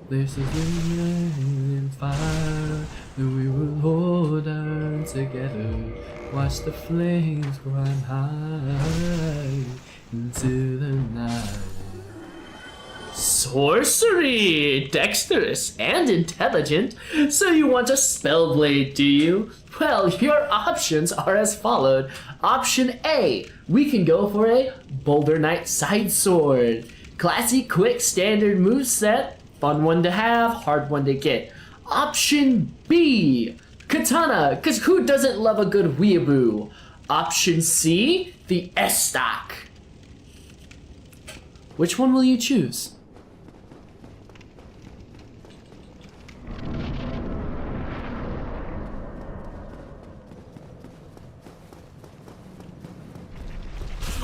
This is the fire that we will hold on together. Watch the flames climb high into the night. Sorcery! Dexterous and intelligent. So you want a spellblade, do you? Well, your options are as followed. Option A, we can go for a Boulder Knight side sword. Classy, quick, standard moveset. Fun one to have, hard one to get. Option B, katana, because who doesn't love a good weeaboo? Option C, the S-stock. Which one will you choose?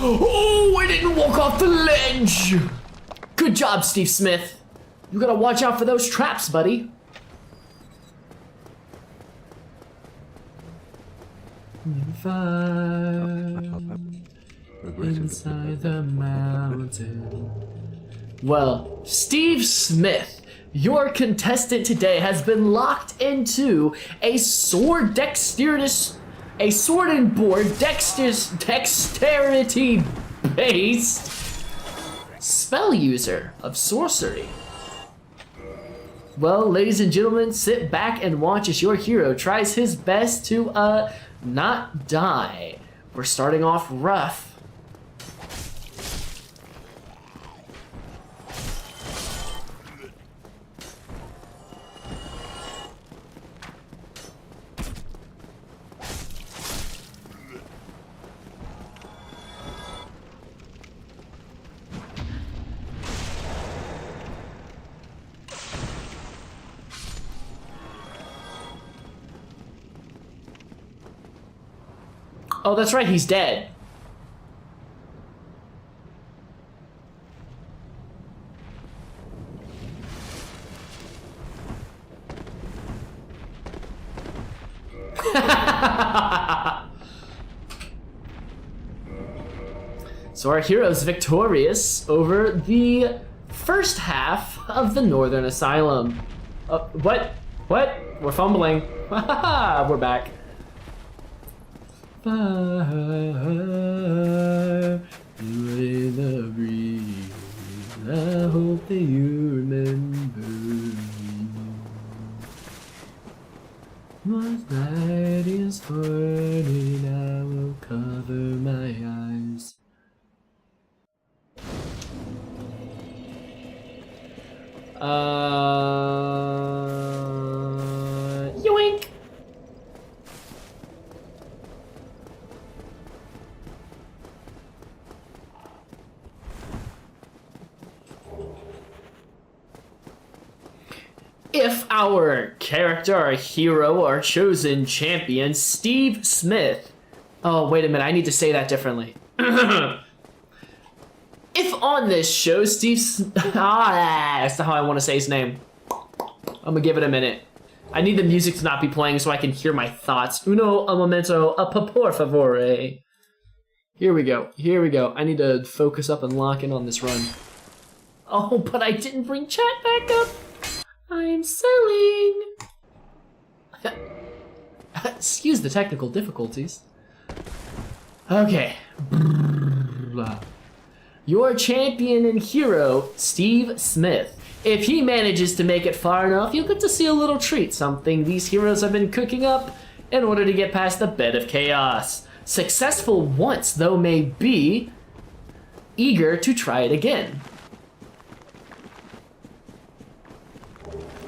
Oh, I didn't walk off the ledge! Good job, Steve Smith. You gotta watch out for those traps, buddy. Inside the mountain. Well, Steve Smith Your contestant today has been locked into a sword and board dexterity based spell user of sorcery. Well, ladies and gentlemen, sit back and watch as your hero tries his best to not die. We're starting off rough. Oh, that's right, he's dead. So our hero's victorious over the first half of the Northern Asylum. What? We're fumbling. We're back. Fire in the breeze. I hope that you remember me. Once night is falling, I will cover my eyes. Yoink! If our character, our hero, our chosen champion, Steve Smith... Oh, wait a minute, I need to say that differently. If on this show, that's not how I want to say his name. I'm gonna give it a minute. I need the music to not be playing so I can hear my thoughts. Uno, a momento, por favore. Here we go. I need to focus up and lock in on this run. Oh, but I didn't bring chat back up. I'm selling. Excuse the technical difficulties. Okay. Your champion and hero, Steve Smith. If he manages to make it far enough, you'll get to see a little treat, something these heroes have been cooking up in order to get past the bed of chaos. Successful once, though, may be eager to try it again.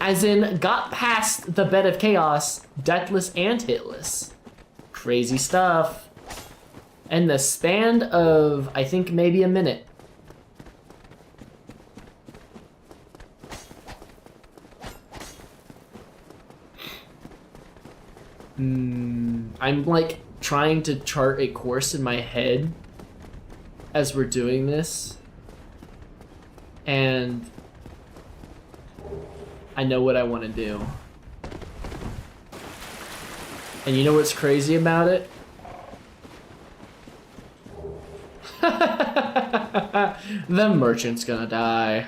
As in, got past the bed of chaos, deathless and hitless. Crazy stuff. And the span of, I think, maybe a minute. I'm like trying to chart a course in my head as we're doing this. And I know what I want to do. And you know what's crazy about it? The merchant's gonna die.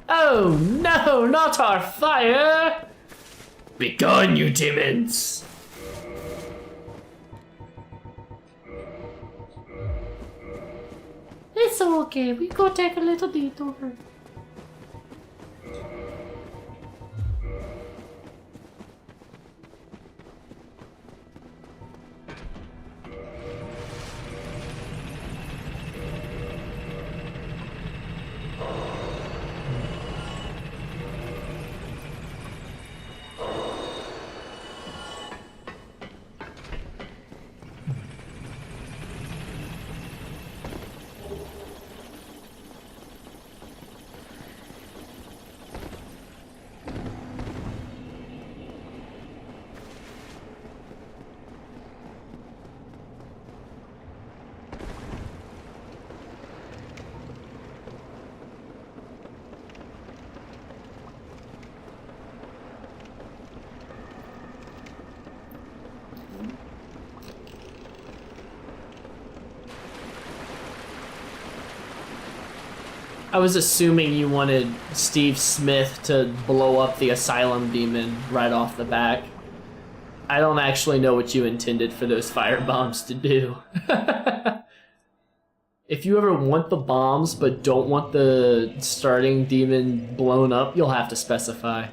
Oh no, not our fire! Begone, you demons! It's okay, we go take a little detour. I was assuming you wanted Steve Smith to blow up the asylum demon right off the back. I don't actually know what you intended for those fire bombs to do. If you ever want the bombs but don't want the starting demon blown up, you'll have to specify.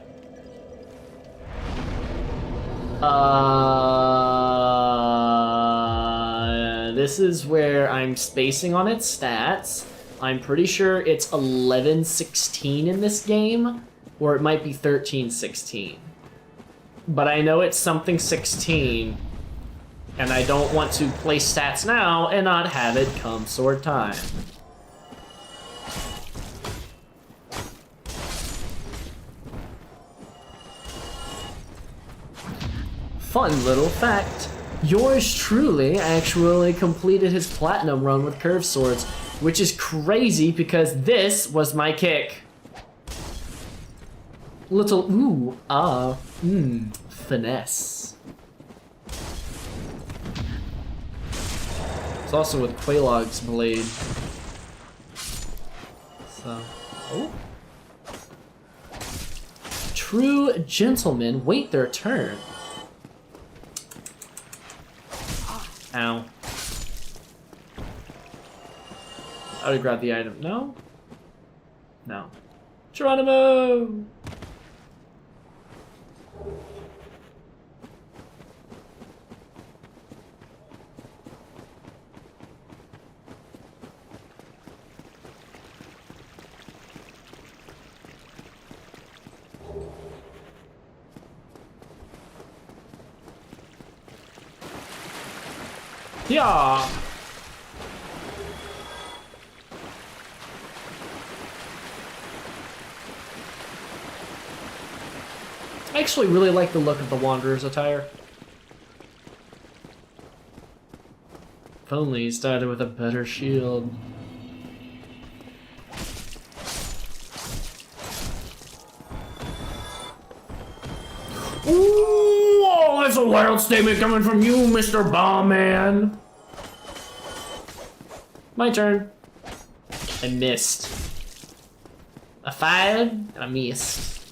This is where I'm spacing on its stats. I'm pretty sure it's 11:16 in this game, or it might be 13:16. But I know it's something 16, and I don't want to play stats now and not have it come sword time. Fun little fact. Yours truly actually completed his platinum run with curved swords, which is crazy because this was my kick. Little finesse. It's also with Quelaag's blade. So, True gentlemen wait their turn. Ow. I would grab the item. No? No. Geronimo! Yeah. I actually really like the look of the Wanderer's attire. If only he started with a better shield. Ooh, oh, that's a wild statement coming from you, Mr. Bomb Man. My turn. I missed. I fired, and I missed.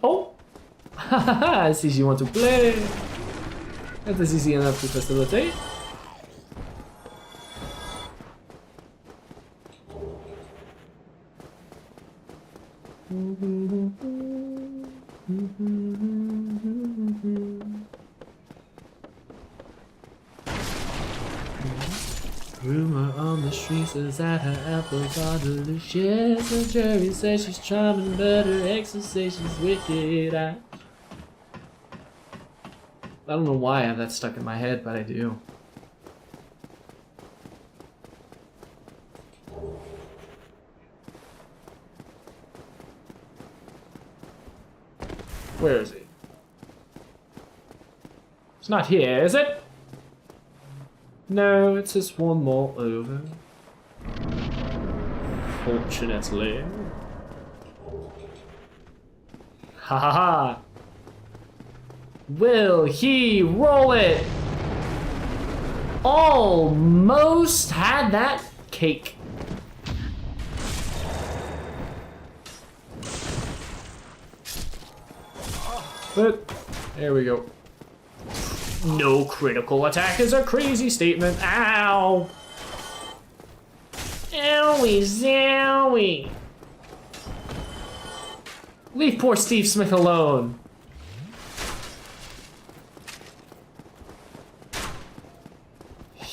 Oh! Hahaha, I see you want to play. That is easy enough to facilitate. Rumor on the street says that her apples are delicious. The jury says she's charming, but her exes say she's wicked. I don't know why I have that stuck in my head, but I do. Where is he? It's not here, is it? No, it's just one more over. Fortunately. Ha ha ha! Will he roll it? Almost had that cake. But there we go. No critical attack is a crazy statement. Ow! Owie zowie! Leave poor Steve Smith alone.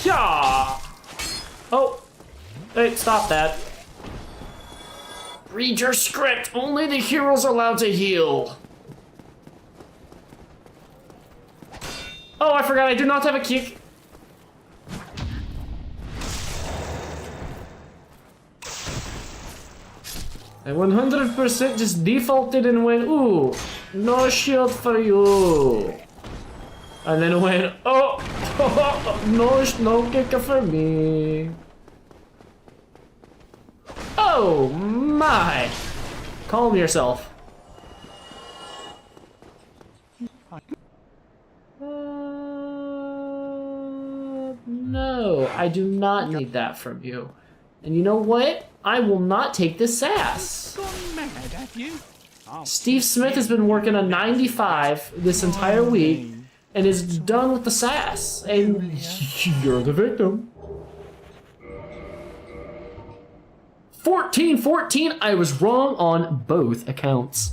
Yeah! Oh! Hey, stop that. Read your script. Only the hero's allowed to heal. Oh, I forgot I do not have a kick. I 100% just defaulted and went, ooh, no shield for you. And then went, oh, no kicker for me. Oh my. Calm yourself. I do not need that from you. And you know what? I will not take this sass. Gone mad, have you? Steve Smith has been working on 95 this entire week and is done with the sass. And you're the victim. 14-14, I was wrong on both accounts.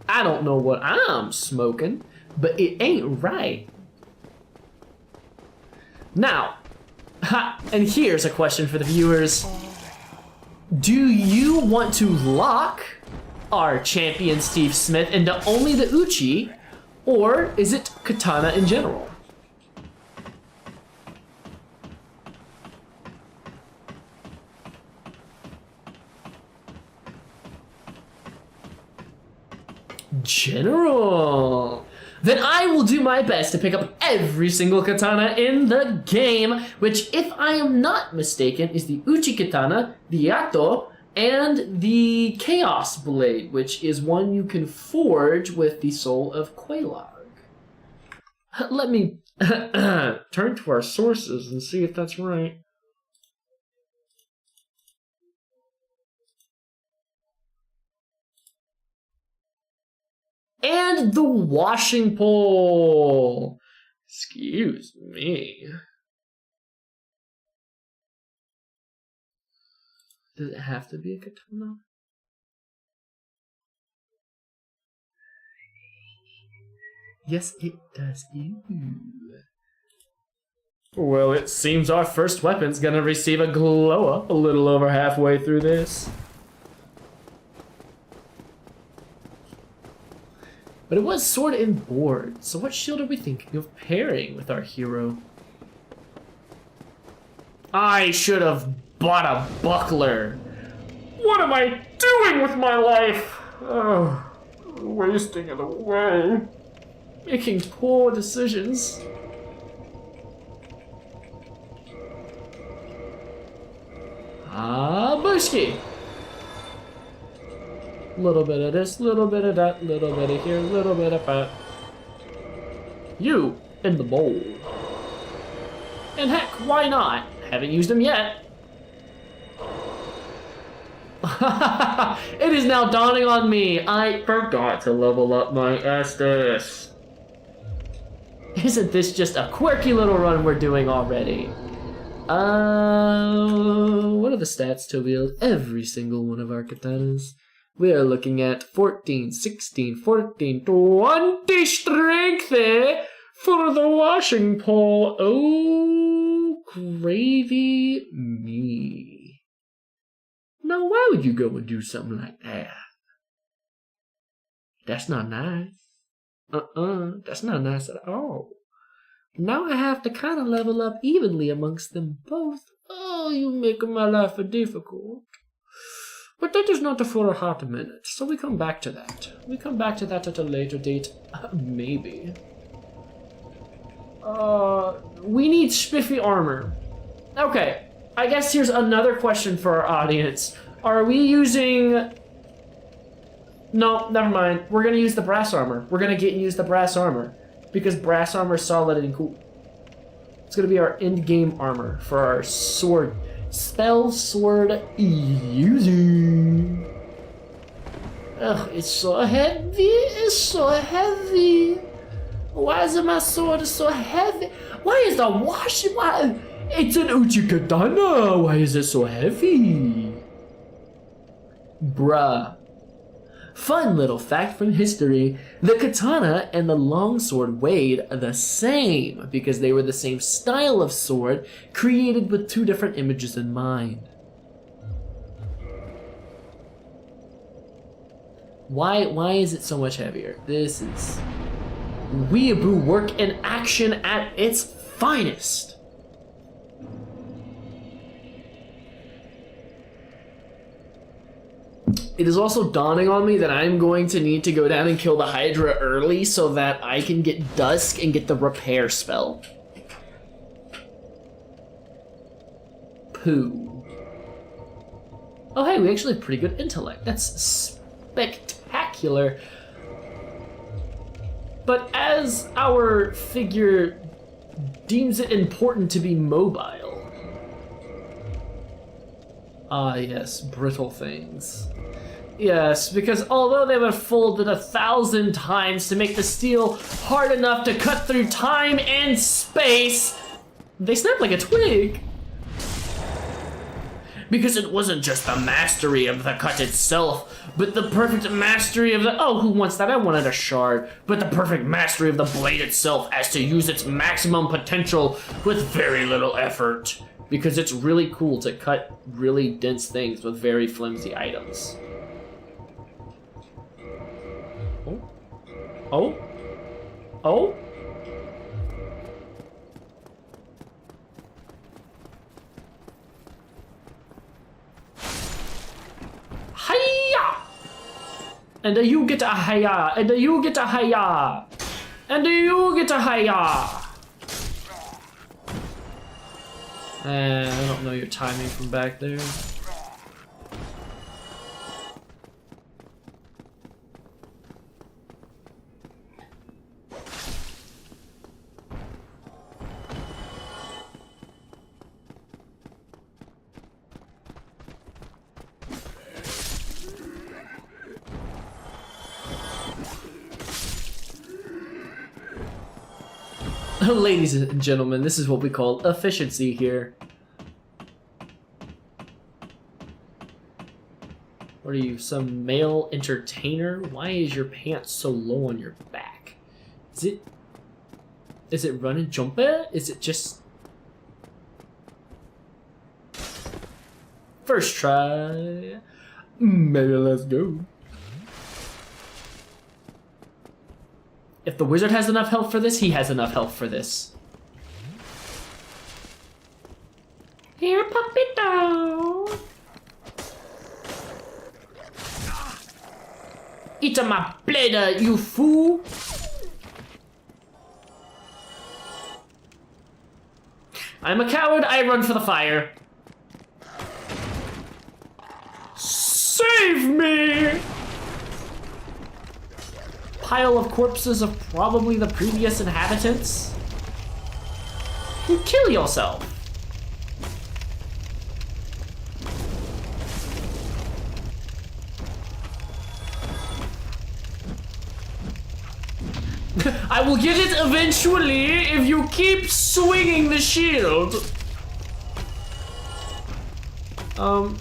I don't know what I'm smoking, but it ain't right. Now, and here's a question for the viewers. Do you want to lock our champion Steve Smith into only the Uchi, or is it katana in general? General. Then I will do my best to pick up every single katana in the game, which, if I am not mistaken, is the Uchi Katana, the Yato, and the Chaos Blade, which is one you can forge with the Soul of Quelaag. Let me turn to our sources and see if that's right. And the washing pole. Excuse me. Does it have to be a katana? Yes, it does. Ew. Well, it seems our first weapon's gonna receive a glow up a little over halfway through this. But it was sword and board, so what shield are we thinking of pairing with our hero? I should have bought a buckler. What am I doing with my life? Oh, wasting it away. Making poor decisions. Booski. Little bit of this, little bit of that, little bit of here, little bit of that. You in the bowl. And heck, why not? Haven't used them yet. It is now dawning on me. I forgot to level up my Estus. Isn't this just a quirky little run we're doing already? What are the stats to wield every single one of our katanas? We are looking at 14, 16, 14, 20 strength for the washing pole. Oh, gravy me. Now, why would you go and do something like that? That's not nice. That's not nice at all. Now I have to kind of level up evenly amongst them both. Oh, you make my life difficult. But that is not for a hot minute, so we come back to that. We come back to that at a later date. Maybe. We need spiffy armor. Okay, I guess here's another question for our audience. Are we using... No, never mind. We're gonna use the brass armor. We're gonna use the brass armor. Because brass armor is solid and cool. It's gonna be our end-game armor for our sword. Spell sword using. Oh, it's so heavy. It's so heavy. Why is my sword so heavy? Why is the washing? Why? It's an Uchi Katana. Why is it so heavy? Bruh. Fun little fact from history, the katana and the longsword weighed the same because they were the same style of sword created with two different images in mind. Why is it so much heavier? This is weeaboo work in action at its finest. It is also dawning on me that I'm going to need to go down and kill the Hydra early so that I can get Dusk and get the repair spell. Pooh. Oh hey, we actually have pretty good intellect. That's spectacular. But as our figure deems it important to be mobile. Ah, yes, brittle things. Yes, because although they were folded 1,000 times to make the steel hard enough to cut through time and space, they snap like a twig. Because it wasn't just the mastery of the cut itself, but the perfect mastery of the— oh, who wants that? I wanted a shard. But the perfect mastery of the blade itself as to use its maximum potential with very little effort. Because it's really cool to cut really dense things with very flimsy items. Oh? Oh? Oh? Hiya! And you get a hiya, and you get a hiya, and you get a hiya. I don't know your timing from back there. Ladies and gentlemen, this is what we call efficiency here. What are you, some male entertainer? Why is your pants so low on your back? Is it run and jumper? Is it just... First try. Maybe let's go. If the wizard has enough health for this, he has enough health for this. Here, Papito! Eat my plate, you fool! I'm a coward, I run for the fire. Save me! Pile of corpses of probably the previous inhabitants. You kill yourself. I will get it eventually if you keep swinging the shield. Oh!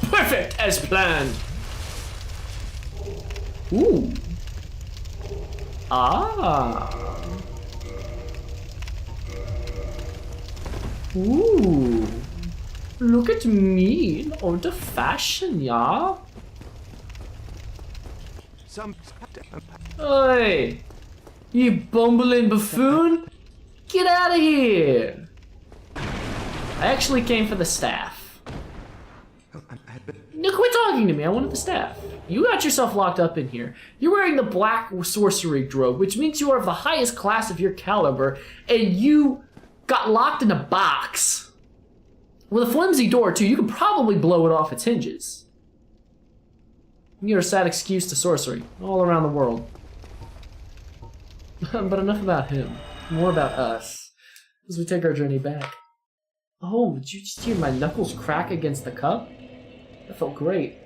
Perfect as planned. Ooh. Ah. Ooh. Look at me, old fashion, yeah? Oi! You bumbling buffoon! Get out of here! I actually came for the staff. No, quit talking to me, I wanted the staff. You got yourself locked up in here. You're wearing the black sorcery robe, which means you are of the highest class of your caliber, and you got locked in a box. With a flimsy door, too, you could probably blow it off its hinges. You're a sad excuse to sorcery, all around the world. But enough about him. More about us, as we take our journey back. Oh, did you just hear my knuckles crack against the cup? That felt great.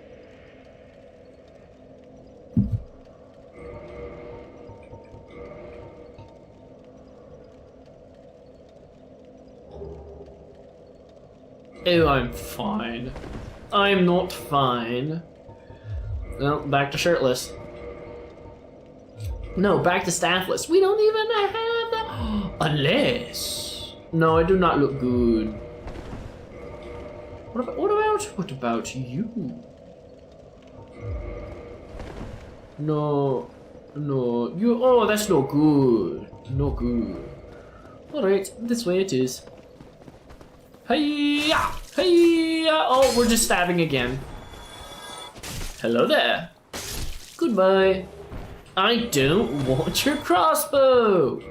Oh, I'm fine. I'm not fine. Well, back to shirtless. No, back to staffless. We don't even have that. Unless... No, I do not look good. What about you? No, you, oh, that's no good. No good. Alright, this way it is. Hey-ya! Hey-ya! Oh, we're just stabbing again. Hello there. Goodbye. I don't want your crossbow!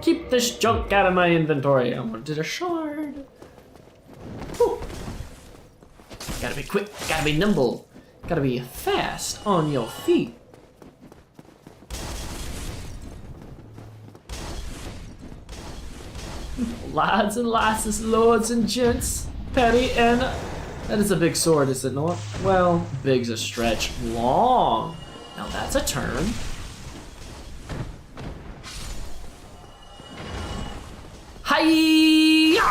Keep this junk out of my inventory. I wanted a shard. Whew. Gotta be quick, gotta be nimble, gotta be fast on your feet. Lads and lasses, lords and gents, petty and... That is a big sword, is it not? Well, big's a stretch. Long. Now that's a turn. Hi-ya!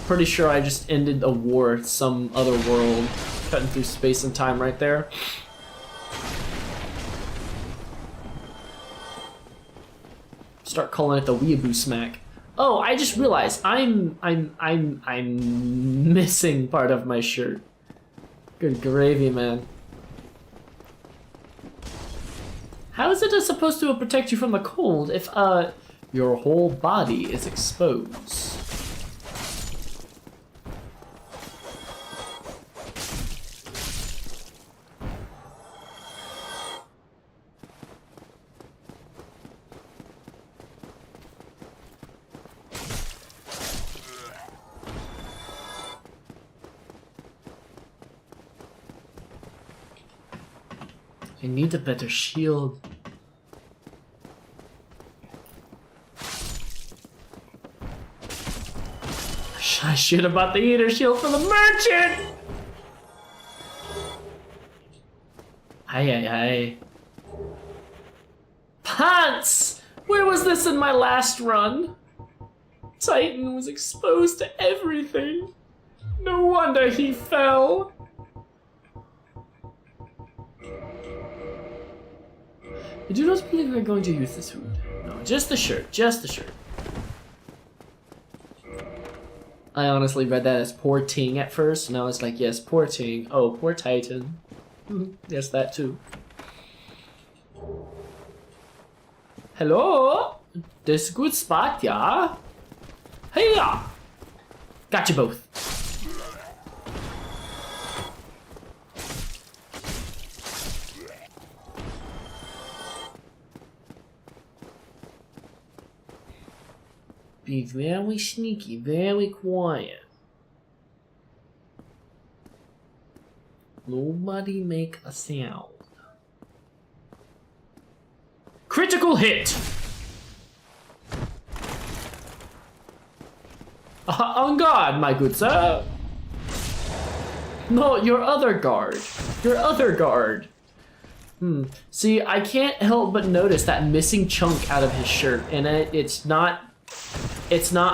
Pretty sure I just ended a war at some other world, cutting through space and time right there. Start calling it the weeaboo smack. Oh, I just realized I'm missing part of my shirt. Good gravy, man. How is it supposed to protect you from the cold if your whole body is exposed? I need a better shield. I should have bought the eater shield for the merchant! Aye. Pants! Where was this in my last run? Titan was exposed to everything. No wonder he fell. I do not believe we're going to use this food. No, just the shirt, just the shirt. I honestly read that as poor Ting at first, and I was like, yes, poor Ting. Oh, poor Titan. Yes, that too. Hello? This good spot, yeah? Hey-ya! Got you both. Be very sneaky, very quiet. Nobody make a sound. Critical hit! On guard, my good sir. No, your other guard. Your other guard. See, I can't help but notice that missing chunk out of his shirt, and it's not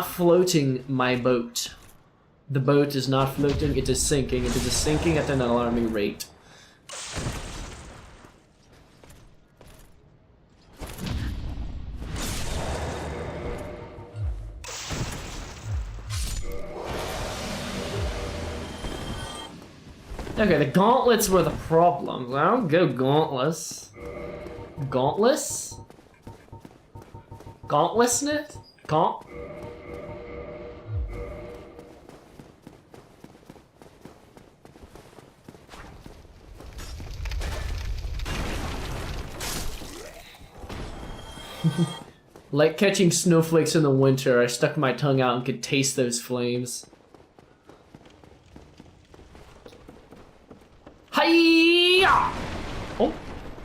floating my boat. The boat is not floating, it is sinking. It is sinking at an alarming rate. Okay, the gauntlets were the problem. I'll go gauntless. Gauntless? Gauntlessness? Gaunt? Like catching snowflakes in the winter, I stuck my tongue out and could taste those flames. Hi-ya! Oh,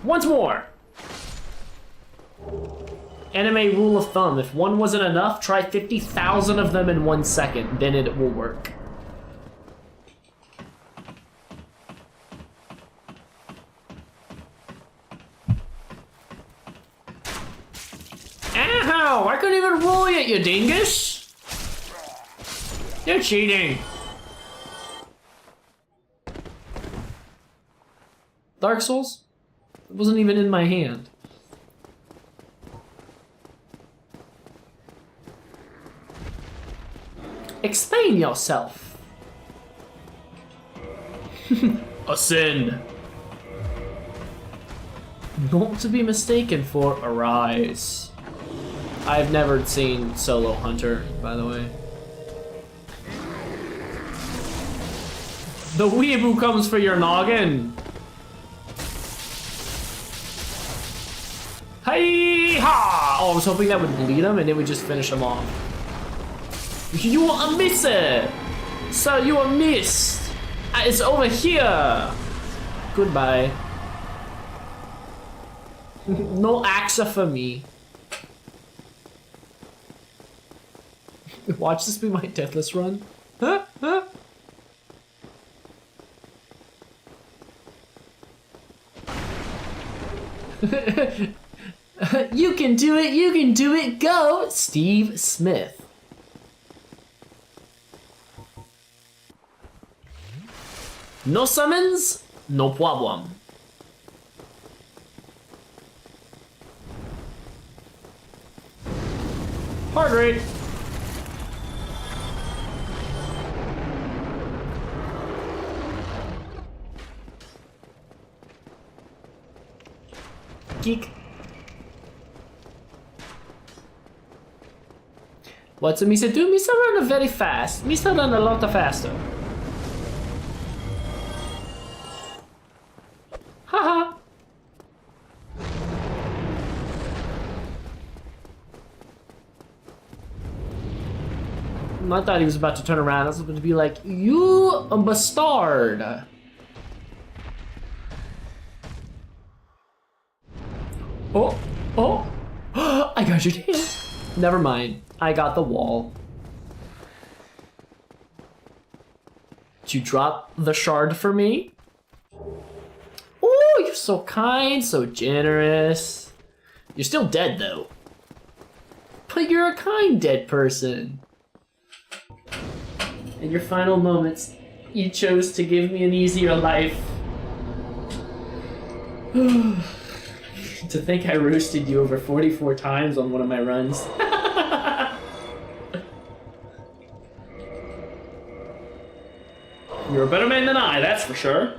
once more! Anime rule of thumb, if one wasn't enough, try 50,000 of them in 1 second, then it will work. Ow! I couldn't even roll yet, you dingus! You're cheating! Dark Souls? It wasn't even in my hand. Explain yourself. Ascend. Not to be mistaken for Arise. I've never seen Solo Hunter, by the way. The weeaboo comes for your noggin. Hi-ha! Oh, I was hoping that would bleed him and it would just finish him off. You are a misser! Sir, you are missed! It's over here! Goodbye. No axa for me. Watch this be my Deathless run. Huh? Huh? You can do it, you can do it, go! Steve Smith. No summons, no problem. Heart rate. Geek. What's a Misa do? Misa run very fast. Misa run a lot faster. Haha. I thought he was about to turn around. I was about to be like, you a bastard. Oh, oh, I got your tail. Never mind, I got the wall. Did you drop the shard for me? Oh, you're so kind, so generous. You're still dead though. But you're a kind dead person. In your final moments, you chose to give me an easier life. To think I roasted you over 44 times on one of my runs. You're a better man than I, that's for sure.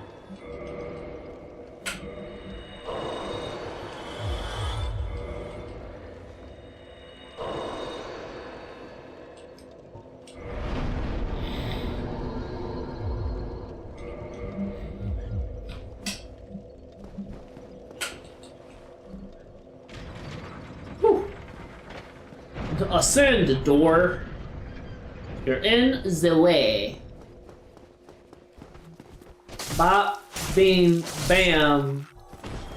Ascend the door. You're in the way. Bop, beam, bam.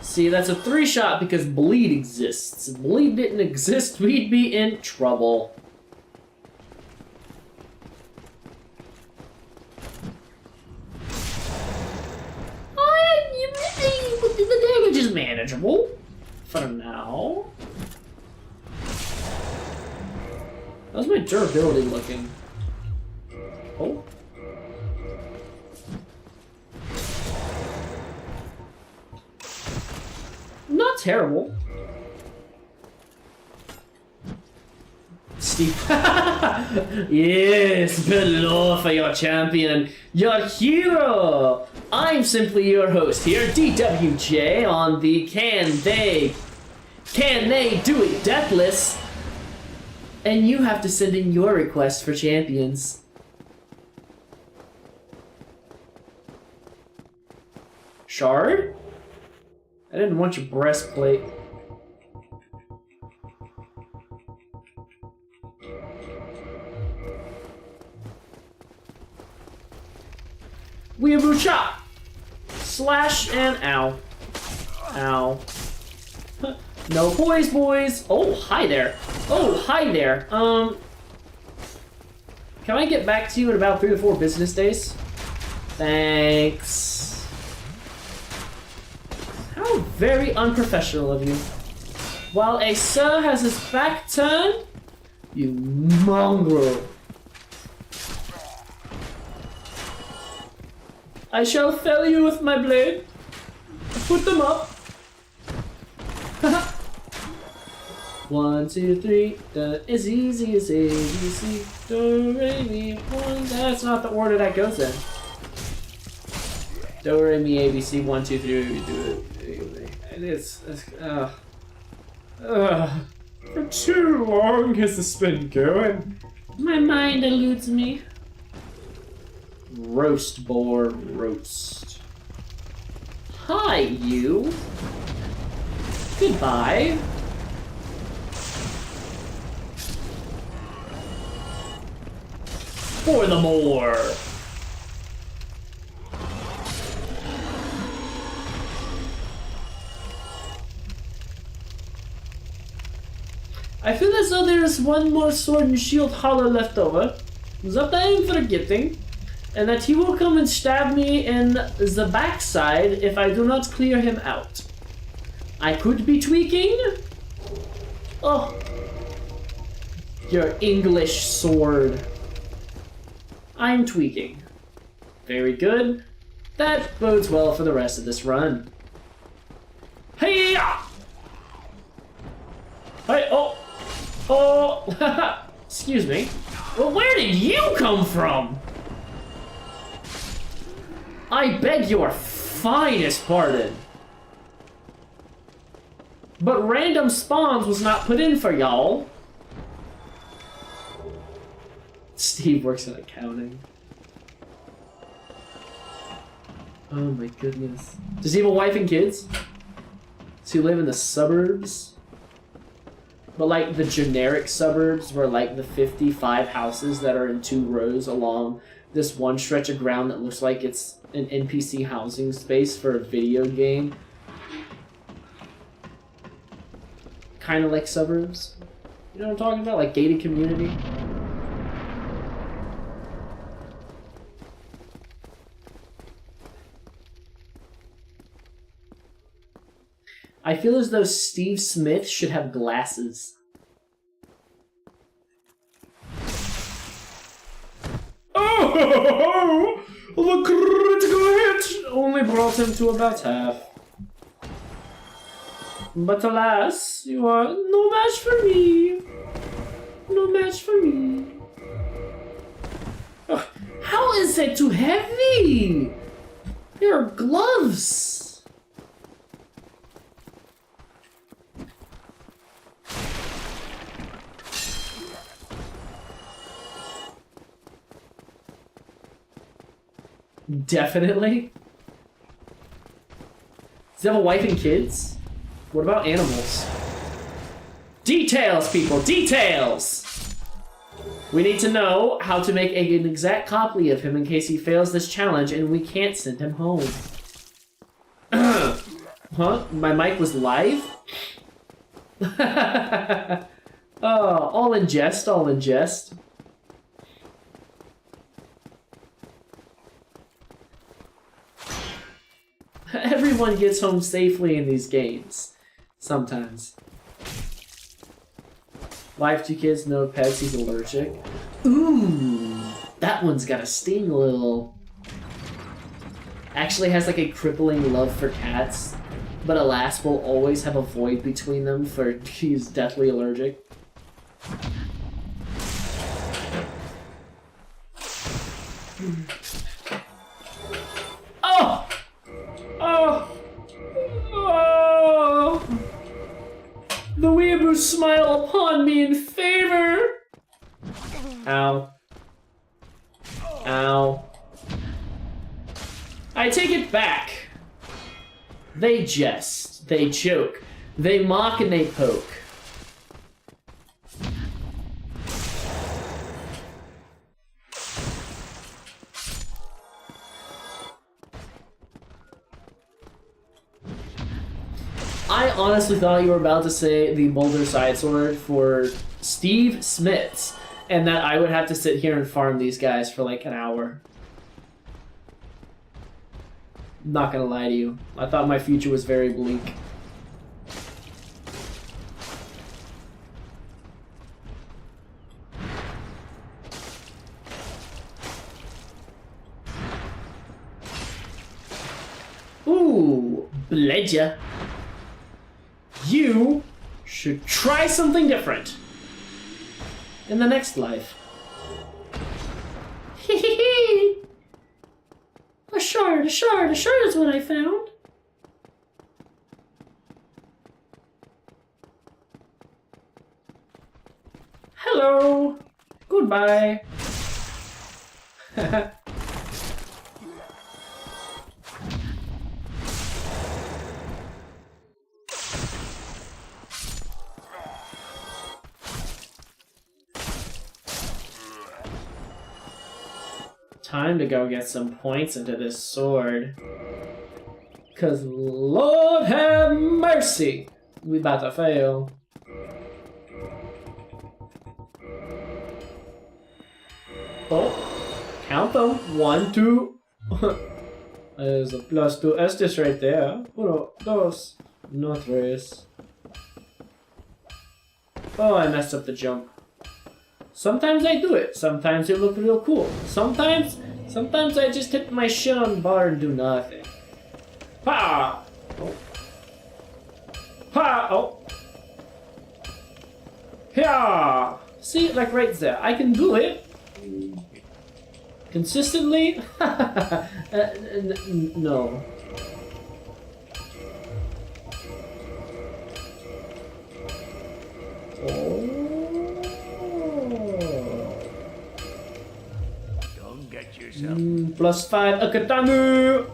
See, that's a 3-shot because bleed exists. If bleed didn't exist, we'd be in trouble. The damage is manageable for now. How's my durability looking? Oh. Not terrible. Steve. Yes, good lord for your champion, your hero. I'm simply your host here, DWJ, on the Can They Do It Deathless? And you have to send in your request for champions. Shard? I didn't want your breastplate. Weeaboo chop! Slash and ow. Ow. No boys. Oh, hi there. Oh, hi there. Can I get back to you in about 3 to 4 business days? Thanks. How very unprofessional of you. While a sir has his back turned, you mongrel. I shall fell you with my blade. Put them up. 1, 2, 3, that is easy as ABC. Do, re, mi, 1. That's not the order that goes in. Do, re, mi, ABC, 1, 2, 3, do it. It's for too long has this been going. My mind eludes me. Roast boar roast. Hi, you. Goodbye. For the more! I feel as though there is one more sword and shield hollow left over that I am forgetting, and that he will come and stab me in the backside if I do not clear him out. I could be tweaking. Oh, your English sword. I'm tweaking. Very good. That bodes well for the rest of this run. Hey! Hey! Oh! Oh! Excuse me. Well, where did you come from? I beg your finest pardon. But random spawns was not put in for y'all. Steve works in accounting. Oh my goodness. Does he have a wife and kids? Does he live in the suburbs? But like the generic suburbs where like the 55 houses that are in 2 rows along this one stretch of ground that looks like it's an NPC housing space for a video game. Kind of like suburbs. You know what I'm talking about? Like gated community. I feel as though Steve Smith should have glasses. Oh! The critical hit only brought him to about half. But alas, you are no match for me. No match for me. Ugh, how is it too heavy? Your gloves. Definitely. Does he have a wife and kids? What about animals? Details, people! Details! We need to know how to make an exact copy of him in case he fails this challenge and we can't send him home. Huh? My mic was live? Oh, all in jest, all in jest. Everyone gets home safely in these games. Sometimes. Wife, 2 kids, no pets, he's allergic. Ooh, that one's got a sting a little. Actually has like a crippling love for cats, but alas will always have a void between them for he's deathly allergic. Oh! Oh! Oh! The weeaboos smile upon me in favor! Ow. Ow. I take it back. They jest, they joke, they mock and they poke. I honestly thought you were about to say the Boulder Side Sword for Steve Smiths, and that I would have to sit here and farm these guys for like an hour. I'm not gonna lie to you. I thought my future was very bleak. Ooh, Bledja. You should try something different in the next life. Hee. A shard is what I found. Hello. Goodbye. Time to go get some points into this sword. Cause Lord have mercy, we about to fail. Oh, count them. 1, 2. There's a +2 Estes right there. 1, 2, no 3. Oh, I messed up the jump. Sometimes I do it. Sometimes it looks real cool. Sometimes I just hit my shit on the bar and do nothing. Pa! Oh. Pa! Oh. Yeah! See, like right there. I can do it. Consistently? No. Don't get yourself. +5 a katana!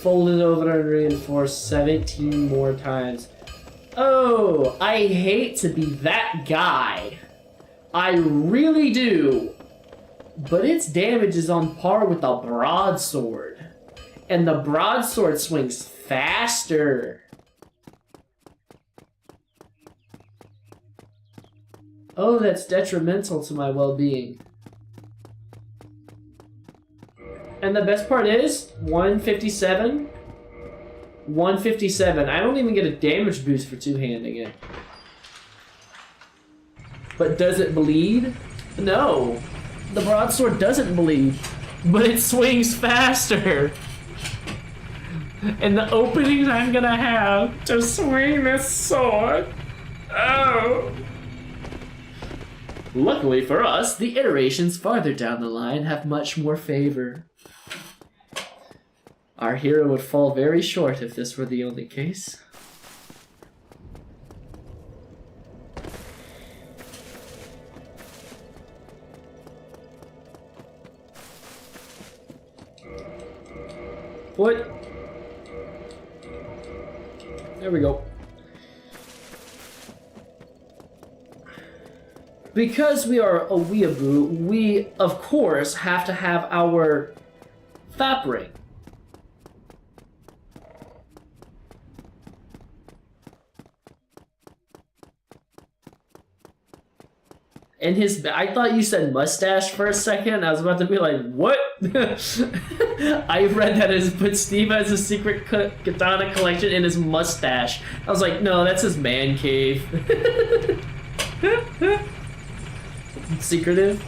Fold it over and reinforce 17 more times. Oh, I hate to be that guy. I really do. But its damage is on par with the broadsword. And the broadsword swings faster. Oh, that's detrimental to my well-being. And the best part is, 157. 157. I don't even get a damage boost for two-handing it. But does it bleed? No. The broadsword doesn't bleed, but it swings faster. And the openings I'm gonna have to swing this sword. Oh. Luckily for us, the iterations farther down the line have much more favor. Our hero would fall very short if this were the only case. What? There we go. Because we are a weeaboo, we, of course, have to have our Fap ring. And his, I thought you said mustache for a second. I was about to be like, what? I read that as, but Steve has a secret katana collection in his mustache. I was like, no, that's his man cave. Secretive.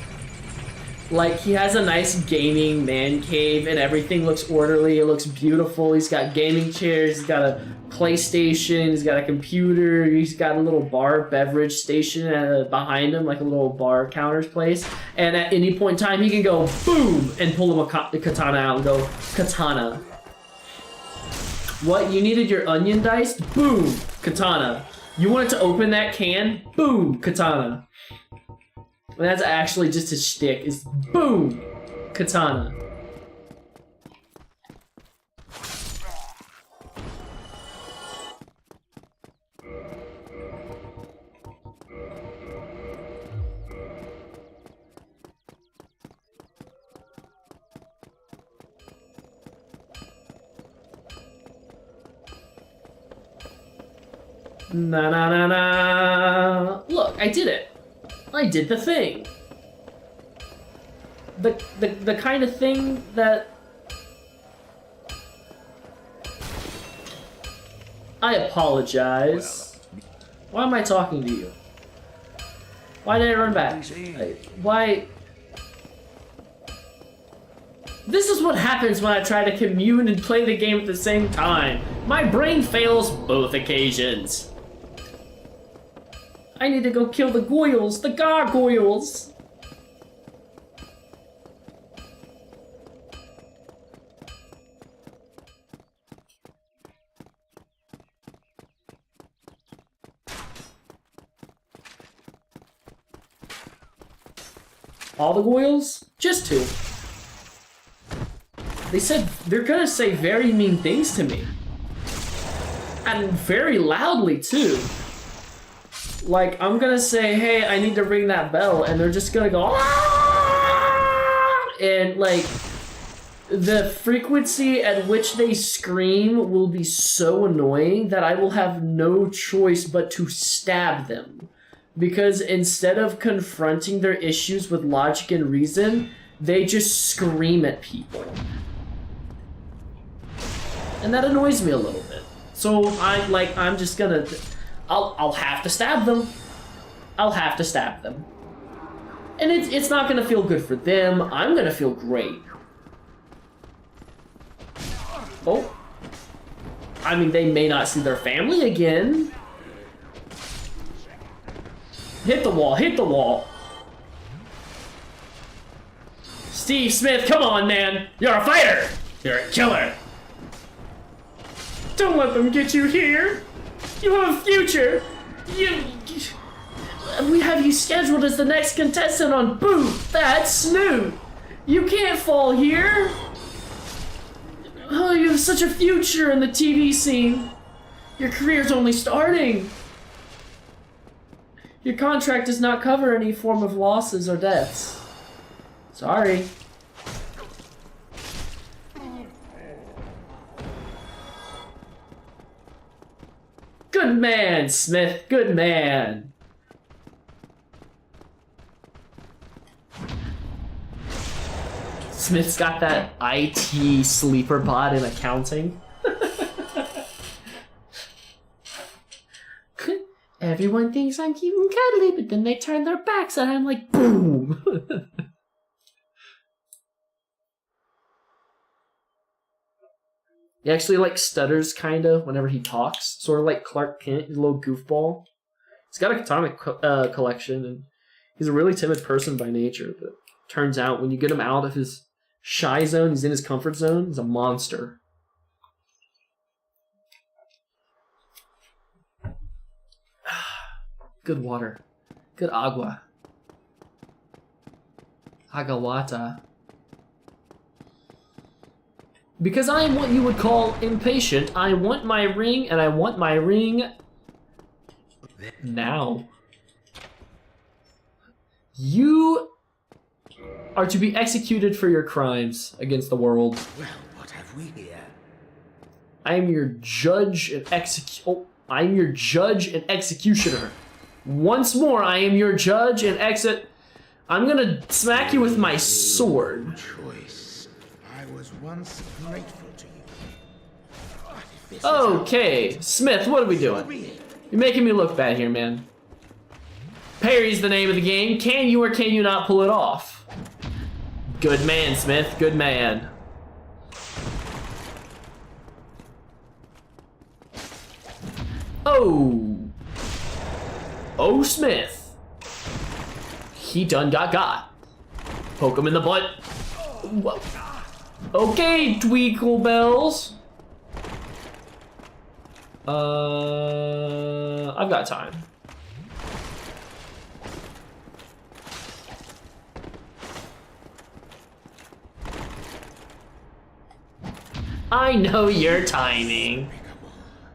Like, he has a nice gaming man cave and everything looks orderly, it looks beautiful. He's got gaming chairs, he's got a PlayStation, he's got a computer, he's got a little bar beverage station behind him, like a little bar counter's place. And at any point in time, he can go boom and pull him a katana out and go katana. What? You needed your onion diced? Boom, katana. You wanted to open that can? Boom, katana. And that's actually just his shtick, is boom, katana. Na na na na. Look, I did it. I did the thing. The kind of thing that I apologize. Why am I talking to you? Why did I run back? Why? This is what happens when I try to commune and play the game at the same time. My brain fails both occasions. I need to go kill the goyles, the gargoyles. All the goyles? Just 2. They said they're gonna say very mean things to me. And very loudly too. Like, I'm gonna say, hey, I need to ring that bell, and they're just gonna go, "Ah!" and like the frequency at which they scream will be so annoying that I will have no choice but to stab them. Because instead of confronting their issues with logic and reason, they just scream at people. And that annoys me a little bit. So I'm just gonna, I'll have to stab them. I'll have to stab them. And it's not gonna feel good for them. I'm gonna feel great. Oh. I mean, they may not see their family again. Hit the wall, hit the wall. Steve Smith, come on, man. You're a fighter. You're a killer. Don't let them get you here. You have a future. We have you scheduled as the next contestant on Boo That Snoot. You can't fall here. Oh, you have such a future in the TV scene. Your career's only starting. Your contract does not cover any form of losses or deaths. Sorry. Good man, Smith. Good man. Smith's got that IT sleeper bot in accounting. Everyone thinks I'm cute and cuddly, but then they turn their backs and I'm like, boom! He actually like stutters kind of whenever he talks, sort of like Clark Kent, he's a little goofball. He's got a comic collection, and he's a really timid person by nature, but turns out when you get him out of his shy zone, he's in his comfort zone, he's a monster. Good water. Good agua. Agawata. Because I am what you would call impatient, I want my ring, and I want my ring now. You are to be executed for your crimes against the world. Well, what have we here? I am your judge and I am your judge and executioner. Once more, I am your judge and I'm gonna smack you with my sword. Choice. I was once grateful to you. Okay, Smith, what are we doing? You're making me look bad here, man. Parry's the name of the game. Can you or can you not pull it off? Good man, Smith. Good man. Oh. Oh, Smith. He done got. Poke him in the butt. Whoa. Okay, Tweakle Bells. I've got time. I know your timing.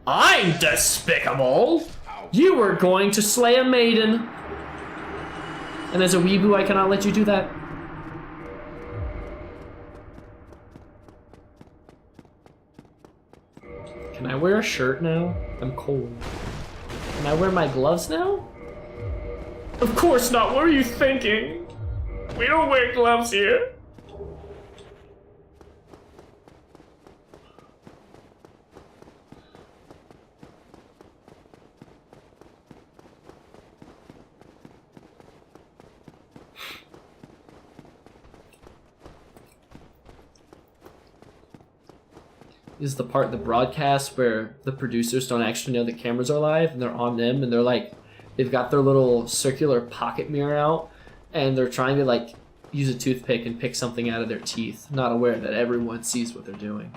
I'm despicable. You were going to slay a maiden. And as a weeboo, I cannot let you do that. Can I wear a shirt now? I'm cold. Can I wear my gloves now? Of course not. What are you thinking? We don't wear gloves here. Is the part of the broadcast where the producers don't actually know the cameras are live and they're on them and they're like, they've got their little circular pocket mirror out and they're trying to like use a toothpick and pick something out of their teeth, not aware that everyone sees what they're doing.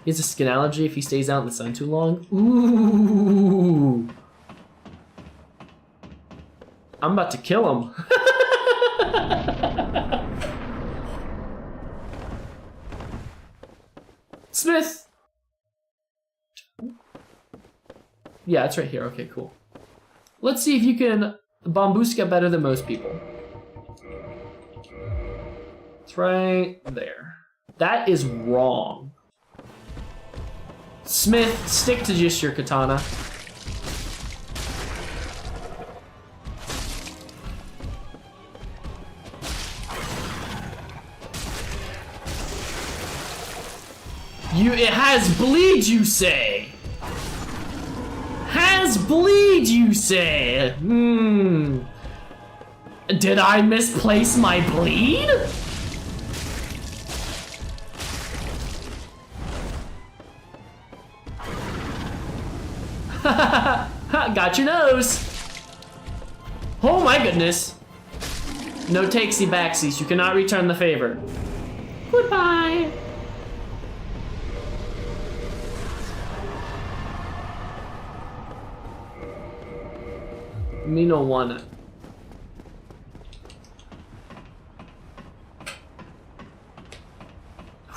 He has a skin allergy if he stays out in the sun too long. Ooh. I'm about to kill him. Smith! Yeah, it's right here. Okay, cool. Let's see if you can Bambuska better than most people. It's right there. That is wrong. Smith, stick to just your katana. It has bleed, you say? Has bleed, you say? Did I misplace my bleed? Got your nose. Oh my goodness. No takesy backsies. You cannot return the favor. Goodbye. Me no wanna.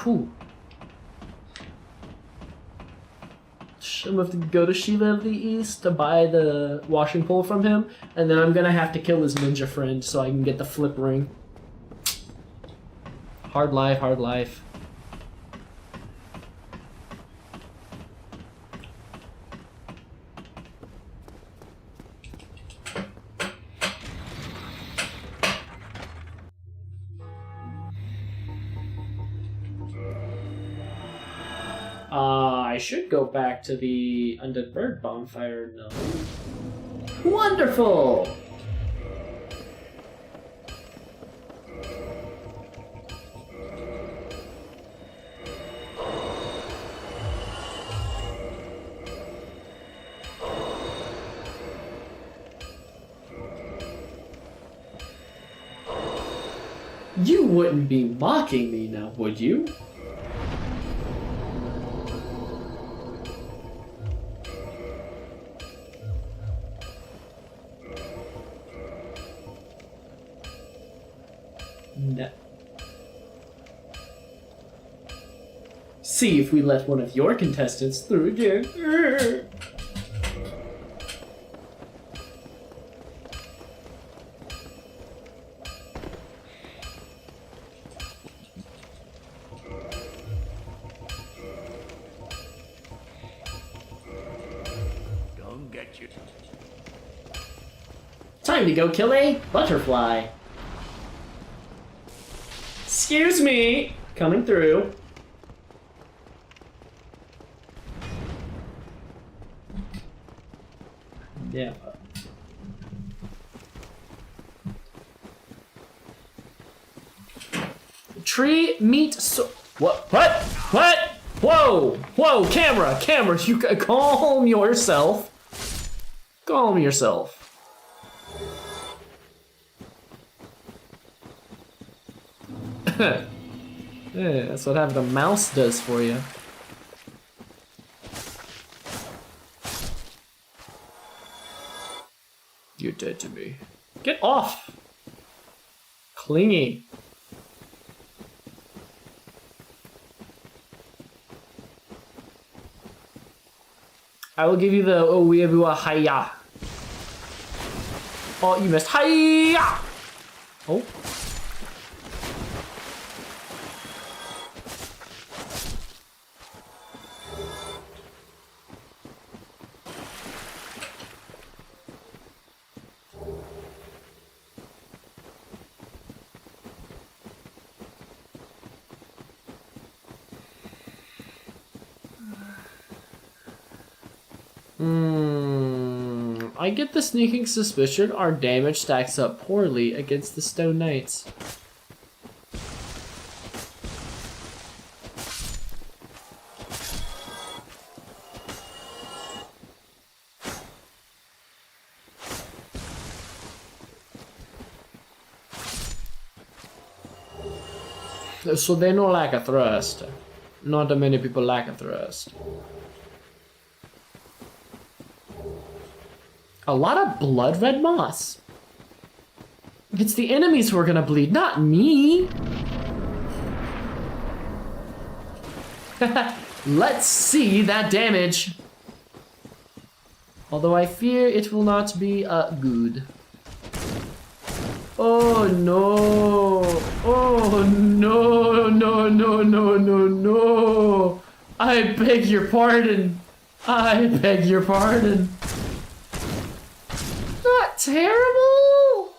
Whew. I'm gonna have to go to Shiva of the East to buy the washing pole from him, and then I'm gonna have to kill his ninja friend so I can get the flip ring. Hard life, hard life. I should go back to the Undead Bird bonfire. No. Wonderful! You wouldn't be mocking me now, would you? No. See if we let one of your contestants through again. Don't get you. Time to go kill a butterfly. Excuse me, coming through. Yeah. Tree meat so what? Whoa! Whoa! Camera! You calm yourself. Calm yourself. Yeah, that's what having a mouse does for you. You're dead to me. Get off! Clingy. I will give you the Oweabua Hiya. Oh, you missed. Hiya! Oh. I get the sneaking suspicion our damage stacks up poorly against the Stone Knights. So they no lack a thrust. Not that many people lack a thrust. A lot of blood red moss. It's the enemies who are gonna bleed, not me. Let's see that damage. Although I fear it will not be good. Oh no. Oh. Oh no, no, no, no, no, no. I beg your pardon. I beg your pardon. Not terrible.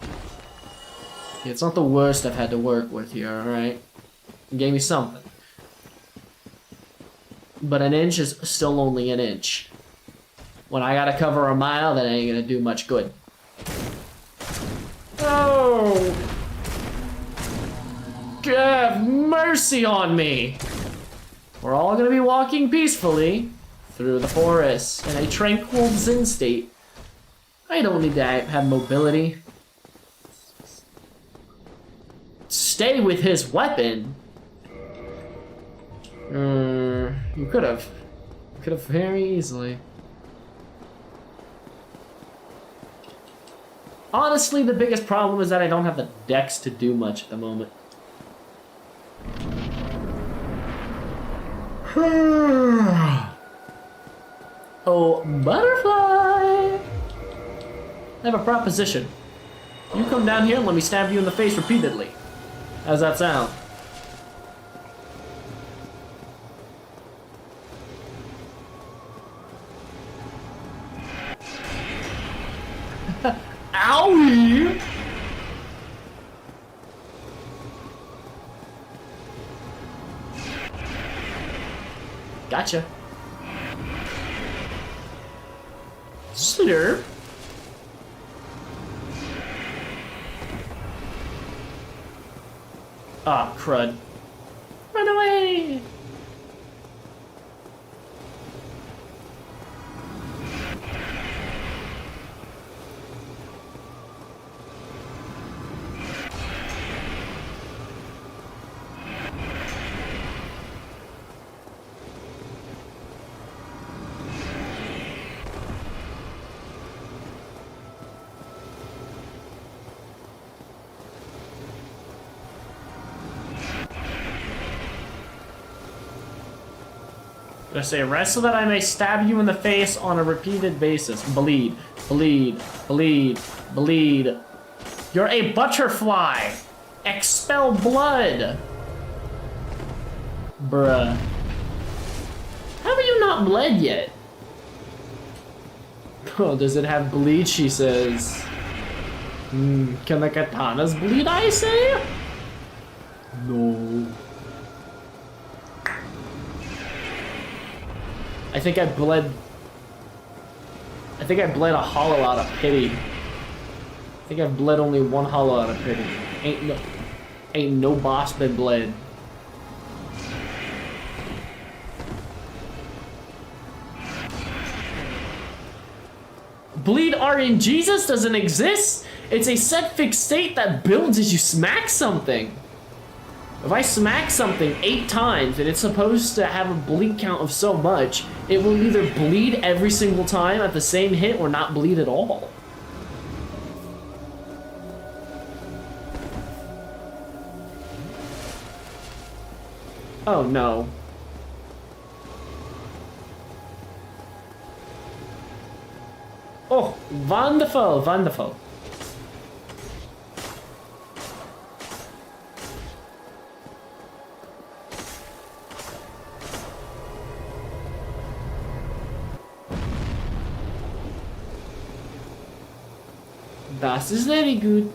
Yeah, it's not the worst I've had to work with here, alright? You gave me something. But an inch is still only an inch. When I gotta cover a mile, that ain't gonna do much good. Oh! Have mercy on me! We're all gonna be walking peacefully through the forest in a tranquil zen state. I don't need to have mobility. Stay with his weapon? You could have. Could have very easily. Honestly, the biggest problem is that I don't have the dex to do much at the moment. Oh, butterfly! I have a proposition. You come down here and let me stab you in the face repeatedly. How's that sound? Owie! Gotcha. Slurp. Ah, crud. Run away! I say, rest so that I may stab you in the face on a repeated basis. Bleed, bleed, bleed, bleed. You're a butterfly. Expel blood. Bruh. Have you not bled yet? Oh, does it have bleed, she says. Can the katanas bleed, I say? No. I think I bled a hollow out of pity. I think I've bled only one hollow out of pity. Ain't no boss been bled. Bleed RNGesus doesn't exist. It's a set fixed state that builds as you smack something. If I smack something 8 times and it's supposed to have a bleed count of so much, it will either bleed every single time at the same hit or not bleed at all. Oh no. Oh, wonderful, wonderful. That is very good.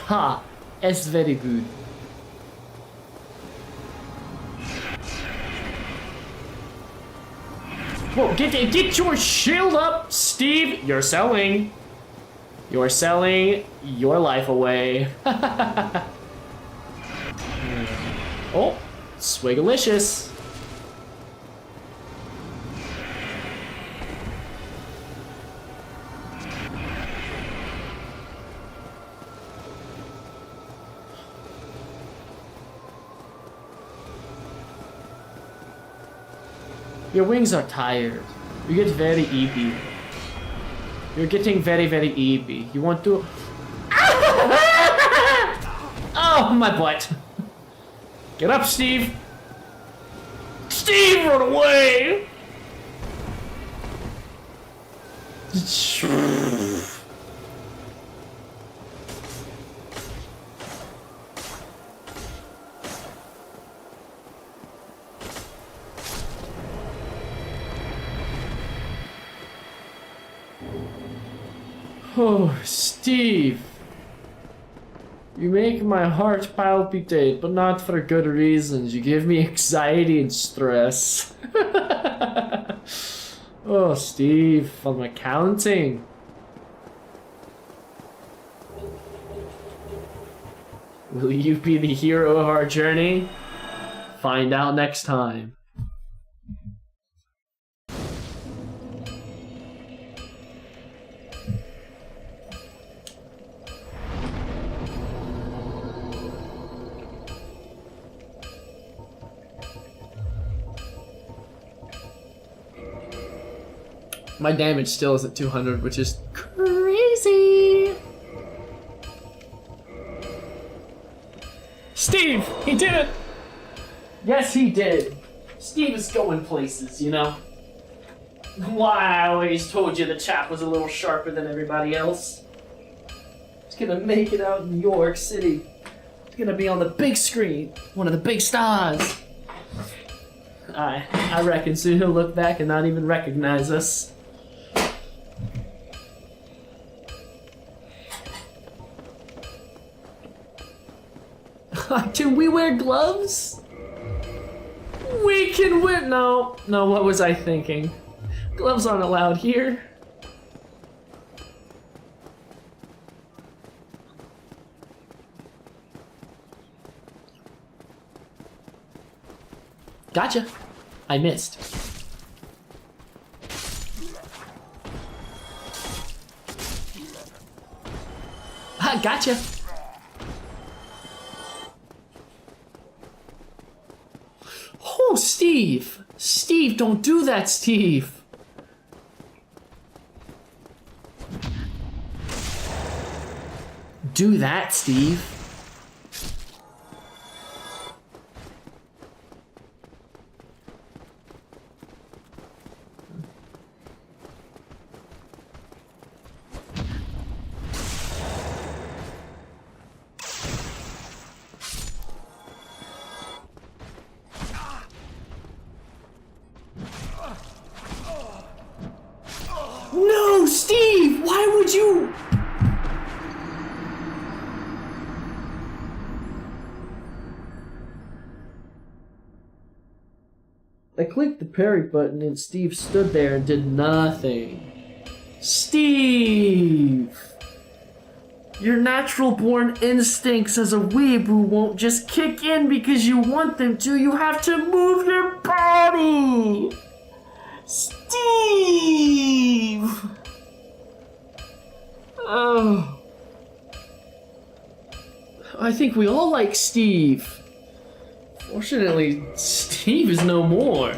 That is very good. Whoa, get your shield up, Steve! You're selling. You're selling your life away. Oh, swigalicious. Your wings are tired. You get very eepy. You're getting very, very eepy. You want to... Oh, my butt. Get up, Steve. Steve, run away! Oh, Steve. You make my heart palpitate, but not for good reasons. You give me anxiety and stress. Oh, Steve, I'm accounting. Will you be the hero of our journey? Find out next time. My damage still is at 200, which is crazy. Steve, he did it. Yes, he did. Steve is going places, you know. Why, I always told you the chap was a little sharper than everybody else. He's gonna make it out in New York City. He's gonna be on the big screen, one of the big stars. I reckon soon he'll look back and not even recognize us. Can we wear gloves? We can wear... No, what was I thinking? Gloves aren't allowed here. Gotcha. I missed. Ha, gotcha. Oh, Steve! Steve, don't do that, Steve! Do that, Steve. No, Steve! Why would you? I clicked the parry button and Steve stood there and did nothing. Steve! Your natural-born instincts as a weeaboo won't just kick in because you want them to. You have to move your body! Steve! Oh. I think we all like Steve. Fortunately, Steve is no more.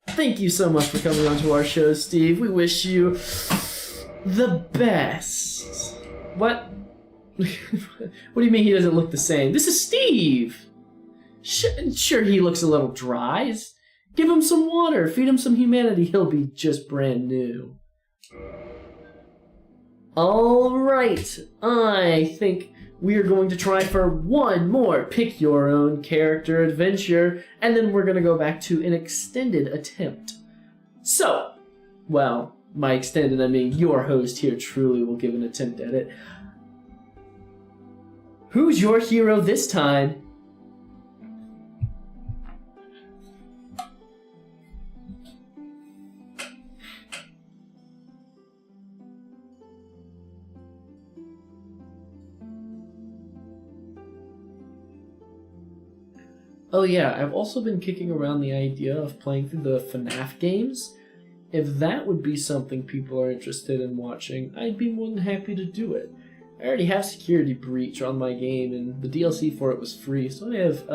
Thank you so much for coming onto our show, Steve. We wish you the best. What? What do you mean he doesn't look the same? This is Steve! Sure, he looks a little dry. Give him some water, feed him some humanity, he'll be just brand new. Alright, I think we are going to try for one more pick your own character adventure, and then we're going to go back to an extended attempt. So, well, by extended I mean your host here truly will give an attempt at it. Who's your hero this time? Oh yeah, I've also been kicking around the idea of playing through the FNAF games. If that would be something people are interested in watching, I'd be more than happy to do it. I already have Security Breach on my game, and the DLC for it was free, so I have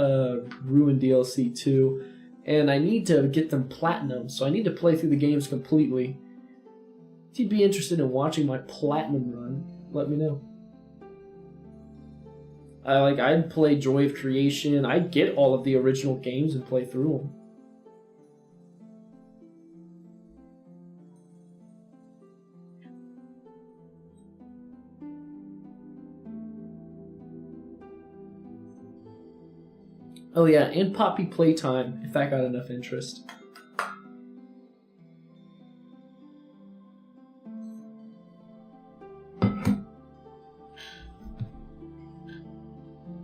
Ruin DLC too, and I need to get them platinum, so I need to play through the games completely. If you'd be interested in watching my platinum run, let me know. I'd play Joy of Creation. I'd get all of the original games and play through them. Oh yeah, and Poppy Playtime, if that got enough interest.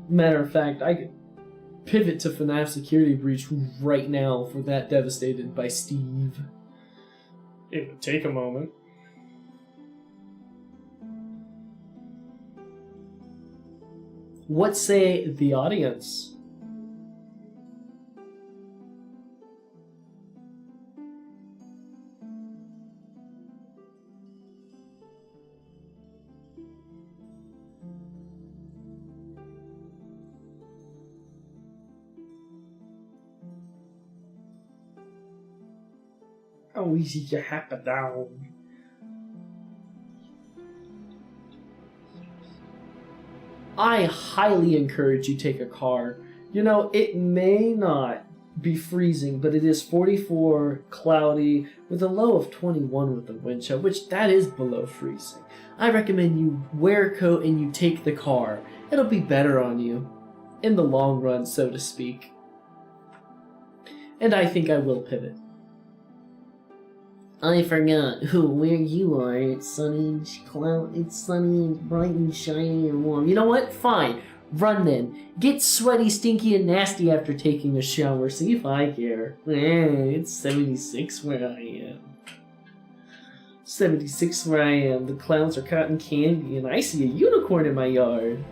Matter of fact, I could pivot to FNAF Security Breach right now for that Devastated by Steve. It would take a moment. What say the audience? How easy you happen down. I highly encourage you take a car. You know, it may not be freezing, but it is 44, cloudy, with a low of 21 with the wind chill, which that is below freezing. I recommend you wear a coat and you take the car. It'll be better on you, in the long run, so to speak. And I think I will pivot. I forgot where you are. It's sunny and it's sunny and bright and shiny and warm. You know what? Fine. Run then. Get sweaty, stinky, and nasty after taking a shower. See if I care. It's 76 where I am. 76 where I am. The clouds are cotton candy, and I see a unicorn in my yard.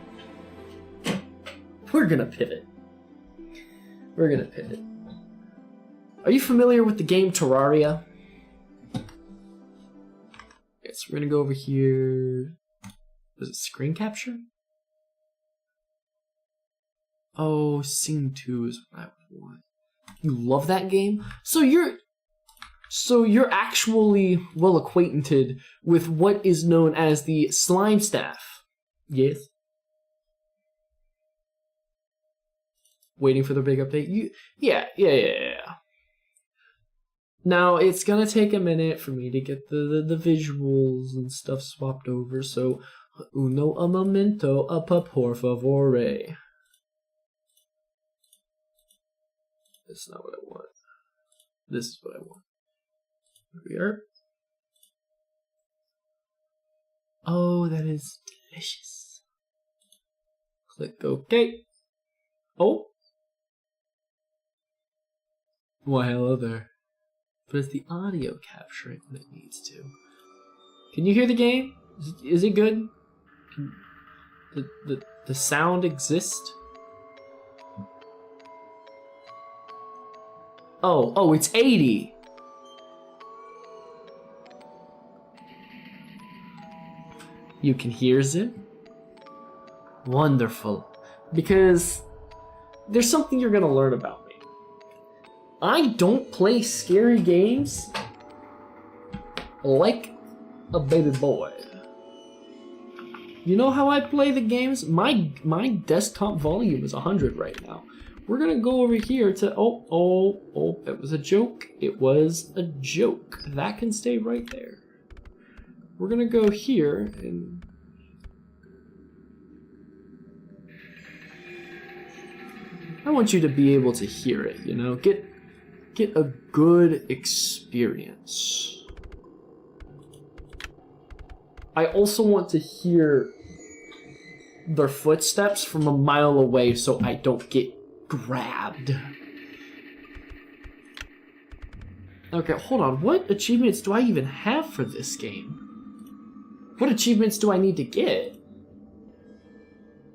We're gonna pivot. We're gonna pivot. Are you familiar with the game Terraria? So we're gonna go over here. Was it screen capture? Oh, Sing 2 is what I want. You love that game? So you're actually well acquainted with what is known as the slime staff. Yes. Waiting for the big update. Yeah. Now, it's gonna take a minute for me to get the visuals and stuff swapped over, so uno a momento, por favore. That's not what I want. This is what I want. Here we are. Oh, that is delicious. Click OK. Oh. Well, hello there. But is the audio capturing what it needs to? Can you hear the game? Is it good? The sound exist? Oh, it's 80. You can hear it? Wonderful. Because there's something you're gonna learn about me. I don't play scary games like a baby boy. You know how I play the games? My desktop volume is 100 right now. We're gonna go over here to, oh, it was a joke. It was a joke. That can stay right there. We're gonna go here and I want you to be able to hear it, you know? Get a good experience. I also want to hear their footsteps from a mile away so I don't get grabbed. Okay, hold on. What achievements do I even have for this game? What achievements do I need to get?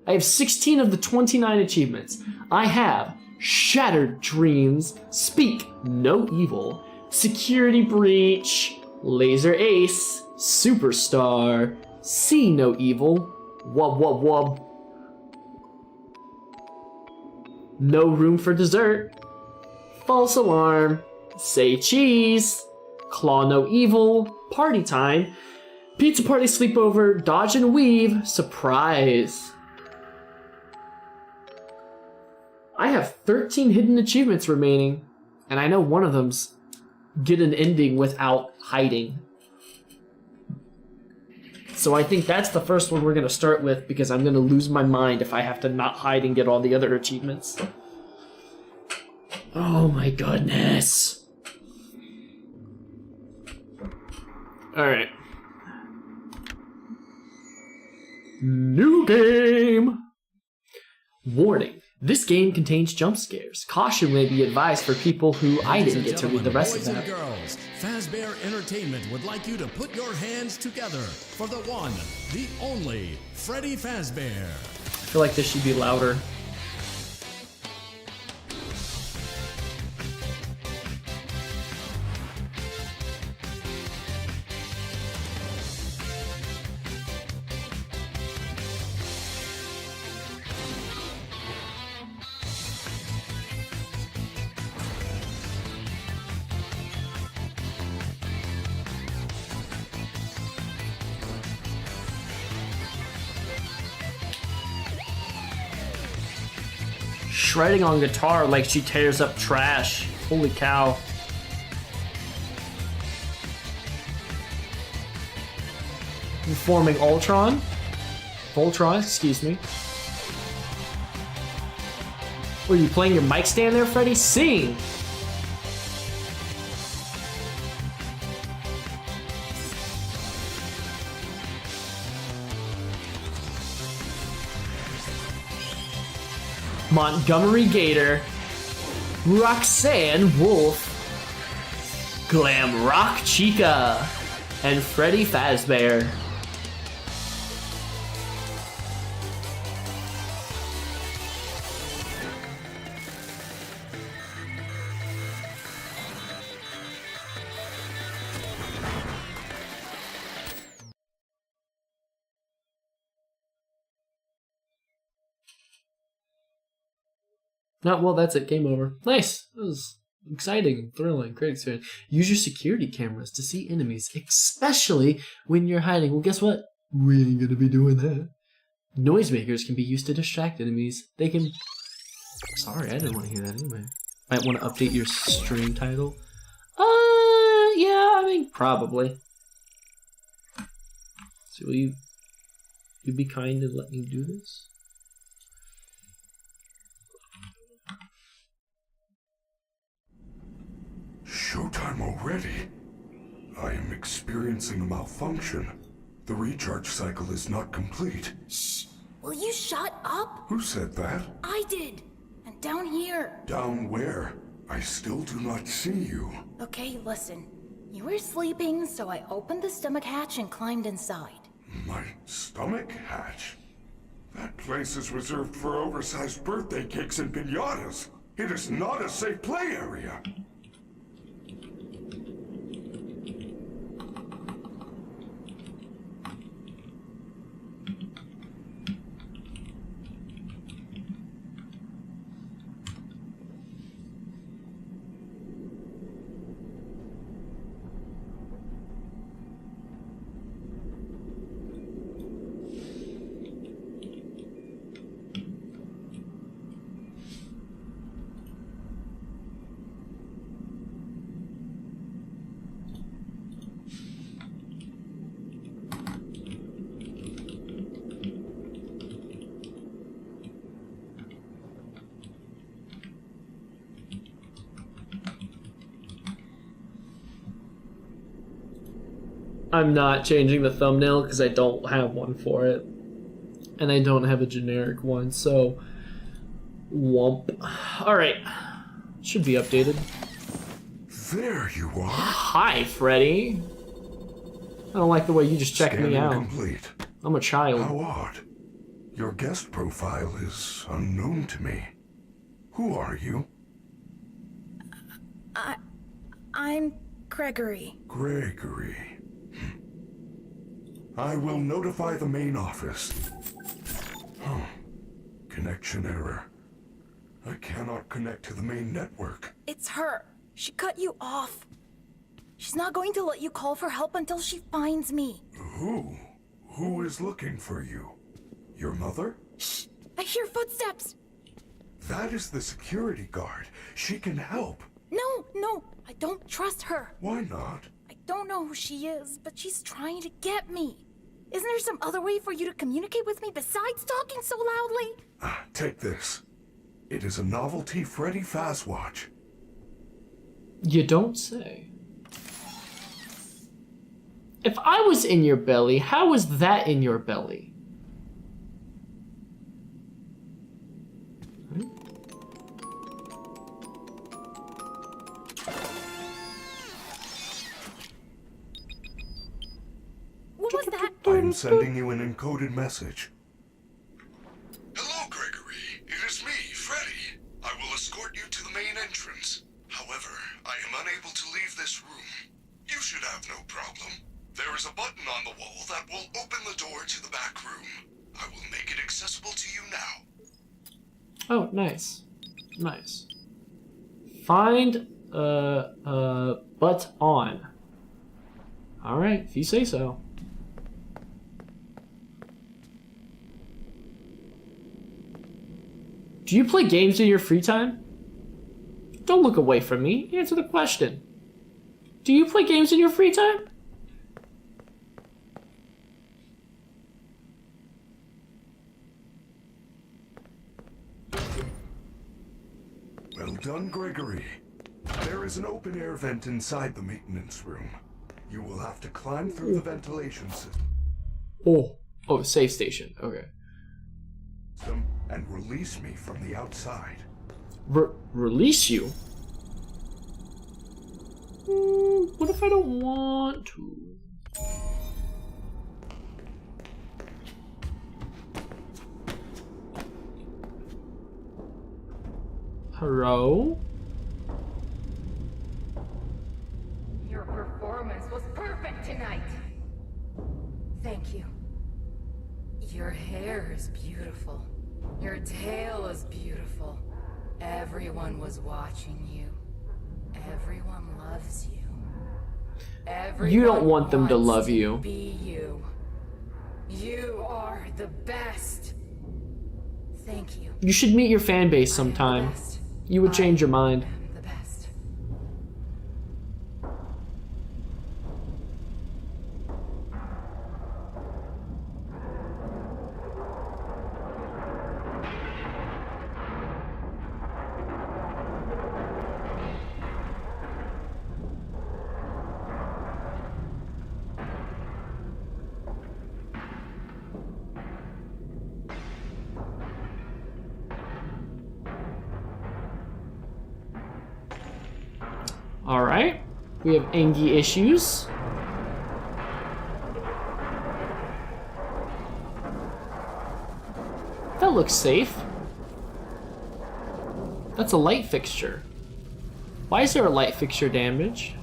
I have 16 of the 29 achievements. I have Shattered Dreams, Speak No Evil, Security Breach, Laser Ace, Superstar, See No Evil, Wub Wub Wub, No Room for Dessert, False Alarm, Say Cheese, Claw No Evil, Party Time, Pizza Party Sleepover, Dodge and Weave, Surprise. I have 13 hidden achievements remaining, and I know one of them's get an ending without hiding. So I think that's the first one we're going to start with, because I'm going to lose my mind if I have to not hide and get all the other achievements. Oh my goodness. Alright. New game! Warning. This game contains jump scares. Caution may be advised for people who I didn't get to read the rest of boys that. and girls, Fazbear Entertainment would like you to put your hands together for the one, the only, Freddy Fazbear. I feel like this should be louder. Shredding on guitar like she tears up trash. Holy cow. Performing Voltron, excuse me. Were you playing your mic stand there, Freddy? Sing! Montgomery Gator, Roxanne Wolf, Glam Rock Chica, and Freddy Fazbear. Not well, that's it. Game over. Nice. That was exciting, thrilling, great experience. Use your security cameras to see enemies, especially when you're hiding. Well, guess what? We ain't gonna be doing that. Noisemakers can be used to distract enemies. They can... Sorry, I didn't want to hear that anyway. Might want to update your stream title. Yeah, I mean, probably. So will you be kind and let me do this? Showtime already? I am experiencing a malfunction. The recharge cycle is not complete. Shh! Will you shut up? Who said that? I did! And down here. Down where? I still do not see you. Okay, listen. You were sleeping, so I opened the stomach hatch and climbed inside. My stomach hatch? That place is reserved for oversized birthday cakes and piñatas. It is not a safe play area. I'm not changing the thumbnail because I don't have one for it. And I don't have a generic one, so... Womp. Alright. Should be updated. There you are. Hi, Freddy. I don't like the way you just checked me out. Complete. I'm a child. How odd. Your guest profile is unknown to me. Who are you? I'm Gregory. Gregory. I will notify the main office. Oh, connection error. I cannot connect to the main network. It's her. She cut you off. She's not going to let you call for help until she finds me. Who? Who is looking for you? Your mother? Shh! I hear footsteps! That is the security guard. She can help. No, I don't trust her. Why not? I don't know who she is, but she's trying to get me. Isn't there some other way for you to communicate with me besides talking so loudly? Take this. It is a novelty Freddy Fazwatch. You don't say. If I was in your belly, how was that in your belly? What was that? I'm sending you an encoded message. Hello, Gregory. It is me, Freddy. I will escort you to the main entrance. However, I am unable to leave this room. You should have no problem. There is a button on the wall that will open the door to the back room. I will make it accessible to you now. Oh, nice. Nice. Find but on. Alright, if you say so. Do you play games in your free time? Don't look away from me. Answer the question. Do you play games in your free time? Well done, Gregory. There is an open-air vent inside the maintenance room. You will have to climb through the ventilation system Oh, safe station. Okay. and release me from the outside. Release you? What if I don't want to? Hello? Your performance was perfect tonight. Thank you. Your hair is beautiful. Your tail is beautiful. Everyone was watching you. Everyone loves you. Everyone You don't want them to wants love you. Be you. You are the best. Thank you. You should meet your fan base sometime. You would change your mind. I'm the best. Alright. We have Angie issues. That looks safe. That's a light fixture. Why is there a light fixture damage?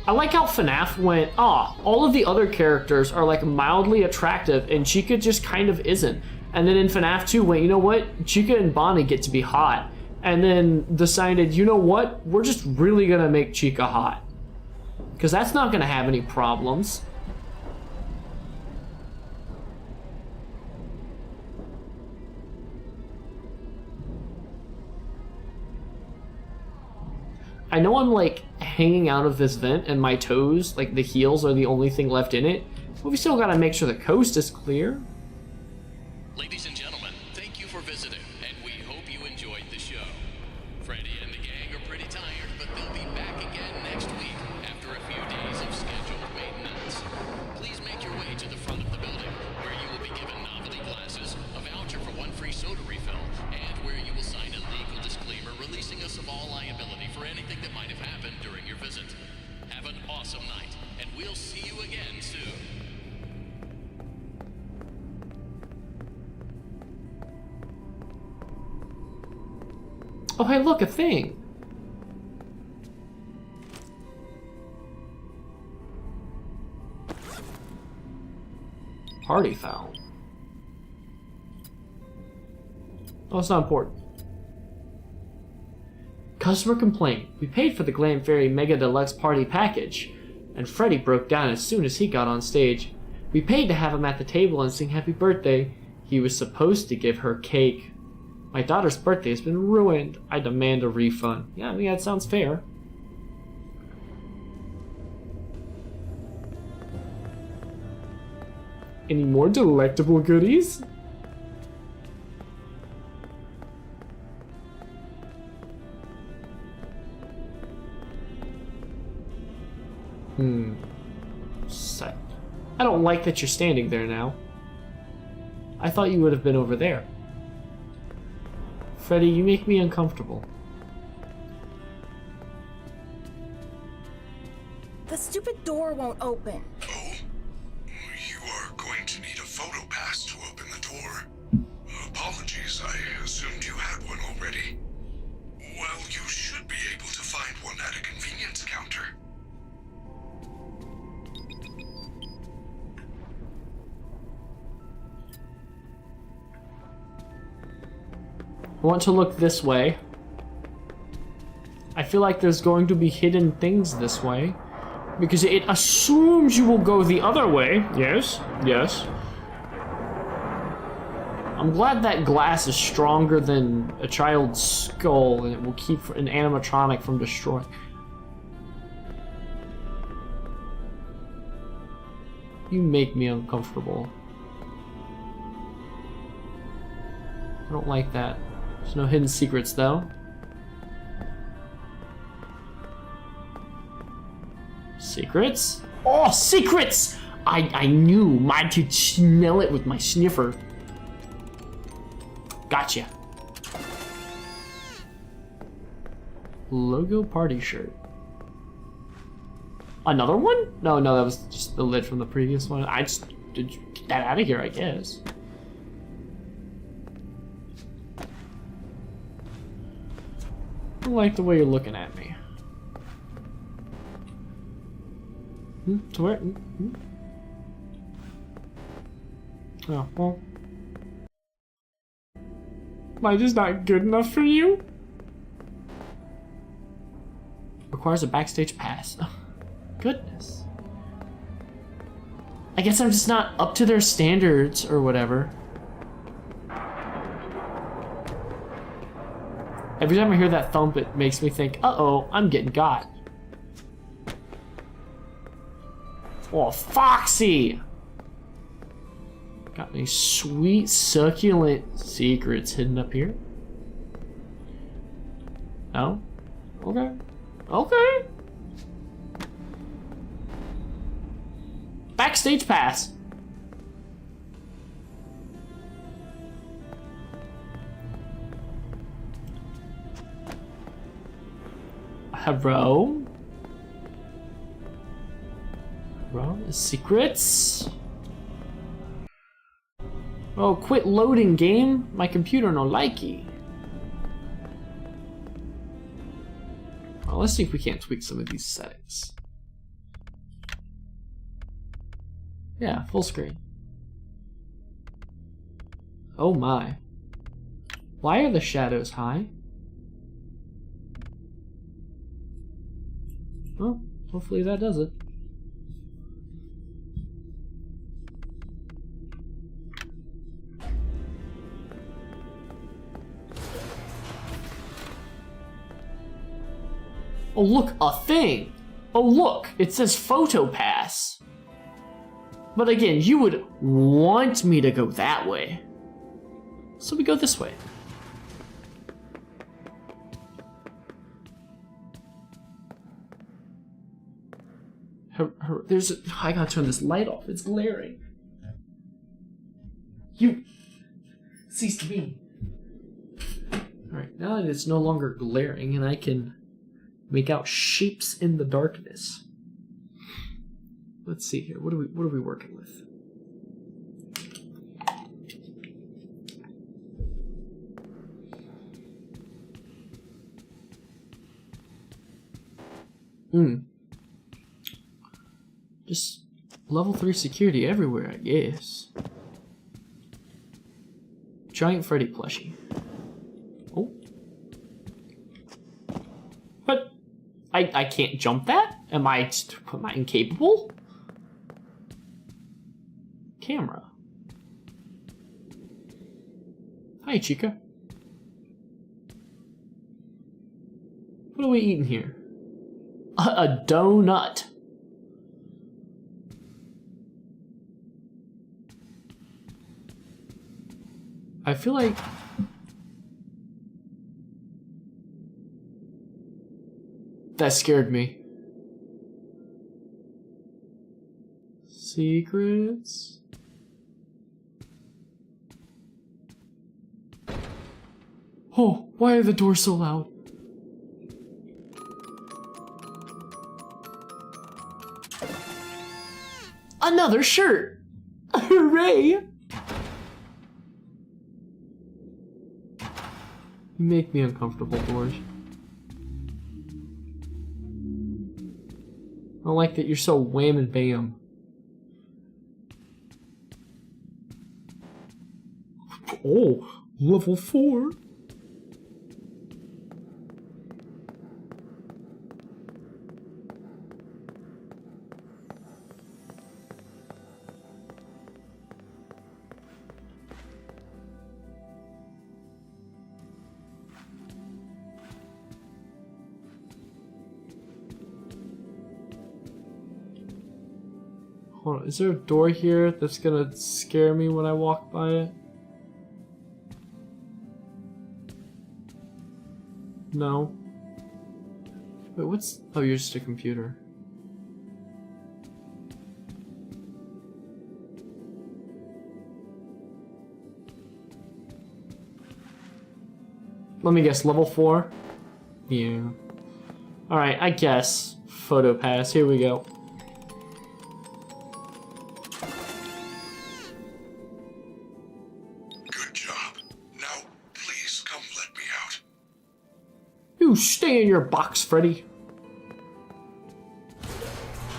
I like how FNAF went, all of the other characters are like mildly attractive and Chica just kind of isn't. And then in FNAF 2 went, you know what, Chica and Bonnie get to be hot. And then decided, you know what, we're just really gonna make Chica hot. Because that's not gonna have any problems. I know I'm like hanging out of this vent and my toes, like the heels, are the only thing left in it, but we still gotta make sure the coast is clear. Ladies and gentlemen, thank you for visiting, and we hope you enjoyed the show. Freddy and the gang are pretty tired, but they'll be back again next week after a few days of scheduled maintenance. Please make your way to the front of the building, where you will be given novelty glasses, a voucher for one free soda refill, and where you will sign a legal disclaimer releasing us of all liability for anything that might have happened during your visit. Have an awesome night, and we'll see you again soon. Oh hey, look, a thing. Party foul. Oh, it's not important. Customer complaint. We paid for the Glam Fairy Mega Deluxe Party Package, and Freddy broke down as soon as he got on stage. We paid to have him at the table and sing happy birthday. He was supposed to give her cake. My daughter's birthday has been ruined. I demand a refund. Yeah, I mean, that sounds fair. Any more delectable goodies? Set. I don't like that you're standing there now. I thought you would have been over there. Freddy, you make me uncomfortable. The stupid door won't open. Oh? You are going to need a photo pass to open the door. Apologies, I assumed you had one already. Well, you should be able to find one at a convenience counter. I want to look this way. I feel like there's going to be hidden things this way. Because it assumes you will go the other way. Yes, yes. I'm glad that glass is stronger than a child's skull and it will keep an animatronic from destroying. You make me uncomfortable. I don't like that. There's no hidden secrets, though. Secrets? Oh, secrets! I knew I could smell it with my sniffer. Gotcha. Logo party shirt. Another one? No, that was just the lid from the previous one. I just did get that out of here, I guess. I don't like the way you're looking at me. To where? Oh, well. Light is not good enough for you? Requires a backstage pass. Oh, goodness. I guess I'm just not up to their standards or whatever. Every time I hear that thump, it makes me think, uh-oh, I'm getting got. Oh, Foxy! Got any sweet, succulent secrets hidden up here? No? Okay. Okay. Backstage pass. Hello? Hello? Secrets? Oh, quit loading, game. My computer no likey. Well, let's see if we can't tweak some of these settings. Yeah, full screen. Oh my. Why are the shadows high? Well, hopefully that does it. Oh look, a thing! Oh look, it says photo pass. But again, you would want me to go that way. So we go this way. I gotta turn this light off, it's glaring. You cease to be. Alright, now that it's no longer glaring and I can make out shapes in the darkness. Let's see here. What are we working with? Just level 3 security everywhere, I guess. Giant Freddy plushie. Oh. But I can't jump that? Am I incapable? Camera. Hi, Chica. What are we eating here? A donut. I feel like that scared me. Secrets. Oh, why are the doors so loud? Another shirt! Hooray! You make me uncomfortable, doors. I don't like that you're so wham and bam. Oh, level 4. Hold on, is there a door here that's gonna scare me when I walk by it? No. Wait, what's... Oh, you're just a computer. Let me guess, level 4? Yeah. Alright, I guess. Photo pass, here we go. You stay in your box, Freddy.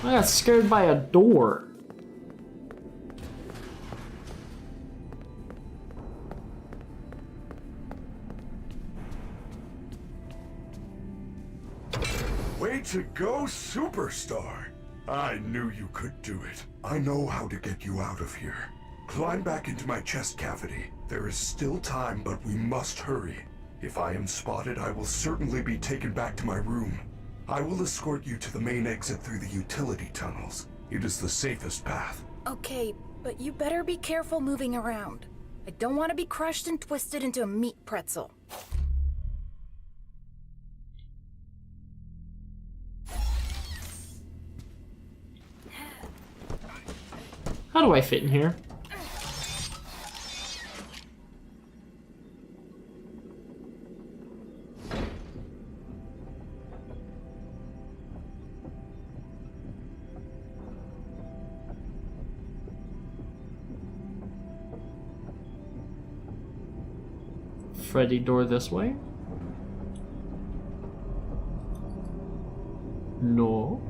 I got scared by a door. Way to go, superstar! I knew you could do it. I know how to get you out of here. Climb back into my chest cavity. There is still time, but we must hurry. If I am spotted, I will certainly be taken back to my room. I will escort you to the main exit through the utility tunnels. It is the safest path. Okay, but you better be careful moving around. I don't want to be crushed and twisted into a meat pretzel. How do I fit in here? Freddy door this way? No.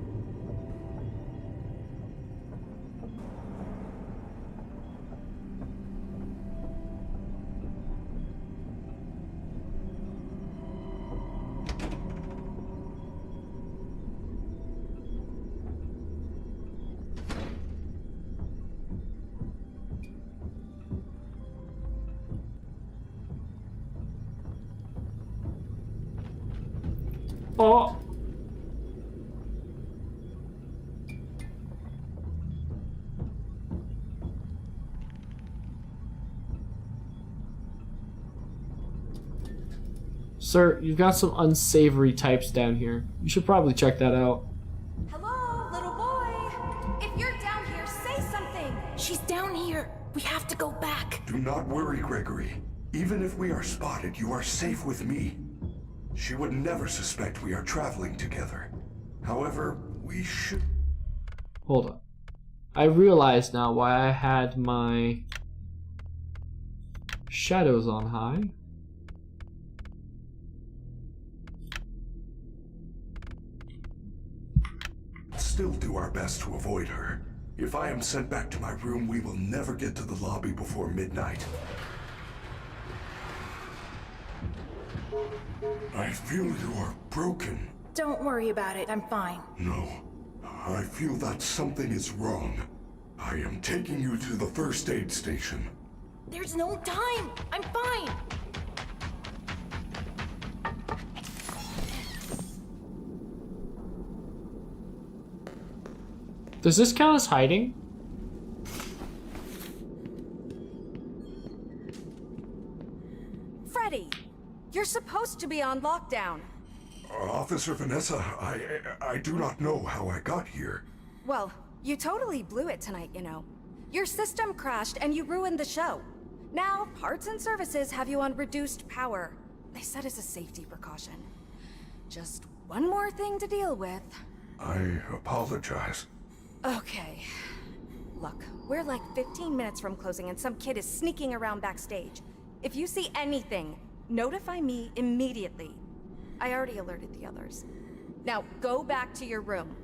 Oh. Sir, you've got some unsavory types down here. You should probably check that out. Hello, little boy. If you're down here, say something. She's down here. We have to go back. Do not worry, Gregory. Even if we are spotted, you are safe with me. She would never suspect we are traveling together. However, we should... Hold on. I realize now why I had my shadows on high. Still do our best to avoid her. If I am sent back to my room, we will never get to the lobby before midnight. I feel you are broken. Don't worry about it. I'm fine. No. I feel that something is wrong. I am taking you to the first aid station. There's no time. I'm fine. Does this count as hiding? Freddy, you're supposed to be on lockdown. Officer Vanessa, I do not know how I got here. Well, you totally blew it tonight, you know. Your system crashed and you ruined the show. Now, parts and services have you on reduced power. They said as a safety precaution. Just one more thing to deal with. I apologize. Okay. Look, we're like 15 minutes from closing and some kid is sneaking around backstage. If you see anything, notify me immediately. I already alerted the others. Now, go back to your room.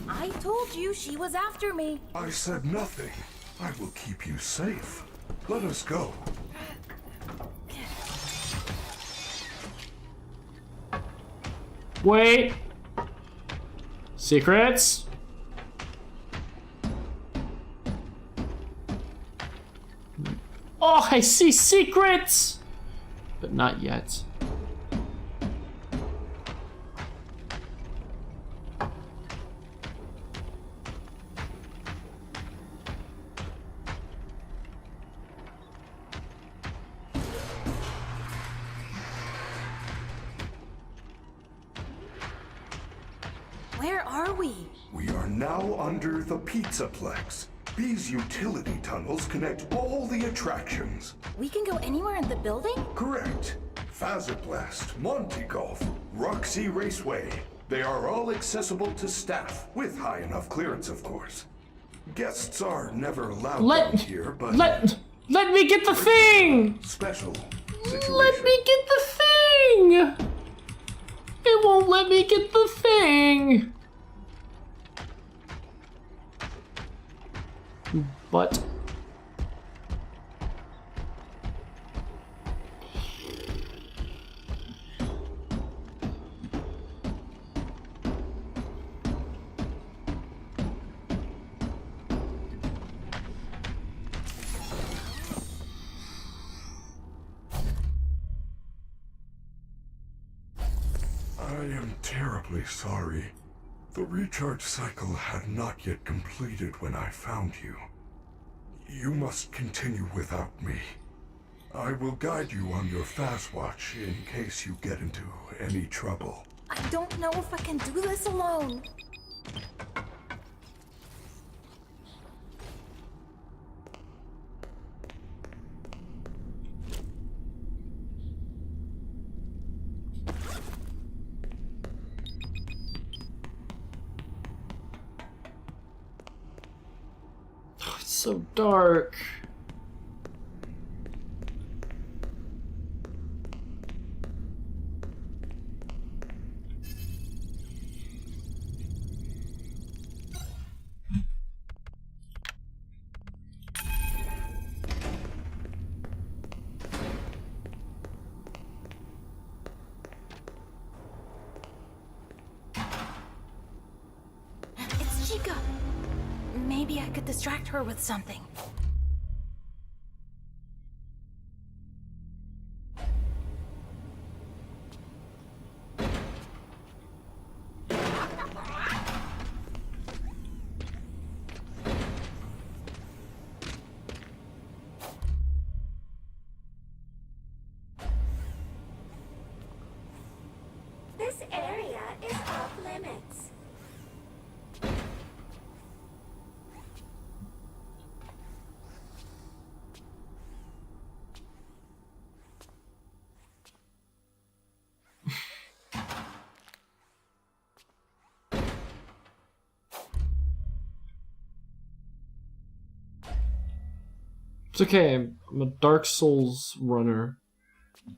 I told you she was after me. I said nothing. I will keep you safe. Let us go. Wait. Secrets? Oh, I see secrets! But not yet. Where are we? We are now under the Pizzaplex. These utility tunnels connect all the attractions. We can go anywhere in the building? Correct. Fazerblast, Monte Golf, Roxy Raceway. They are all accessible to staff, with high enough clearance, of course. Guests are never allowed down here, but... Let me get the thing! Special situation. Let me get the thing! It won't let me get the thing! But... I am terribly sorry. The recharge cycle had not yet completed when I found you. You must continue without me. I will guide you on your fast watch in case you get into any trouble. I don't know if I can do this alone. It's so dark. It's Chica. Maybe I could distract her with something. This area is off limits. It's okay, I'm a Dark Souls runner.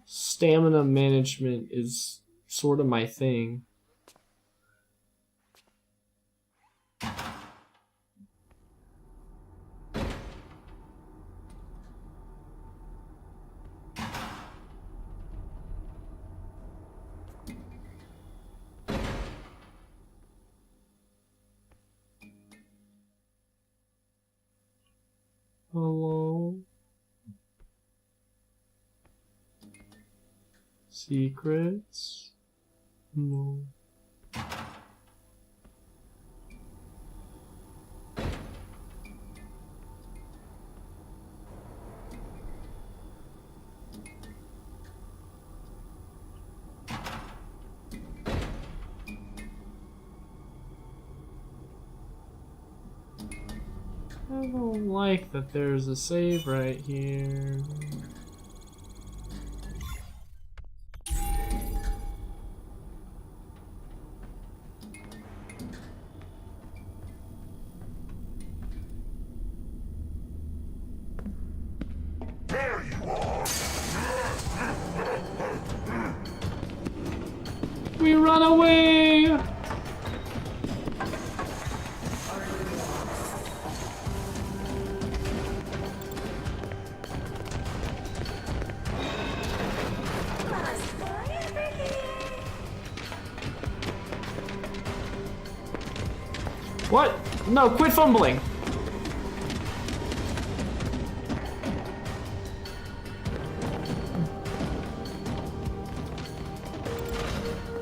Stamina management is sort of my thing. Hello? Secrets? No. I don't like that there's a save right here. There you are! We run away! What? No, quit fumbling.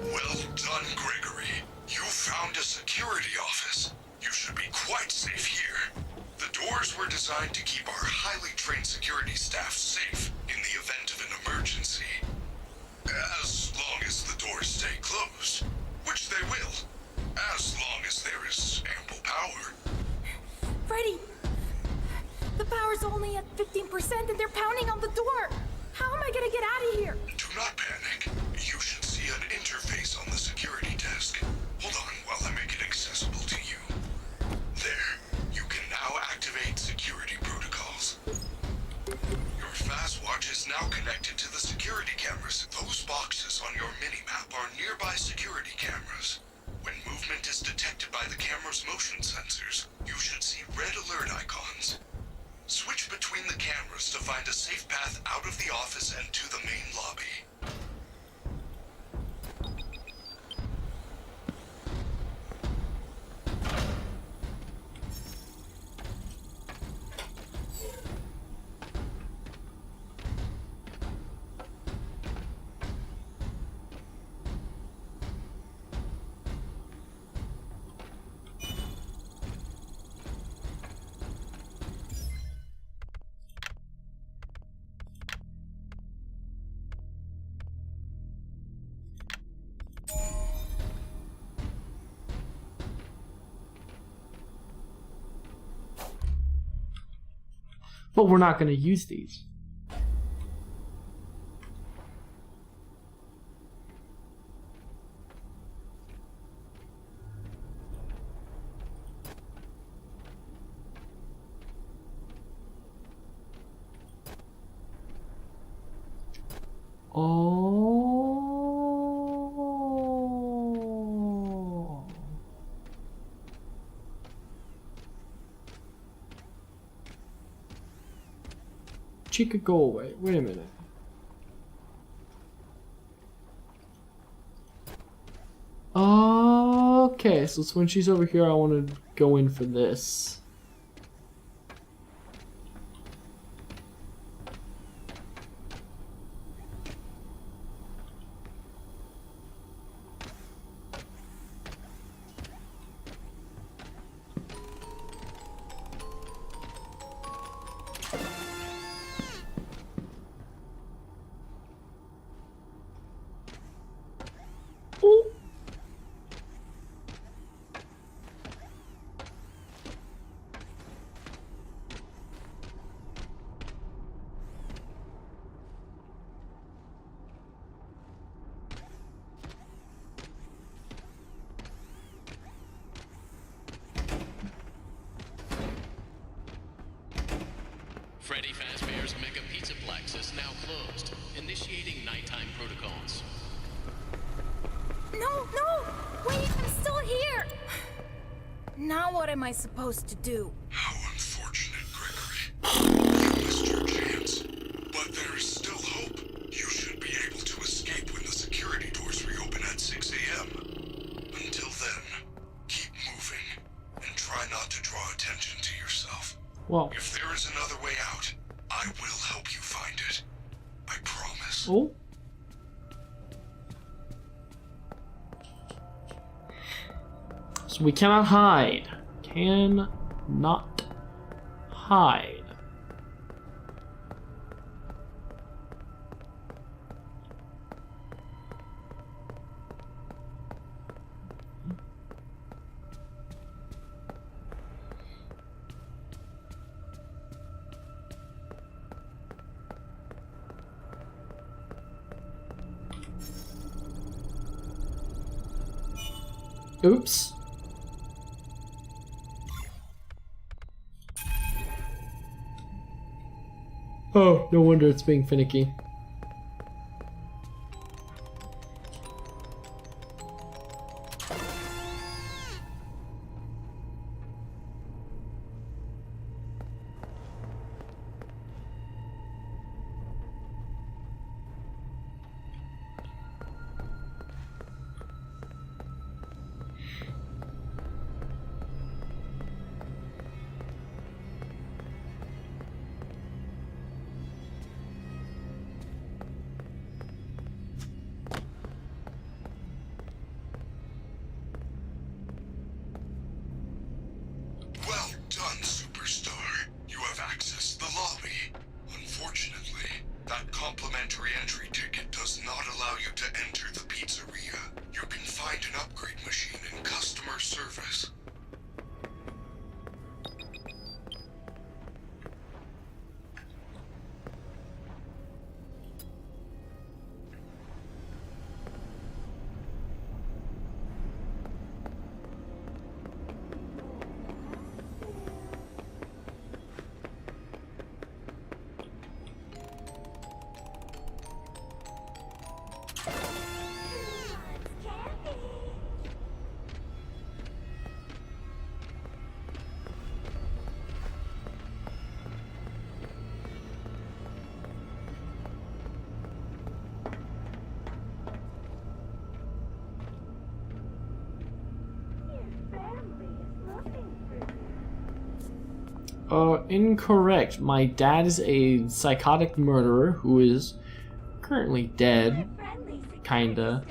Well done, Gregory. You found a security office. You should be quite safe here. The doors were designed to keep our highly trained security staff safe in the event of an emergency. As long as the doors stay closed, which they will. As long as there is ample power. Freddy! The power's only at 15% and they're pounding on the door! How am I gonna get out of here? Do not panic. You should see an interface on the security desk. Hold on while I make it accessible to you. There. You can now activate security protocols. Your fast watch is now connected to the security cameras. Those boxes on your mini-map are nearby security cameras. When movement is detected by the camera's motion sensors, you should see red alert icons. Switch between the cameras to find a safe path out of the office and to the main lobby. But we're not going to use these. Oh. Chica, go away. Wait a minute. Okay, so it's when she's over here, I want to go in for this. Freddy Fazbear's Mega Pizzaplex is now closed. Initiating nighttime protocols. No, no! Wait, I'm still here! Now what am I supposed to do? How unfortunate, Gregory. You missed your chance. But there is still hope. You should be able to escape when the security doors reopen at 6 a.m. Until then, keep moving. And try not to draw attention to yourself. Well. If there is another way out, I will help you find it. I promise. Oh. So we cannot hide. Cannot hide. Oops. Oh, no wonder it's being finicky. Well done, superstar. You have accessed the lobby. Unfortunately, that complimentary entry ticket does not allow you to enter the pizzeria. You can find an upgrade machine in customer service. Incorrect. My dad is a psychotic murderer who is currently dead. Kinda.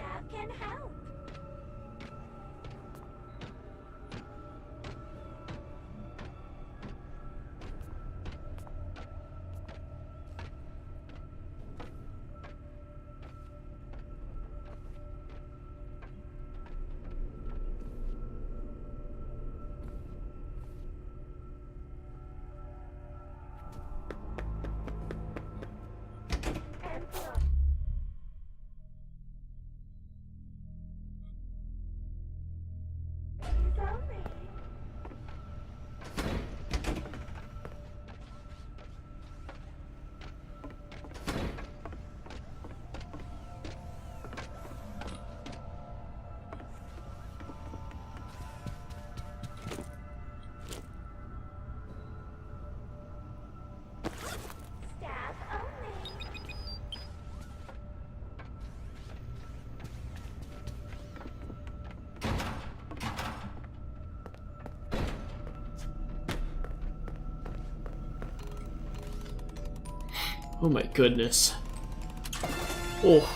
Oh my goodness. Oh.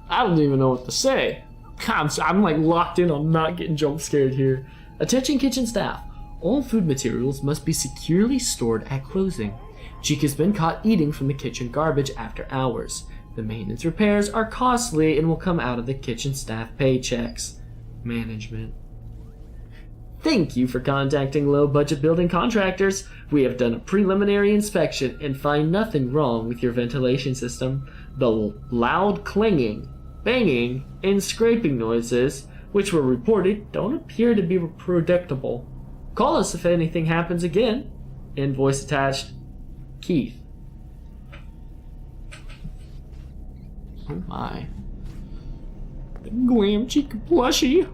I don't even know what to say. I'm like locked in on not getting jump scared here. Attention kitchen staff. All food materials must be securely stored at closing. Cheek has been caught eating from the kitchen garbage after hours. The maintenance repairs are costly and will come out of the kitchen staff paychecks. Management. Thank you for contacting low-budget building contractors. We have done a preliminary inspection and find nothing wrong with your ventilation system. The loud clanging, banging, and scraping noises, which were reported, don't appear to be predictable. Call us if anything happens again. Invoice attached. Keith. Oh my. Glam cheek plushie.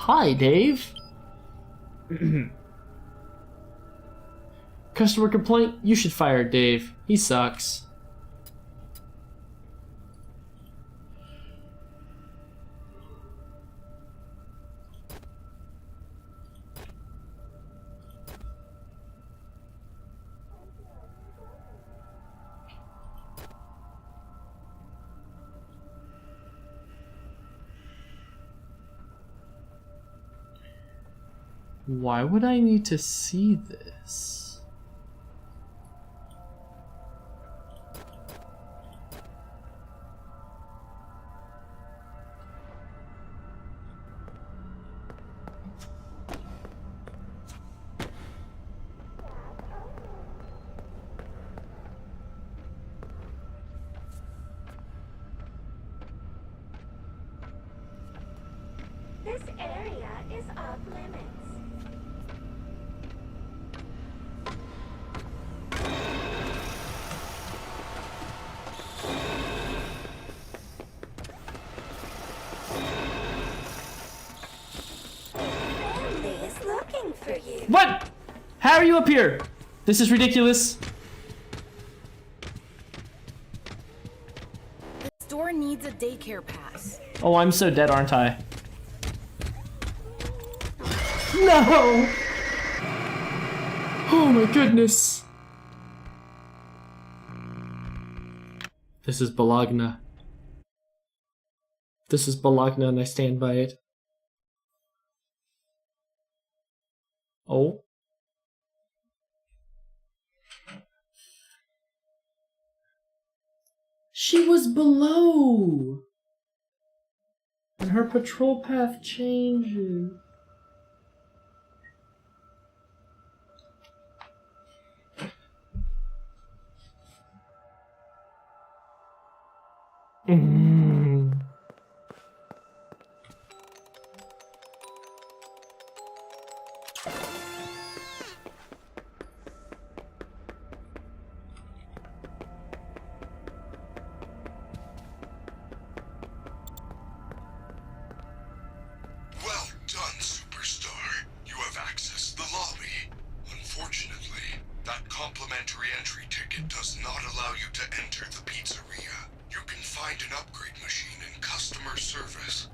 Hi, Dave. Customer complaint? You should fire Dave. He sucks. Why would I need to see this? This area is off limits. Family is looking for you. What? How are you up here? This is ridiculous. The store needs a daycare pass. Oh, I'm so dead, aren't I? No! Oh my goodness. This is Bologna. This is Bologna and I stand by it. Oh. She was below! And her patrol path changes. Well done, superstar. You have accessed the lobby. Unfortunately, that complimentary entry ticket does not allow you to enter the pizzeria. You can find an upgrade machine in customer service.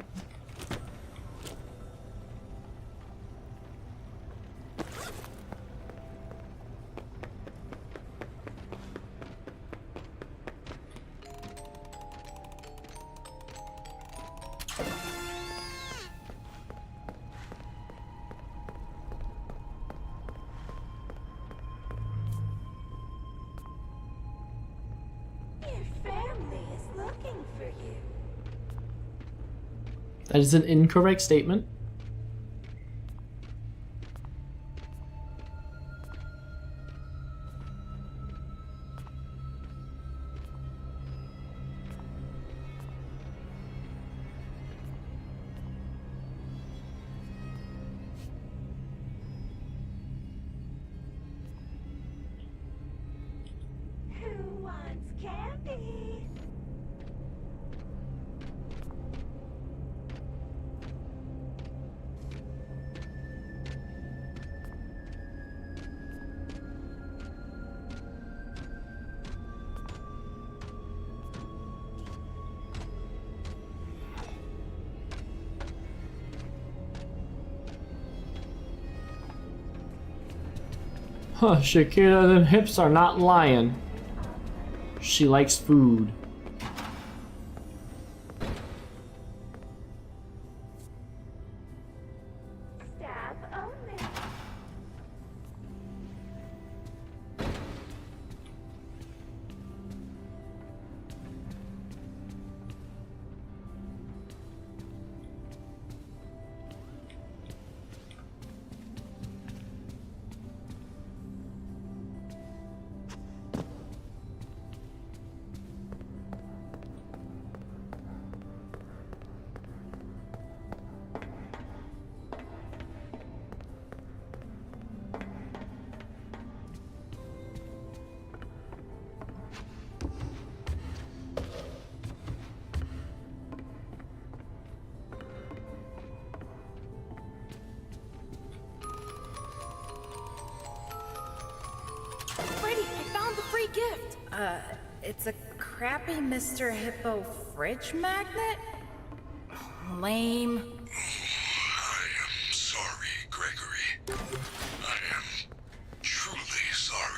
Your family is looking for you. That is an incorrect statement. Who wants candy? Huh, Shakira, them hips are not lying. She likes food. Staff only. gift? It's a crappy Mr. Hippo fridge magnet? Lame. I am sorry, Gregory. I am truly sorry.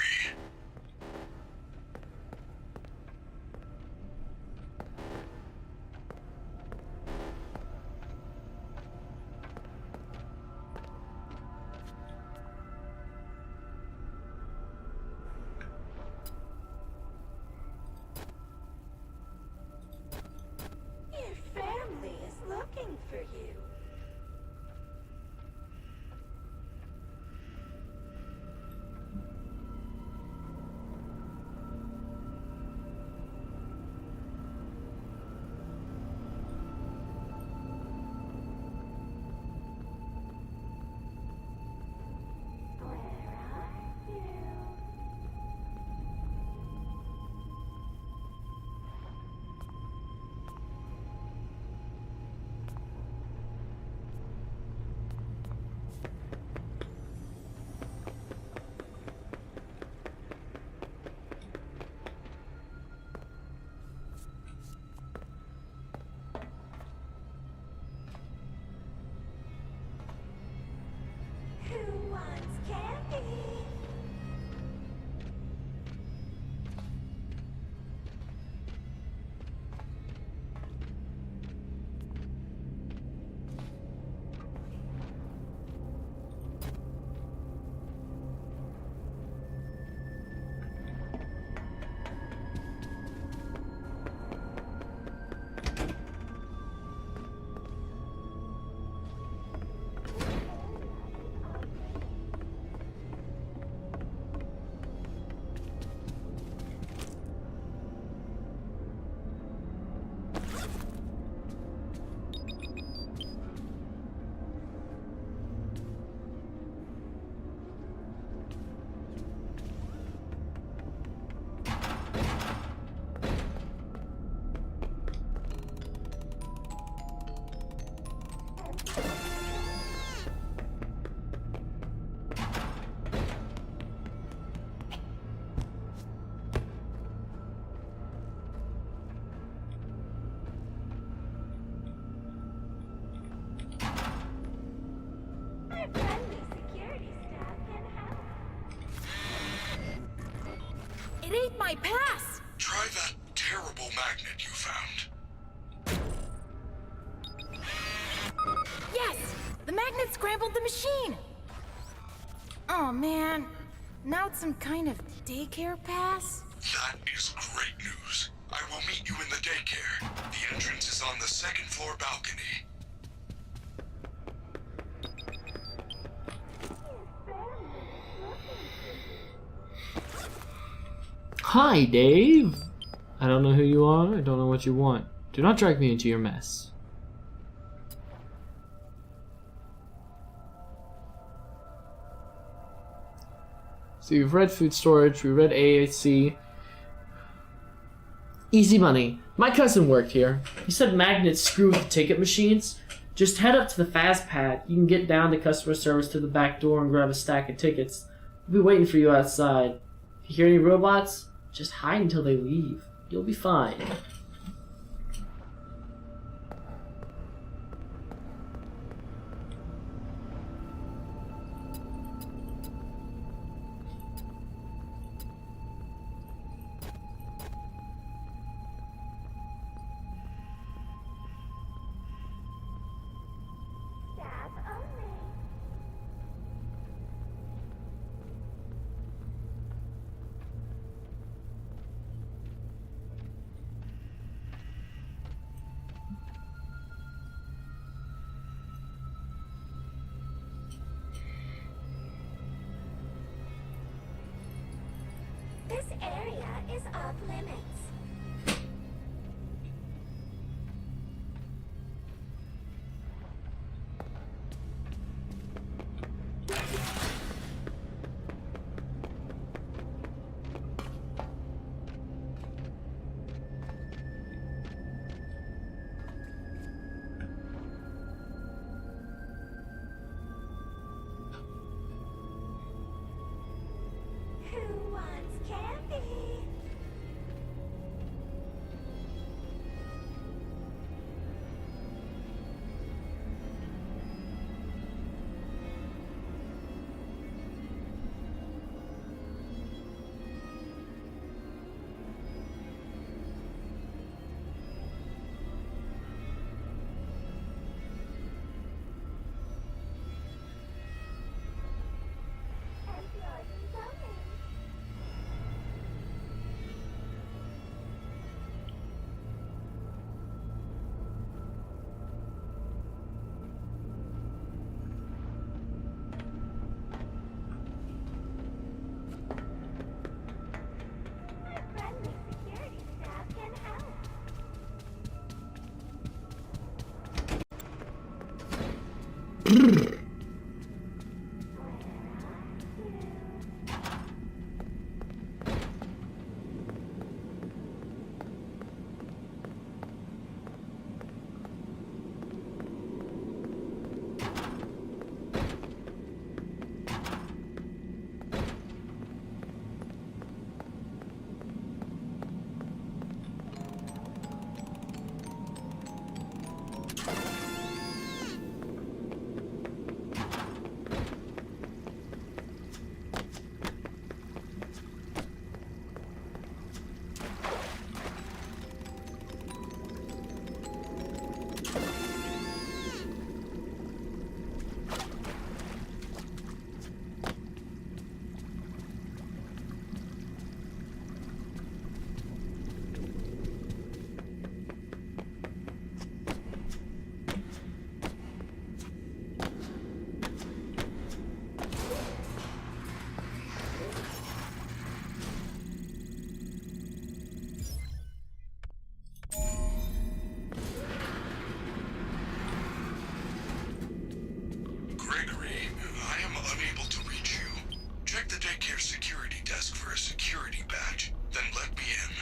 Your family is looking for you. Where are you? Who wants candy? My friendly security staff can help. It ate my pass! Try that terrible magnet you found. Yes! The magnet scrambled the machine! Oh man, now it's some kind of daycare pass? That is great news. I will meet you in the daycare. The entrance is on the second floor balcony. Hi, Dave. I don't know who you are. I don't know what you want. Do not drag me into your mess. So we've read food storage, we read AAC. Easy money. My cousin worked here. He said magnets screw with the ticket machines. Just head up to the fast pad. You can get down to customer service through the back door and grab a stack of tickets. We'll be waiting for you outside. If you hear any robots, just hide until they leave. You'll be fine. Staff only. This area is off limits. Who wants candy? Gregory, I am unable to reach you. Check the daycare security desk for a security badge, then let me in.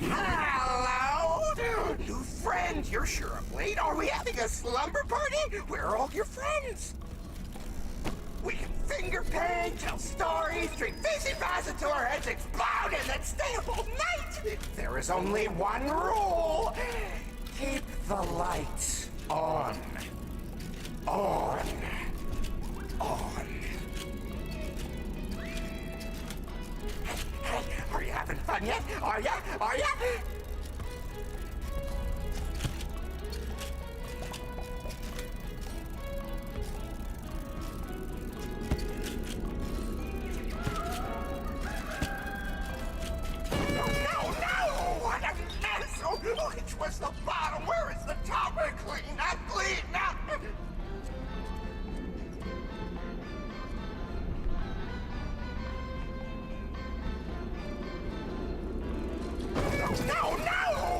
Hello? New friends, you're sure I'm late. Are we having a slumber party? Where are all your friends? We can finger paint, tell stories, drink fizzy bass until our heads explode, and then stay up all night. There is only one rule. Keep the lights on. On. On. Hey, are you having fun yet? Are ya? Are ya? Which was the bottom? Where is the top? Clean up, clean up! No!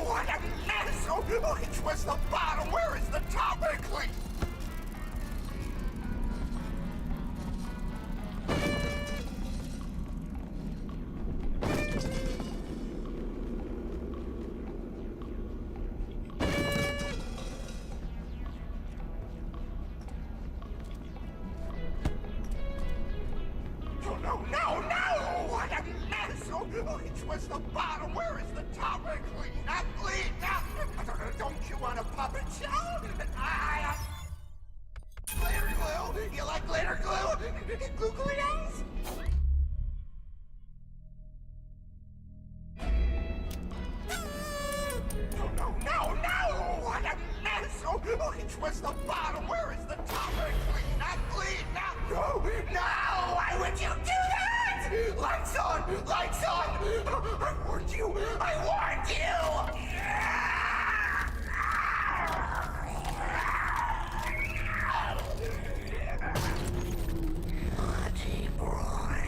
What a mess! Which was the bottom? Where is the top? Clean. No! What a mess! Which was the bottom? Where is the top? Clean up, clean up! Don't you want a puppet show? Glitter glue! You like glitter glue? Googly eyes? No! What a mess! Which was the bottom? Where is the top? Clean up, clean up! No! Why would you do that? Lights on! Lights on! I warned you! I warned you! Naughty boy.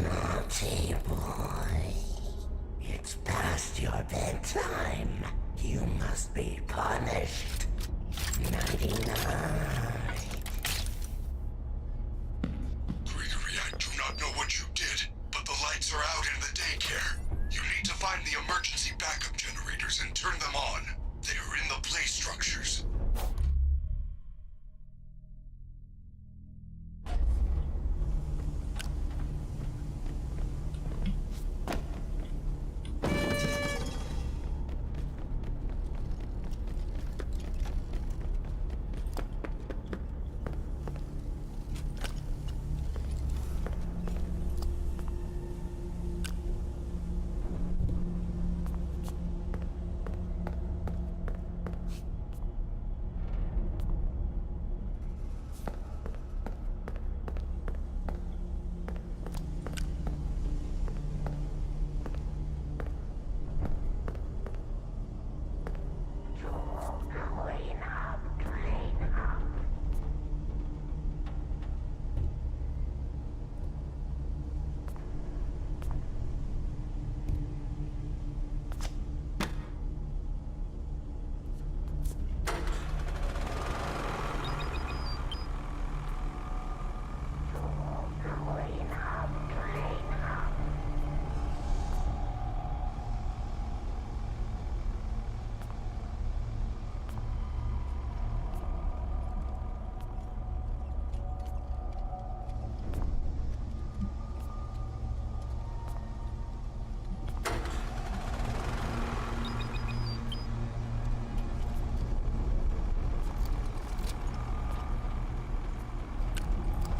Naughty boy. It's past your bedtime. You must be punished. Nighty-night. Gregory, I do not know what you did, but the lights are out in the daycare. You need to find the emergency backup generators and structures.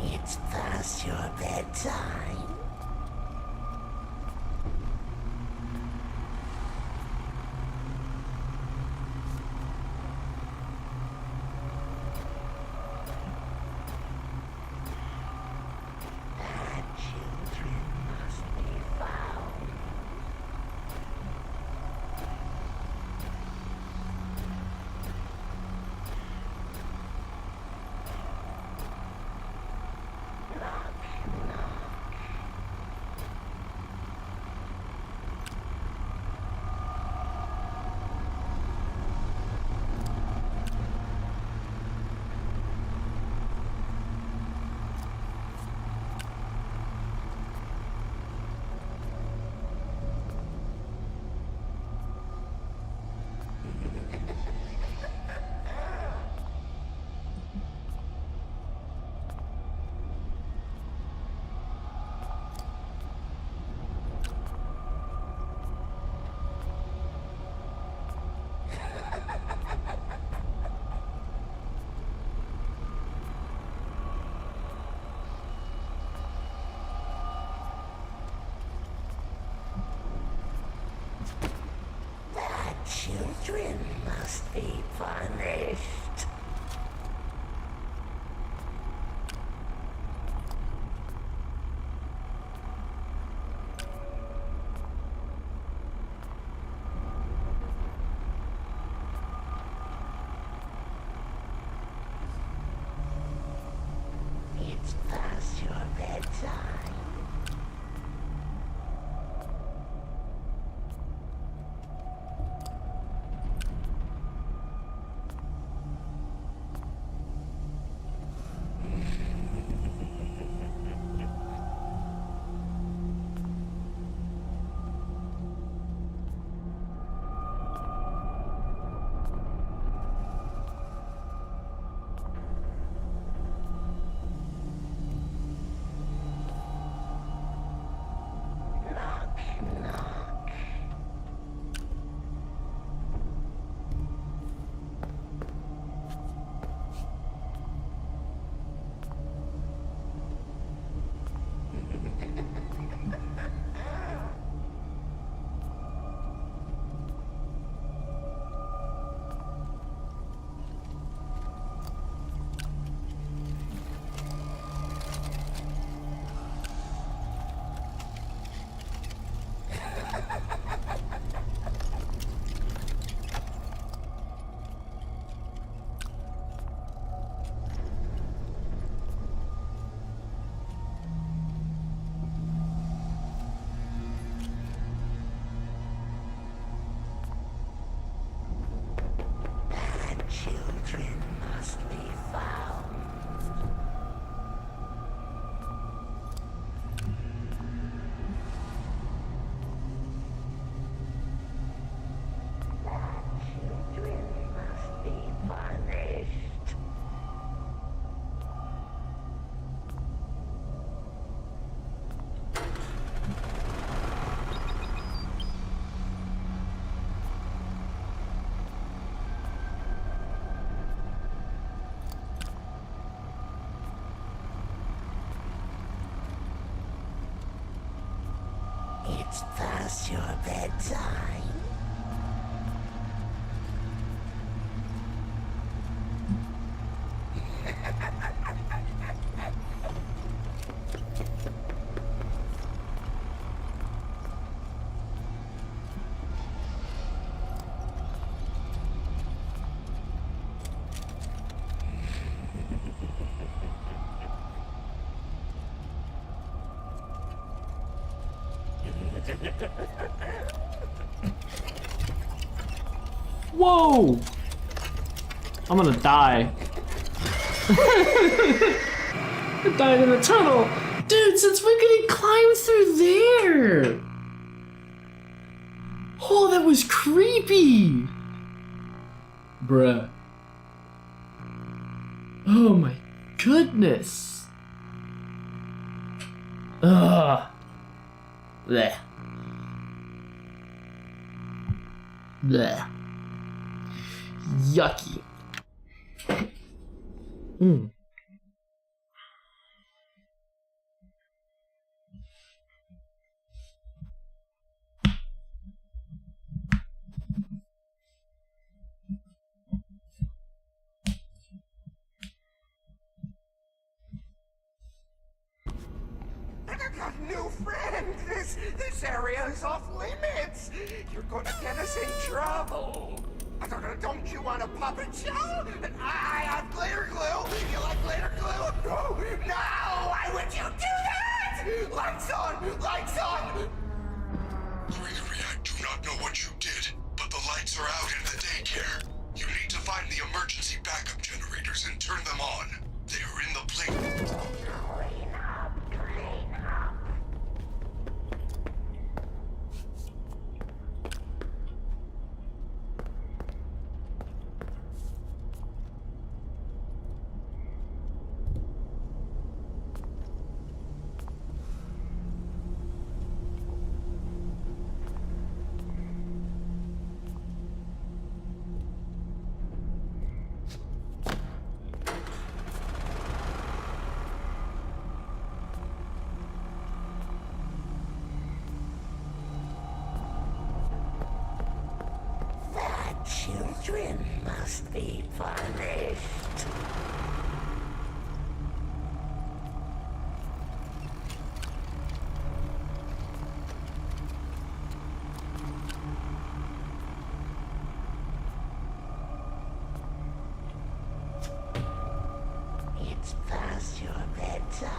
It's past your bedtime. Bad children must be found. Children must be punished. It's past your bedtime. It's past your bedtime. Whoa! I'm gonna die. I died in the tunnel! Dude, since when could he climb through there? Oh, that was creepy! Bruh. Oh my goodness. Ugh. Blech. Blech. Yucky. Mm. I got new friends. This area is off limits. You're gonna get us in trouble. Don't you want a puppet show? I have glitter glue. You like glitter glue? No, no! Why would you do that? Lights on! Lights on! Gregory, I do not know what you did, but the lights are out in the daycare. You need to find the emergency backup generators and turn them on. They are in the plate. Clean up, clean up. Children must be punished. It's past your bedtime.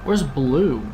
Where's Blue?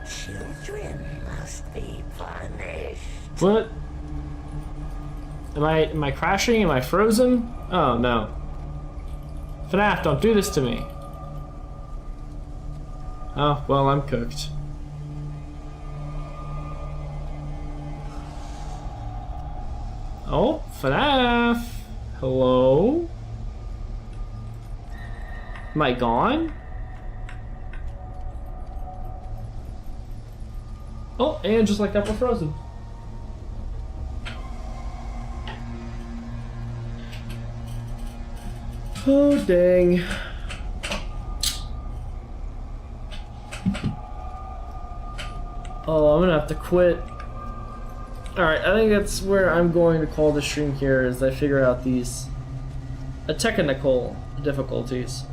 Children must be punished. What? Am I crashing? Am I frozen? Oh no. FNAF, don't do this to me. Oh, well, I'm cooked. Oh, FNAF! Hello? Am I gone? Oh, and just like that, we're frozen. Oh, dang. Oh, I'm gonna have to quit. Alright, I think that's where I'm going to call the stream here as I figure out these technical difficulties.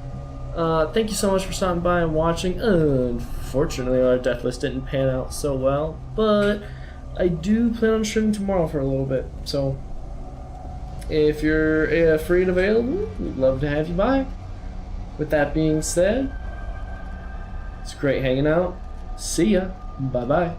Thank you so much for stopping by and watching. Unfortunately, our Deathless didn't pan out so well, but I do plan on streaming tomorrow for a little bit, so if you're free and available, we'd love to have you by. With that being said, it's great hanging out. See ya. Bye-bye.